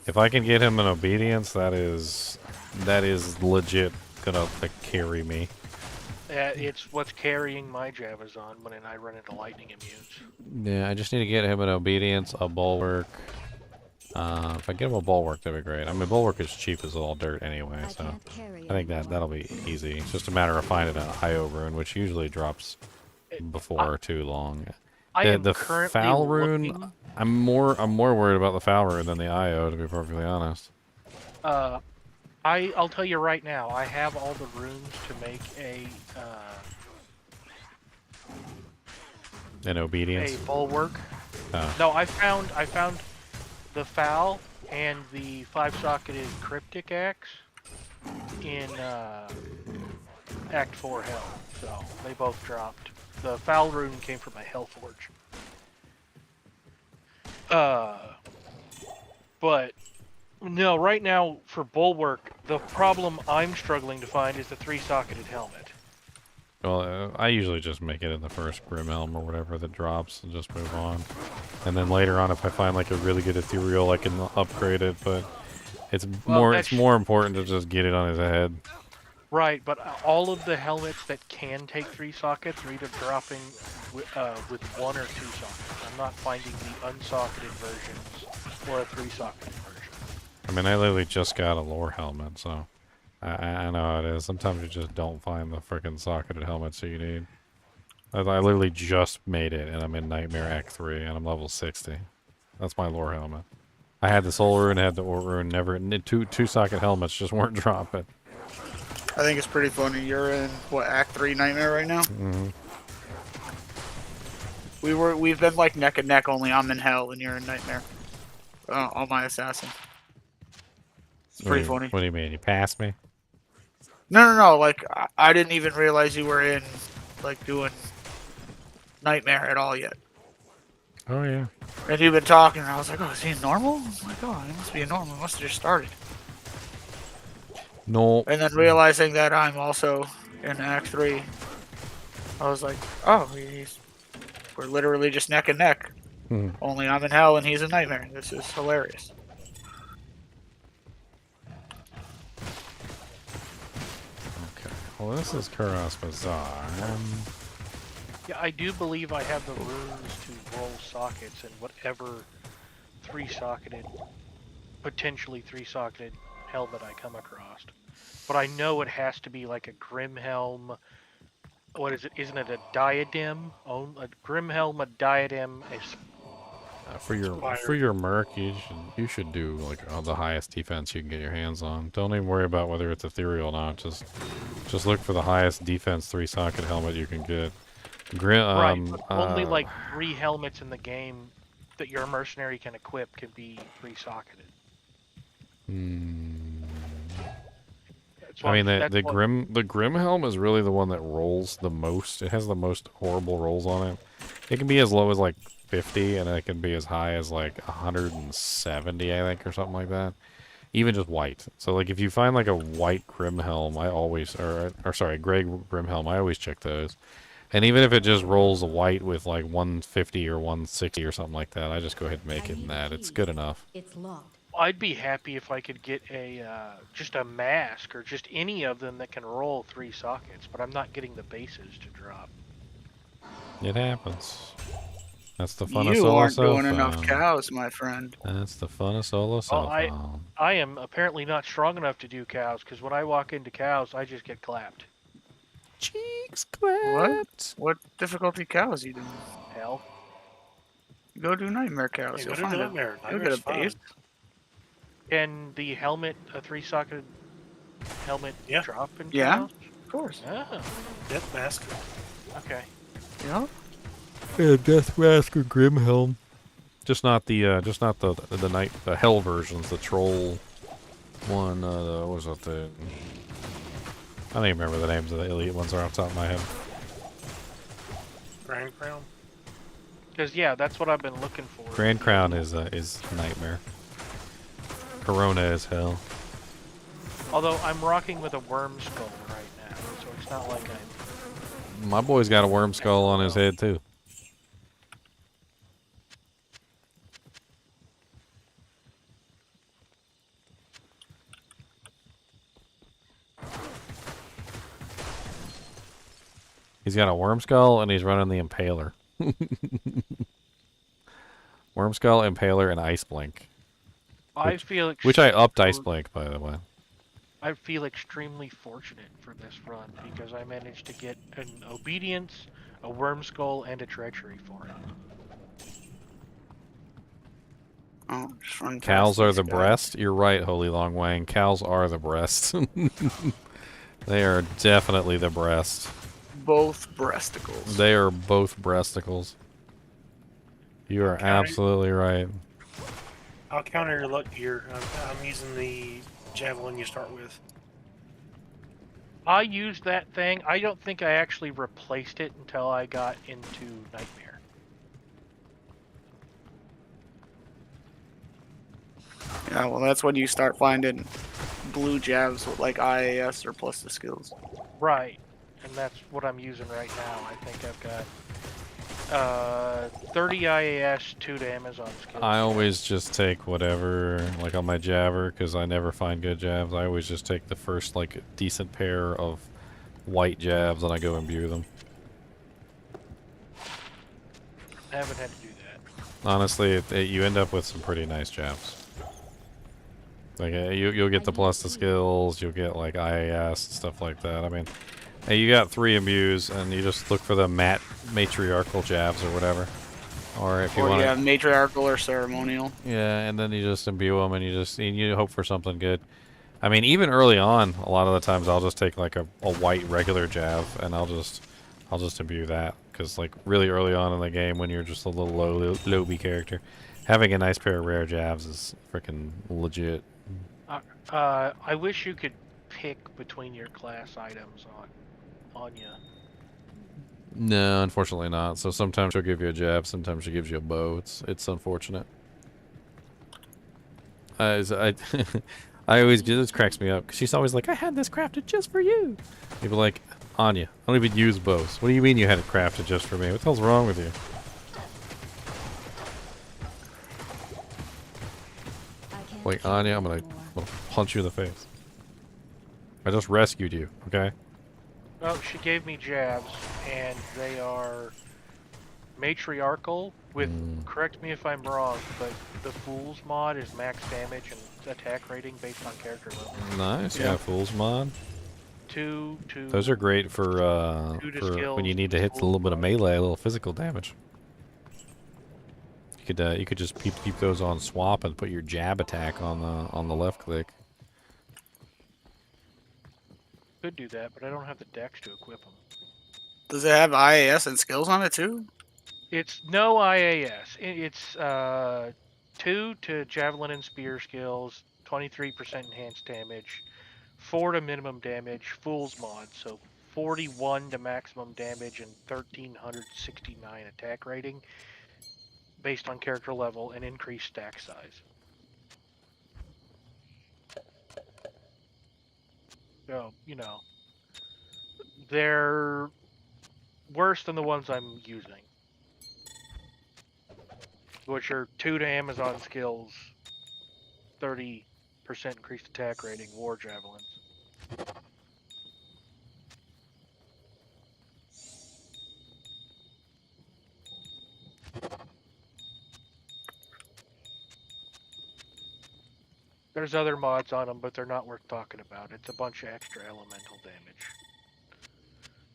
If I can get him an obedience, that is legit gonna carry me. It's what's carrying my Javazon when I run into lightning immunes. Yeah, I just need to get him an obedience, a bulwark. If I get him a bulwark, that'd be great. I mean, bulwark is cheap as all dirt anyway, so I think that'll be easy. It's just a matter of finding an IO rune, which usually drops before too long. The foul rune, I'm more worried about the foul rune than the IO, to be perfectly honest. I'll tell you right now, I have all the runes to make an obedience. A bulwark. Oh. No, I found the foul and the 5-socketed cryptic axe in Act 4 Hell, so they both dropped. The foul rune came from my Hellforge. But no, right now for bulwark, the problem I'm struggling to find is the 3-socketed helmet. Well, I usually just make it in the first Grim Helm or whatever that drops and just move on. And then later on, if I find like a really good ethereal, I can upgrade it. But it's more important to just get it on his head. Right, but all of the helmets that can take 3 sockets are either dropping with 1 or 2 sockets. I'm not finding the unsocketed versions or a 3-socketed version. I mean, I literally just got a lore helmet, so I know how it is. Sometimes you just don't find the freaking socketed helmets that you need. I literally just made it, and I'm in Nightmare Act 3, and I'm level 60. That's my lore helmet. I had the Soul Rune, had the Ore Rune, never... Two socket helmets just weren't dropping. I think it's pretty funny. You're in, what, Act 3 Nightmare right now? Mm-hmm. We've been like neck and neck, only I'm in Hell and you're in Nightmare. On my Assassin. It's pretty funny. What do you mean? You passed me? No. Like, I didn't even realize you were in, like, doing Nightmare at all yet. Oh, yeah. And you've been talking, and I was like, oh, is he normal? I was like, oh, he must be a normal. He must have just started. No. And then realizing that I'm also in Act 3, I was like, oh, we're literally just neck and neck. Only I'm in Hell and he's in Nightmare. This is hilarious. Okay. Well, this is Kuros Bazaar. Yeah, I do believe I have the runes to roll sockets and whatever 3-socketed, potentially 3-socketed helmet I come across. But I know it has to be like a Grim Helm. What is it? Isn't it a diadem? Oh, a Grim Helm, a diadem, For your merc, you should do like the highest defense you can get your hands on. Don't even worry about whether it's ethereal or not. Just look for the highest defense 3-socket helmet you can get. Right, but only like 3 helmets in the game that your mercenary can equip can be 3-socketed. I mean, the Grim Helm is really the one that rolls the most. It has the most horrible rolls on it. It can be as low as like 50, and it can be as high as like 170, I think, or something like that. Even just white. So like if you find like a white Grim Helm, I always, or sorry, gray Grim Helm, I always check those. And even if it just rolls a white with like 150 or 160 or something like that, I just go ahead and make it in that. It's good enough. It's locked. I'd be happy if I could get a just a mask or just any of them that can roll 3 sockets, but I'm not getting the bases to drop. It happens. That's the fun of solo. You aren't doing enough cows, my friend. That's the fun of solo. Well, I am apparently not strong enough to do cows, because when I walk into cows, I just get clapped. Cheeks clapped. What difficulty cows you doing? Hell. Go do Nightmare cows. Yeah, You'll go find do it. Nightmare. You'll get a base. And the helmet, a 3-socketed helmet drop in cows? Of course. Oh. Death Mask. Okay. Yeah. Yeah, Death Mask or Grim Helm. Just not the the Hell versions, the Troll one. What was that? I don't even remember the names of the elite ones are off the top of my head. Grand Crown. Because yeah, that's what I've been looking for. Grand Crown is Nightmare. Corona is Hell. Although I'm rocking with a worm skull right now, so it's not like I'm... My boy's got a worm skull on his head too. He's got a worm skull and he's running the Impaler. Worm skull, Impaler, and Ice Blink. Which I upped Ice Blink, by the way. I feel extremely fortunate for this run because I managed to get an Obedience, a Worm Skull, and a Treachery for it. Oh, just run Cows are the guys. breast? You're right, Holy Long Wang. Cows are the breast. They are definitely the breast. Both breasticles. They are both breasticles. You are absolutely right. I'll counter your luck here. I'm using the javelin you start with. I used that thing. I don't think I actually replaced it until I got into Nightmare. Yeah, well, that's when you start finding blue jabs with like IAS or plus the skills. Right. And that's what I'm using right now. I think I've got 30 IAS, 2 to Amazon skills. I always just take whatever, like on my jabber, because I never find good jabs. I always just take the first, like, decent pair of white jabs and I go imbue them. I haven't had to do that. Honestly, you end up with some pretty nice jabs. Like, you'll get the plus the skills, you'll get, like, IAS, stuff like that. I mean, hey, you got 3 imbues, and you just look for the matriarchal jabs or whatever. Or if you want to... matriarchal or ceremonial. Yeah, and then you just imbue them, and you hope for something good. I mean, even early on, a lot of the times I'll just take, like, a white regular jab, and I'll just imbue that. Because, like, really early on in the game, when you're just a little low-B character, having a nice pair of rare jabs is freaking legit. I wish you could pick between your class items on you. No, unfortunately not. So sometimes she'll give you a jab, sometimes she gives you a bow. It's unfortunate. I always get this, cracks me up because she's always like, I had this crafted just for you. You'd be like, Anya, I don't even use bows. What do you mean you had it crafted just for me? What the hell's wrong with you? Like, Anya, I'm gonna punch you in the face. I just rescued you, okay? Oh, she gave me jabs, and they are matriarchal with, correct me if I'm wrong, but the Fool's mod is max damage and attack rating based on character level. Nice, yeah, Fool's mod. 2 to... Those are great for when you need to hit a little bit of melee, a little physical damage. You could just keep those on swap and put your jab attack on the left click. Could do that, but I don't have the dex to equip them. Does it have IAS and skills on it too? It's no IAS. It's 2 to javelin and spear skills, 23% enhanced damage, 4 to minimum damage, Fool's mod, so 41 to maximum damage and 1369 attack rating based on character level and increased stack size. So, you know, they're worse than the ones I'm using, which are 2 to Amazon skills, 30% increased attack rating, war javelins. There's other mods on them, but they're not worth talking about. It's a bunch of extra elemental damage.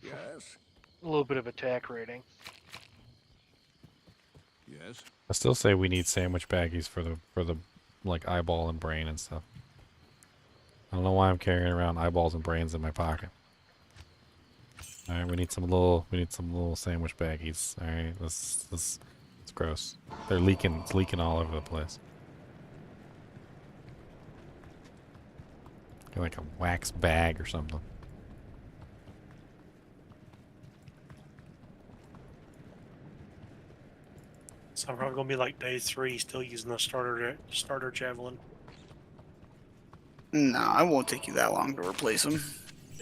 Yes. A little bit of attack rating. Yes. I still say we need sandwich baggies for the like eyeball and brain and stuff. I don't know why I'm carrying around eyeballs and brains in my pocket. All right, we need some little sandwich baggies. All right, this it's gross. They're leaking. It's leaking all over the place. Get like a wax bag or something. So I'm probably gonna be like day 3, still using the starter javelin. No, it won't take you that long to replace them.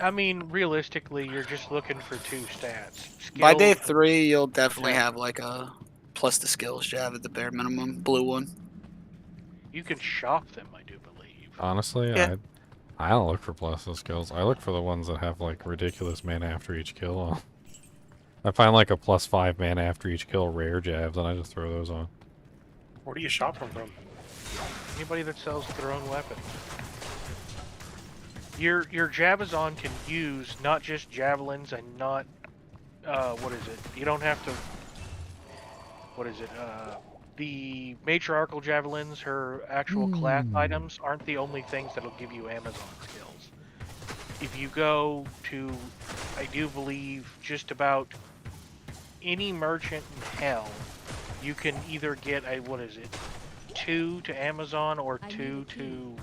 I mean, realistically, you're just looking for 2 stats. By day 3, you'll definitely have like a plus the skills jab at the bare minimum, blue one. You can shop them, I do believe. Honestly, yeah. I don't look for plus the skills. I look for the ones that have like ridiculous mana after each kill on. I find like a +5 mana after each kill rare jabs, and I just throw those on. Where do you shop them from? Anybody that sells their own weapons. Your Javazon can use not just javelins and not what is it? You don't have to. What is it? The matriarchal javelins, her actual class items, aren't the only things that'll give you Amazon skills. If you go to, I do believe, just about any merchant in hell, you can either get a, 2 to Amazon or 2 to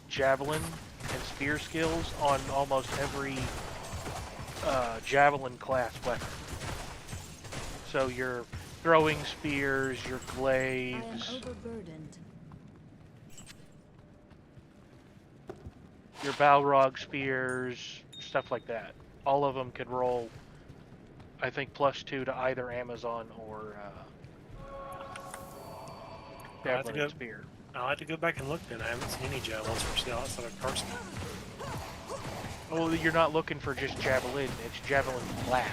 javelin and spear skills on almost every javelin class weapon. So your throwing spears, your glaives, your Balrog spears, stuff like that. All of them can roll I think +2 to either Amazon or Javelin and Spear. I'll have to go back and look then. I haven't seen any javelins for sale outside of Carson. Well, you're not looking for just Javelin, it's Javelin Blast.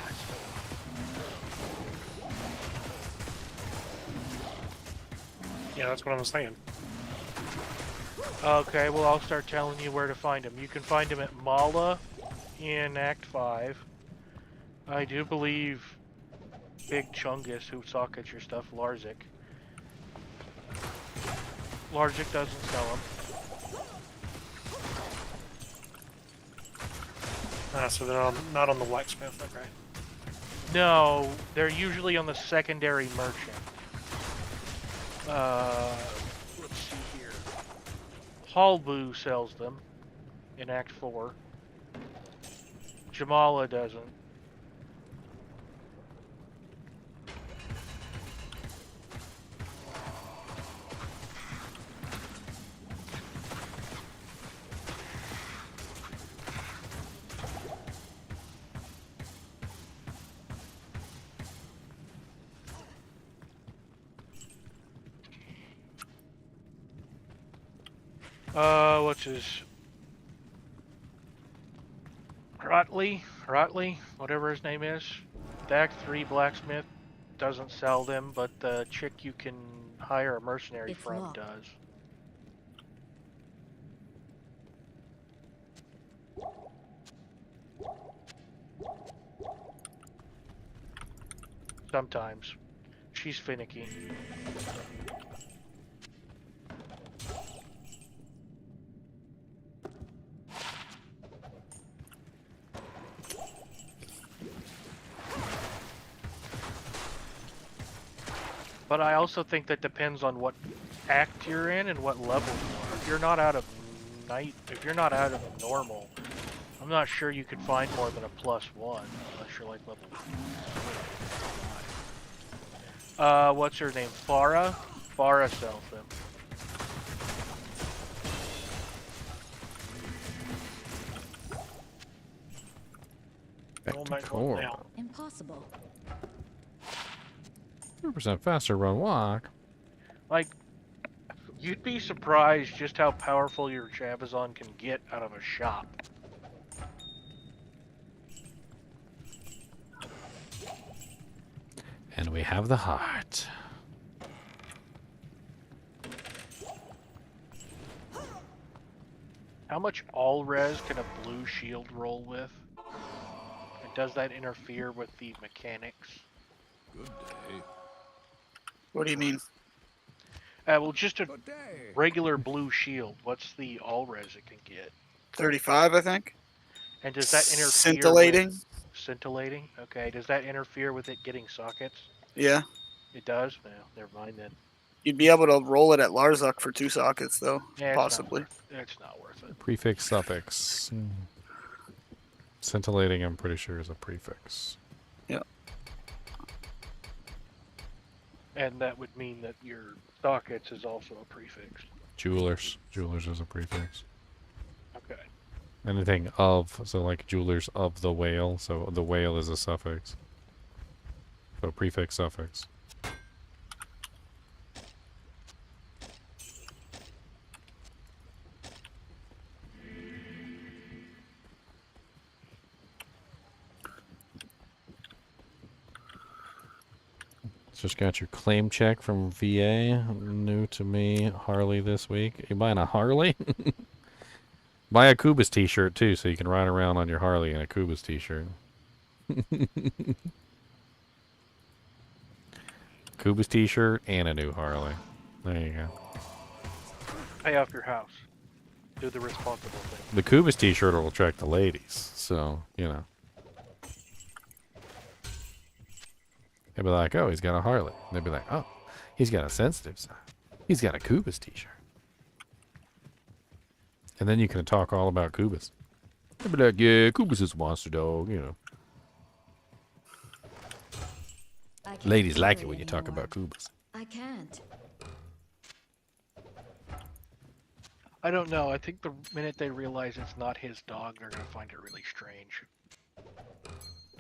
Yeah, that's what I'm saying. Okay, well, I'll start telling you where to find them. You can find them at Mala in Act 5. I do believe Big Chungus, who sockets your stuff, Larzik. Larzik doesn't sell them. So they're not on the blacksmith, okay. No, they're usually on the secondary merchant. Let's see here. Halbu sells them in Act 4. Jamala doesn't. What's his... Rotley, whatever his name is. The Act 3 blacksmith doesn't sell them, but the chick you can hire a mercenary from does. Sometimes. She's finicky. But I also think that depends on what act you're in and what level you are. If you're not out of normal, I'm not sure you could find more than a +1 unless you're like level 5. What's her name? Farah? Farah sells them. Back to core. Impossible. 100% faster run walk. Like, you'd be surprised just how powerful your Javazon can get out of a shop. And we have the heart. How much all res can a blue shield roll with? And does that interfere with the mechanics? Good day. What do you mean? Well, just a regular blue shield. What's the all res it can get? 35, I think. And does that interfere? Scintillating. Scintillating. Okay. Does that interfere with it getting sockets? Yeah. It does. Well, never mind then. You'd be able to roll it at Larzuk for 2 sockets, though. Yeah, possibly. It's not worth it. Prefix, suffix. Scintillating, I'm pretty sure, is a prefix. Yeah. And that would mean that your sockets is also a prefix. Jewelers. Jewelers is a prefix. Okay. Anything of, so like jewelers of the whale, so the whale is a suffix. So prefix, suffix. Just got your claim check from VA. New to me, Harley this week. You buying a Harley? Buy a Kubus t-shirt too, so you can ride around on your Harley in a Kubus t-shirt. Kubus t-shirt and a new Harley. There you go. Pay off your house. Do the responsible thing. The Kubus t-shirt will attract the ladies, so, you know. They'll be like, oh, he's got a Harley. They'll be like, oh, he's got a sensitive side. He's got a Kubus t-shirt. And then you can talk all about Kubus. They'll be like, yeah, Kubus is a monster dog, you know. Ladies like it when you talk about Kubus. I can't. I don't know. I think the minute they realize it's not his dog, they're going to find it really strange.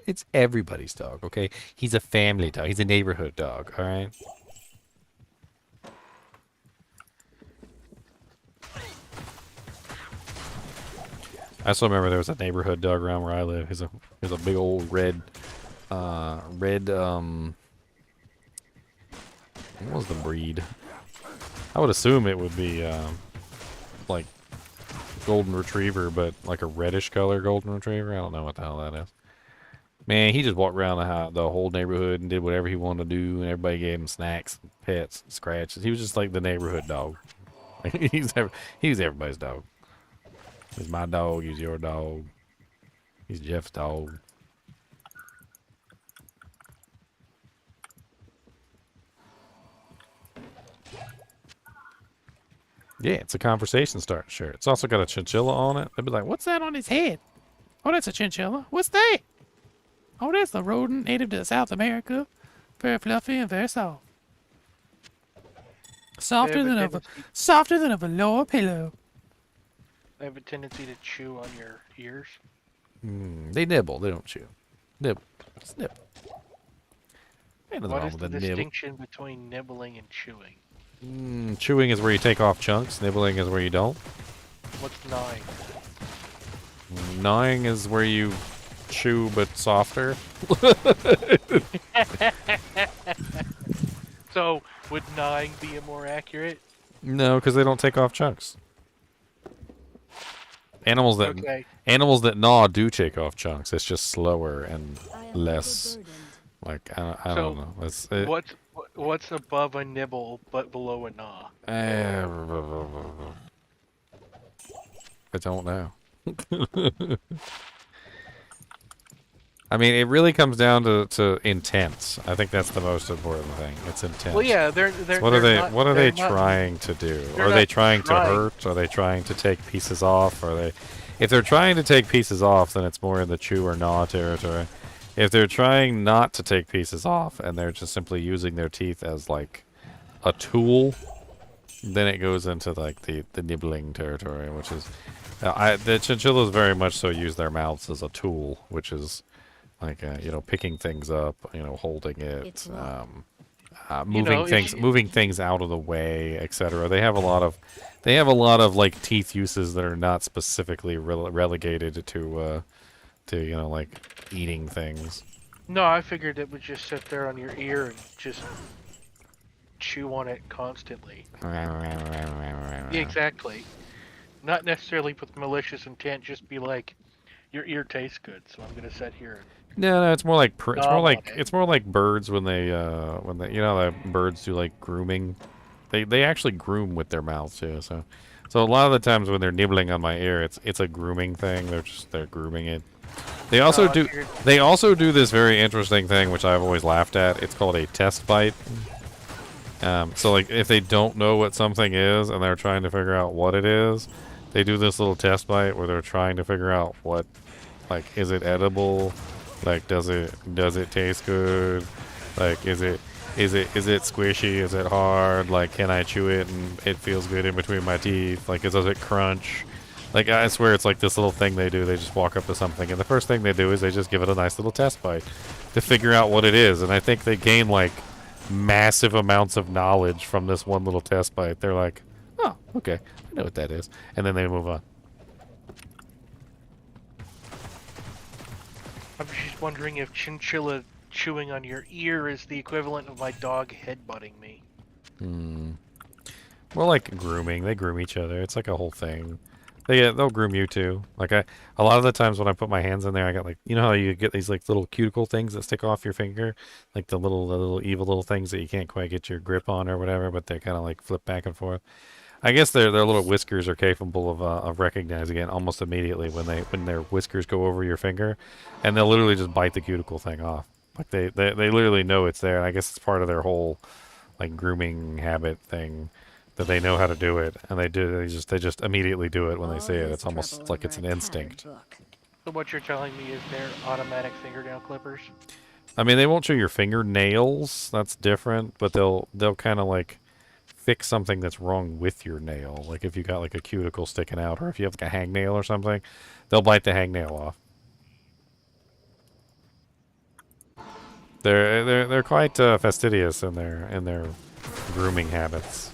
It's everybody's dog, okay? He's a family dog. He's a neighborhood dog, all right? I still remember there was a neighborhood dog around where I live. He's a big old red, what was the breed? I would assume it would be, like, golden retriever, but like a reddish color golden retriever. I don't know what the hell that is. Man, he just walked around the whole neighborhood and did whatever he wanted to do, and everybody gave him snacks, pets, scratches. He was just like the neighborhood dog. He's everybody's dog. He's my dog. He's your dog. He's Jeff's dog. Yeah, it's a conversation starter shirt. It's also got a chinchilla on it. They'd be like, what's that on his head? Oh, that's a chinchilla. What's that? Oh, that's a rodent native to South America. Very fluffy and very soft. Softer than a velour pillow. They have a tendency to chew on your ears. They nibble. They don't chew. Nibble. Just nibble. Ain't nothing What wrong is with the a nibble. distinction between nibbling and chewing? Chewing is where you take off chunks. Nibbling is where you don't. What's gnawing? Gnawing is where you chew but softer. So, would gnawing be more accurate? No, because they don't take off chunks. Animals that gnaw do take off chunks. It's just slower and less. Like I don't know. What's above a nibble but below a gnaw? I don't know. I mean, it really comes down to intent. I think that's the most important thing. It's intent. Well, yeah, they're what are they? not, what are they not, trying to do? Are they trying to hurt? Are they trying to take pieces off? Are they? If they're trying to take pieces off, then it's more in the chew or gnaw territory. If they're trying not to take pieces off and they're just simply using their teeth as like a tool, then it goes into like the nibbling territory, which is the chinchillas very much so use their mouths as a tool, which is like picking things up, holding it, moving things out of the way, etc. They have a lot of like teeth uses that are not specifically relegated to like eating things. No, I figured it would just sit there on your ear and just chew on it constantly. Yeah, exactly. Not necessarily with malicious intent, just be like, your ear tastes good, so I'm gonna sit here. No, it's more like it's more like birds when they the birds do like grooming. They actually groom with their mouths too. So a lot of the times when they're nibbling on my ear, it's a grooming thing. They're grooming it. They also do this very interesting thing which I've always laughed at. It's called a test bite. So like if they don't know what something is and they're trying to figure out what it is, they do this little test bite where they're trying to figure out what, like, is it edible? Like, does it taste good? Like, is it squishy? Is it hard? Like, can I chew it and it feels good in between my teeth? Like, does it crunch? Like, I swear it's like this little thing they do. They just walk up to something and the first thing they do is they just give it a nice little test bite to figure out what it is. And I think they gain like massive amounts of knowledge from this one little test bite. They're like, oh, okay, I know what that is. And then they move on. I'm just wondering if chinchilla chewing on your ear is the equivalent of my dog headbutting me. More like grooming. They groom each other. It's like a whole thing. They'll groom you too. Like a lot of the times when I put my hands in there, I got like, you know how you get these like little cuticle things that stick off your finger, like the little evil little things that you can't quite get your grip on or whatever, but they kind of like flip back and forth. I guess their little whiskers are capable of recognizing it almost immediately when their whiskers go over your finger, and they'll literally just bite the cuticle thing off. Like they literally know it's there, and I guess it's part of their whole like grooming habit thing. That they know how to do it, and they just immediately do it when they see it. It's almost like it's an instinct. So what you're telling me is they're automatic fingernail clippers? I mean, they won't chew your fingernails. That's different, but they'll kind of like fix something that's wrong with your nail. Like if you got like a cuticle sticking out, or if you have like a hangnail or something, they'll bite the hangnail off. They're quite fastidious in their grooming habits.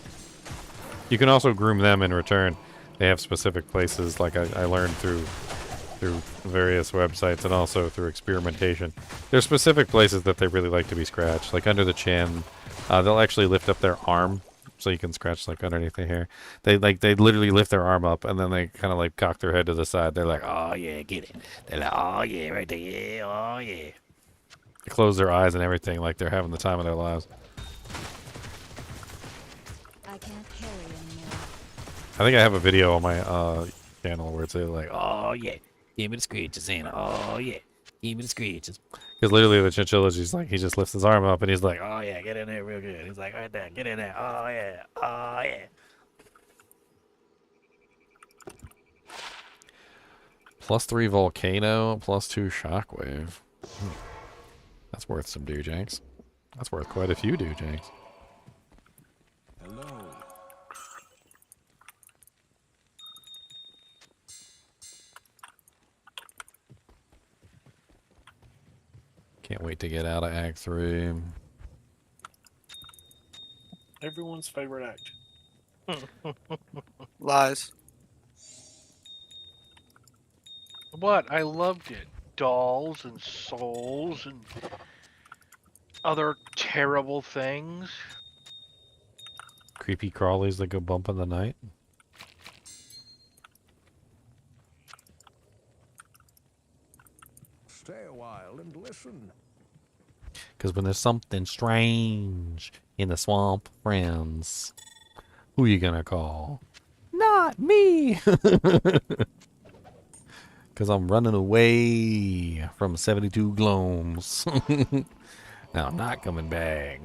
You can also groom them in return. They have specific places, like I learned through various websites and also through experimentation. There's specific places that they really like to be scratched, like under the chin. They'll actually lift up their arm so you can scratch like underneath the hair. They literally lift their arm up and then they kind of like cock their head to the side. They're like, oh yeah, get it. They're like, oh yeah, right there, yeah, oh yeah. They close their eyes and everything like they're having the time of their lives. I can't carry anymore. I think I have a video on my channel where it's like, oh yeah, give me the screeches, and oh yeah, give me the screeches. Because literally the chinchilla, he just lifts his arm up and he's like, oh yeah, get in there real good. He's like, right there, get in there, oh yeah, oh yeah. +3 volcano, +2 shockwave. That's worth some doojanks. That's worth quite a few doojanks. Hello. Can't wait to get out of Act 3. Everyone's favorite act. Lies. What? I loved it. Dolls and souls and other terrible things. Creepy crawlies that go bump in the night. Stay a while and listen. Because when there's something strange in the swamp, friends, who you gonna call? Not me! Because I'm running away from 72 gloams. Now I'm not coming back.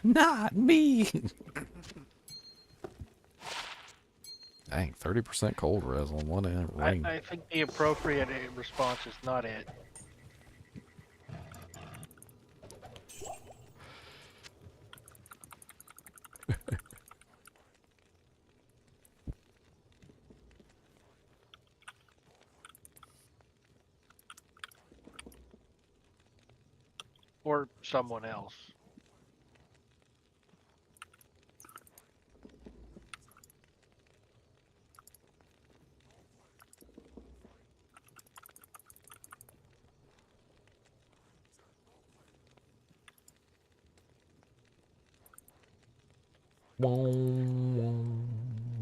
Not me! Dang, 30% cold res on one end ring. I think the appropriate response is not it. Or someone else.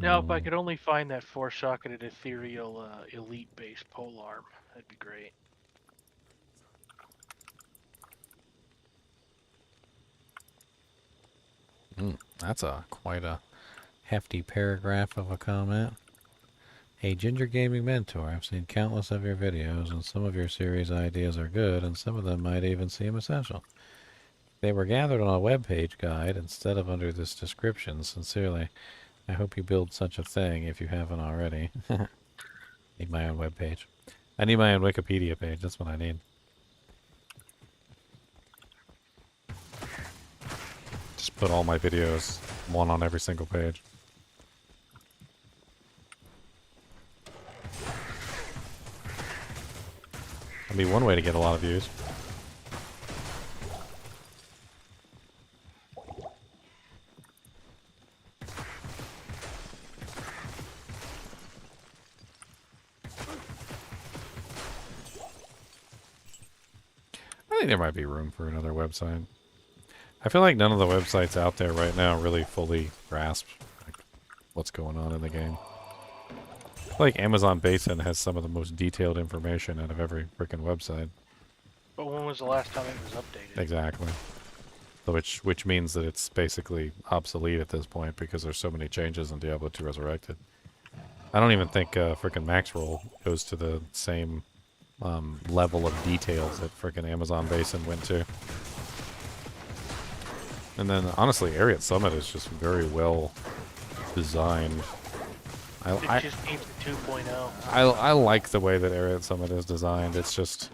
Now, if I could only find that 4-socketed ethereal elite base polearm, that'd be great. That's quite a hefty paragraph of a comment. Hey, Ginger Gaming Mentor, I've seen countless of your videos, and some of your series ideas are good, and some of them might even seem essential. They were gathered on a web-page guide instead of under this description. Sincerely, I hope you build such a thing if you haven't already. Need my own webpage. I need my own Wikipedia page. That's what I need. Just put all my videos, one on every single page. That'd be one way to get a lot of views. I think there might be room for another website. I feel like none of the websites out there right now really fully grasp like, what's going on in the game. I feel like Amazon Basin has some of the most detailed information out of every freaking website. But when was the last time it was updated? Exactly. So which means that it's basically obsolete at this point because there's so many changes in Diablo 2 Resurrected. I don't even think freaking Maxroll goes to the same level of details that freaking Amazon Basin went to. And then, honestly, Ariat Summit is just very well designed. It just needs a 2.0. I like the way that Ariat Summit is designed. It's just,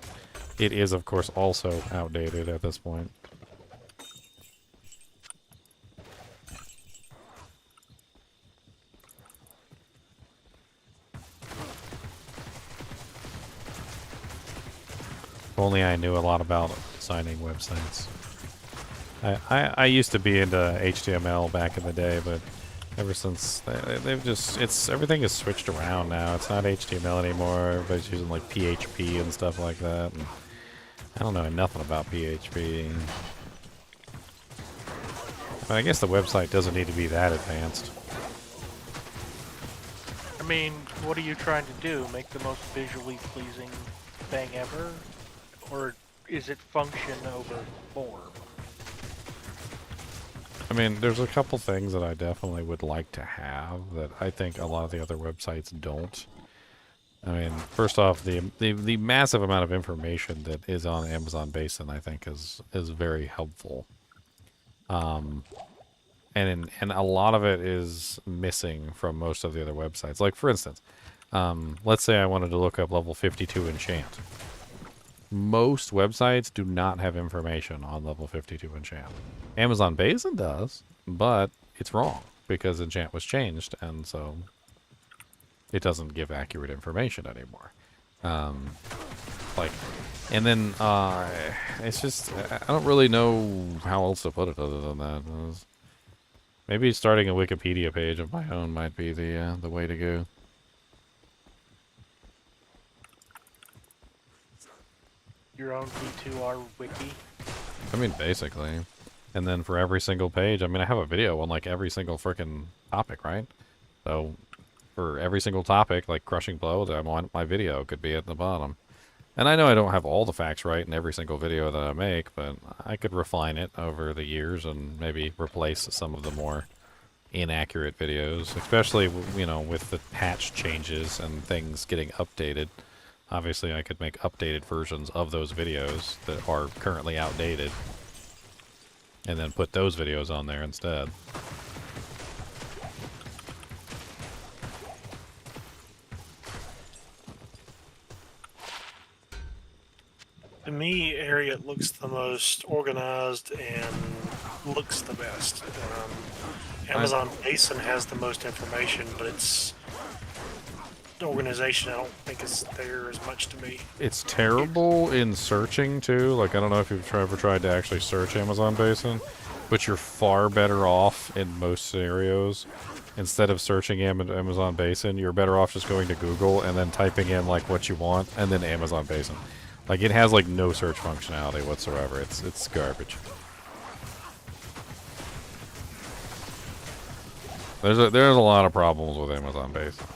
it is, of course, also outdated at this point. only I knew a lot about designing websites. I used to be into HTML back in the day, but ever since they've just everything is switched around now. It's not HTML anymore. Everybody's using like PHP and stuff like that. And I don't know nothing about PHP. But I guess the website doesn't need to be that advanced. I mean, what are you trying to do? Make the most visually pleasing thing ever? Or is it function over form? I mean, there's a couple things that I definitely would like to have that I think a lot of the other websites don't. I mean, first off, the massive amount of information that is on Amazon Basin, I think, is very helpful. And a lot of it is missing from most of the other websites. Like, for instance, let's say I wanted to look up level 52 enchant. Most websites do not have information on level 52 enchant. Amazon Basin does, but it's wrong because enchant was changed, and so it doesn't give accurate information anymore. It's just, I don't really know how else to put it other than that. Maybe starting a Wikipedia page of my own might be the way to go. Your own D2R wiki? I mean, basically. And then for every single page, I mean, I have a video on like every single freaking topic, right? So for every single topic, like crushing blow that I want, my video could be at the bottom. And I know I don't have all the facts right in every single video that I make, but I could refine it over the years and maybe replace some of the more inaccurate videos, especially, you know, with the patch changes and things getting updated. Obviously, I could make updated versions of those videos that are currently outdated and then put those videos on there instead. To me, Harriet looks the most organized and looks the best. Amazon Basin has the most information, but it's the organization I don't think is there as much to me. It's terrible in searching too. Like, I don't know if you've ever tried to actually search Amazon Basin, but you're far better off in most scenarios. Instead of searching Amazon Basin, you're better off just going to Google and then typing in like what you want and then Amazon Basin. Like, it has like no search functionality whatsoever. It's garbage. There's a lot of problems with Amazon Basin.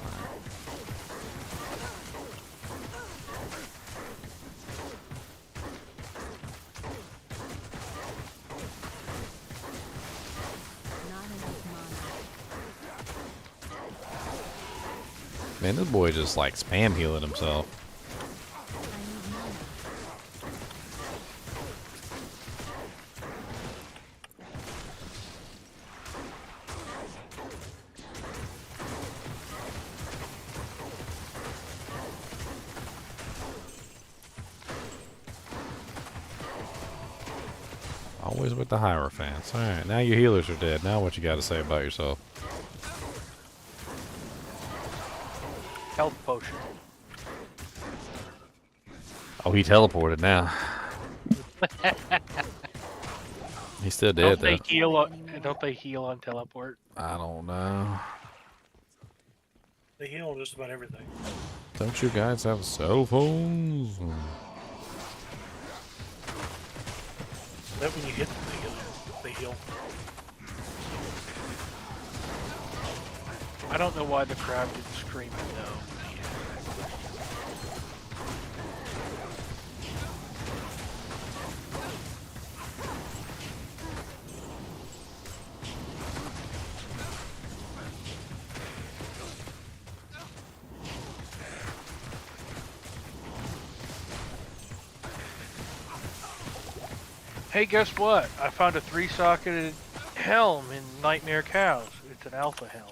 Man, this boy just like spam healing himself. Always with the Hierophants. Alright, now your healers are dead. Now what you got to say about yourself? Health potion. Oh, he teleported now. He's still dead, though. Don't they heal on teleport? I don't know. They heal just about everything. Don't you guys have cell phones? That when you hit them, they heal. I don't know why the crowd didn't scream no. Hey, guess what? I found a 3-socketed helm in Nightmare Cows. It's an alpha helm.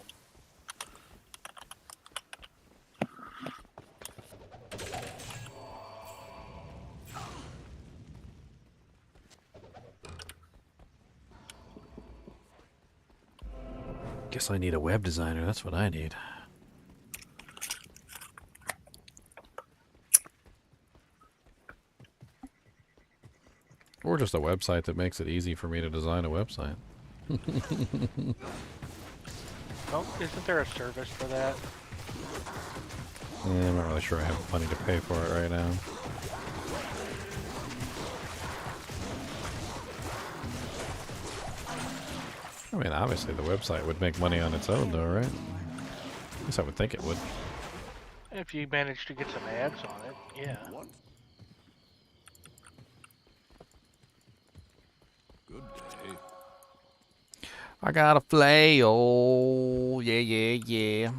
Guess I need a web designer. That's what I need. Or just a website that makes it easy for me to design a website. Oh, isn't there a service for that? I'm not really sure I have the money to pay for it right now. I mean, obviously the website would make money on its own though, right? At least I would think it would. If you manage to get some ads on it, yeah. Good day. I got a flail. Yeah, yeah, yeah.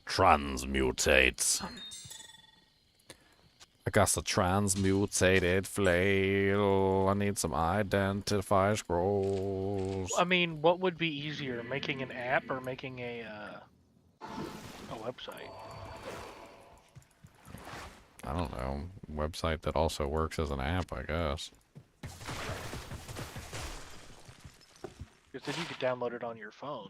Transmutates. I got a transmutated flail. I need some identify scrolls. I mean, what would be easier, making an app or making a website? I don't know. Website that also works as an app, I guess. Because then you could download it on your phone.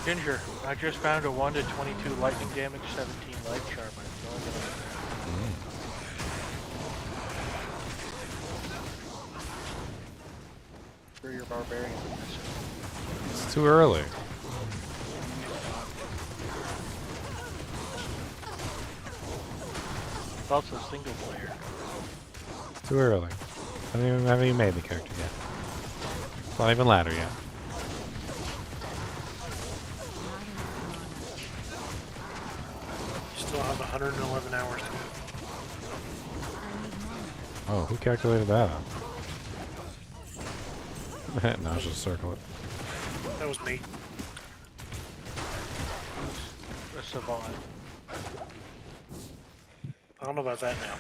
Ginger, I just found a 1 to 22 lightning damage, 17 life charm. For your barbarian. It's too early. It's also single player. It's too early. I haven't even made the character yet. It's not even ladder yet. Still have 111 hours to go. Oh, who calculated that out? No, I'll just circle it. That was me. A savant. I don't know about that now.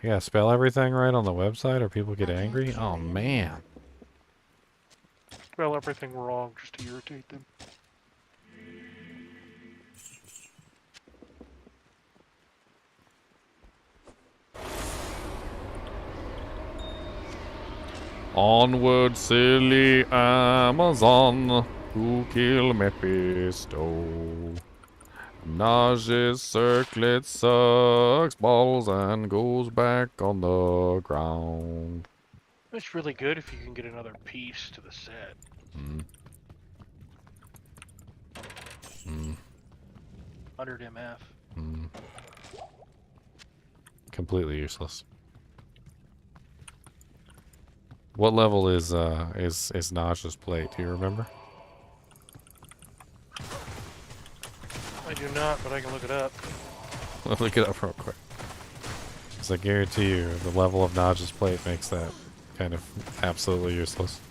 I gotta spell everything right on the website or people get angry? Oh, man. Spell everything wrong just to irritate them. Onward, silly Amazon, who kill Mephisto. Nage's circlet sucks balls and goes back on the ground. It's really good if you can get another piece to the set. 100 MF. Completely useless. What level is Naja's plate? Do you remember? I do not, but I can look it up. Let's look it up real quick. Because I guarantee you, the level of Naja's plate makes that kind of absolutely useless.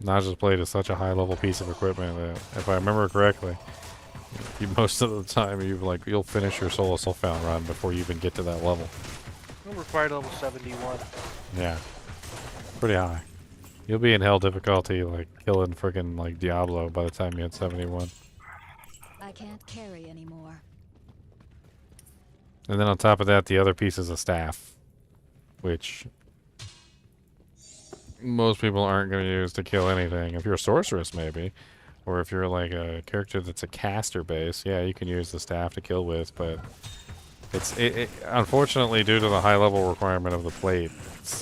Naja's plate is such a high-level piece of equipment that, if I remember correctly, most of the time you'll finish your Soul Found run before you even get to that level. I'm required level 71. Yeah, pretty high. You'll be in hell difficulty, like killing friggin' like Diablo by the time you hit 71. I can't carry anymore. And then on top of that, the other piece is a staff, which most people aren't going to use to kill anything. If you're a sorceress, maybe, or if you're like a character that's a caster base, yeah, you can use the staff to kill with. But it unfortunately, due to the high level requirement of the plate,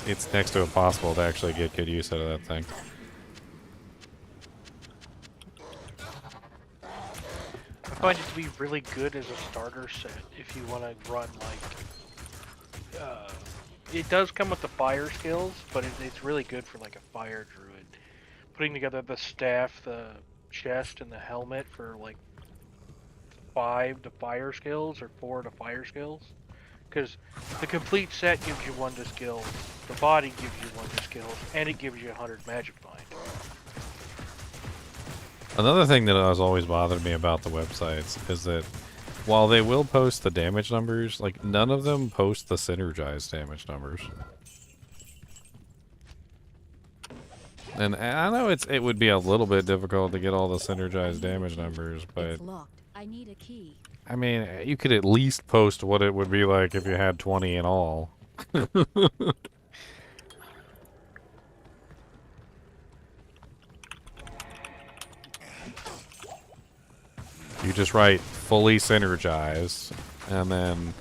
it's next to impossible to actually get good use out of that thing. I find it to be really good as a starter set if you want to run like. It does come with the fire skills, but it's really good for like a fire druid. Putting together the staff, the chest, and the helmet for like 5 to fire skills or 4 to fire skills. Because the complete set gives you 1 to skills, the body gives you 1 to skills, and it gives you 100 magic find. Another thing that has always bothered me about the websites is that while they will post the damage numbers, like none of them post the synergized damage numbers. And I know it would be a little bit difficult to get all the synergized damage numbers, but It's locked. I need a key. I mean, you could at least post what it would be like if you had 20 in all. You just write fully synergized and then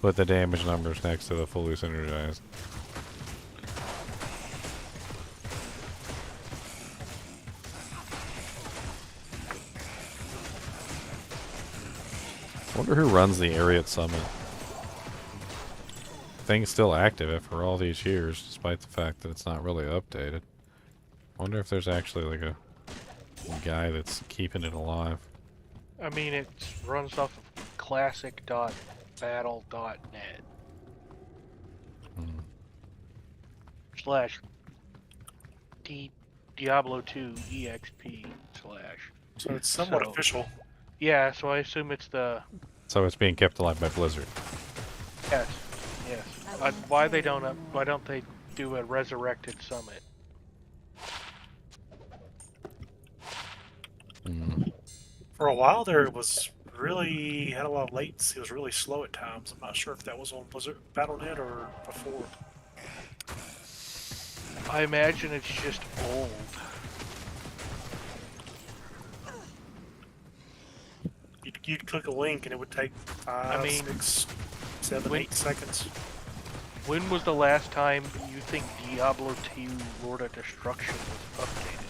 put the damage numbers next to the fully synergized. I wonder who runs the area at Summit. Thing's still active after all these years, despite the fact that it's not really updated. I wonder if there's actually like a guy that's keeping it alive. I mean, it runs off of classic.battle.net slash Diablo 2 EXP slash. So it's somewhat official. Yeah, so I assume it's the... So it's being kept alive by Blizzard. Yes, yes. Why don't they do a resurrected summit? For a while there, it was really had a lot of latency. It was really slow at times. I'm not sure if that was on Blizzard Battle.net or before. I imagine it's just old. You'd click a link and it would take 5, 6, 7, 8 seconds. When was the last time you think Diablo 2 Lord of Destruction was updated?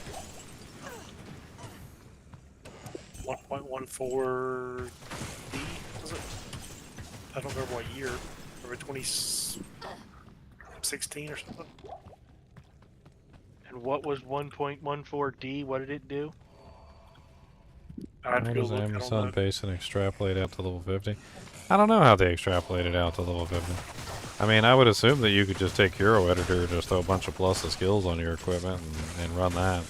1.14D, was it? I don't remember what year. Maybe 2016 or something. And what was 1.14D? What did it do? How does Amazon base and extrapolate out to level 50? I don't know how they extrapolated out to level 50. I mean, I would assume that you could just take Hero Editor and just throw a bunch of plus of skills on your equipment and run that.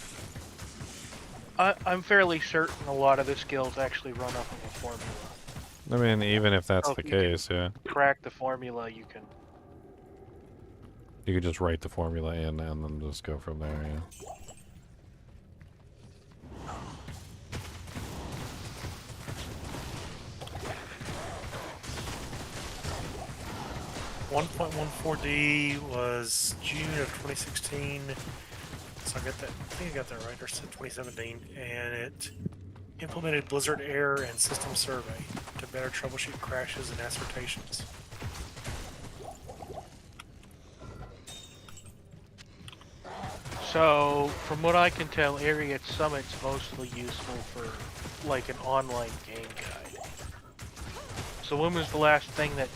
I'm fairly certain a lot of the skills actually run off of a formula. I mean, even if that's the case, yeah. Crack the formula, you can... You could just write the formula in and then just go from there, yeah. 1.14D was June of 2016. So I got that. I think I got that right. Or 2017, and it implemented Blizzard Error and System Survey to better troubleshoot crashes and assertions. So, from what I can tell, Area Summit's mostly useful for, like, an online game guide. So when was the last thing that,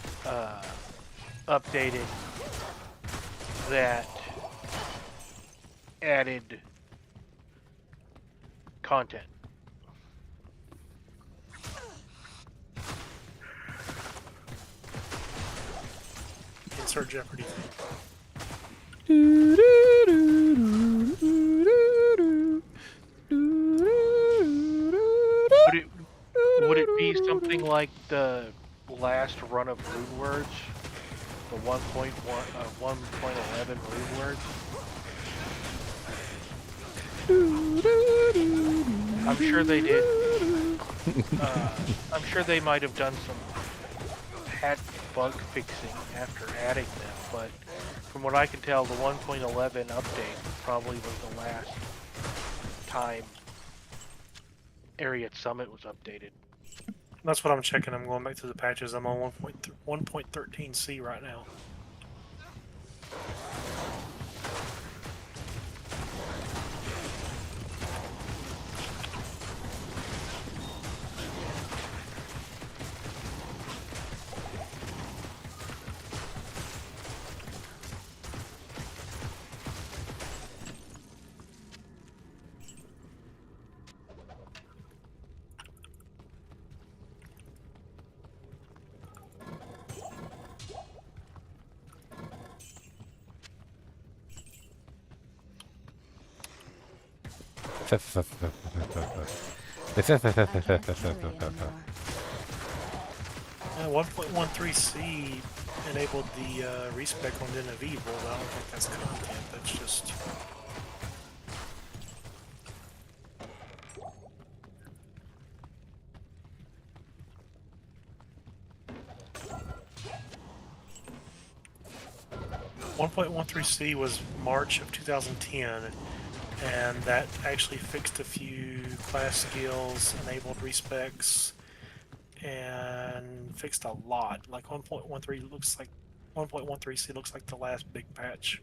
updated that added content? Insert Jeopardy. Would it be something like the last run of Rune Words? The 1.11 Rune Words? I'm sure they did. I'm sure they might have done some patch bug fixing after adding them, but from what I can tell, the 1.11 update probably was the last time Area Summit was updated. That's what I'm checking. I'm going back to the patches. I'm on 1.13C right now. 1.13c enabled the respec on Den of Evil, but I don't think that's content. That's just 1.13c was March of 2010, and that actually fixed a few class skills, enabled respecs, and fixed a lot. Like 1.13 looks like 1.13c looks like the last big patch.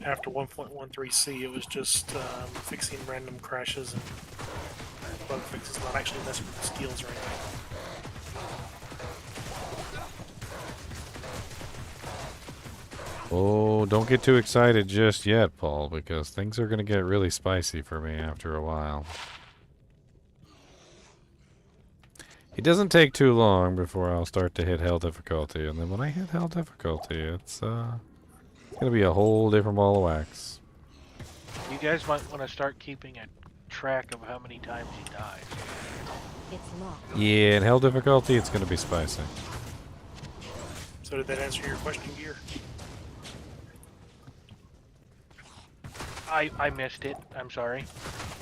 After 1.13c, it was just fixing random crashes and bug fixes, not actually messing with the skills or anything. Oh, don't get too excited just yet, Paul, because things are going to get really spicy for me after a while. It doesn't take too long before I'll start to hit hell difficulty, and then when I hit hell difficulty, it's going to be a whole different ball of wax. You guys might want to start keeping a track of how many times he dies. It's locked. Yeah, in hell difficulty, it's going to be spicy. So did that answer your question, Gear? I missed it. I'm sorry.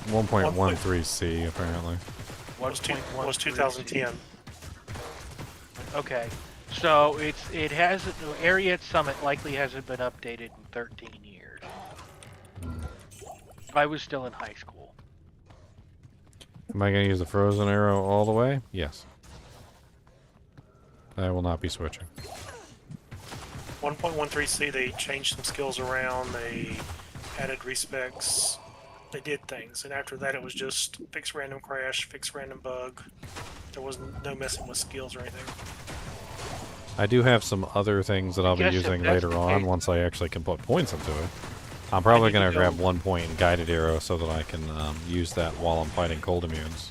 1.13c, apparently. Was 2010. Okay. So it hasn't, the area at Summit likely hasn't been updated in 13 years. I was still in high school. Am I going to use the frozen arrow all the way? Yes. I will not be switching. 1.13c, they changed some skills around, they added respecs, they did things, and after that it was just fix random crash, fix random bug. There was no messing with skills or anything. I do have some other things that I'll be Guess if using that's later the on case- once I actually can put points into it. I'm probably need to going to grab go- 1 point in guided arrow so that I can use that while I'm fighting cold immunes.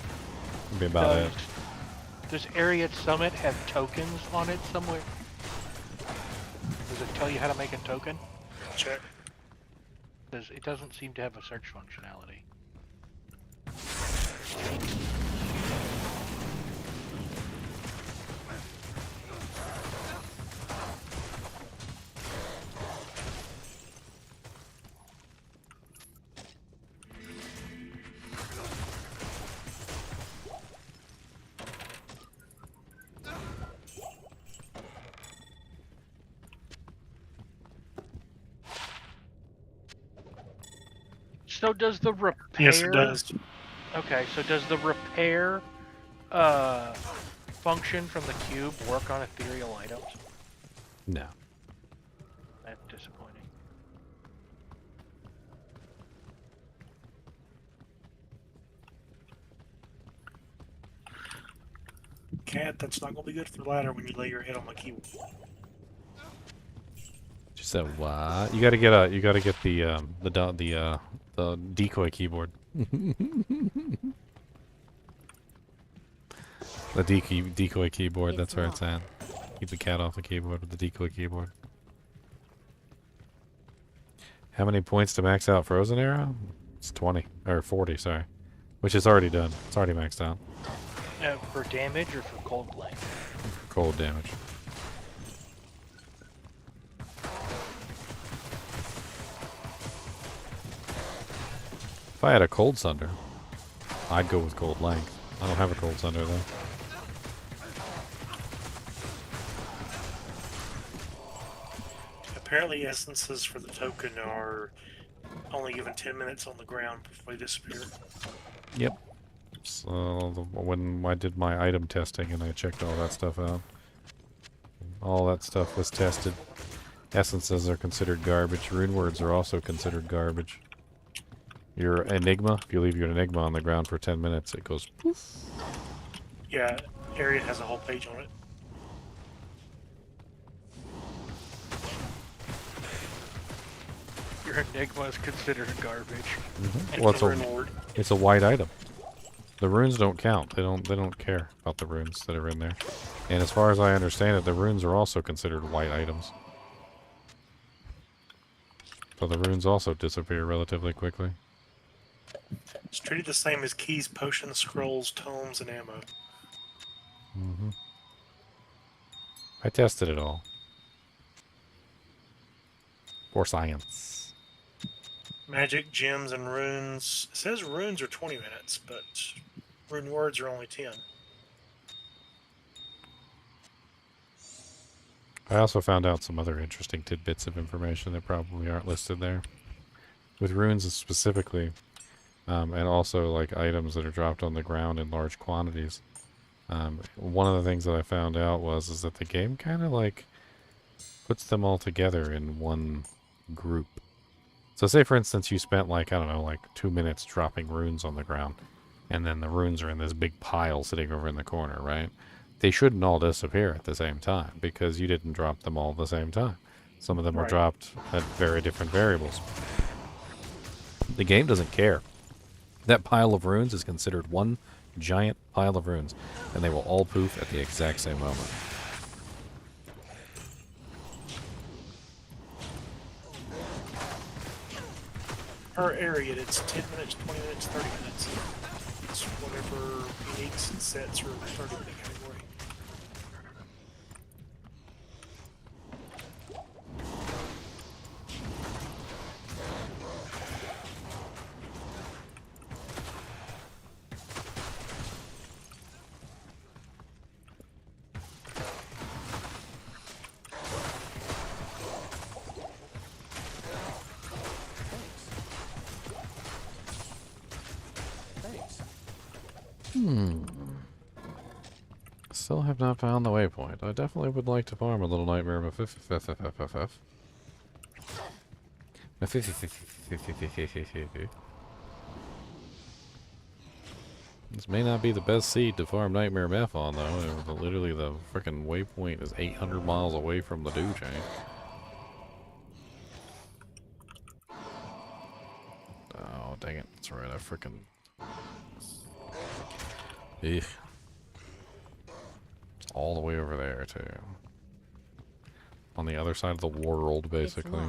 That'll be about it. Does area at Summit have tokens on it somewhere? Does it tell you how to make a token? Check. It doesn't seem to have a search functionality. So does the repair... Yes, it does. Okay, so does the repair function from the cube work on ethereal items? No. That's disappointing. Cat, that's not going to be good for the ladder when you lay your head on the keyboard. Just said what? You got to get the decoy keyboard. The decoy keyboard. That's where it's at. Keep the cat off the keyboard with the decoy keyboard. How many points to max out Frozen Arrow? It's 20 or 40, sorry, which is already done. It's already maxed out. For damage or for cold blade? Cold damage. If I had a cold sunder, I'd go with cold length. I don't have a cold sunder though. Apparently essences for the token are only given 10 minutes on the ground before they disappear. Yep. So when I did my item testing and I checked all that stuff out, all that stuff was tested. Essences are considered garbage. Rune words are also considered garbage. Your Enigma, if you leave your Enigma on the ground for 10 minutes, it goes poof. Yeah, Area has a whole page on it. Your Enigma is considered garbage. Well, it's a white item. The runes don't count. They don't care about the runes that are in there. And as far as I understand it, the runes are also considered white items. So the runes also disappear relatively quickly. It's treated the same as keys, potions, scrolls, tomes, and ammo. Mm-hmm. I tested it all. For science. Magic, gems, and runes. It says runes are 20 minutes, but rune words are only 10. I also found out some other interesting tidbits of information that probably aren't listed there. With runes specifically, and also like items that are dropped on the ground in large quantities. One of the things that I found out is that the game kind of like puts them all together in one group. So say for instance you spent like, I don't know, like 2 minutes dropping runes on the ground, and then the runes are in this big pile sitting over in the corner, right? They shouldn't all disappear at the same time because you didn't drop them all at the same time. Some of them are dropped at very different variables. The game doesn't care. That pile of runes is considered one giant pile of runes, and they will all poof at the exact same moment. Per area, it's 10 minutes, 20 minutes, 30 minutes. It's whatever uniques and sets are in the 30-minute category. Still have not found the waypoint. I definitely would like to farm a little nightmare of a This may not be the best seed to farm Nightmare Meth on, though. Literally, the frickin' waypoint is 800 miles away from the dew chain. Oh, dang it. That's right, I frickin'... Eugh. It's all the way over there, too. On the other side of the world, basically.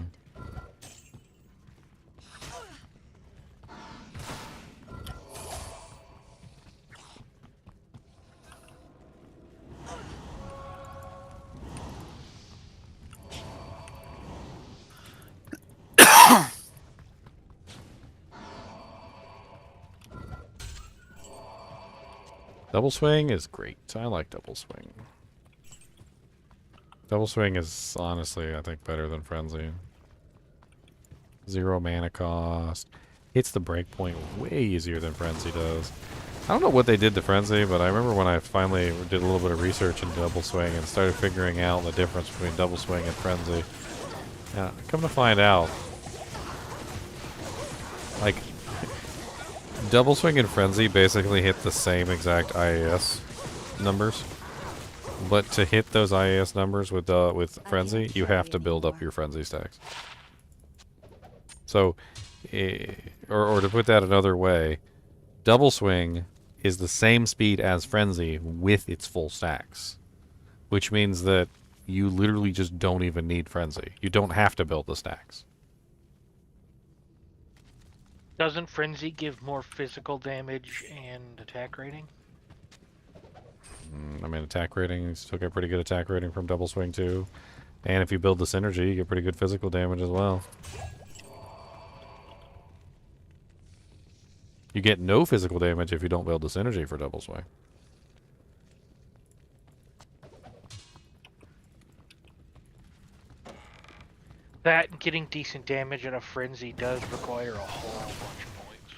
Double swing is great. I like double swing. Double swing is honestly, I think, better than frenzy. 0 mana cost. Hits the breakpoint way easier than frenzy does. I don't know what they did to frenzy, but I remember when I finally did a little bit of research into double swing and started figuring out the difference between double swing and frenzy. Yeah, come to find out, like, double swing and frenzy basically hit the same exact IAS numbers, but to hit those IAS numbers with frenzy, you have to build up your frenzy stacks. So, or to put that another way, double swing is the same speed as frenzy with its full stacks, which means that you literally just don't even need frenzy. You don't have to build the stacks. Doesn't frenzy give more physical damage and attack rating? I mean, attack rating, you still get pretty good attack rating from double swing too. And if you build the synergy, you get pretty good physical damage as well. You get no physical damage if you don't build the synergy for double swing. That and getting decent damage in a frenzy does require a whole bunch of points.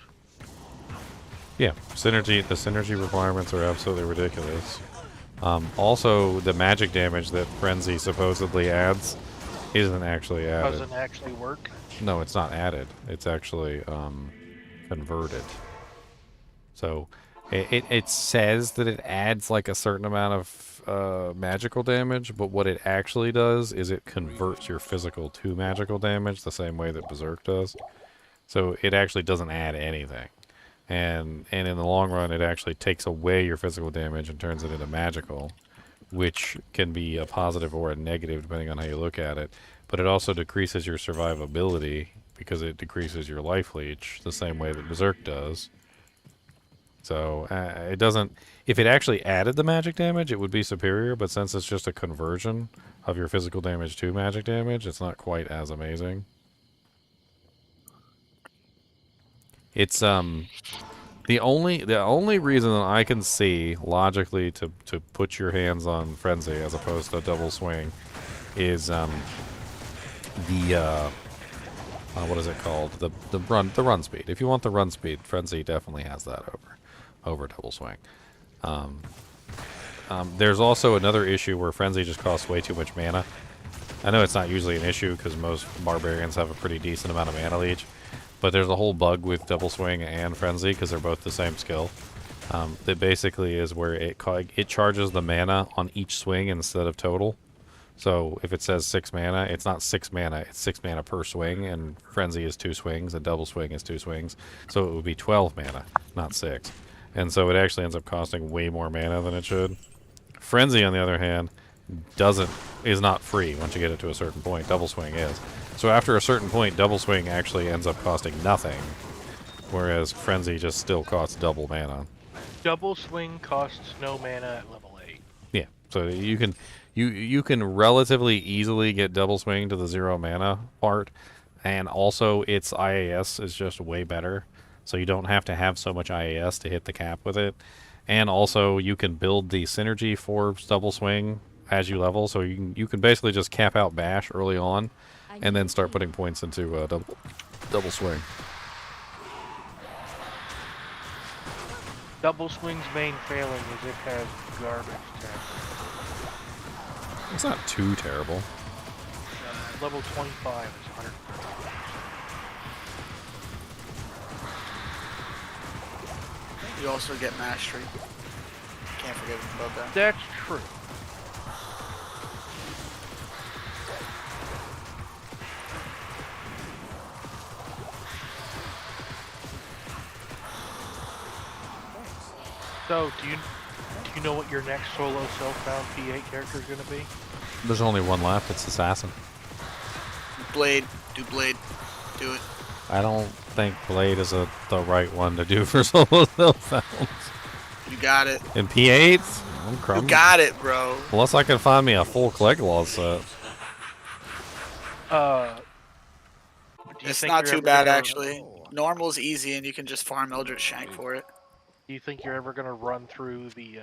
Yeah, the synergy requirements are absolutely ridiculous. Also, the magic damage that frenzy supposedly adds isn't actually added. Doesn't actually work? No, it's not added. It's actually converted. So it says that it adds like a certain amount of magical damage, but what it actually does is it converts your physical to magical damage the same way that Berserk does. So it actually doesn't add anything. and in the long run, it actually takes away your physical damage and turns it into magical, which can be a positive or a negative depending on how you look at it. But it also decreases your survivability because it decreases your life leech the same way that Berserk does. So it doesn't. If it actually added the magic damage, it would be superior. But since it's just a conversion of your physical damage to magic damage, it's not quite as amazing. It's the only reason that I can see logically to put your hands on Frenzy as opposed to double swing is what is it called? The run speed. If you want the run speed, Frenzy definitely has that over double swing. There's also another issue where Frenzy just costs way too much mana. I know it's not usually an issue because most barbarians have a pretty decent amount of mana leech, but there's a whole bug with double swing and Frenzy because they're both the same skill. That basically is where it charges the mana on each swing instead of total. So if it says 6 mana, it's not 6 mana, it's 6 mana per swing, and Frenzy is 2 swings, and double swing is 2 swings. So it would be 12 mana, not 6. And so it actually ends up costing way more mana than it should. Frenzy, on the other hand, is not free once you get it to a certain point. Double swing is. So after a certain point, double swing actually ends up costing nothing, whereas Frenzy just still costs double mana. Double swing costs no mana at level 8. Yeah, so you can relatively easily get double swing to the 0 mana part, and also its IAS is just way better, so you don't have to have so much IAS to hit the cap with it. And also you can build the synergy for double swing as you level, so you can basically just cap out bash early on, and then start putting points into double swing. Double swing's main failing is it has garbage tech. It's not too terrible. Level 25 is 100. You also get mastery. Can't forget about that. That's true. So, do you know what your next solo self-bound P8 character is going to be? There's only one left. It's Assassin. Blade. Do Blade. Do it. I don't think Blade is the right one to do for solo self-bounds. You got it. In P8? I'm crumbling. You got it, bro. Unless I can find me a full Collectibles set. It's not too bad, actually. Normal's easy, and you can just farm Eldritch Shank for it. Do you think you're ever going to run through the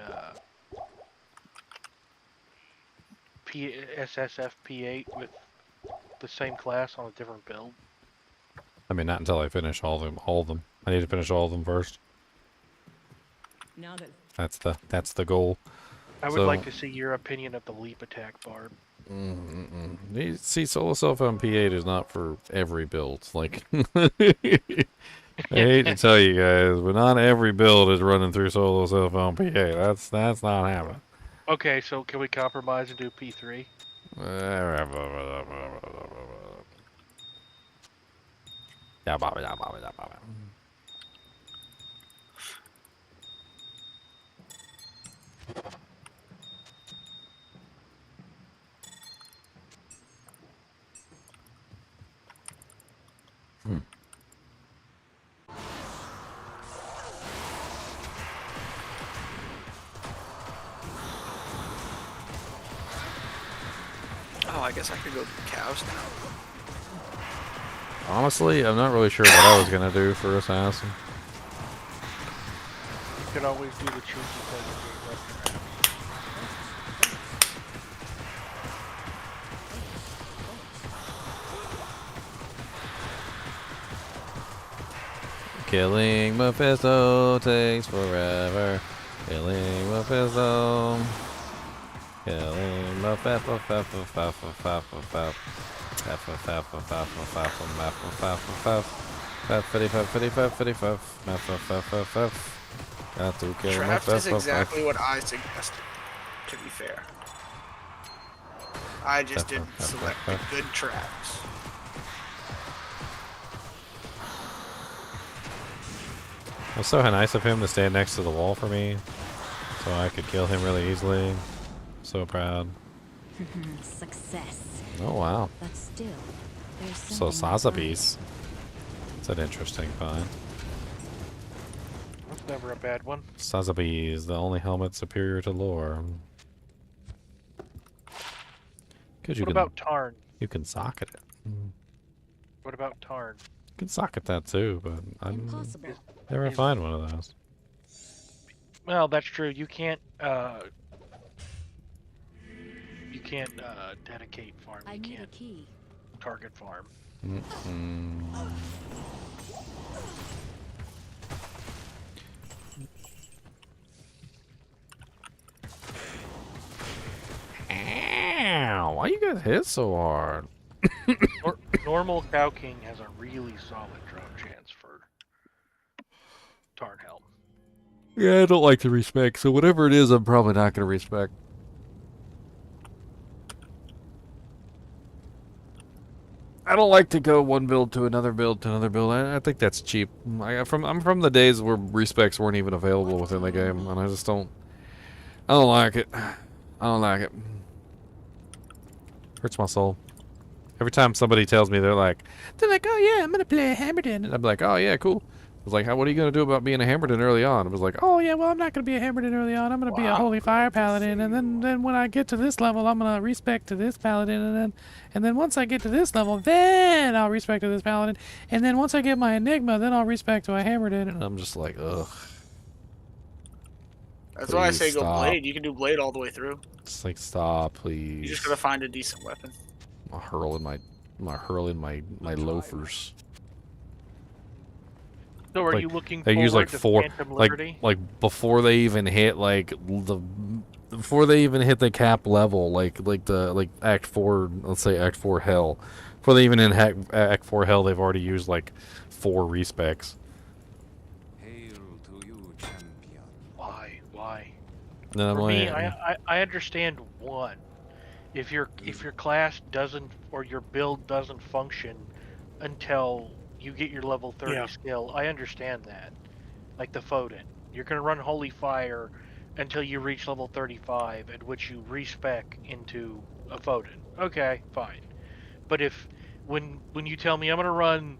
SSF P8 with the same class on a different build? I mean, not until I finish all of them. I need to finish all of them first. Now that That's the goal. I would like to see your opinion of the leap attack, Barb. See, solo self on P8 is not for every build. Like, I hate to tell you guys, but not every build is running through solo self on P8. That's not happening. Okay, so can we compromise and do P3? Oh, I guess I could go to the cows now. Honestly, I'm not really sure what I was gonna do for Assassin. You could always do the Chinchilla. Killing Mephisto takes forever. Killing Mephisto. Killing Mephisto. Got to kill Trapped is Mephisto. exactly what I suggested, to be fair. I just didn't select the good traps. It was so nice of him to stand next to the wall for me, so I could kill him really easily. So proud. Success. Oh wow. But still, there's So something Sazabees. It's an interesting find. That's never a bad one. Sazabees, the only helmet superior to lore. Cause you What can, about Tarn? You can socket it. What about Tarn? You can socket that too, but I'm impossible. never find one of those. Well, that's true. You can't dedicate farm. I You need a can't key. target farm. Ow! Why you guys hit so hard? Normal Cow King has a really solid drop chance for Tarn Helm. Yeah, I don't like to respec, so whatever it is, I'm probably not going to respec. I don't like to go one build to another build to another build. I think that's cheap. I'm from the days where respecs weren't even available within the game, and I just don't. I don't like it. I don't like it. Hurts my soul. Every time somebody tells me they're like, oh yeah, I'm gonna play a Hammerden, and I'm like, oh yeah, cool. I was like, what are you gonna do about being a Hammerden early on? I was like, oh yeah, well I'm not gonna be a Hammerden early on. I'm gonna be a Holy Fire Paladin, and then when I get to this level, I'm gonna respec to this Paladin, and then once I get to this level, then I'll respec to this Paladin, and then once I get my Enigma, then I'll respec to a Hammerden, and I'm just like, ugh. That's why I say go stop. Blade. You can do Blade all the way through. It's like, stop, please. You just gotta find a decent weapon. I'm hurling my loafers. So are Like, you looking they forward use like to 4, Phantom Liberty? like before they even hit before they even hit the cap level, like Act 4, let's say Act 4 Hell. Before they even hit Act 4 Hell, they've already used like 4 respecs. Why? And then I'm For like, me, I understand one. If your class doesn't or your build doesn't function until you get your level 30 skill, I understand that. Like the Foden. You're gonna run Holy Fire until you reach level 35, at which you respec into a Foden. Okay, fine. But when you tell me I'm gonna run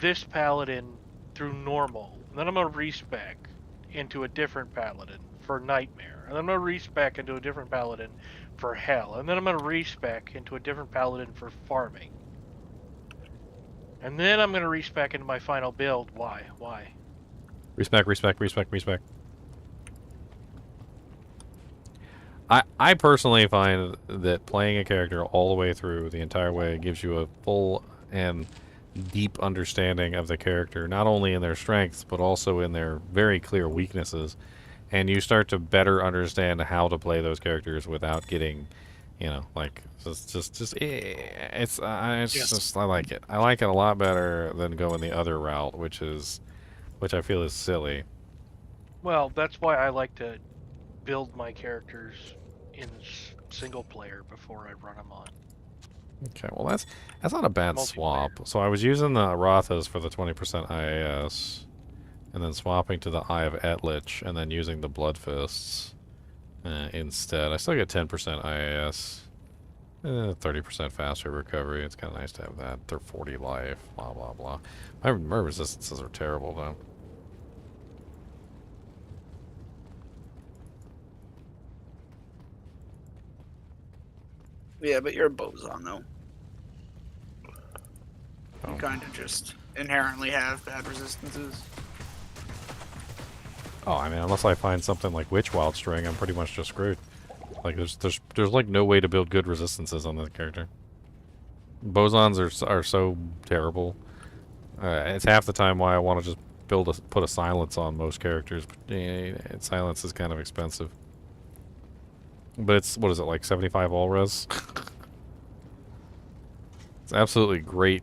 this Paladin through normal, and then I'm gonna respec into a different Paladin for Nightmare, and then I'm gonna respec into a different Paladin for Hell, and then I'm gonna respec into a different Paladin for farming. And then I'm gonna respec into my final build. Why? respec. I personally find that playing a character all the way through the entire way gives you a full and deep understanding of the character, not only in their strengths, but also in their very clear weaknesses. And you start to better understand how to play those characters without getting, like, I like it. I like it a lot better than going the other route, which I feel is silly. Well, that's why I like to build my characters in single player before I run them on. Okay, well that's not a bad swap. So I was using the Arathas for the 20% IAS, and then swapping to the Eye of Etlich, and then using the Blood Fists instead. I still get 10% IAS, 30% faster recovery. It's kind of nice to have that. They're 40 life, blah blah blah. My resistances are terrible though. Yeah, but you're a Bozon, though. Oh. You kind of just inherently have bad resistances. Oh, I mean, unless I find something like Witch Wild String, I'm pretty much just screwed. Like, there's like no way to build good resistances on this character. Bosons are so terrible. It's half the time why I want to just put a silence on most characters. But, silence is kind of expensive. But it's, what is it, like 75 all res? It's absolutely great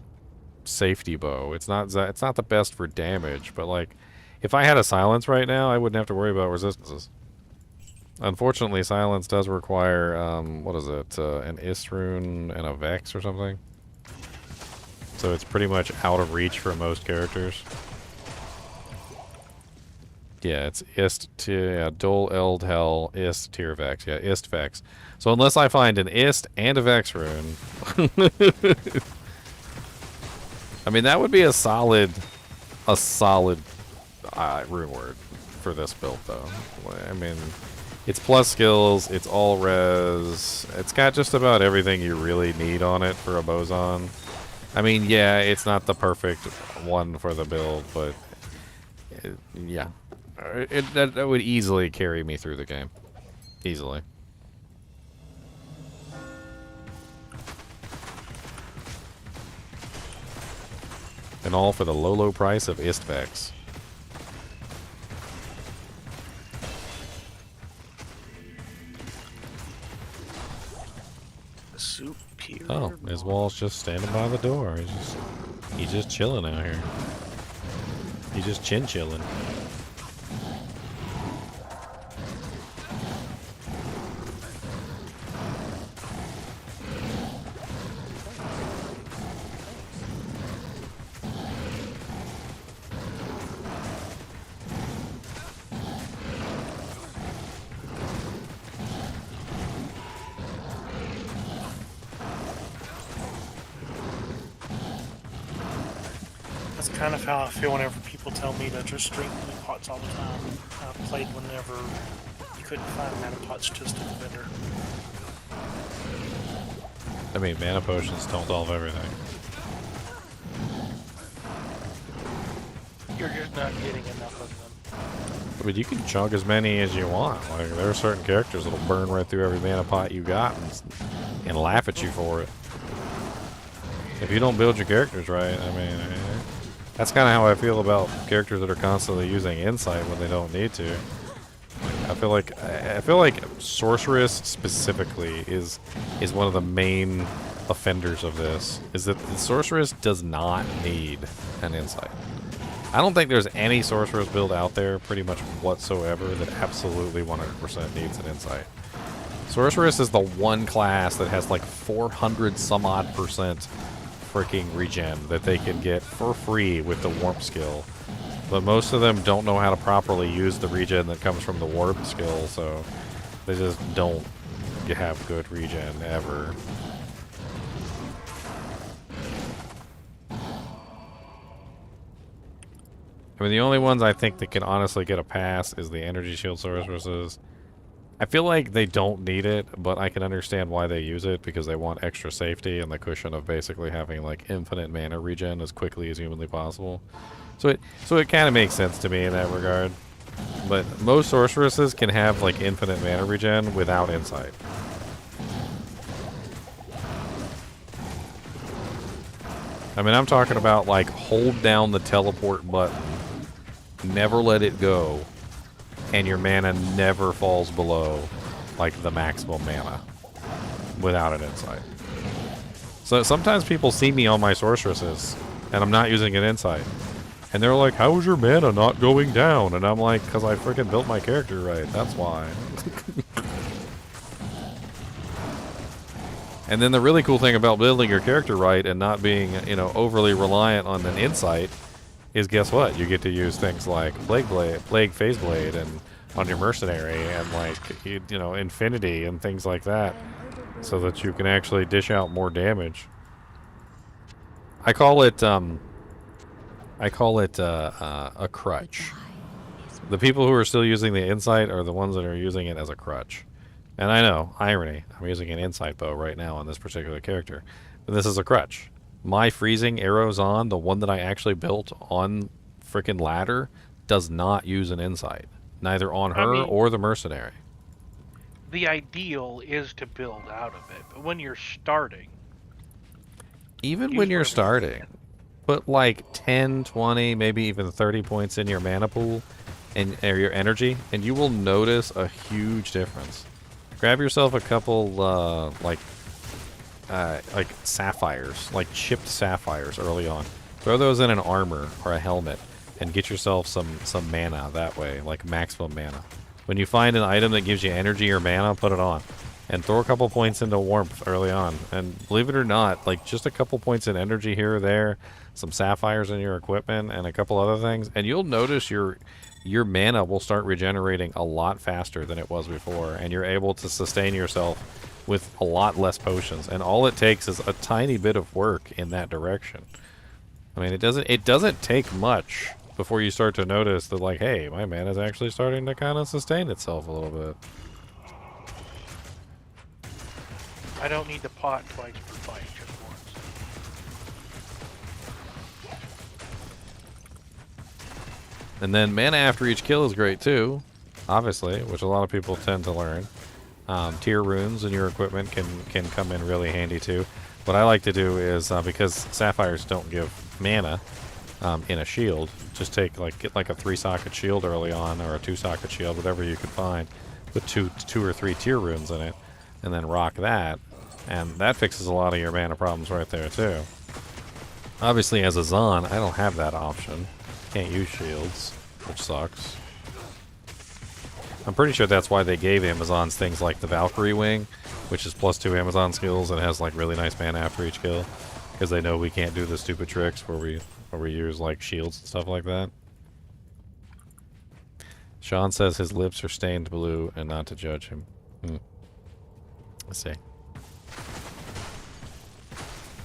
safety bow. It's not the best for damage, but like, if I had a silence right now, I wouldn't have to worry about resistances. Unfortunately, silence does require, what is it, an Rune and a Vex or something. So it's pretty much out of reach for most characters. Yeah, it's ist dol eld hell ist tier vex. Yeah, ist vex. So unless I find an ist and a vex rune, I mean that would be a solid rune word for this build though. I mean, it's plus skills, it's all res, it's got just about everything you really need on it for a boson. I mean, yeah, it's not the perfect one for the build, but yeah. That would easily carry me through the game. Easily. And all for the low price of Istvex. Superior. Oh, his wall's just standing by the door. He's just chilling out here. He's just chin-chilling. Kind of how I feel whenever people tell me to just drink blue pots all the time. I played whenever you couldn't find mana pots just at the vendor. I mean, mana potions don't solve everything. You're just not getting enough of them. But you can chug as many as you want. Like, there are certain characters that'll burn right through every mana pot you got and laugh at you for it. If you don't build your characters right, I mean... That's kind of how I feel about characters that are constantly using insight when they don't need to. I feel like sorceress specifically is one of the main offenders of this. Is that the sorceress does not need an insight. I don't think there's any sorceress build out there pretty much whatsoever that absolutely 100% needs an insight. Sorceress is the one class that has like 400 some odd percent freaking regen that they can get for free with the warp skill, but most of them don't know how to properly use the regen that comes from the warp skill, so they just don't have good regen ever. I mean, the only ones I think that can honestly get a pass is the energy shield sorceresses. I feel like they don't need it, but I can understand why they use it, because they want extra safety and the cushion of basically having like infinite mana regen as quickly as humanly possible. So it kind of makes sense to me in that regard. But most sorceresses can have like infinite mana regen without insight. I mean, I'm talking about like hold down the teleport button, never let it go, and your mana never falls below like the maximum mana without an insight. So sometimes people see me on my sorceresses and I'm not using an insight, and they're like, how is your mana not going down? And I'm like, because I freaking built my character right, that's why. And then the really cool thing about building your character right and not being, you know, overly reliant on an insight is, guess what? You get to use things like Plague Phase Blade, and on your Mercenary, and like, you know, Infinity and things like that, so that you can actually dish out more damage. I call it a crutch. The people who are still using the insight are the ones that are using it as a crutch. And I know, irony, I'm using an insight bow right now on this particular character, but this is a crutch. My freezing arrows on, the one that I actually built on frickin' ladder, does not use an insight. Neither on her or the Mercenary. The ideal is to build out of it, but when you're starting... Even when you're starting, put like 10, 20, maybe even 30 points in your mana pool, or your energy, and you will notice a huge difference. Grab yourself a couple, like sapphires, like chipped sapphires early on. Throw those in an armor or a helmet, and get yourself some mana that way, like maximum mana. When you find an item that gives you energy or mana, put it on. And throw a couple points into warmth early on. And believe it or not, like just a couple points in energy here or there, some sapphires in your equipment, and a couple other things, and you'll notice your your mana will start regenerating a lot faster than it was before, and you're able to sustain yourself with a lot less potions. And all it takes is a tiny bit of work in that direction. I mean, it doesn't take much before you start to notice that, like, hey, my mana's actually starting to kind of sustain itself a little bit. I don't need to pot twice per fight, just once. And then mana after each kill is great too, obviously, which a lot of people tend to learn. Tier runes in your equipment can come in really handy too. What I like to do is, because sapphires don't give mana in a shield, just get like a 3-socket shield early on, or a 2-socket shield, whatever you can find, with two or three tier runes in it, and then rock that, and that fixes a lot of your mana problems right there too. Obviously, as a Zon, I don't have that option. Can't use shields, which sucks. I'm pretty sure that's why they gave Amazons things like the Valkyrie Wing, which is +2 Amazon skills and has like really nice mana after each kill, because they know we can't do the stupid tricks where we use like shields and stuff like that. Sean says his lips are stained blue and not to judge him. Let's see.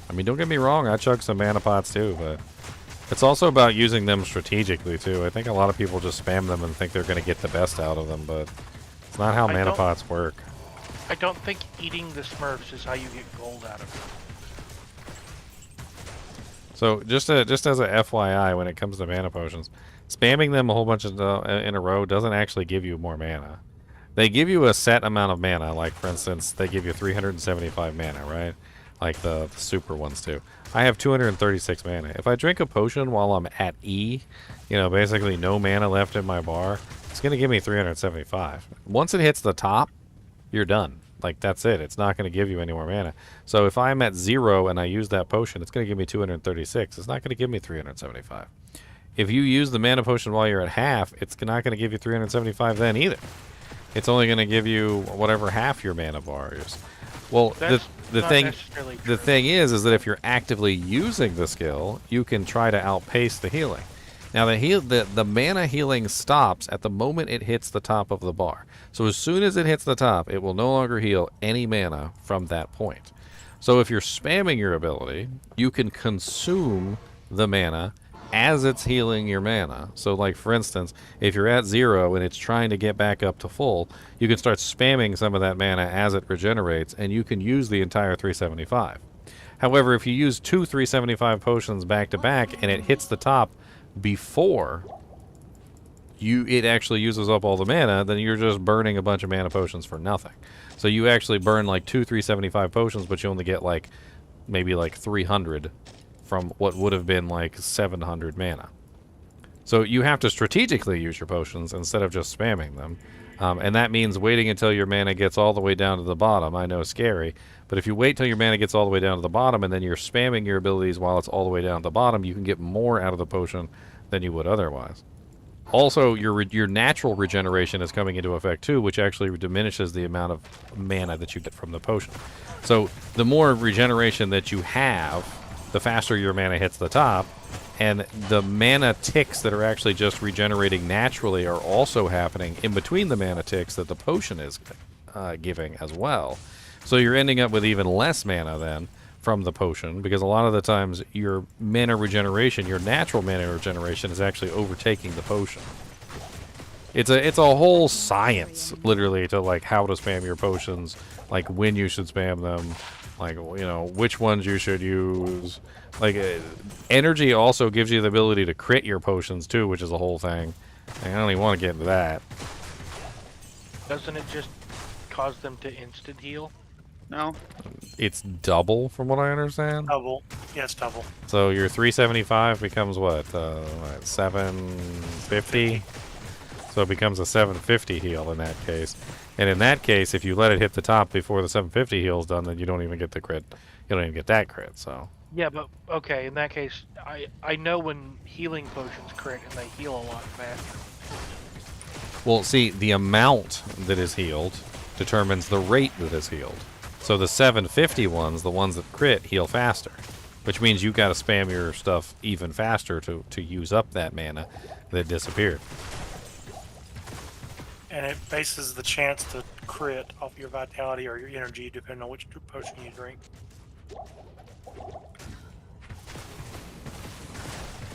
I mean, don't get me wrong, I chug some mana pots too, but it's also about using them strategically too. I think a lot of people just spam them and think they're going to get the best out of them, but it's not how mana pots work. I don't think eating the Smurfs is how you get gold out of them. So just as a FYI, when it comes to mana potions, spamming them a whole bunch of in a row doesn't actually give you more mana. They give you a set amount of mana. Like, for instance, they give you 375 mana, right? Like the super ones do. I have 236 mana. If I drink a potion while I'm at E, you know, basically no mana left in my bar, it's going to give me 375. Once it hits the top, you're done. Like, that's it. It's not going to give you any more mana. So if I'm at 0 and I use that potion, it's going to give me 236. It's not going to give me 375. If you use the mana potion while you're at half, it's not going to give you 375 then either. It's only going to give you whatever half your mana bar is. Well, the thing is that if you're actively using the skill, you can try to outpace the healing. Now the mana healing stops at the moment it hits the top of the bar. So as soon as it hits the top, it will no longer heal any mana from that point. So if you're spamming your ability, you can consume the mana as it's healing your mana. So like, for instance, if you're at 0 and it's trying to get back up to full, you can start spamming some of that mana as it regenerates, and you can use the entire 375. However, if you use 2 375 potions back to back and it hits the top before it actually uses up all the mana, then you're just burning a bunch of mana potions for nothing. So you actually burn like 2 375 potions, but you only get like maybe like 300 from what would have been like 700 mana. So you have to strategically use your potions instead of just spamming them. And that means waiting until your mana gets all the way down to the bottom. I know, scary, but if you wait till your mana gets all the way down to the bottom and then you're spamming your abilities while it's all the way down to the bottom, you can get more out of the potion than you would otherwise. Also, your natural regeneration is coming into effect too, which actually diminishes the amount of mana that you get from the potion. So the more regeneration that you have, the faster your mana hits the top, and the mana ticks that are actually just regenerating naturally are also happening in between the mana ticks that the potion is giving as well. So you're ending up with even less mana then from the potion, because a lot of the times your mana regeneration, your natural mana regeneration, is actually overtaking the potion. It's a whole science, literally, to like how to spam your potions, like when you should spam them, like, you know, which ones you should use. Like, energy also gives you the ability to crit your potions too, which is a whole thing. I don't even want to get into that. Doesn't it just cause them to instant heal? No. It's double, from what I understand. Double. Yeah, it's double. So your 375 becomes what? 750? So it becomes a 750 heal in that case. And in that case, if you let it hit the top before the 750 heal is done, then you don't even get the crit. You don't even get that crit, so. Yeah, but okay, in that case, I know when healing potions crit and they heal a lot faster. Well, see, the amount that is healed determines the rate that is healed. So the 750 ones, the ones that crit, heal faster, which means you got to spam your stuff even faster to use up that mana that disappeared. And it bases the chance to crit off your vitality or your energy, depending on which potion you drink.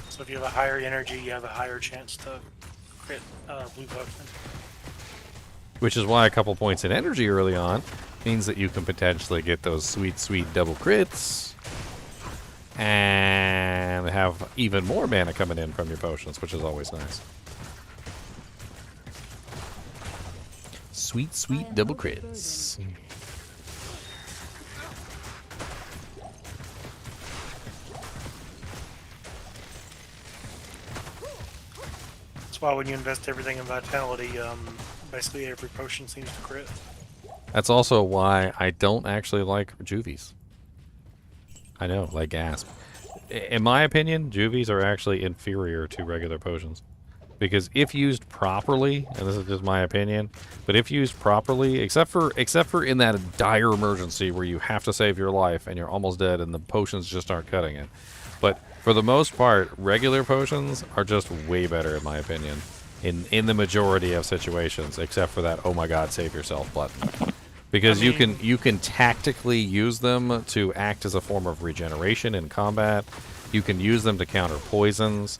So if you have a higher energy, you have a higher chance to crit blue potion. Which is why a couple points in energy early on means that you can potentially get those sweet, sweet double crits and have even more mana coming in from your potions, which is always nice. Sweet, sweet double crits. That's why when you invest everything in vitality, basically every potion seems to crit. That's also why I don't actually like juvies. I know, like gasp. In my opinion, juvies are actually inferior to regular potions. Because if used properly, and this is just my opinion, but if used properly, except for in that dire emergency where you have to save your life and you're almost dead and the potions just aren't cutting it. But for the most part, regular potions are just way better in my opinion. In the majority of situations, except for that oh my god, save yourself button. Because you can tactically use them to act as a form of regeneration in combat. You can use them to counter poisons.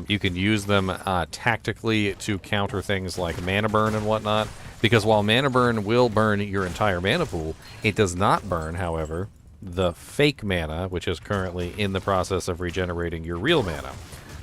You can use them tactically to counter things like mana burn and whatnot. Because while mana burn will burn your entire mana pool, it does not burn, however, the fake mana, which is currently in the process of regenerating your real mana.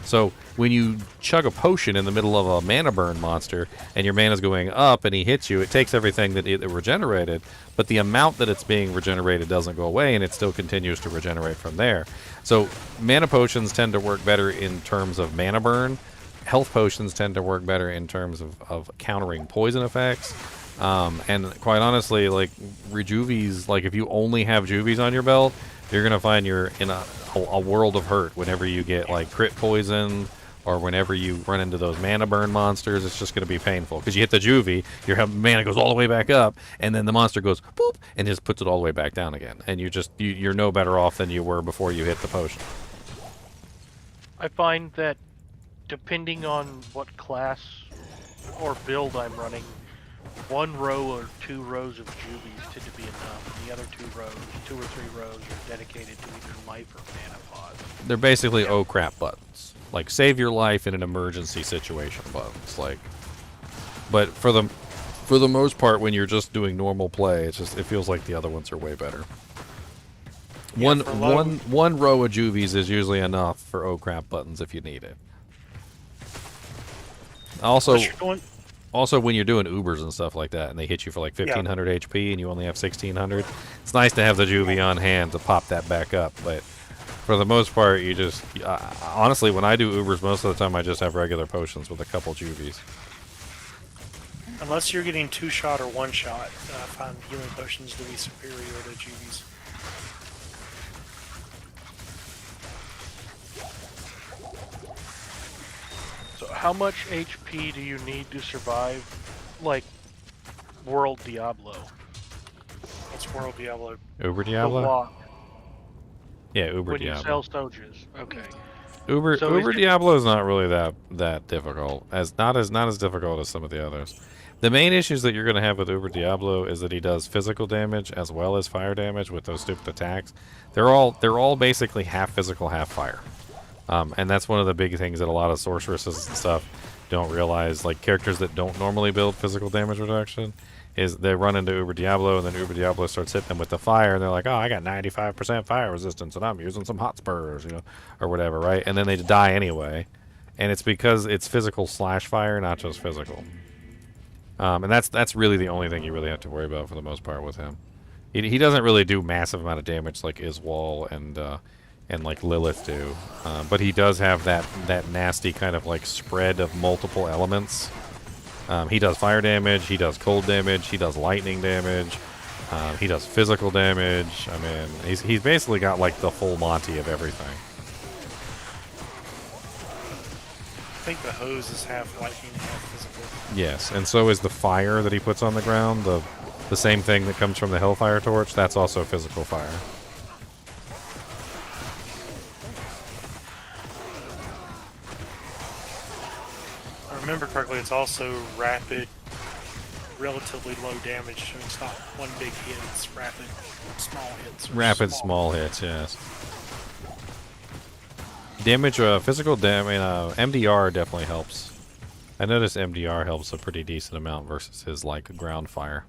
So when you chug a potion in the middle of a mana burn monster and your mana's going up and he hits you, it takes everything that it regenerated, but the amount that it's being regenerated doesn't go away and it still continues to regenerate from there. So mana potions tend to work better in terms of mana burn. Health potions tend to work better in terms of countering poison effects. And quite honestly, like rejuvies, like if you only have juvies on your belt, you're going to find you're in a world of hurt whenever you get like crit poisoned or whenever you run into those mana burn monsters. It's just going to be painful because you hit the juvie, your mana goes all the way back up, and then the monster goes boop and just puts it all the way back down again. And you're no better off than you were before you hit the potion. I find that depending on what class or build I'm running, 1 row or 2 rows of juvies tend to be enough. And the other 2 rows, 2 or 3 rows are dedicated to either life or mana pods. They're basically oh crap buttons, like save your life in an emergency situation buttons. Like, but for the most part, when you're just doing normal play, it feels like the other ones are way better. Yeah, one row of juvies is usually enough for oh crap buttons if you need it. Also, when you're doing Ubers and stuff like that, and they hit you for like 1,500 HP, and you only have 1,600, it's nice to have the juvie on hand to pop that back up. But for the most part, you just honestly, when I do Ubers, most of the time I just have regular potions with a couple juvies. Unless you're getting 2-shot or 1-shot, I find healing potions to be superior to juvies. So how much HP do you need to survive, like, World Diablo? What's World Diablo? Uber Diablo? The walk. Yeah, Uber when Diablo. You sell soldiers. Okay. Uber So Diablo is not really that difficult. Not as difficult as some of the others. The main issues that you're going to have with Uber Diablo is that he does physical damage as well as fire damage with those stupid attacks. They're all basically half physical, half fire. And that's one of the big things that a lot of sorceresses and stuff don't realize. Like characters that don't normally build physical damage reduction, is they run into Uber Diablo, and then Uber Diablo starts hitting them with the fire, and they're like, oh, I got 95% fire resistance, and I'm using some hot spurs, or whatever, right? And then they die anyway. And it's because it's physical / fire, not just physical. And that's really the only thing you really have to worry about for the most part with him. He doesn't really do massive amount of damage like Iswal and like Lilith do, but he does have that nasty kind of like spread of multiple elements. He does fire damage, he does cold damage, he does lightning damage, he does physical damage. I mean, he's basically got like the full Monty of everything. I think the hose is half lightning, half physical. Yes, and so is the fire that he puts on the ground, the same thing that comes from the Hellfire Torch. That's also physical fire. If I remember correctly, it's also rapid, relatively low damage. So it's not one big hit; it's rapid, small hits. or Rapid small hits, yes. Damage, physical damage, MDR definitely helps. I noticed MDR helps a pretty decent amount versus his, like, ground fire.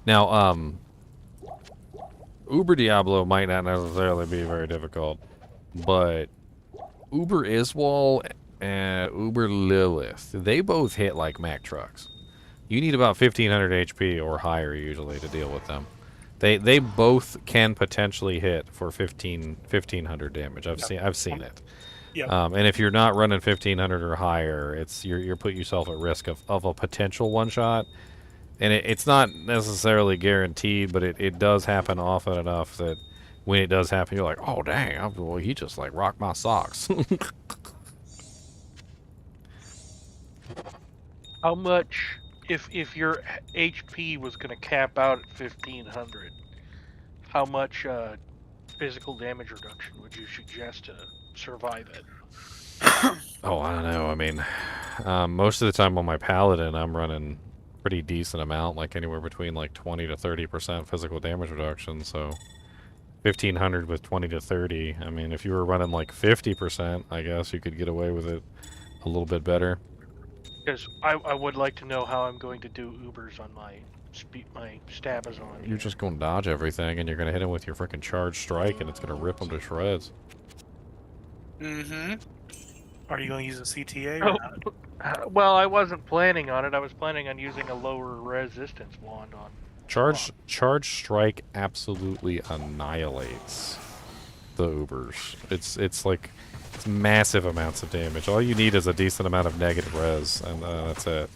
Now, Uber Diablo might not necessarily be very difficult, but Uber Iswal and Uber Lilith, they both hit like Mack trucks. You need about 1500 HP or higher usually to deal with them. They both can potentially hit for 1500 damage. I've seen it. Yep. And if you're not running 1500 or higher, it's you're putting yourself at risk of a potential one shot. And it's not necessarily guaranteed, but it does happen often enough that when it does happen, you're like, oh dang, well, he just like rocked my socks. How much, if your HP was going to cap out at 1500, how much physical damage reduction would you suggest to survive it? Oh, I don't know. I mean, most of the time on my paladin, I'm running pretty decent amount, like anywhere between like 20 to 30% physical damage reduction. So 1500 with 20 to 30. I mean, if you were running like 50%, I guess you could get away with it a little bit better. Because I would like to know how I'm going to do Ubers on my Stabazon. You're just going to dodge everything, and you're going to hit him with your freaking charge strike, and it's going to rip him to shreds. Mm-hmm. Are you going to use a CTA or not? Well, I wasn't planning on it. I was planning on using a lower resistance wand on. Charge strike absolutely annihilates the Ubers. It's like massive amounts of damage. All you need is a decent amount of negative res, and that's it.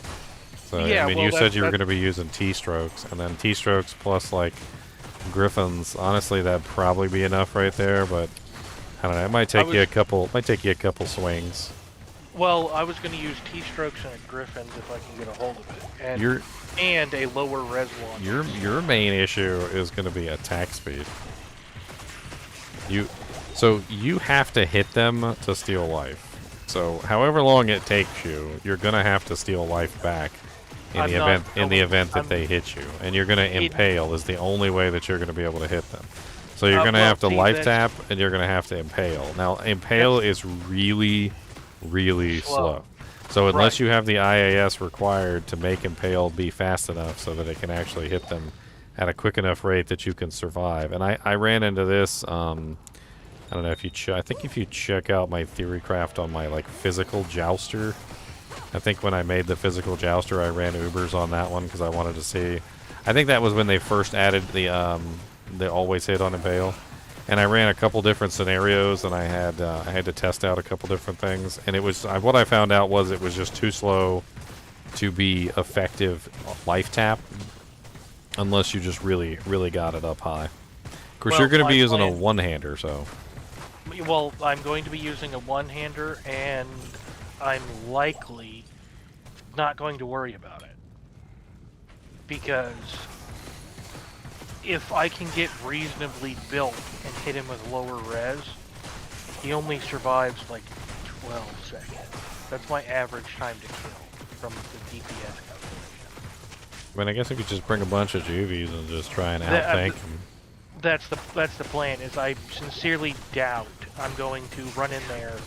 So Yeah, I mean, well, you said you were going to be using T-strokes, and then T-strokes plus like Griffins. Honestly, that'd probably be enough right there, but I don't know. It might take you a couple. Might take you a couple swings. Well, I was going to use T-strokes and a Griffins if I can get a hold of it, and a lower res wand. Your main issue is going to be attack speed. So you have to hit them to steal life. So however long it takes you, you're going to have to steal life back in the event that they hit you, and you're going to impale is the only way that you're going to be able to hit them. So you're going to have to life tap, and you're going to have to impale. Now impale is really, really slow. So unless you have the IAS required to make impale be fast enough so that it can actually hit them at a quick enough rate that you can survive. And I ran into this. I don't know if you I think if you check out my theory craft on my like physical jouster, I think when I made the physical jouster, I ran Ubers on that one because I wanted to see. I think that was when they first added the always hit on impale, and I ran a couple different scenarios, and I had to test out a couple different things, and it was what I found out was it was just too slow to be effective life tap unless you just really got it up high. Of course, you're going to be using a one-hander, so. Well, I'm going to be using a one-hander, and I'm likely not going to worry about it. Because if I can get reasonably built and hit him with lower res, he only survives like 12 seconds. That's my average time to kill from the DPS calculation. I mean, I guess I could just bring a bunch of juvies and just try and outtank him. That's the plan. Is I sincerely doubt I'm going to run in there,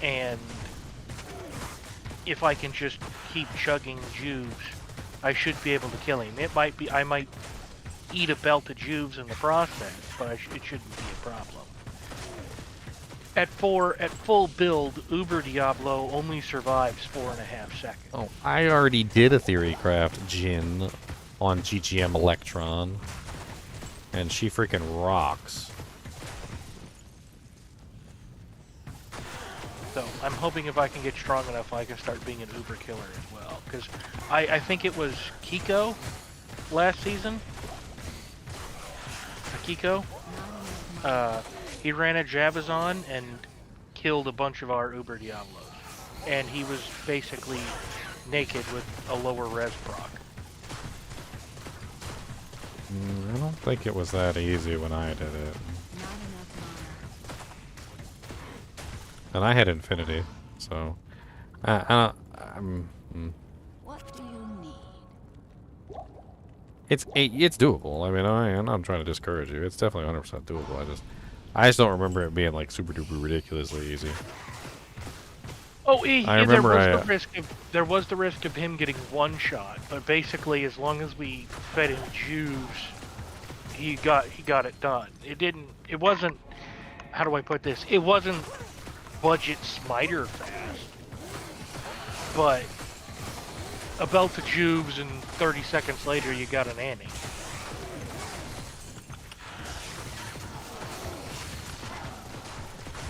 and if I can just keep chugging juves, I should be able to kill him. It might be I might eat a belt of juves in the process, but it shouldn't be a problem. At full build, Uber Diablo only survives 4.5 seconds. Oh, I already did a theory craft Jin on GGM Electron. And she freaking rocks. So I'm hoping if I can get strong enough, I can start being an Uber killer as well. Because I think it was Kiko last season. Kiko. He ran a Javazon and killed a bunch of our Uber Diablos. And he was basically naked with a lower res proc. I don't think it was that easy when I did it. And I had Infinity, so I What do you need? It's doable. I mean, I'm not trying to discourage you. It's definitely 100% doable. I just don't remember it being like super duper ridiculously easy. Oh, I remember there was the risk of him getting one shot, but basically, as long as we fed him juice, he got it done. It wasn't. How do I put this? It wasn't budget smiter fast, but a belt of juves and 30 seconds later you got an Annie.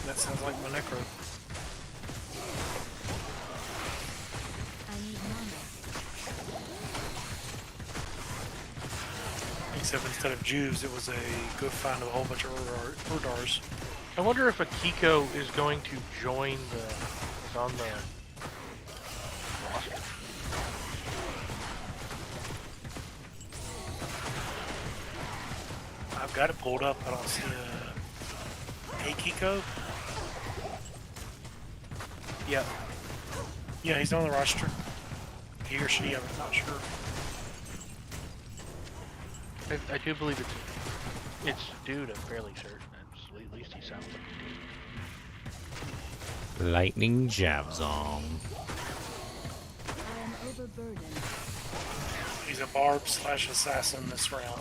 That sounds like my necro. I need mana. Except instead of Jews, it was a good find of a whole bunch of Urdars. I wonder if Akiko is going to join is on the roster. I've got it pulled up. I don't see a Kiko. Yeah. Yeah, he's on the roster. He or she, I'm not sure. I do believe it's dude. I'm fairly certain. At least he sounds like a dude. Lightning Javazon. I am overburdened. He's a barb / assassin this round.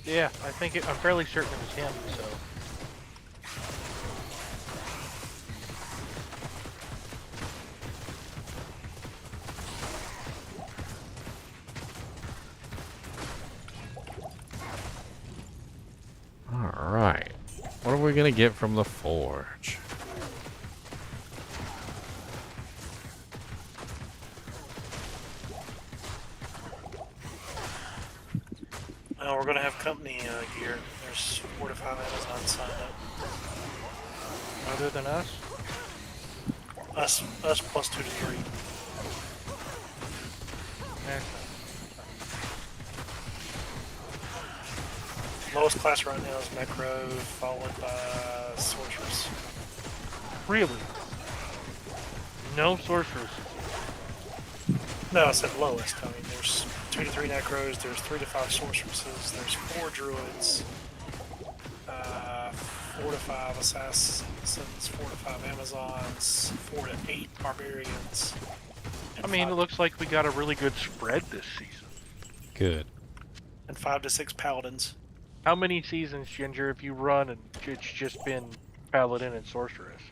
Yeah, I'm fairly certain it was him. So. Alright. What are we gonna get from the forge? We're going to have company gear. There's 4 to 5 Amazon signed up. Other than us? Us plus 2 to 3. Lowest class right now is Necro, followed by Sorceress. Really? No sorcerers. No, I said lowest. I mean, there's 2 to 3 Necros, there's 3 to 5 Sorceresses, there's 4 Druids, 4 to 5 Assassins, 4 to 5 Amazons, 4 to 8 Barbarians. I mean, it looks like we got a really good spread this season. Good. And 5 to 6 Paladins. How many seasons, Ginger, have you run and it's just been Paladin and Sorceress?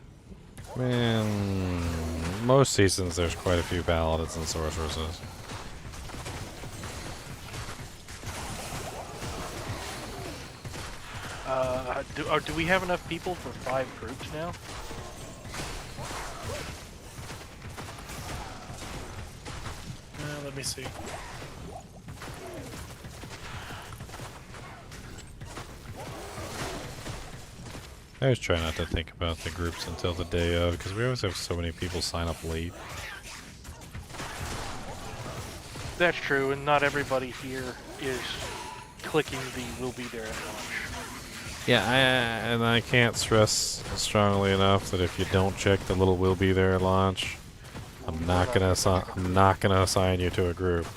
Man, most seasons there's quite a few paladins and sorceresses. Do we have enough people for 5 groups now? Let me see. I always try not to think about the groups until the day of, because we always have so many people sign up late. That's true, and not everybody here is clicking the "will be there" at launch. Yeah, and I can't stress strongly enough that if you don't check the little "will be there" at launch, I'm not gonna assign you to a group.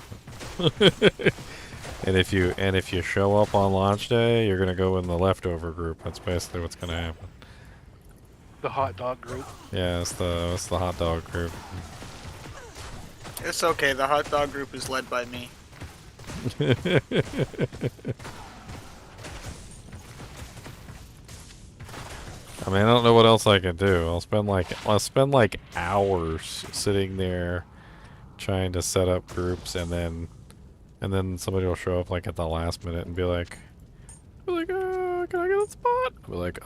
And if you show up on launch day, you're gonna go in the leftover group. That's basically what's gonna happen. The hot dog group. Yeah, it's the hot dog group. It's okay. The hot dog group is led by me. I mean, I don't know what else I can do. I'll spend like hours sitting there trying to set up groups, and then somebody will show up like at the last minute and be like, can I get a spot? We're like,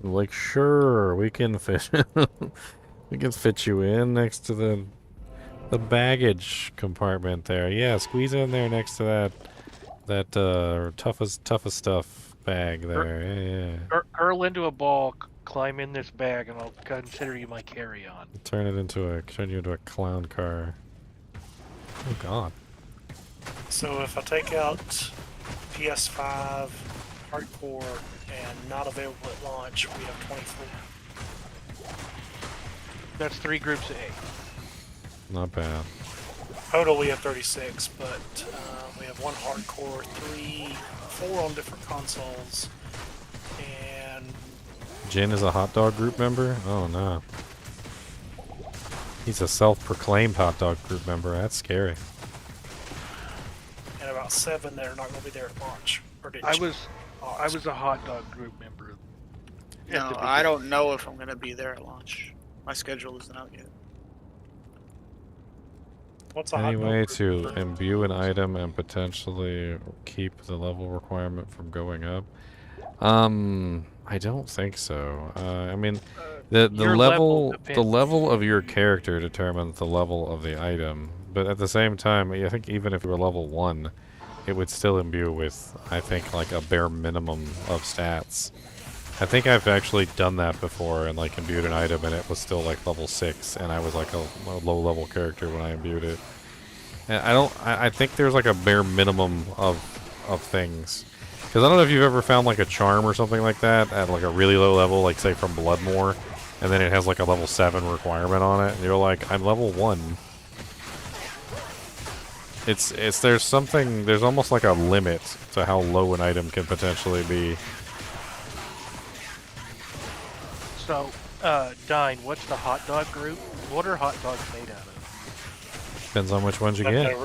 like, sure, we can fit you in next to the baggage compartment there. Yeah, squeeze in there next to that toughest stuff bag there. Yeah. Curl into a ball, climb in this bag, and I'll consider you my carry-on. Turn you into a clown car. Oh God. So if I take out PS5, hardcore and not available at launch, we have 24. That's 3 groups of 8. Not bad. Total, we have 36, but we have 1 hardcore, 4 on different consoles, and Jin is a hot dog group member? Oh no. He's a self-proclaimed hot dog group member. That's scary. about 7 that are not going to be there at launch. I was a hot dog group member. No, I don't know if I'm going to be there at launch. My schedule isn't out yet. What's a Any hot dog way group to member? imbue an item and potentially keep the level requirement from going up? I don't think so. I mean, the level of your character determines the level of the item. But at the same time, I think even if you were level 1, it would still imbue with, I think, like a bare minimum of stats. I think I've actually done that before and like imbued an item and it was still like level 6 and I was like a low level character when I imbued it. And I think there's like a bare minimum of things. Because I don't know if you've ever found like a charm or something like that at like a really low level, like say from Bloodmore, and then it has like a level 7 requirement on it, and you're like, I'm level 1. There's almost like a limit to how low an item can potentially be. So, Dine, what's the hot dog group? What are hot dogs made out of? Depends on which ones you get.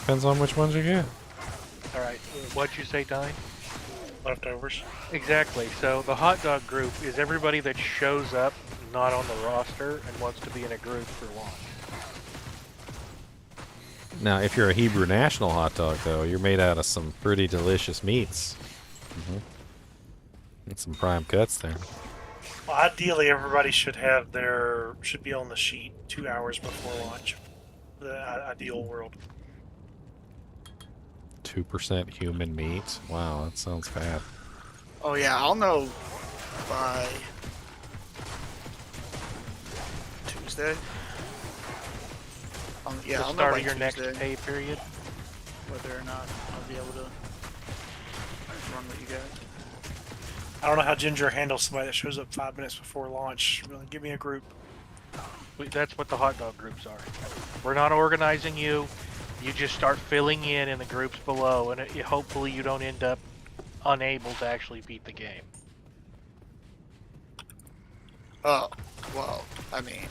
Depends on which ones you get. Alright, what'd you say, Dine? Leftovers. Exactly. So the hot dog group is everybody that shows up not on the roster and wants to be in a group for launch. Now, if you're a Hebrew national hot dog, though, you're made out of some pretty delicious meats. Get some prime cuts there. Well, ideally, everybody should be on the sheet 2 hours before launch. The ideal world. 2% human meat? Wow, that sounds bad. Oh yeah, I'll know by Tuesday. Yeah, The I'll know start by of your next Tuesday pay period. whether or not I'll be able to run with you guys. I don't know how Ginger handles somebody that shows up 5 minutes before launch. Really, give me a group. That's what the hot dog groups are. We're not organizing you. You just start filling in the groups below, and hopefully you don't end up unable to actually beat the game. Oh, well, I mean,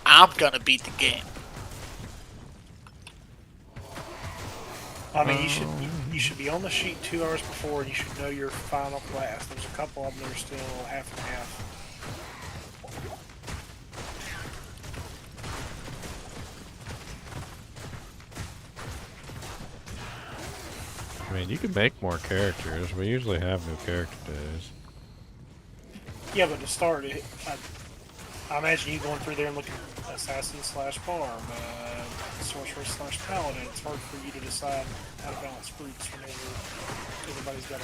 I'm gonna beat the game. I mean, you should be on the sheet 2 hours before, and you should know your final class. There's a couple of them that are still half and half. I mean, you can make more characters. We usually have new character days. Yeah, but to start, I imagine you going through there and looking at assassin / farm, sorcerer / paladin. It's hard for you to decide how to balance groups whenever everybody's got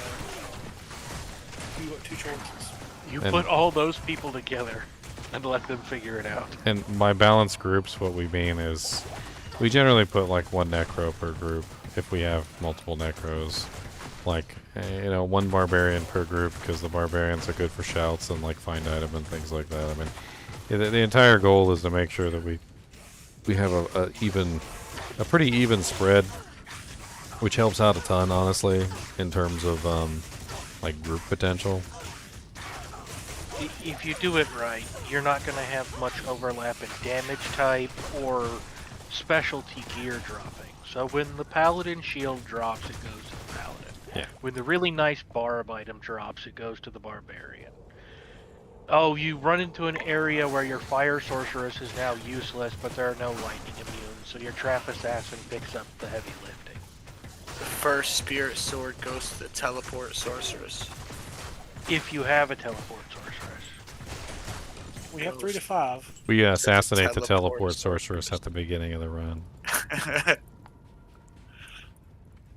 two choices. You put all those people together and let them figure it out. And by balanced groups, what we mean is we generally put like 1 necro per group if we have multiple necros. Like, you know, 1 barbarian per group because the barbarians are good for shouts and like find item and things like that. I mean, the entire goal is to make sure that we have a pretty even spread, which helps out a ton, honestly, in terms of like group potential. If you do it right, you're not going to have much overlap in damage type or specialty gear dropping. So when the paladin shield drops, it goes to the paladin. Yeah. When the really nice barb item drops, it goes to the barbarian. Oh, you run into an area where your fire sorceress is now useless, but there are no lightning immune, so your trap assassin picks up the heavy lifting. The first spirit sword goes to the teleport sorceress. If you have a teleport sorceress. We have 3 to 5. We assassinate the teleport teleport sorceress at the beginning of the run.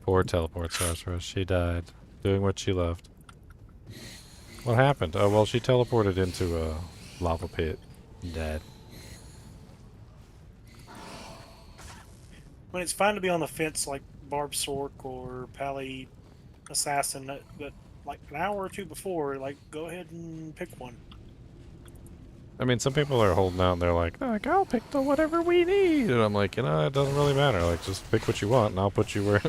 Poor teleport sorceress. She died doing what she loved. What happened? Oh, well, she teleported into a lava pit and died. When it's fine to be on the fence like Barb Sork or Pally Assassin, but like an hour or two before, like, go ahead and pick one. I mean, some people are holding out and they're like, I'll pick the whatever we need. And I'm like, it doesn't really matter. Like, just pick what you want and I'll put you where...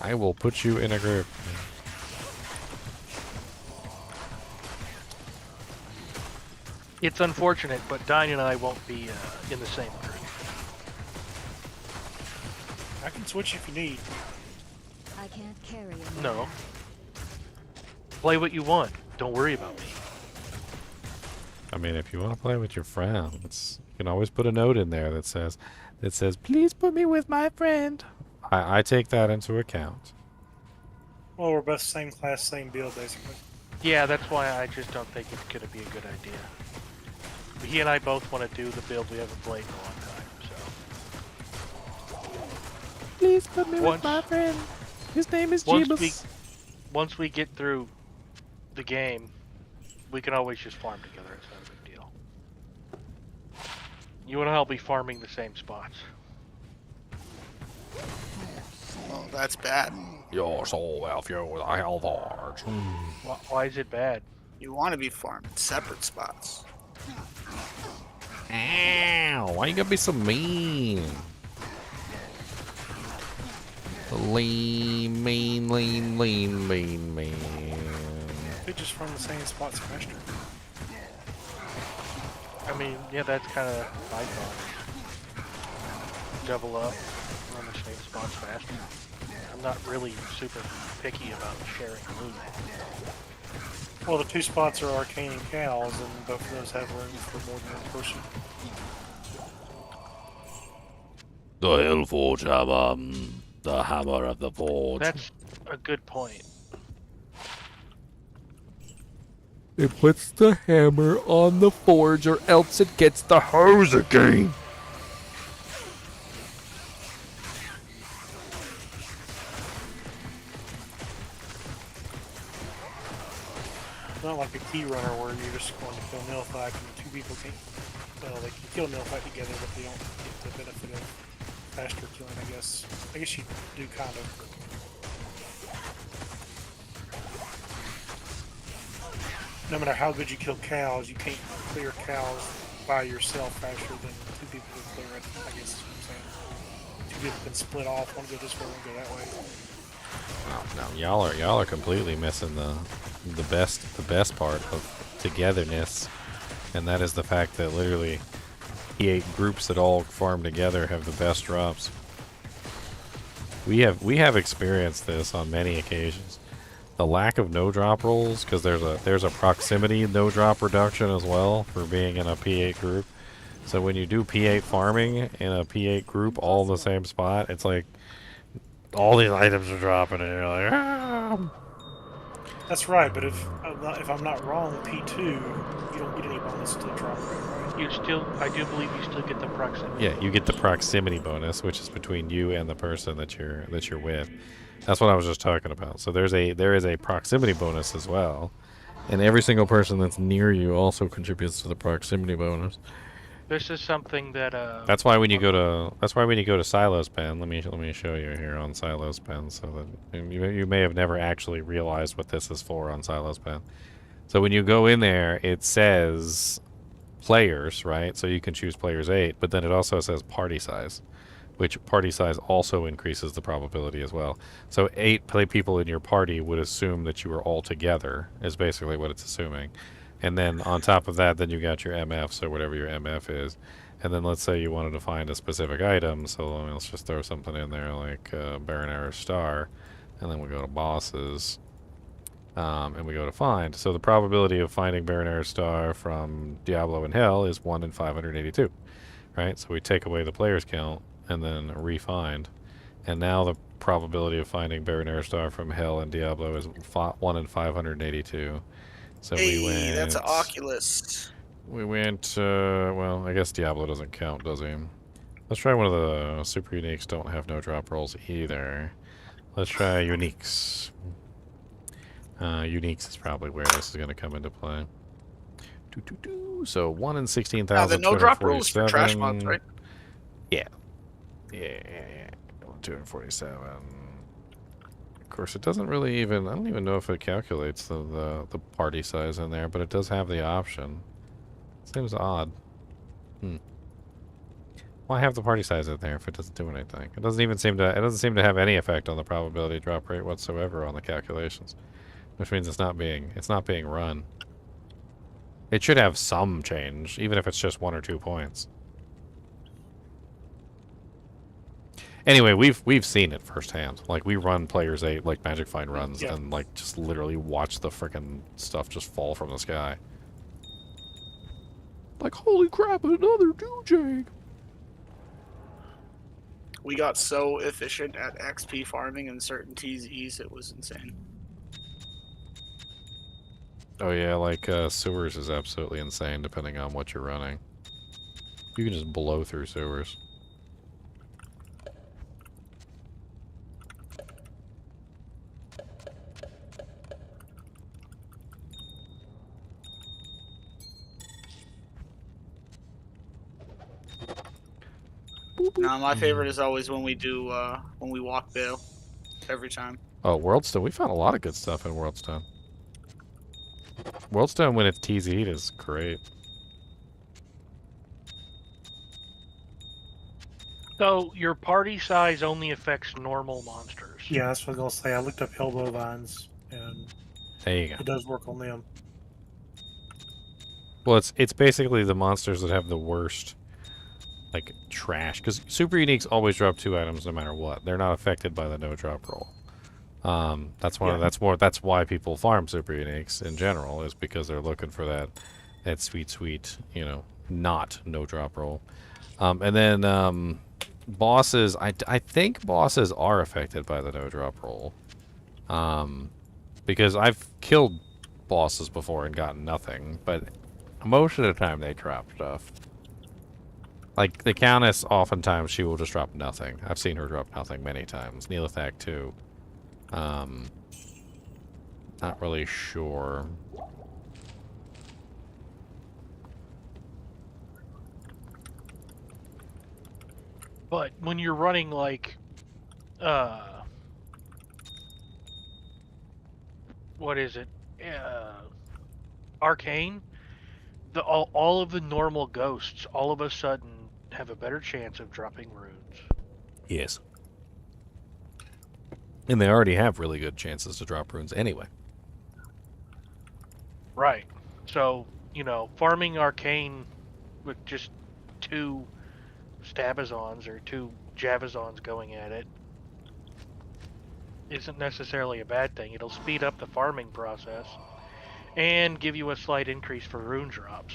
I will put you in a group. It's unfortunate, but Dine and I won't be in the same group. I can switch if you need. I can't carry a No. Play what you want. Don't worry about me. I mean, if you want to play with your friends, you can always put a note in there that says, please put me with my friend. I take that into account. Well, we're both same class, same build, basically. Yeah, that's why I just don't think it's going to be a good idea. He and I both want to do the build we haven't played in a long time, so... Please put me with my friend. His name is Jeebus. Once we get through the game, we can always just farm together. It's not a big deal. You and I'll be farming the same spots. Oh, that's bad. You're so welfare with a health heart. Why is it bad? You want to be farmed in separate spots. Ow! Why you gotta be so mean? Lean, mean. They just farm the same spots faster. I mean, yeah, that's kind of my thought. Double up, run the same spots faster. I'm not really super picky about sharing loot. Well, the two spots are arcane and cows, and both of those have room for more than one person. The Hellforge Hammer, the Hammer of the Forge. That's a good point. It puts the hammer on the forge, or else it gets the hose again. It's not like a key runner where you're just going to kill Nilfgaard and two people can't. Well, they can kill Nilfgaard together, but they don't get the benefit of faster killing, I guess. I guess you do kind of. No matter how good you kill cows, you can't clear cows by yourself faster than two people can clear it, I guess is what I'm saying. Two people can split off, one go this way, one go that way. No, y'all are completely missing the best part of togetherness, and that is the fact that literally E8 groups that all farm together have the best drops. We have experienced this on many occasions. The lack of no drop rolls, because there's a proximity no drop reduction as well for being in a P8 group. So when you do P8 farming in a P8 group all in the same spot, it's like all these items are dropping and you're like, ah! That's right, but if I'm not wrong, P2 you don't get any bonus to drop rate, right? You still, I do believe you still get the proximity. Yeah, you get the proximity bonus, which is between you and the person that you're with. That's what I was just talking about. So there is a proximity bonus as well, and every single person that's near you also contributes to the proximity bonus. This is something that That's why when you go to Silos Pen, let me show you here on Silos Pen, so that you may have never actually realized what this is for on Silos Pen. So when you go in there, it says players, right? So you can choose players 8, but then it also says party size, which party size also increases the probability as well. So 8 people in your party would assume that you are all together, is basically what it's assuming. And then on top of that, then you got your MFs, or whatever your MF is. And then let's say you wanted to find a specific item, so let's just throw something in there like Baronera Star, and then we go to bosses, and we go to find. So the probability of finding Baronera Star from Diablo and Hell is 1 in 582, right? So we take away the player's count and then refind. And now the probability of finding Baronera Star from Hell and Diablo is 1 in 582. So hey, we went. That's an Oculus. We went. Well, I guess Diablo doesn't count, does he? Let's try one of the super uniques. Don't have no drop rolls either. Let's try uniques. Uniques is probably where this is going to come into play. So 1 in 16,000. The no drop rolls for trash mods, right? Yeah. 247. course, it doesn't really even... I don't even know if it calculates the party size in there, but it does have the option. Seems odd. Why have the party size in there if it doesn't do anything? It doesn't even seem to... It doesn't seem to have any effect on the probability drop rate whatsoever on the calculations, which means it's not being run. It should have some change, even if it's just 1 or 2 points. Anyway, we've seen it firsthand. Like, we run Players 8, like Magic Find runs, and like just literally watch the frickin' stuff just fall from the sky. Like, holy crap, another dewjag! We got so efficient at XP farming in certain TZs, it was insane. Oh yeah, like sewers is absolutely insane depending on what you're running. You can just blow through sewers. No, my favorite is always when we do when we walk Bale. Every time. Oh, Worldstone. We found a lot of good stuff in Worldstone. Worldstone, when it's TZ'd, is great. So, your party size only affects normal monsters. Yeah, that's what I was gonna say. I looked up elbow vines, and There you go. it does work on them. Well, it's basically the monsters that have the worst, like, trash. Because super uniques always drop 2 items no matter what. They're not affected by the no drop roll. That's why people farm super uniques in general, is because they're looking for that sweet, you know, not no drop roll. And then bosses, I think bosses are affected by the no drop roll. Because I've killed bosses before and gotten nothing, but most of the time they drop stuff. Like the Countess, oftentimes she will just drop nothing. I've seen her drop nothing many times. Neelathak too. Not really sure. But when you're running like, what is it? Arcane, all of the normal ghosts all of a sudden have a better chance of dropping runes. Yes. And they already have really good chances to drop runes anyway. Right. So, you know, farming Arcane with just 2 Stabazons or 2 Javazons going at it isn't necessarily a bad thing. It'll speed up the farming process and give you a slight increase for rune drops.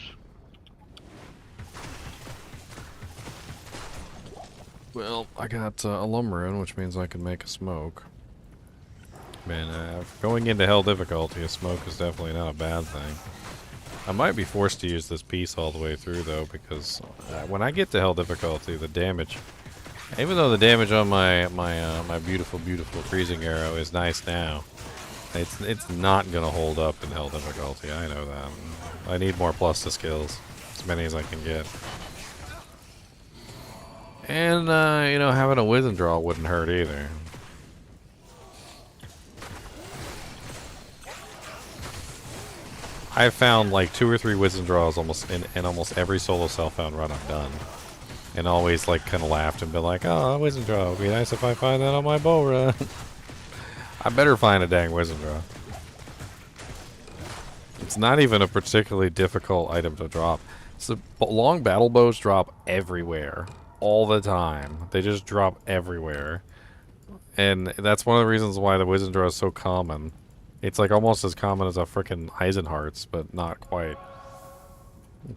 Well, I got a lumber, which means I can make a smoke. Man, going into hell difficulty, a smoke is definitely not a bad thing. I might be forced to use this piece all the way through, though, because when I get to hell difficulty, the damage... Even though the damage on my beautiful freezing arrow is nice now, it's not going to hold up in hell difficulty. I know that. I need more plus to skills. As many as I can get. And, you know, having a wisdom draw wouldn't hurt either. I've found like 2 or 3 wisdom draws almost in almost every solo self-found run I've done. And always like kind of laughed and been like, oh, a wisdom draw. It'd be nice if I find that on my bull run. I better find a dang wisdom draw. It's not even a particularly difficult item to drop. So long battle bows drop everywhere. All the time. They just drop everywhere. And that's one of the reasons why the wisdom draw is so common. It's like almost as common as a frickin' Eisenhart's, but not quite.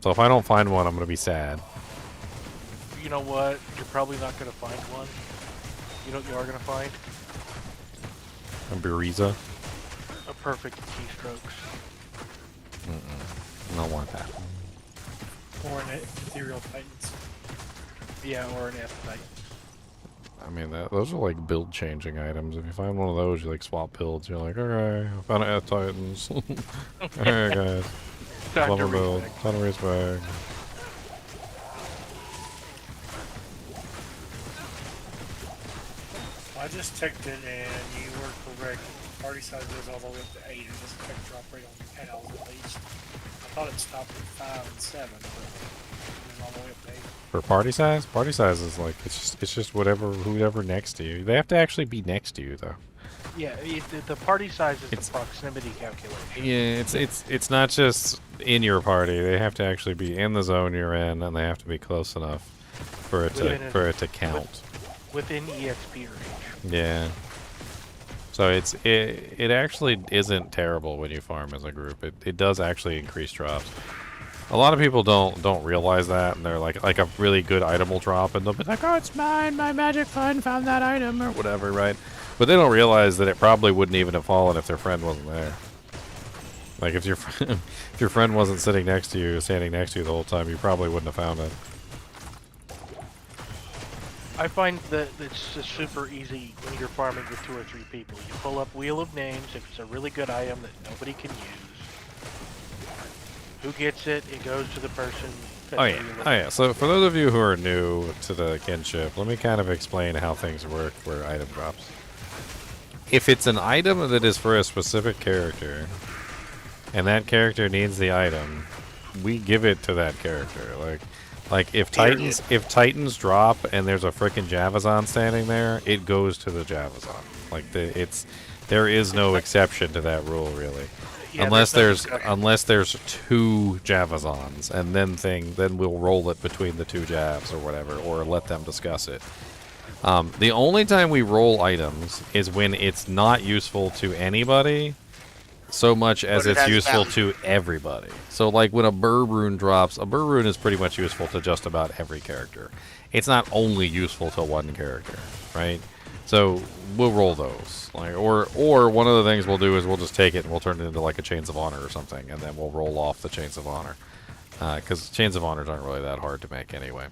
So if I don't find one, I'm gonna be sad. You know what? You're probably not going to find one. You know what you are going to find? A Buriza? A perfect keystrokes. I don't want that. Or an Ethereal Titans. Yeah, or an F-Titan. I mean, those are like build-changing items. If you find one of those, you like swap builds. You're like, okay, I found an F-Titans. Alright, guys. Love a build. Ton of respect. I just checked it and you were correct. The party size goes all the way up to 8. It doesn't affect drop rate on pals at least. I thought it stopped at 5 and 7, but it's all the way up to 8. For party size? Party size is like, it's just whatever, whoever next to you. They have to actually be next to you, though. Yeah, the party size is the proximity calculation. Yeah, it's not just in your party. They have to actually be in the zone you're in, and they have to be close enough for it to count. Within EXP range. Yeah. So it actually isn't terrible when you farm as a group. It does actually increase drops. A lot of people don't realize that, and they're like a really good item will drop, and they'll be like, "Oh, it's mine! My magic fund found that item," or whatever, right? But they don't realize that it probably wouldn't even have fallen if their friend wasn't there. Like if your friend wasn't sitting next to you, standing next to you the whole time, you probably wouldn't have found it. I find that it's just super easy when you're farming with 2 or 3 people. You pull up Wheel of Names if it's a really good item that nobody can use. Who gets it? It goes to the person. Oh yeah. So for those of you who are new to the kinship, let me kind of explain how things work for item drops. If it's an item that is for a specific character, and that character needs the item, we give it to that character. Like if Titans drop and there's a frickin' Javazon standing there, it goes to the Javazon. Like there is no exception to that rule really. Yeah, unless there's 2 Javazons, and then we'll roll it between the 2 Javs or whatever, or let them discuss it. The only time we roll items is when it's not useful to anybody so much as it's useful to everybody. So like when a Rune drops, a Rune is pretty much useful to just about every character. It's not only useful to one character, right? So we'll roll those. Like or one of the things we'll do is we'll just take it and we'll turn it into like a Chains of Honor or something, and then we'll roll off the Chains of Honor. Because Chains of Honors aren't really that hard to make anyway.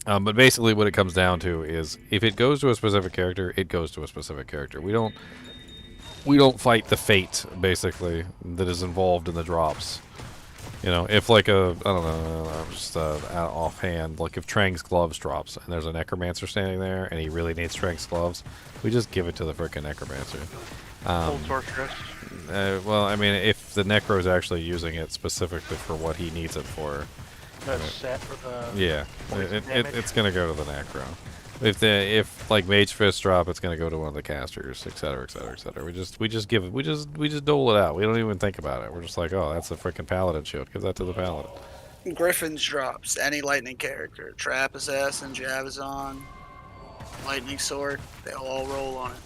But basically what it comes down to is if it goes to a specific character, it goes to a specific character. We don't fight the fate, basically, that is involved in the drops. You know, if like I don't know, just offhand, like if Trang's Gloves drops and there's a Necromancer standing there and he really needs Trang's Gloves, we just give it to the frickin' Necromancer. Full sorceress. Well, I mean, if the Necro's actually using it specifically for what he needs it for. Set for the yeah, it's gonna go to the Necro. If like Mage Fist drop, it's gonna go to one of the casters, etc., etc., etc. We just give it. We just dole it out. We don't even think about it. We're just like, oh, that's a freaking Paladin shield. Give that to the Paladin. Griffin's drops. Any lightning character. Trap Assassin, Javazon, Lightning Sword. They'll all roll on it.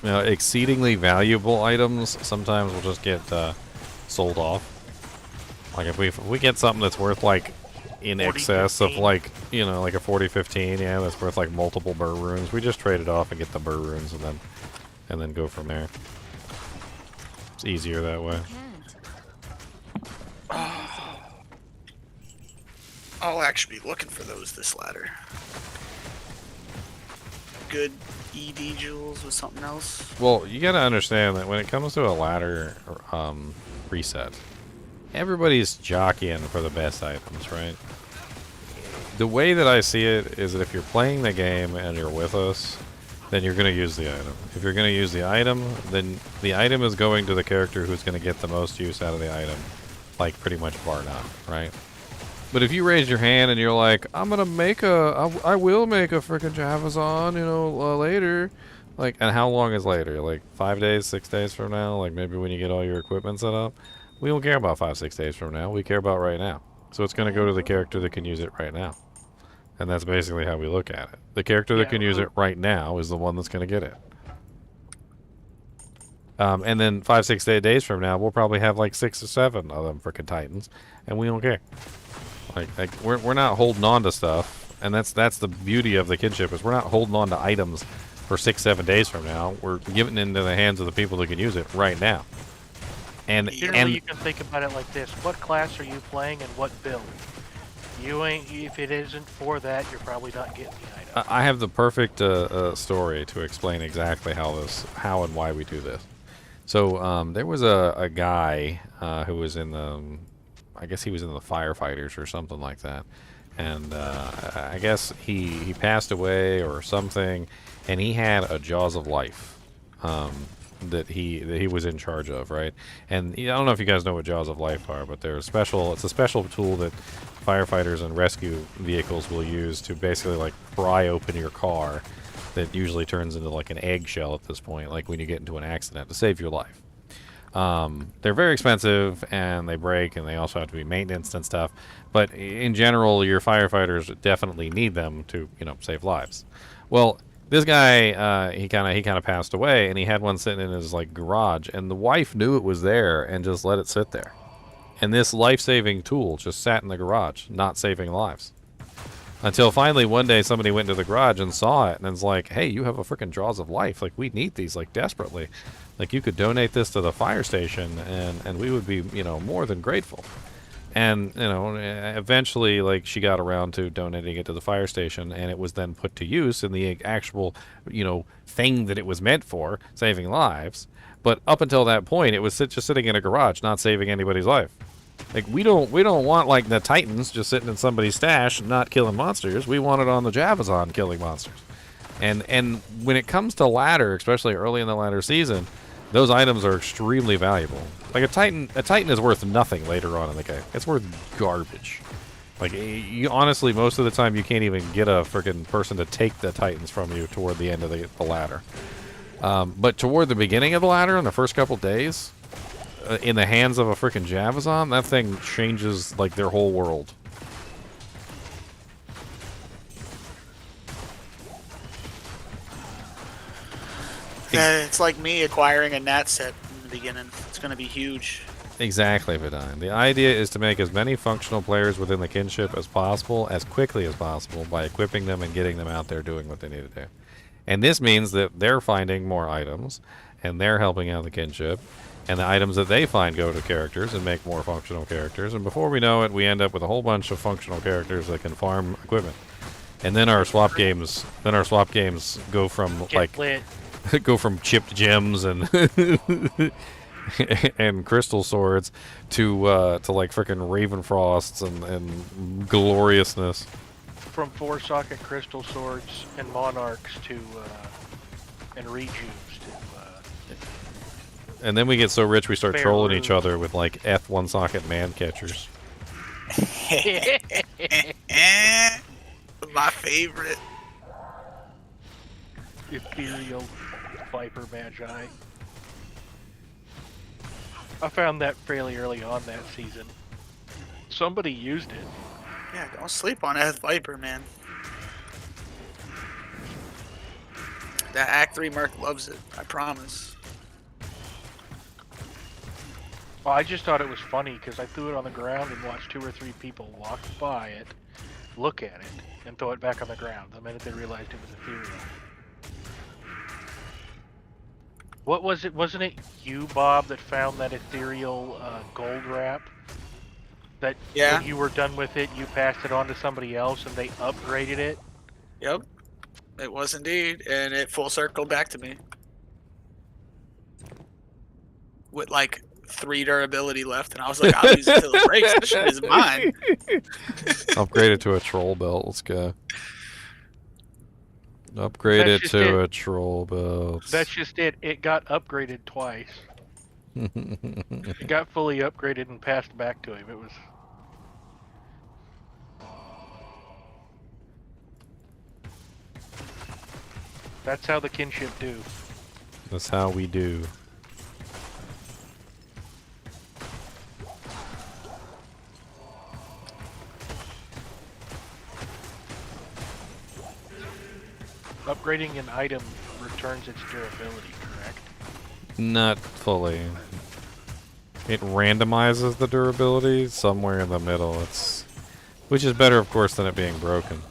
You know, exceedingly valuable items sometimes will just get sold off. Like if we get something that's worth like in excess of like, you know, like a 40-15, yeah, that's worth like multiple Runes, we just trade it off and get the Runes and then go from there. It's easier that way. I'll actually be looking for those this ladder. Good ED jewels with something else. Well, you gotta understand that when it comes to a ladder reset, everybody's jockeying for the best items, right? The way that I see it is that if you're playing the game and you're with us, then you're going to use the item. If you're going to use the item, then the item is going to the character who's going to get the most use out of the item, like pretty much bar none, right? But if you raise your hand and you're like, I will make a freaking Javazon, you know, later. Like, and how long is later? Like 5 days, 6 days from now? Like maybe when you get all your equipment set up? We don't care about 5-6 days from now. We care about right now. So it's going to go to the character that can use it right now. And that's basically how we look at it. The character that can use it right now is the one that's going to get it. And then 5-6 days from now, we'll probably have like 6 or 7 of them frickin' Titans, and we don't care. Like we're not holding on to stuff, and that's the beauty of the kinship is we're not holding on to items for 6-7 days from now. We're giving it into the hands of the people that can use it right now. And you can think about it like this: what class are you playing, and what build? You ain't. If it isn't for that, you're probably not getting the item. I have the perfect story to explain exactly how and why we do this. So there was a guy who was in the, I guess he was in the firefighters or something like that, and I guess he passed away or something, and he had a Jaws of Life that he was in charge of, right? And I don't know if you guys know what Jaws of Life are, but they're special. It's a special tool that firefighters and rescue vehicles will use to basically like pry open your car. That usually turns into like an eggshell at this point, like when you get into an accident, to save your life. They're very expensive, and they break, and they also have to be maintenance and stuff. But in general, your firefighters definitely need them to, you know, save lives. Well, this guy, he kind of passed away, and he had one sitting in his like garage, and the wife knew it was there and just let it sit there. And this life-saving tool just sat in the garage, not saving lives. Until finally one day somebody went to the garage and saw it, and it's like, hey, you have a freaking Jaws of Life. Like, we need these, like, desperately. Like, you could donate this to the fire station, and we would be, you know, more than grateful. And, you know, eventually, like, she got around to donating it to the fire station, and it was then put to use in the actual, you know, thing that it was meant for, saving lives. But up until that point, it was just sitting in a garage, not saving anybody's life. Like, we don't want, like, the Titans just sitting in somebody's stash and not killing monsters. We want it on the Javazon killing monsters. And when it comes to ladder, especially early in the ladder season, those items are extremely valuable. Like, a Titan is worth nothing later on in the game. It's worth garbage. Like, honestly, most of the time you can't even get a freaking person to take the Titans from you toward the end of the ladder. But toward the beginning of the ladder, in the first couple days, in the hands of a freaking Javazon, that thing changes, like, their whole world. Yeah, it's like me acquiring a Nat set in the beginning. It's going to be huge. Exactly, Vidine. The idea is to make as many functional players within the kinship as possible, as quickly as possible, by equipping them and getting them out there doing what they need to do. And this means that they're finding more items, and they're helping out the kinship, and the items that they find go to characters and make more functional characters, and before we know it, we end up with a whole bunch of functional characters that can farm equipment. And then our swap games go from go from chipped gems and and crystal swords to like freaking Ravenfrosts and gloriousness. From 4-socket crystal swords and monarchs to and rejuves to and then we get so rich we start trolling Rune. each other with like F1 socket man catchers. My favorite. Ethereal Viper Magi. I found that fairly early on that season. Somebody used it. Yeah, don't sleep on Eth Viper, man. That Act 3 Merc loves it, I promise. Well, I just thought it was funny because I threw it on the ground and watched 2 or 3 people walk by it, look at it, and throw it back on the ground the minute they realized it was ethereal. What was it? Wasn't it you, Bob, that found that ethereal gold wrap? That when you were done with it, you passed it on to somebody else and they upgraded it? Yep, it was indeed, and it full circled back to me. With like 3 durability left, and I was like, I'll use it till it breaks. This shit is mine. Upgrade it to a troll belt. Let's go. Upgrade it to a troll belt. That's just it. It got upgraded twice. It got fully upgraded and passed back to him. It was... That's how the kinship do. That's how we do. Upgrading an item returns its durability, correct? Not fully. It randomizes the durability somewhere in the middle. Which is better, of course, than it being broken.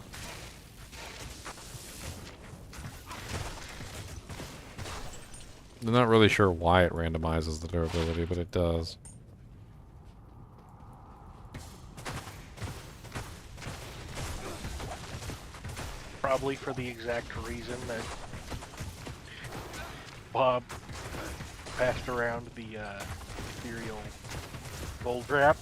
I'm not really sure why it randomizes the durability, but it does. Probably for the exact reason that Bob passed around the ethereal gold wrap.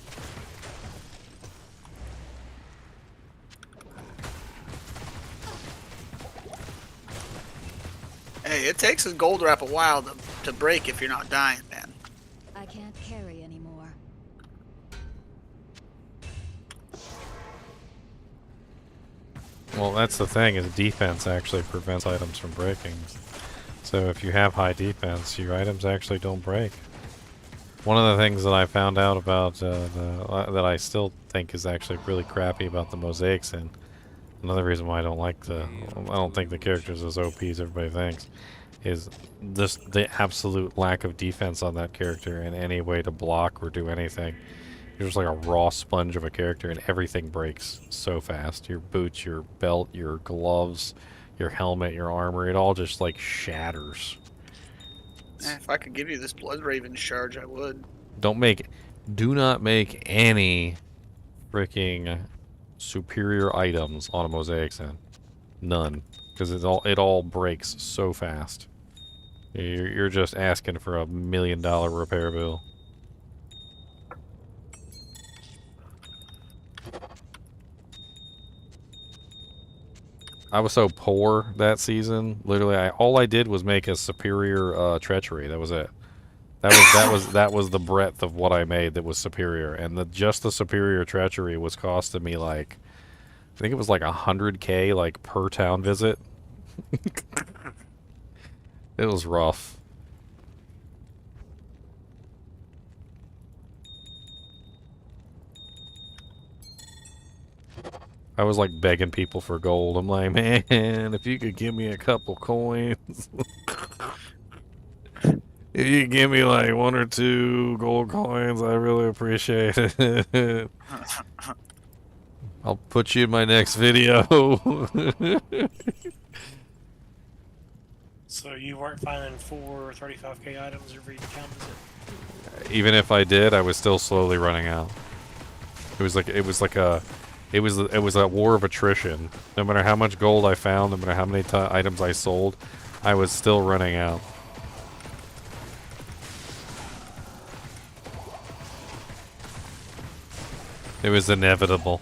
Hey, it takes a gold wrap a while to break if you're not dying, man. I can't carry anymore. Well, that's the thing, is defense actually prevents items from breaking. So if you have high defense, your items actually don't break. One of the things that I found out about that I still think is actually really crappy about the mosaics, and another reason why I don't think the character's as OP as everybody thinks, is the absolute lack of defense on that character in any way to block or do anything. You're just like a raw sponge of a character, and everything breaks so fast. Your boots, your belt, your gloves, your helmet, your armor, it all just like shatters. If I could give you this Blood Raven charge, I would. Do not make any freaking superior items on a mosaic sin. None, because it all breaks so fast. You're just asking for $1 million repair bill. I was so poor that season. Literally, all I did was make a superior treachery. That was it. That was the breadth of what I made that was superior, and just the superior treachery was costing me like, I think it was like 100K like per town visit. It was rough. I was like begging people for gold. I'm like, man, if you could give me a couple coins. If you could give me like 1 or 2 gold coins, I really appreciate it. I'll put you in my next video. So you weren't finding 4 35k items every town visit? Even if I did, I was still slowly running out. It was a war of attrition. No matter how much gold I found, no matter how many items I sold, I was still running out. It was inevitable.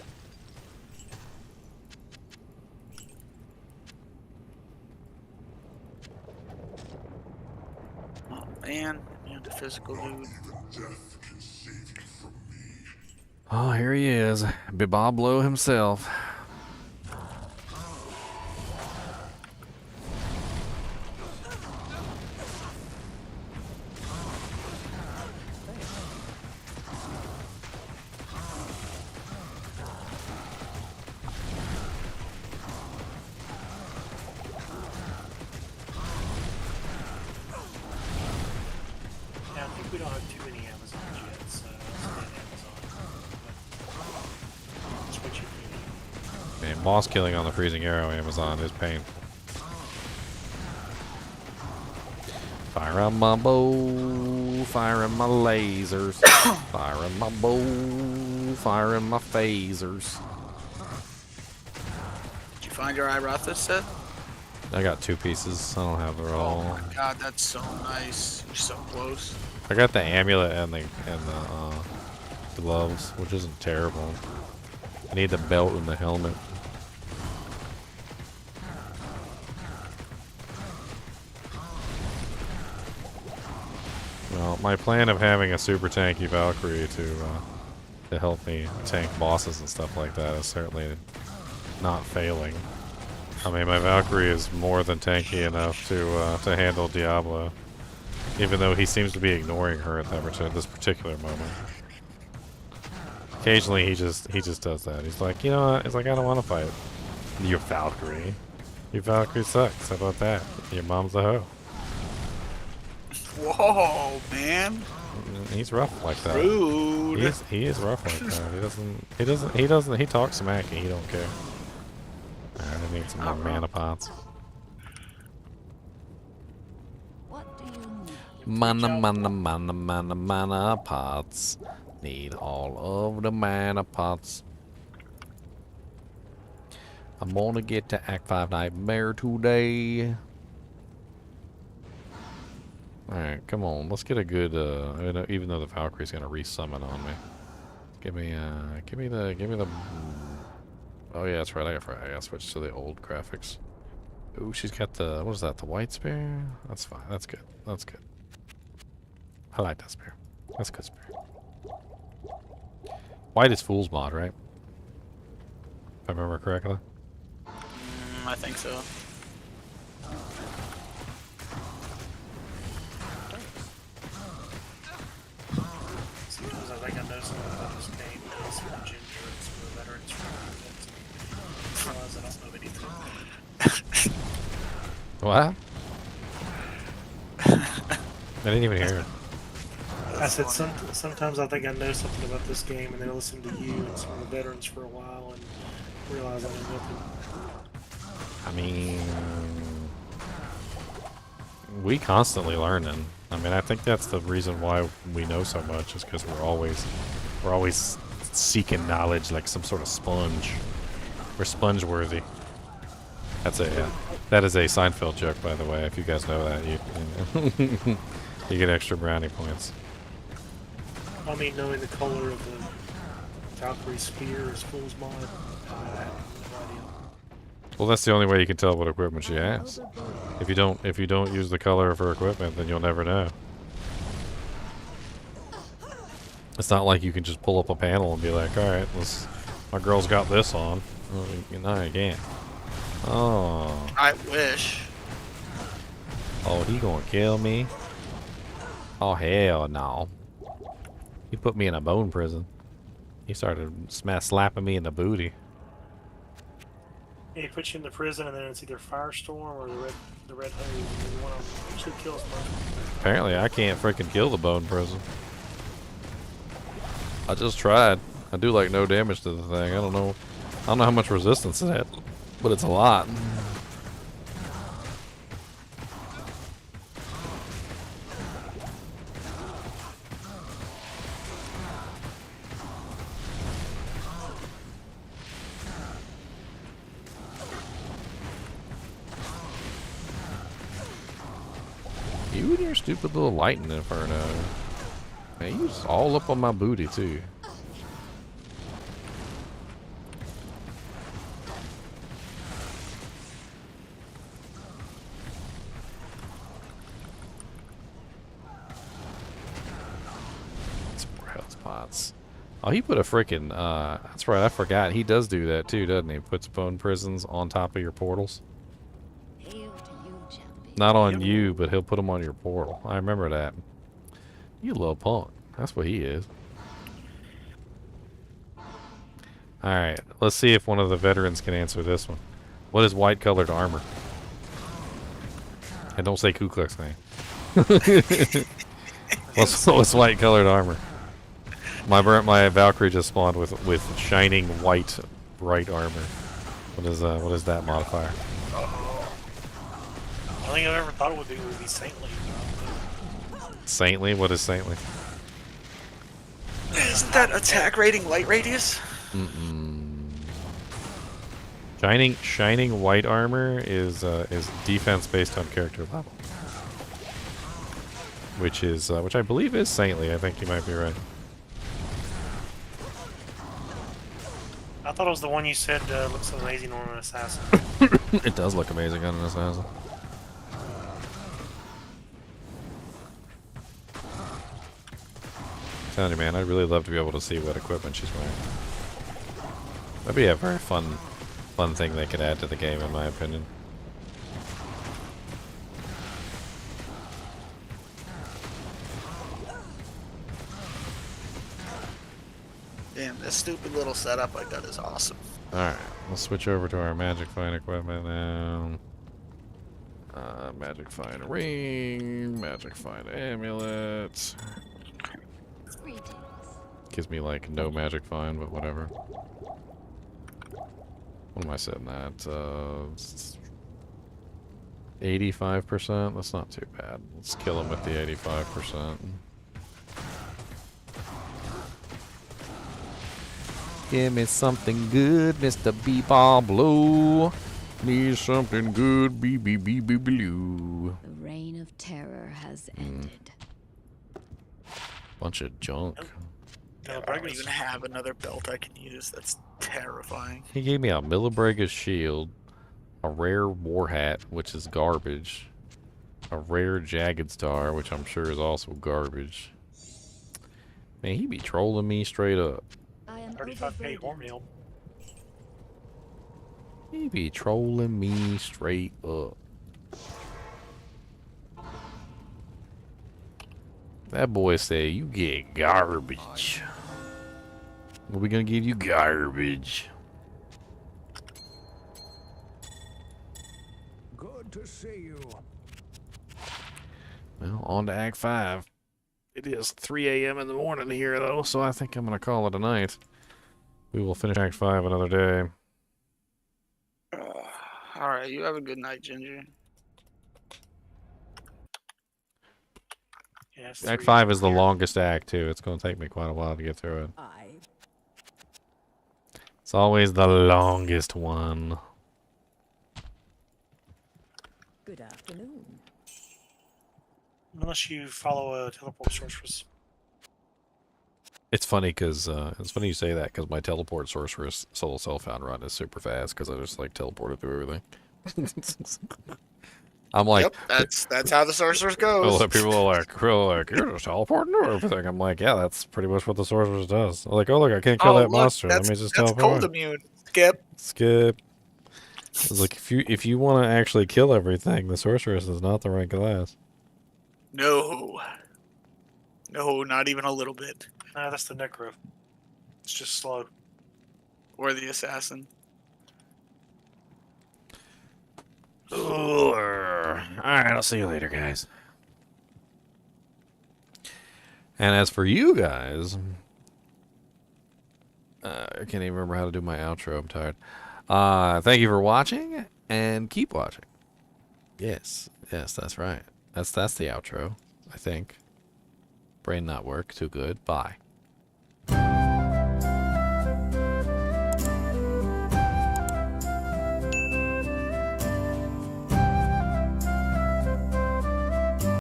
Oh man, you're the physical dude. Oh, here he is, Diablo himself. Yeah, I think we don't have too many Amazons yet, so I'll stay on Amazon. But it's what you need. Man, boss killing on the freezing arrow Amazon is painful. Firing my bow, firing my lasers, firing my bow, firing my phasers. Did you find your Irothus set? I got 2 pieces. I don't have it all. Oh my god, that's so nice. You're so close. I got the amulet and the gloves, which isn't terrible. I need the belt and the helmet. Well, my plan of having a super tanky Valkyrie to help me tank bosses and stuff like that is certainly not failing. I mean, my Valkyrie is more than tanky enough to handle Diablo, even though he seems to be ignoring her at this particular moment. Occasionally, he just does that. He's like, you know what? He's like, I don't want to fight your Valkyrie. Your Valkyrie sucks. How about that? Your mom's a hoe. Whoa, man. He's rough like that. Rude. He is rough like that. He talks smack and he don't care. Alright, I need some more mana pots. What do you need? Mana pots. Need all of the mana pots. I'm gonna get to Act 5 Nightmare today. Alright, come on. Let's get a good, even though the Valkyrie's gonna resummon on me. Give me the... Oh yeah, that's right. I gotta switch to the old graphics. Ooh, she's got the, what is that, the white spear? That's fine. That's good. That's good. I like that spear. That's a good spear. White is fool's mod, right? If I remember correctly. I think so. Sometimes I think I know something about this game. It's for the ginger, it's for the veterans. I realize I don't know anything. What? I didn't even hear it. I said sometimes I think I know something about this game, and then I listen to you and some of the veterans for a while, and realize I know nothing. I mean, we constantly learning. I mean, I think that's the reason why we know so much, is because we're always seeking knowledge like some sort of sponge. We're sponge worthy. That is a Seinfeld joke, by the way. If you guys know that, you you get extra brownie points. I mean, knowing the color of the Valkyrie spear is fool's mod. I have no idea. Well, that's the only way you can tell what equipment she has. If you don't use the color of her equipment, then you'll never know. It's not like you can just pull up a panel and be like, all right, my girl's got this on. Well, no, you can't. Oh. I wish. Oh, he gonna kill me? Oh, hell no. He put me in a bone prison. He started slapping me in the booty. Yeah, he puts you in the prison, and then it's either Firestorm or the red hose. Either one of them usually kills most. Apparently, I can't freaking kill the bone prison. I just tried. I do like no damage to the thing. I don't know how much resistance it had, but it's a lot. You and your stupid little lightning inferno. Man, you just all up on my booty too. Some more health spots. Oh, he put a freaking, that's right, I forgot. He does do that too, doesn't he? Puts bone prisons on top of your portals. Not on you, but he'll put them on your portal. I remember that. You little punk. That's what he is. Alright, let's see if one of the veterans can answer this one. What is white colored armor? And don't say Ku Klux Klan. what's white colored armor? My Valkyrie just spawned with shining white bright armor. What is that modifier? I don't think I've ever thought it would be saintly. Saintly? What is saintly? Isn't that attack rating light radius? Shining white armor is defense based on character level, which I believe is saintly. I think you might be right. I thought it was the one you said looks amazing on an assassin. It does look amazing on an assassin. Telling you, man, I'd really love to be able to see what equipment she's wearing. That'd be a very fun thing they could add to the game, in my opinion. Damn, this stupid little setup I got is awesome. Alright, we'll switch over to our Magic Find equipment now. Magic Find ring, Magic Find amulet. Gives me like no Magic Find, but whatever. What am I sitting at? 85%? That's not too bad. Let's kill him with the 85%. Give me something good, Mr. B-Ball Blue. Need something good, B-B-B-B-Blue. The reign of terror has ended. Bunch of junk. I don't even have another belt I can use. That's terrifying. He gave me a Millibrega shield, a rare war hat, which is garbage, a rare jagged star, which I'm sure is also garbage. Man, he be trolling me straight up. I am 35k Hormeal. He be trolling me straight up. That boy said you get garbage. What we gonna give you? Garbage. Good to see you. Well, on to Act 5. It is 3 a.m. in the morning here, though, so I think I'm gonna call it a night. We will finish Act 5 another day. All right, you have a good night, Ginger. Yeah, it's Act 3 5 is the here. longest act, too. It's gonna take me quite a while to get through it. I It's always the longest one. good afternoon. Unless you follow a teleport sorceress. It's funny because it's funny you say that because my teleport sorceress solo self-found run is super fast because I just like teleported through everything. I'm like, Yep, that's how the sorceress goes. people are like, you're just teleporting through everything. I'm like, yeah, that's pretty much what the sorceress does. They're like, oh look, I can't kill that monster. Let me just that's teleport. cold immune. Skip. Skip. It's like if you want to actually kill everything, the sorceress is not the right class. No, not even a little bit. Nah, that's the Necro. It's just slow. Or the assassin. Alright, I'll see you later, guys. And as for you guys, I can't even remember how to do my outro. I'm tired. Thank you for watching, and keep watching. Yes, that's right. That's the outro, I think. Brain not work too good. Bye.